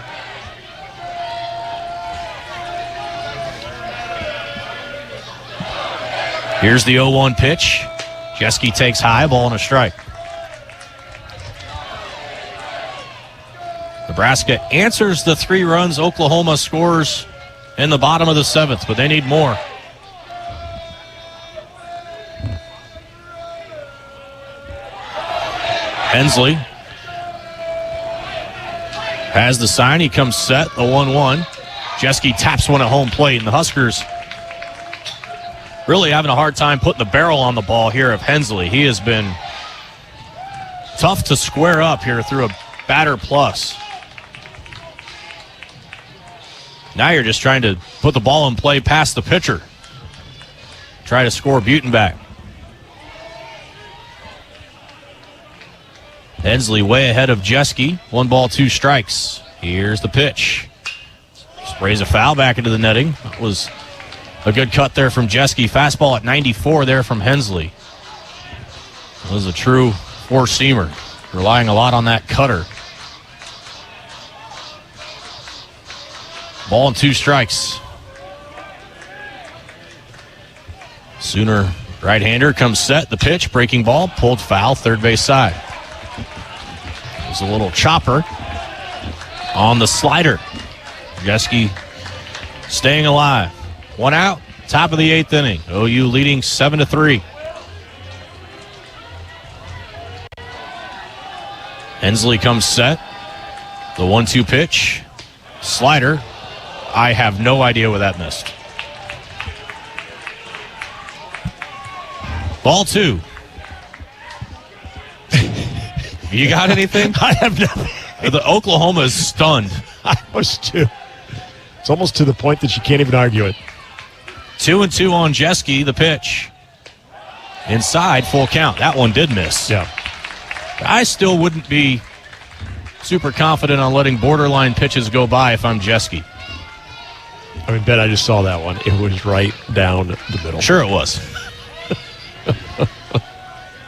Here's the 0-1 pitch. Jeske takes high, ball and a strike. Nebraska answers the 3 runs Oklahoma scores in the bottom of the 7th, but they need more. Hensley has the sign. He comes set, the 1-1. Jeske taps one at home plate, and the Huskers really having a hard time putting the barrel on the ball here of Hensley. He has been tough to square up here through a batter plus. Now you're just trying to put the ball in play past the pitcher. Try to score Butin back. Hensley way ahead of Jeske. 1 ball, 2 strikes. Here's the pitch. Sprays a foul back into the netting. That was a good cut there from Jeske. Fastball at 94 there from Hensley. It was a true 4-seamer. Relying a lot on that cutter. Ball and 2 strikes. Sooner right-hander comes set. The pitch, breaking ball, pulled foul, third base side. There's a little chopper on the slider. Jeske staying alive. 1 out, top of the 8th inning. OU leading 7-3. Hensley comes set. The 1-2 pitch. Slider. I have no idea where that missed. Ball 2. You got anything? I have nothing. The Oklahoma is stunned. I was too. It's almost to the point that you can't even argue it. 2-2 on Jeske, the pitch. Inside, full count. That one did miss. Yeah. I still wouldn't be super confident on letting borderline pitches go by if I'm Jeske. I mean, Ben, I just saw that one. It was right down the middle. Sure it was.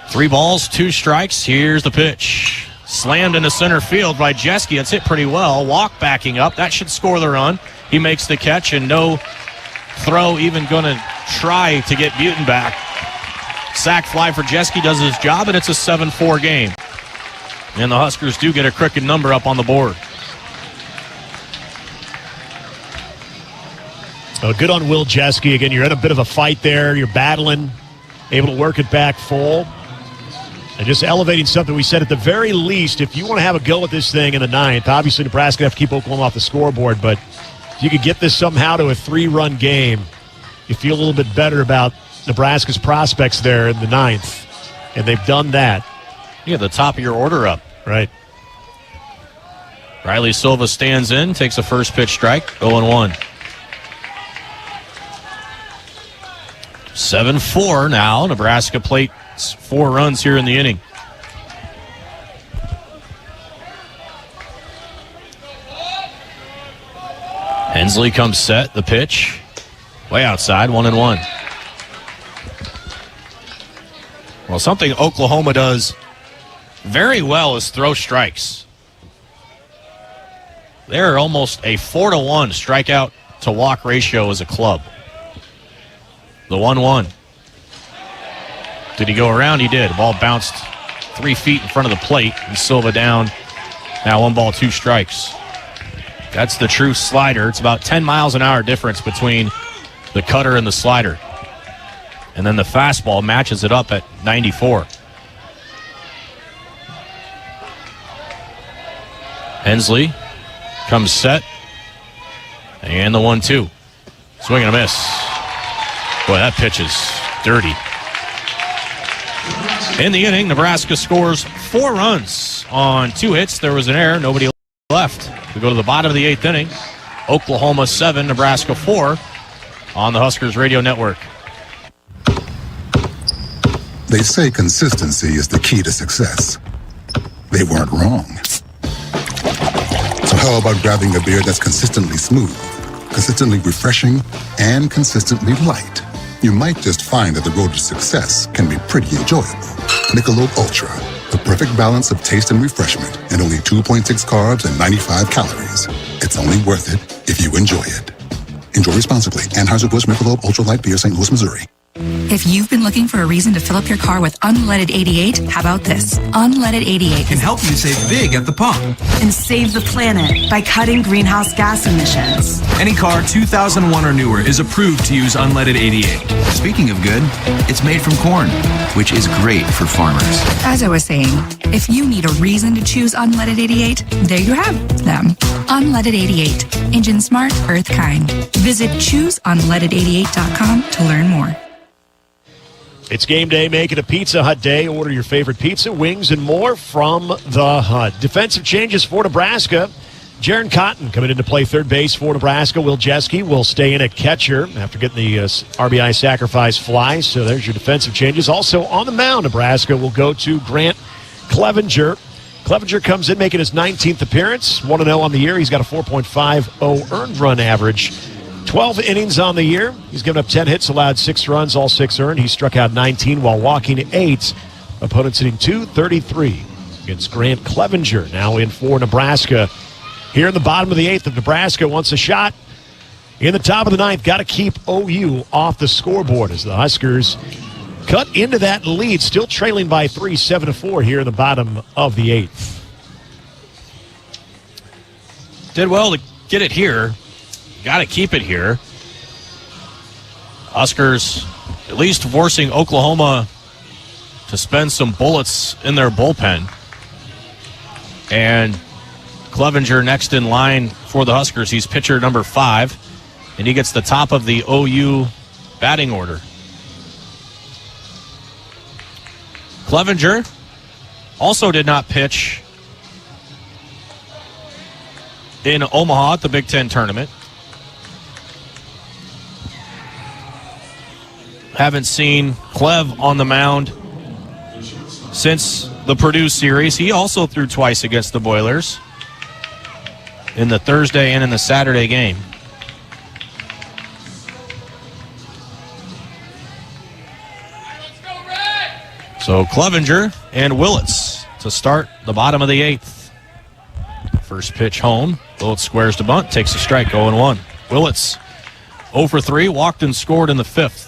3 balls, 2 strikes. Here's the pitch. Slammed into center field by Jeske. It's hit pretty well. Walk backing up. That should score the run. He makes the catch, and no throw even going to try to get Butin back. Sack fly for Jeske does his job, and it's a 7-4 game. And the Huskers do get a crooked number up on the board. Good on Will Jeske. Again, you're in a bit of a fight there. You're battling, able to work it back full. And just elevating something we said at the very least, if you want to have a go at this thing in the 9th, obviously Nebraska have to keep Oklahoma off the scoreboard, but if you could get this somehow to a 3-run game, you feel a little bit better about Nebraska's prospects there in the 9th. And they've done that. You have the top of your order up. Right. Riley Silva stands in, takes a first pitch strike, 0-1. 7-4 now. Nebraska plates 4 runs here in the inning. Hensley comes set. The pitch. Way outside, 1-1. Well, something Oklahoma does very well is throw strikes. They're almost a 4-to-1 strikeout to walk ratio as a club. The 1-1. Did he go around? He did. The ball bounced 3 feet in front of the plate, and Silva down. Now 1 ball, 2 strikes. That's the true slider. It's about 10 miles an hour difference between the cutter and the slider. And then the fastball matches it up at 94. Hensley comes set. And the 1-2. Swing and a miss. Boy, that pitch is dirty. In the inning, Nebraska scores 4 runs on 2 hits. There was an error. Nobody left. We go to the bottom of the 8th inning. Oklahoma 7, Nebraska 4 on the Huskers Radio Network. They say consistency is the key to success. They weren't wrong. So how about grabbing a beer that's consistently smooth, consistently refreshing, and consistently light? You might just find that the road to success can be pretty enjoyable. Michelob Ultra, the perfect balance of taste and refreshment, and only 2.6 carbs and 95 calories. It's only worth it if you enjoy it. Enjoy responsibly. Anheuser-Busch Michelob Ultra Light Beer, St. Louis, Missouri. If you've been looking for a reason to fill up your car with unleaded 88, how about this? Unleaded 88 can help you save big at the pump and save the planet by cutting greenhouse gas emissions. Any car 2001 or newer is approved to use unleaded 88. Speaking of good, it's made from corn, which is great for farmers. As I was saying, if you need a reason to choose unleaded 88, there you have them. Unleaded 88. Engine smart, earth kind. Visit chooseunleaded88.com to learn more. It's game day. Make it a Pizza Hut day. Order your favorite pizza, wings, and more from the Hut. Defensive changes for Nebraska. Jaron Cotton coming in to play third base for Nebraska. Will Jeske will stay in at catcher after getting the RBI sacrifice fly. So there's your defensive changes. Also on the mound, Nebraska will go to Grant Clevenger. Clevenger comes in making his 19th appearance. 1-0 on the year. He's got a 4.50 earned run average. 12 innings on the year. He's given up 10 hits, allowed 6 runs, all 6 earned. He struck out 19 while walking 8. Opponents hitting .233 against Grant Clevenger. Now in for Nebraska. Here in the bottom of the 8th, if Nebraska wants a shot in the top of the 9th, got to keep OU off the scoreboard as the Huskers cut into that lead, still trailing by 3, 7-4 here in the bottom of the 8th. Did well to get it here. Got to keep it here. Huskers at least forcing Oklahoma to spend some bullets in their bullpen. And Clevenger next in line for the Huskers. He's pitcher number 5, and he gets the top of the OU batting order. Clevenger also did not pitch in Omaha at the Big Ten tournament. Haven't seen Clev on the mound since the Purdue series. He also threw twice against the Boilers in the Thursday and in the Saturday game. So Clevenger and Willits to start the bottom of the 8th. First pitch home. Willits squares to bunt, takes a strike, 0-1. Willits 0 for 3, walked and scored in the 5th.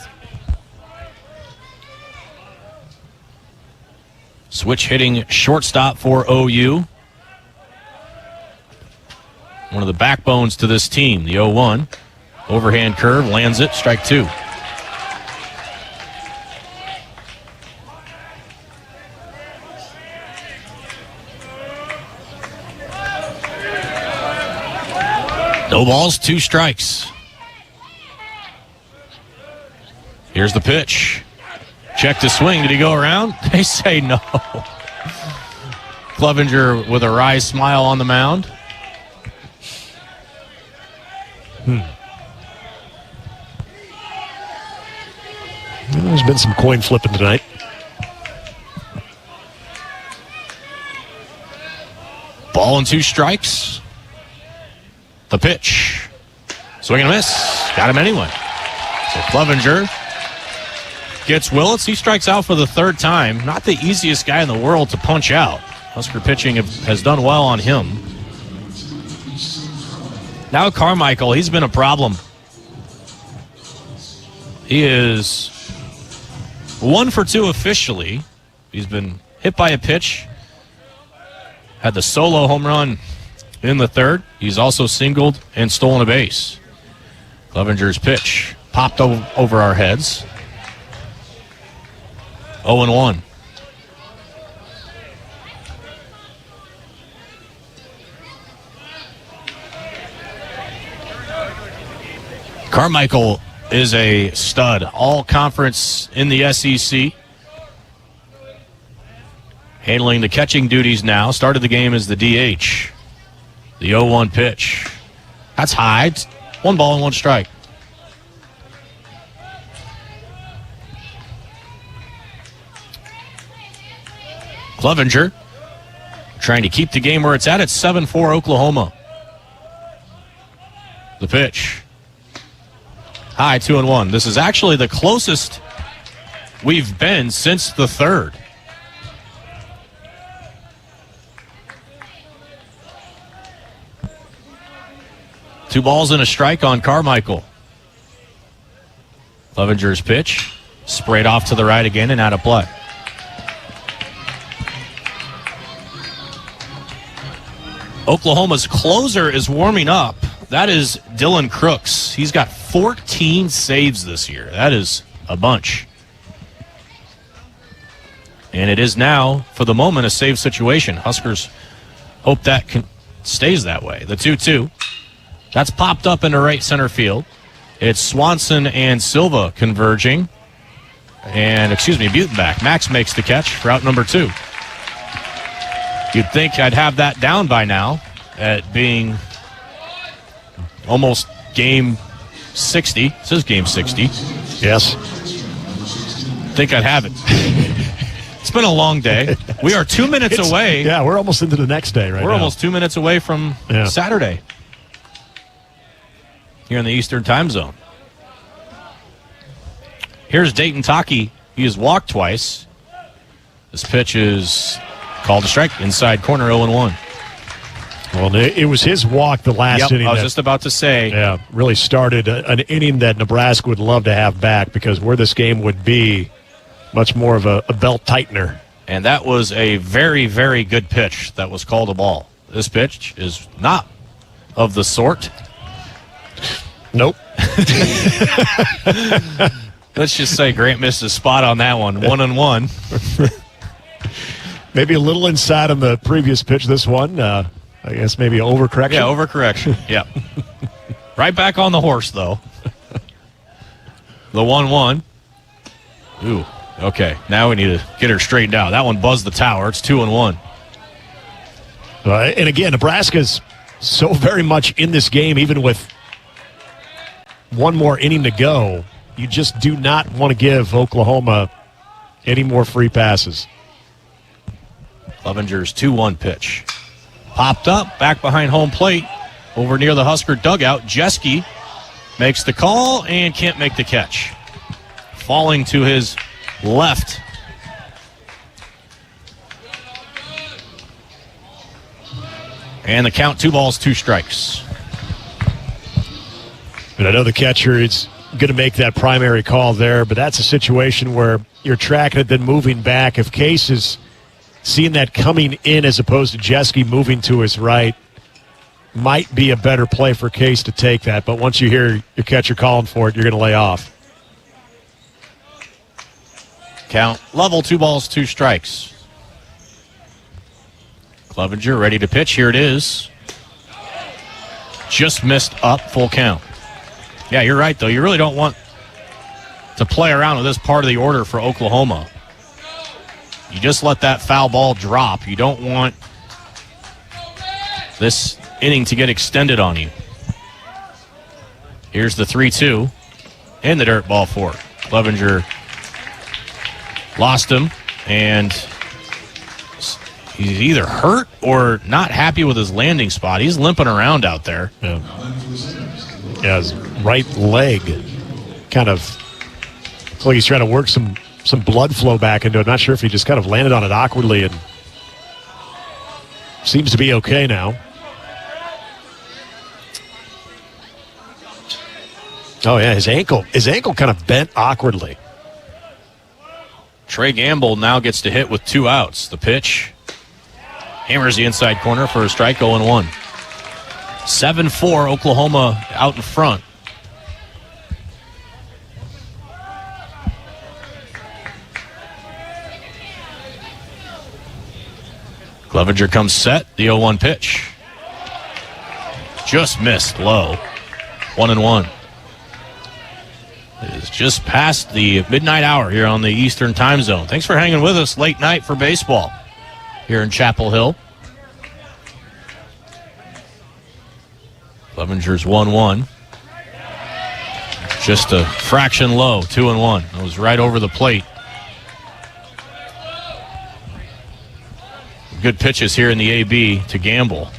Switch hitting shortstop for OU. One of the backbones to this team, the 0-1. Overhand curve, lands it, strike 2. No balls, 2 strikes. Here's the pitch. Check the swing. Did he go around? They say no. Clevenger with a wry smile on the mound. There's been some coin flipping tonight. Ball and 2 strikes. The pitch. Swing and a miss. Got him anyway. So Clevenger gets Willits. He strikes out for the 3rd time. Not the easiest guy in the world to punch out. Husker pitching has done well on him. Now Carmichael, he's been a problem. He is 1 for 2 officially. He's been hit by a pitch. Had the solo home run in the third. He's also singled and stolen a base. Clevenger's pitch popped over our heads. 0-1. Carmichael is a stud. All conference in the SEC. Handling the catching duties now. Started the game as the DH. The 0-1 pitch. That's high. It's 1 ball and 1 strike. Clevenger trying to keep the game where it's at. It's 7-4 Oklahoma. The pitch. High, 2-1. This is actually the closest we've been since the third. Two balls and a strike on Carmichael. Clevenger's pitch. Sprayed off to the right again and out of play. Oklahoma's closer is warming up. That is Dylan Crooks. He's got 14 saves this year. That is a bunch. And it is now, for the moment, a save situation. Huskers hope that stays that way. The 2-2. That's popped up into right center field. It's Swanson and Silva converging. And, Butenbach. Max makes the catch, route number 2. You'd think I'd have that down by now at being almost game 60. It says game 60. Yes. Think I'd have it. It's been a long day. We are 2 minutes away. Yeah, we're almost into the next day right now. We're almost 2 minutes away from Saturday here in the Eastern time zone. Here's Dayton Taki. He has walked twice. This pitch is called a strike. Inside corner, 0-1. Well, it was his walk the last inning. I was just about to say. Yeah, really started an inning that Nebraska would love to have back, because where this game would be much more of a belt tightener. And that was a very, very good pitch that was called a ball. This pitch is not of the sort. Nope. Let's just say Grant missed his spot on that one. 1-1. Maybe a little inside on the previous pitch. This one, I guess maybe overcorrection. Yeah, overcorrection. Yep. Right back on the horse, though. The 1-1. Ooh, okay. Now we need to get her straightened out. That one buzzed the tower. It's 2-1. And again, Nebraska's so very much in this game, even with one more inning to go. You just do not want to give Oklahoma any more free passes. Clevenger's 2-1 pitch. Popped up, back behind home plate, over near the Husker dugout. Jeske makes the call and can't make the catch. Falling to his left. And the count, 2 balls, 2 strikes. And I know the catcher is going to make that primary call there, but that's a situation where you're tracking it, then moving back. If Case is seeing that coming in as opposed to Jeske moving to his right, might be a better play for Case to take that. But once you hear your catcher calling for it, you're going to lay off. Count level, 2 balls, 2 strikes. Clevenger ready to pitch. Here it is. Just missed up, full count. Yeah, you're right, though. You really don't want to play around with this part of the order for Oklahoma. You just let that foul ball drop. You don't want this inning to get extended on you. Here's the 3-2 in the dirt, ball 4. Clevenger lost him, and he's either hurt or not happy with his landing spot. He's limping around out there. Yeah, his right leg kind of looks like he's trying to work some blood flow back into it. Not sure if he just kind of landed on it awkwardly, and seems to be okay now. Oh, yeah, his ankle kind of bent awkwardly. Trey Gamble now gets to hit with 2 outs. The pitch hammers the inside corner for a strike, 0-1. 7-4, Oklahoma out in front. Clevenger comes set, the 0-1 pitch. Just missed low. 1-1. It is just past the midnight hour here on the Eastern time zone. Thanks for hanging with us late night for baseball here in Chapel Hill. Clevenger's 1-1. Just a fraction low, 2-1. It was right over the plate. Good pitches here in the AB to Gamble.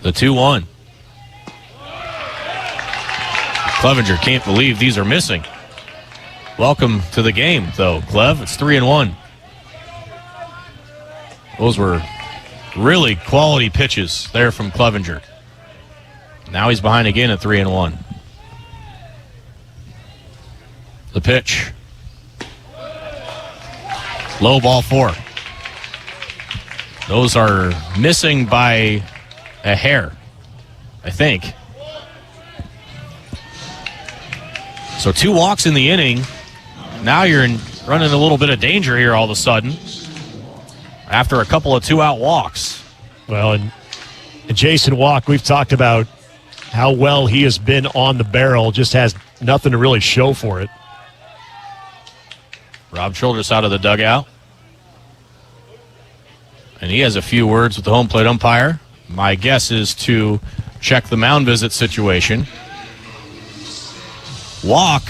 The 2-1. Clevenger can't believe these are missing. Welcome to the game, though, Clev. It's 3-1. Those were really quality pitches there from Clevenger. Now he's behind again at 3-1. The pitch. Low, ball 4. Those are missing by a hair, I think. So 2 walks in the inning. Now you're running a little bit of danger here all of a sudden after a couple of 2-out walks. Well, and Jason Walk, we've talked about how well he has been on the barrel, just has nothing to really show for it. Rob Childress out of the dugout. And he has a few words with the home plate umpire. My guess is to check the mound visit situation. Walk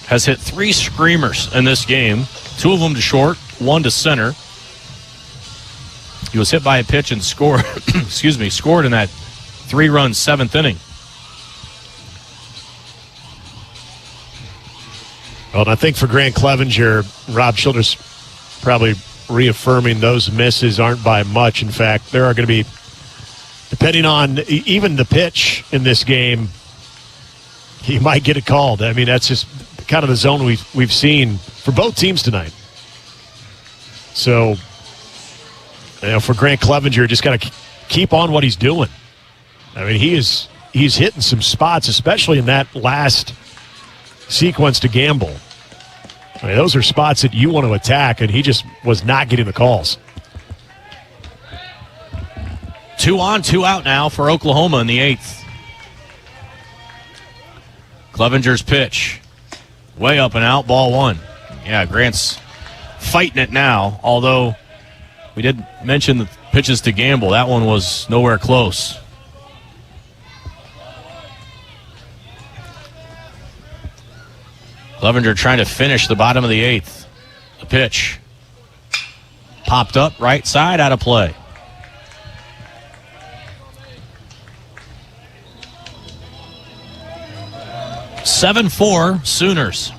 has hit 3 screamers in this game. 2 of them to short, 1 to center. He was hit by a pitch and scored, scored in that 3-run 7th inning. Well, and I think for Grant Clevenger, Rob Childress probably reaffirming those misses aren't by much. In fact, there are going to be, depending on even the pitch in this game, he might get it called. I mean, that's just kind of the zone we've seen for both teams tonight. So, for Grant Clevenger, just got to keep on what he's doing. I mean, he's hitting some spots, especially in that last sequence to Gamble. I mean, those are spots that you want to attack, and he just was not getting the calls. 2 on, 2 out now for Oklahoma in the 8th. Clevenger's pitch. Way up and out, ball 1. Yeah, Grant's fighting it now, although we did mention the pitches to Gamble. That one was nowhere close. Clevenger trying to finish the bottom of the 8th. The pitch. Popped up, right side, out of play. (7-4) Sooners.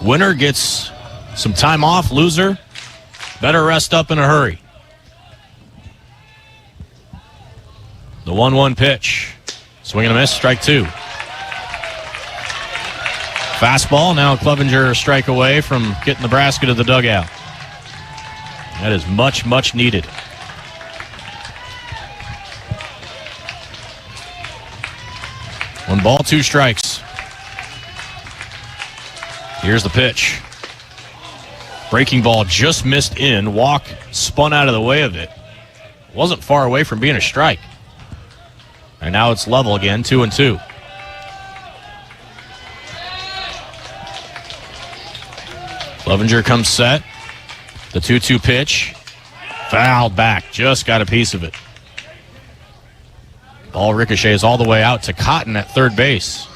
Winner gets some time off. Loser, better rest up in a hurry. The 1-1 pitch. Swing and a miss, strike 2. Fastball, now Clevenger a strike away from getting Nebraska to the dugout. That is much, much needed. One ball, 2 strikes. Here's the pitch. Breaking ball just missed in. Walk spun out of the way of it. Wasn't far away from being a strike. And now it's level again, 2-2. Clevenger comes set. The 2-2 pitch. Fouled back. Just got a piece of it. Ball ricochets all the way out to Cotton at third base.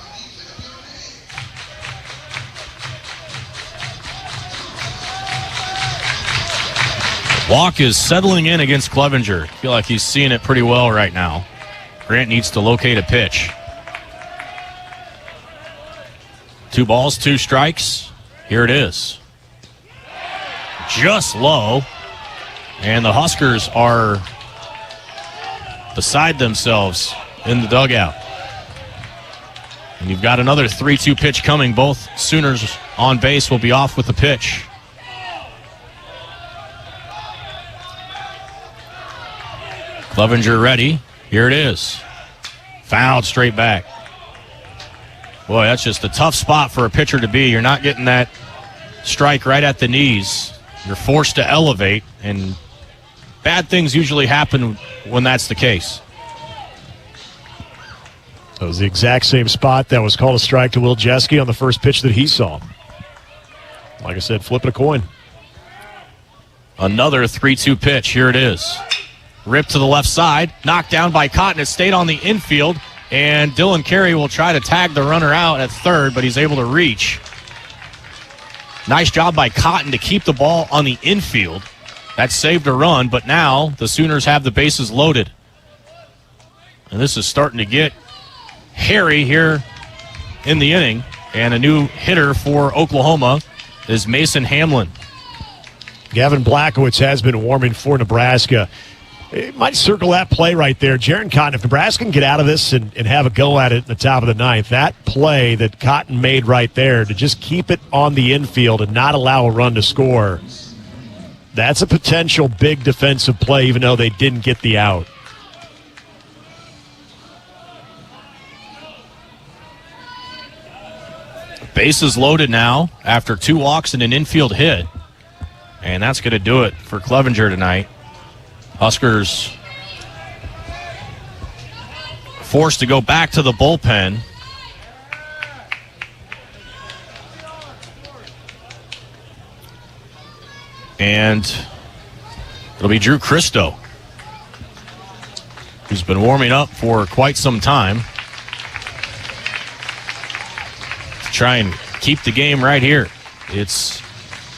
Walk is settling in against Clevenger. I feel like he's seeing it pretty well right now. Grant needs to locate a pitch. 2 balls, 2 strikes. Here it is. just low. And the Huskers are beside themselves in the dugout. And you've got another 3-2 pitch coming. Both Sooners on base will be off with the pitch. Clevenger ready. Here it is. Fouled straight back. Boy, that's just a tough spot for a pitcher to be. You're not getting that strike right at the knees. You're forced to elevate, and bad things usually happen when that's the case. That was the exact same spot that was called a strike to Will Jeske on the first pitch that he saw. Like I said, flipping a coin. Another 3-2 pitch. Here it is. Ripped to the left side. Knocked down by Cotton. It stayed on the infield. And Dylan Carey will try to tag the runner out at third, but he's able to reach. Nice job by Cotton to keep the ball on the infield. That saved a run, but now the Sooners have the bases loaded. And this is starting to get hairy here in the inning. And a new hitter for Oklahoma is Mason Hamlin. Gavin Blachowicz has been warming for Nebraska. It might circle that play right there. Jaron Cotton, if Nebraska can get out of this and have a go at it in the top of the ninth, that play that Cotton made right there to just keep it on the infield and not allow a run to score, that's a potential big defensive play, even though they didn't get the out. Bases loaded now after 2 walks and an infield hit. And that's going to do it for Clevenger tonight. Huskers forced to go back to the bullpen. And it'll be Drew Christo, who's been warming up for quite some time to try and keep the game right here. It's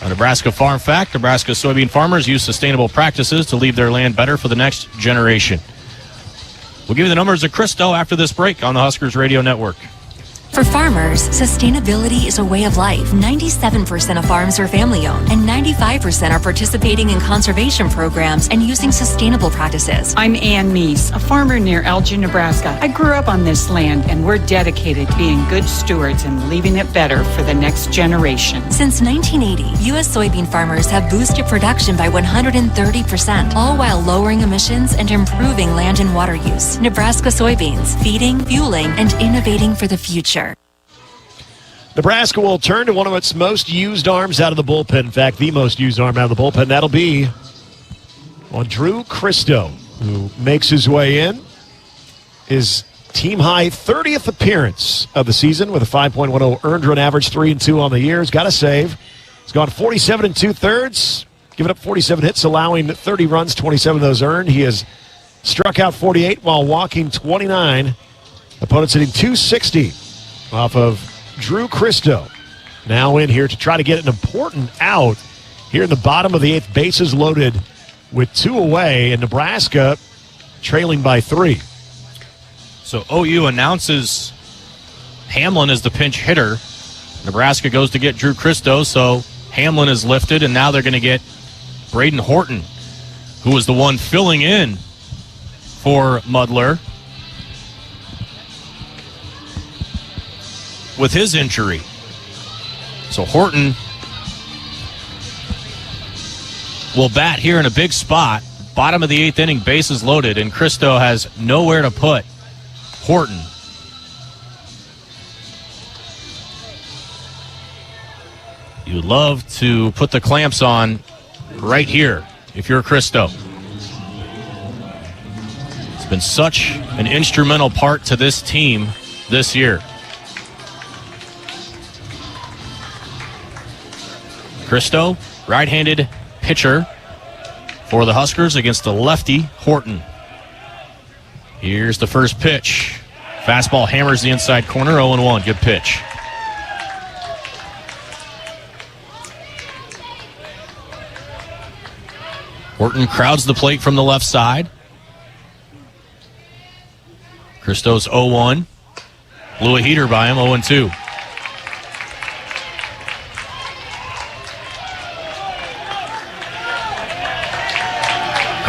a Nebraska Farm Fact. Nebraska soybean farmers use sustainable practices to leave their land better for the next generation. We'll give you the numbers of Christo after this break on the Huskers Radio Network. For farmers, sustainability is a way of life. 97% of farms are family-owned, and 95% are participating in conservation programs and using sustainable practices. I'm Ann Neese, a farmer near Elgin, Nebraska. I grew up on this land, and we're dedicated to being good stewards and leaving it better for the next generation. Since 1980, U.S. soybean farmers have boosted production by 130%, all while lowering emissions and improving land and water use. Nebraska soybeans, feeding, fueling, and innovating for the future. Nebraska will turn to one of its most used arms out of the bullpen. In fact, the most used arm out of the bullpen. That'll be on Drew Christo, who makes his way in. His team-high 30th appearance of the season with a 5.10 earned run average, 3-2 on the year. He's got a save. He's gone 47 2/3, giving up 47 hits, allowing 30 runs, 27 of those earned. He has struck out 48 while walking 29. Opponents hitting 260 off of Drew Christo. Now in here to try to get an important out here in the bottom of the 8th. Bases loaded with 2 away, and Nebraska trailing by 3. So OU announces Hamlin as the pinch hitter. Nebraska goes to get Drew Christo, so Hamlin is lifted, and now they're going to get Braden Horton, who was the one filling in for Mudler with his injury. So Horton will bat here in a big spot. Bottom of the 8th inning, bases loaded, and Christo has nowhere to put Horton. You'd love to put the clamps on right here if you're Christo. It's been such an instrumental part to this team this year. Christo, right-handed pitcher for the Huskers against the lefty Horton. Here's the first pitch. Fastball hammers the inside corner, 0-1. Good pitch. Horton crowds the plate from the left side. Christo's 0-1. Blew a heater by him, 0-2.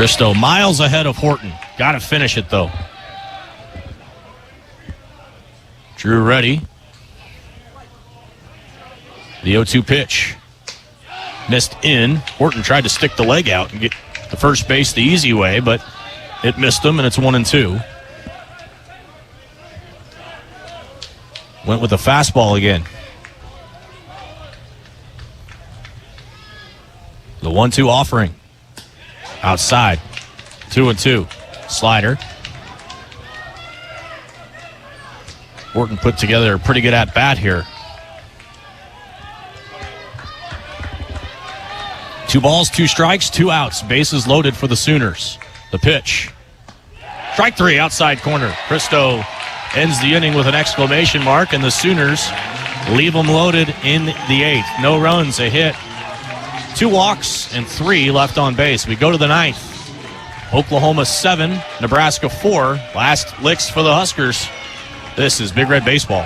Cristo miles ahead of Horton. Got to finish it, though. Drew ready. The 0-2 pitch. Missed in. Horton tried to stick the leg out and get to first base the easy way, but it missed him, and it's 1-2. Went with a fastball again. The 1-2 offering. Outside. 2-2. Slider. Horton put together a pretty good at-bat here. 2 balls, 2 strikes, 2 outs. Bases loaded for the Sooners. The pitch. Strike 3, outside corner. Cristo ends the inning with an exclamation mark, and the Sooners leave them loaded in the 8th. No runs, a hit. 2 walks and 3 left on base. We go to the 9th. Oklahoma 7, Nebraska 4. Last licks for the Huskers. This is Big Red Baseball.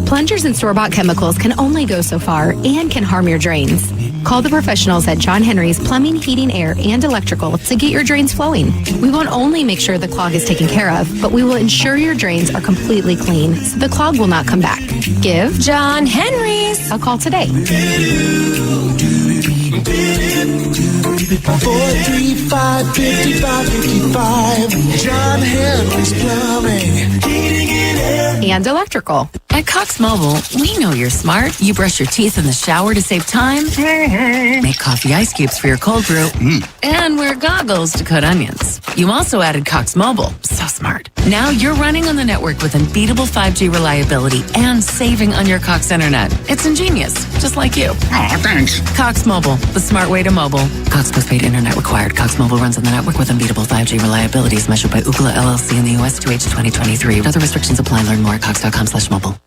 Plungers and store-bought chemicals can only go so far and can harm your drains. Call the professionals at John Henry's Plumbing, Heating, Air, and Electrical to get your drains flowing. We won't only make sure the clog is taken care of, but we will ensure your drains are completely clean so the clog will not come back. Give John Henry's a call today. 435-5555. John Henry's Plumbing, Heating, and Air. And Electrical. At Cox Mobile, we know you're smart. You brush your teeth in the shower to save time, make coffee ice cubes for your cold brew, and wear goggles to cut onions. You also added Cox Mobile. So smart. Now you're running on the network with unbeatable 5G reliability and saving on your Cox internet. It's ingenious, just like you. Aw, thanks. Cox Mobile, the smart way to mobile. Cox postpaid internet required. Cox Mobile runs on the network with unbeatable 5G reliability as measured by Ookla LLC in the U.S. 2H 2023. Other restrictions apply. Learn more at cox.com/mobile.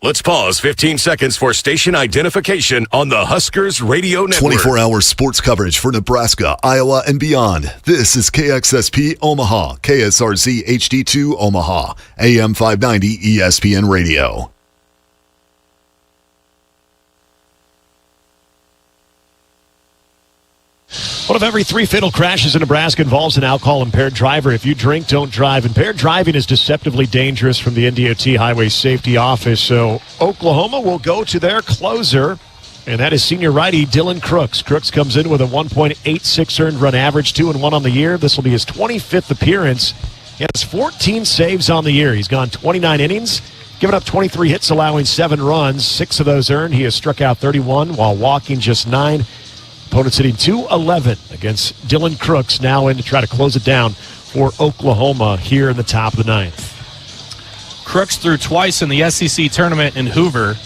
Let's pause 15 seconds for station identification on the Huskers Radio Network. 24-hour sports coverage for Nebraska, Iowa, and beyond. This is KXSP Omaha, KSRZ HD2 Omaha, AM 590 ESPN Radio. One of every 3 fatal crashes in Nebraska involves an alcohol-impaired driver. If you drink, don't drive. Impaired driving is deceptively dangerous from the NDOT Highway Safety Office. So Oklahoma will go to their closer, and that is senior righty Dylan Crooks. Crooks comes in with a 1.86 earned run average, 2-1 on the year. This will be his 25th appearance. He has 14 saves on the year. He's gone 29 innings, given up 23 hits, allowing 7 runs. 6 of those earned. He has struck out 31 while walking just 9. Opponents hitting .211 against Dylan Crooks, now in to try to close it down for Oklahoma here in the top of the 9th. Crooks threw twice in the SEC tournament in Hoover,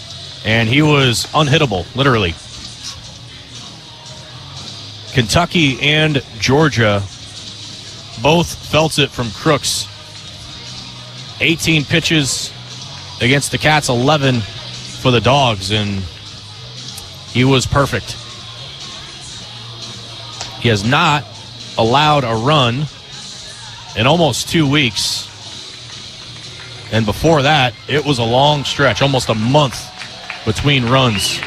and he was unhittable, literally. Kentucky and Georgia both felt it from Crooks. 18 pitches against the Cats, 11 for the Dogs, and he was perfect. He has not allowed a run in almost 2 weeks. And before that, it was a long stretch, almost a month between runs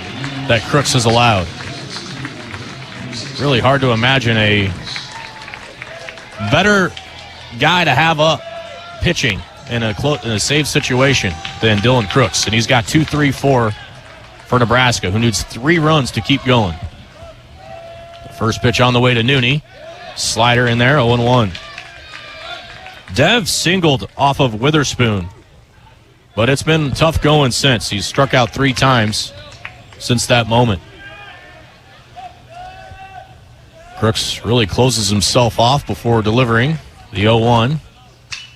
that Crooks has allowed. Really hard to imagine a better guy to have up pitching in a save situation than Dylan Crooks. And he's got 2-3-4 for Nebraska, who needs 3 runs to keep going. First pitch on the way to Nunes. Slider in there, 0-1. Dev singled off of Witherspoon, but it's been tough going since. He's struck out 3 times since that moment. Crooks really closes himself off before delivering the 0-1.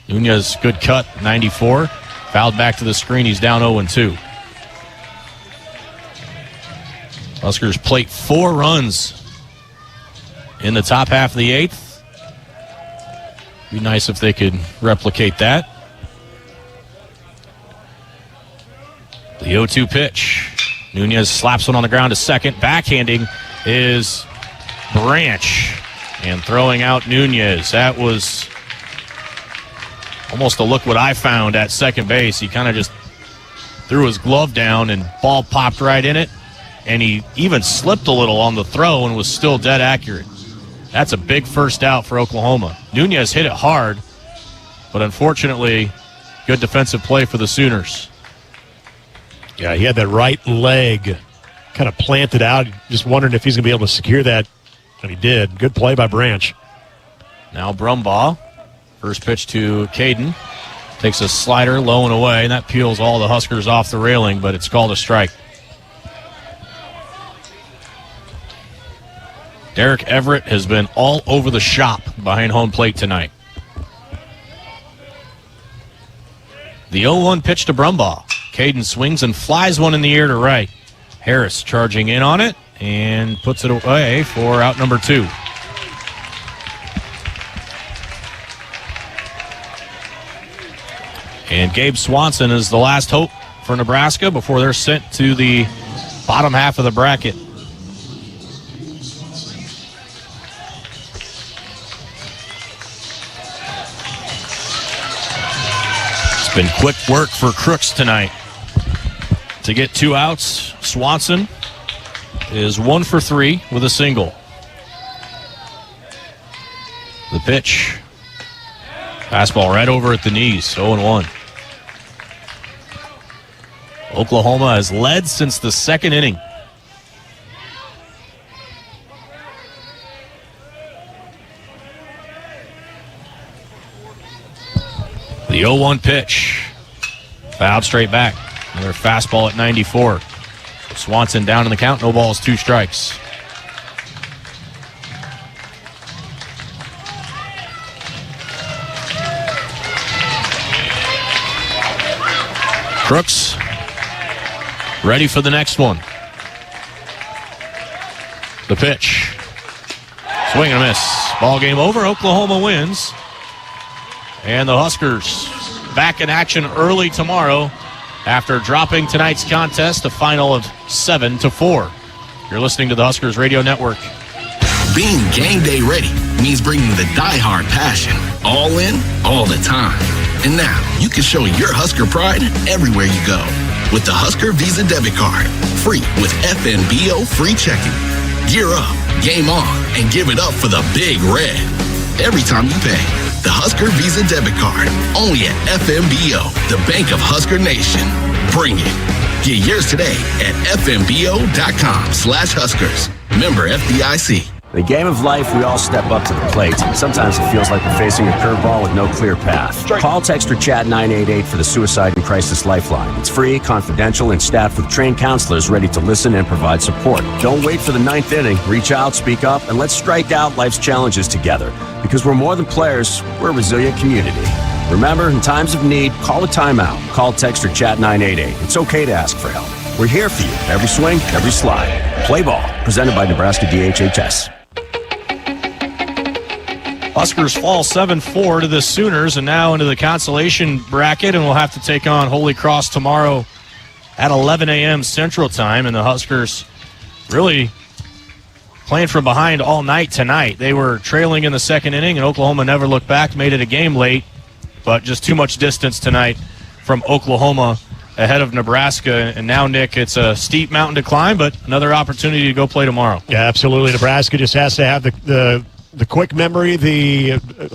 Nunes, good cut, 94. Fouled back to the screen. He's down 0-2. Huskers plate 4 runs in the top half of the 8th. Be nice if they could replicate that. The 0-2 pitch. Nunes slaps one on the ground to second. Backhanding is Branch. And throwing out Nunes. That was almost a look what I found at second base. He kind of just threw his glove down and ball popped right in it. and he even slipped a little on the throw and was still dead accurate. That's a big first out for Oklahoma. Nunes hit it hard, but unfortunately, good defensive play for the Sooners. Yeah, he had that right leg kind of planted out, just wondering if he's going to be able to secure that, and he did. Good play by Branch. Now Brumbaugh, first pitch to Caden. Takes a slider low and away, and that peels all the Huskers off the railing, but it's called a strike. Derek Everett has been all over the shop behind home plate tonight. The 0-1 pitch to Brumbaugh. Caden swings and flies one in the air to right. Harris charging in on it and puts it away for out number 2. And Gabe Swanson is the last hope for Nebraska before they're sent to the bottom half of the bracket. It's been quick work for Crooks tonight to get 2 outs. Swanson is 1 for 3 with a single. The pitch. Fastball right over at the knees, 0-1. Oklahoma has led since the second inning. The 0-1 pitch. Fouled straight back. Another fastball at 94. Swanson down in the count. No balls, 2 strikes. Crooks ready for the next one. The pitch. Swing and a miss. Ball game over. Oklahoma wins. And the Huskers back in action early tomorrow after dropping tonight's contest, a final of 7-4. You're listening to the Huskers Radio Network. Being game day ready means bringing the diehard passion all in, all the time. And now you can show your Husker pride everywhere you go with the Husker Visa debit card, free with FNBO free checking. Gear up, game on, and give it up for the Big Red every time you pay. The Husker Visa debit card, only at FNBO, the bank of Husker Nation. Bring it. Get yours today at fnbo.com/Huskers. Member FDIC. In the game of life, we all step up to the plate. Sometimes it feels like we're facing a curveball with no clear path. Call, text, or chat 988 for the Suicide and Crisis Lifeline. It's free, confidential, and staffed with trained counselors ready to listen and provide support. Don't wait for the 9th inning. Reach out, speak up, and let's strike out life's challenges together. Because we're more than players, we're a resilient community. Remember, in times of need, call a timeout. Call, text, or chat 988. It's okay to ask for help. We're here for you. Every swing, every slide. Play ball. Presented by Nebraska DHHS. Huskers fall 7-4 to the Sooners and now into the consolation bracket, and we'll have to take on Holy Cross tomorrow at 11 a.m. Central Time. And the Huskers really playing from behind all night tonight. They were trailing in the second inning, and Oklahoma never looked back, made it a game late, but just too much distance tonight from Oklahoma ahead of Nebraska. And now, Nick, it's a steep mountain to climb, but another opportunity to go play tomorrow. Yeah, absolutely. Nebraska just has to have the quick memory,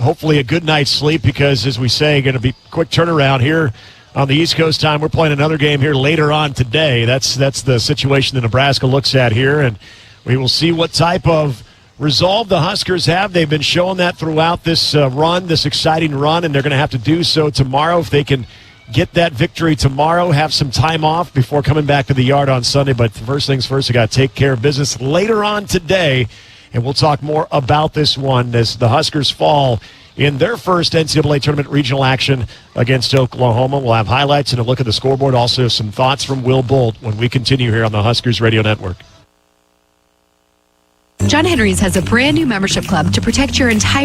hopefully a good night's sleep, because, as we say, going to be quick turnaround here on the East Coast time. We're playing another game here later on today. That's the situation that Nebraska looks at here, and we will see what type of resolve the Huskers have. They've been showing that throughout this run, this exciting run, and they're going to have to do so tomorrow. If they can get that victory tomorrow, have some time off before coming back to the yard on Sunday. But first things first, they got to take care of business later on today. And we'll talk more about this one as the Huskers fall in their first NCAA tournament regional action against Oklahoma. We'll have highlights and a look at the scoreboard. Also, some thoughts from Will Bolt when we continue here on the Huskers Radio Network. John Henry's has a brand new membership club to protect your entire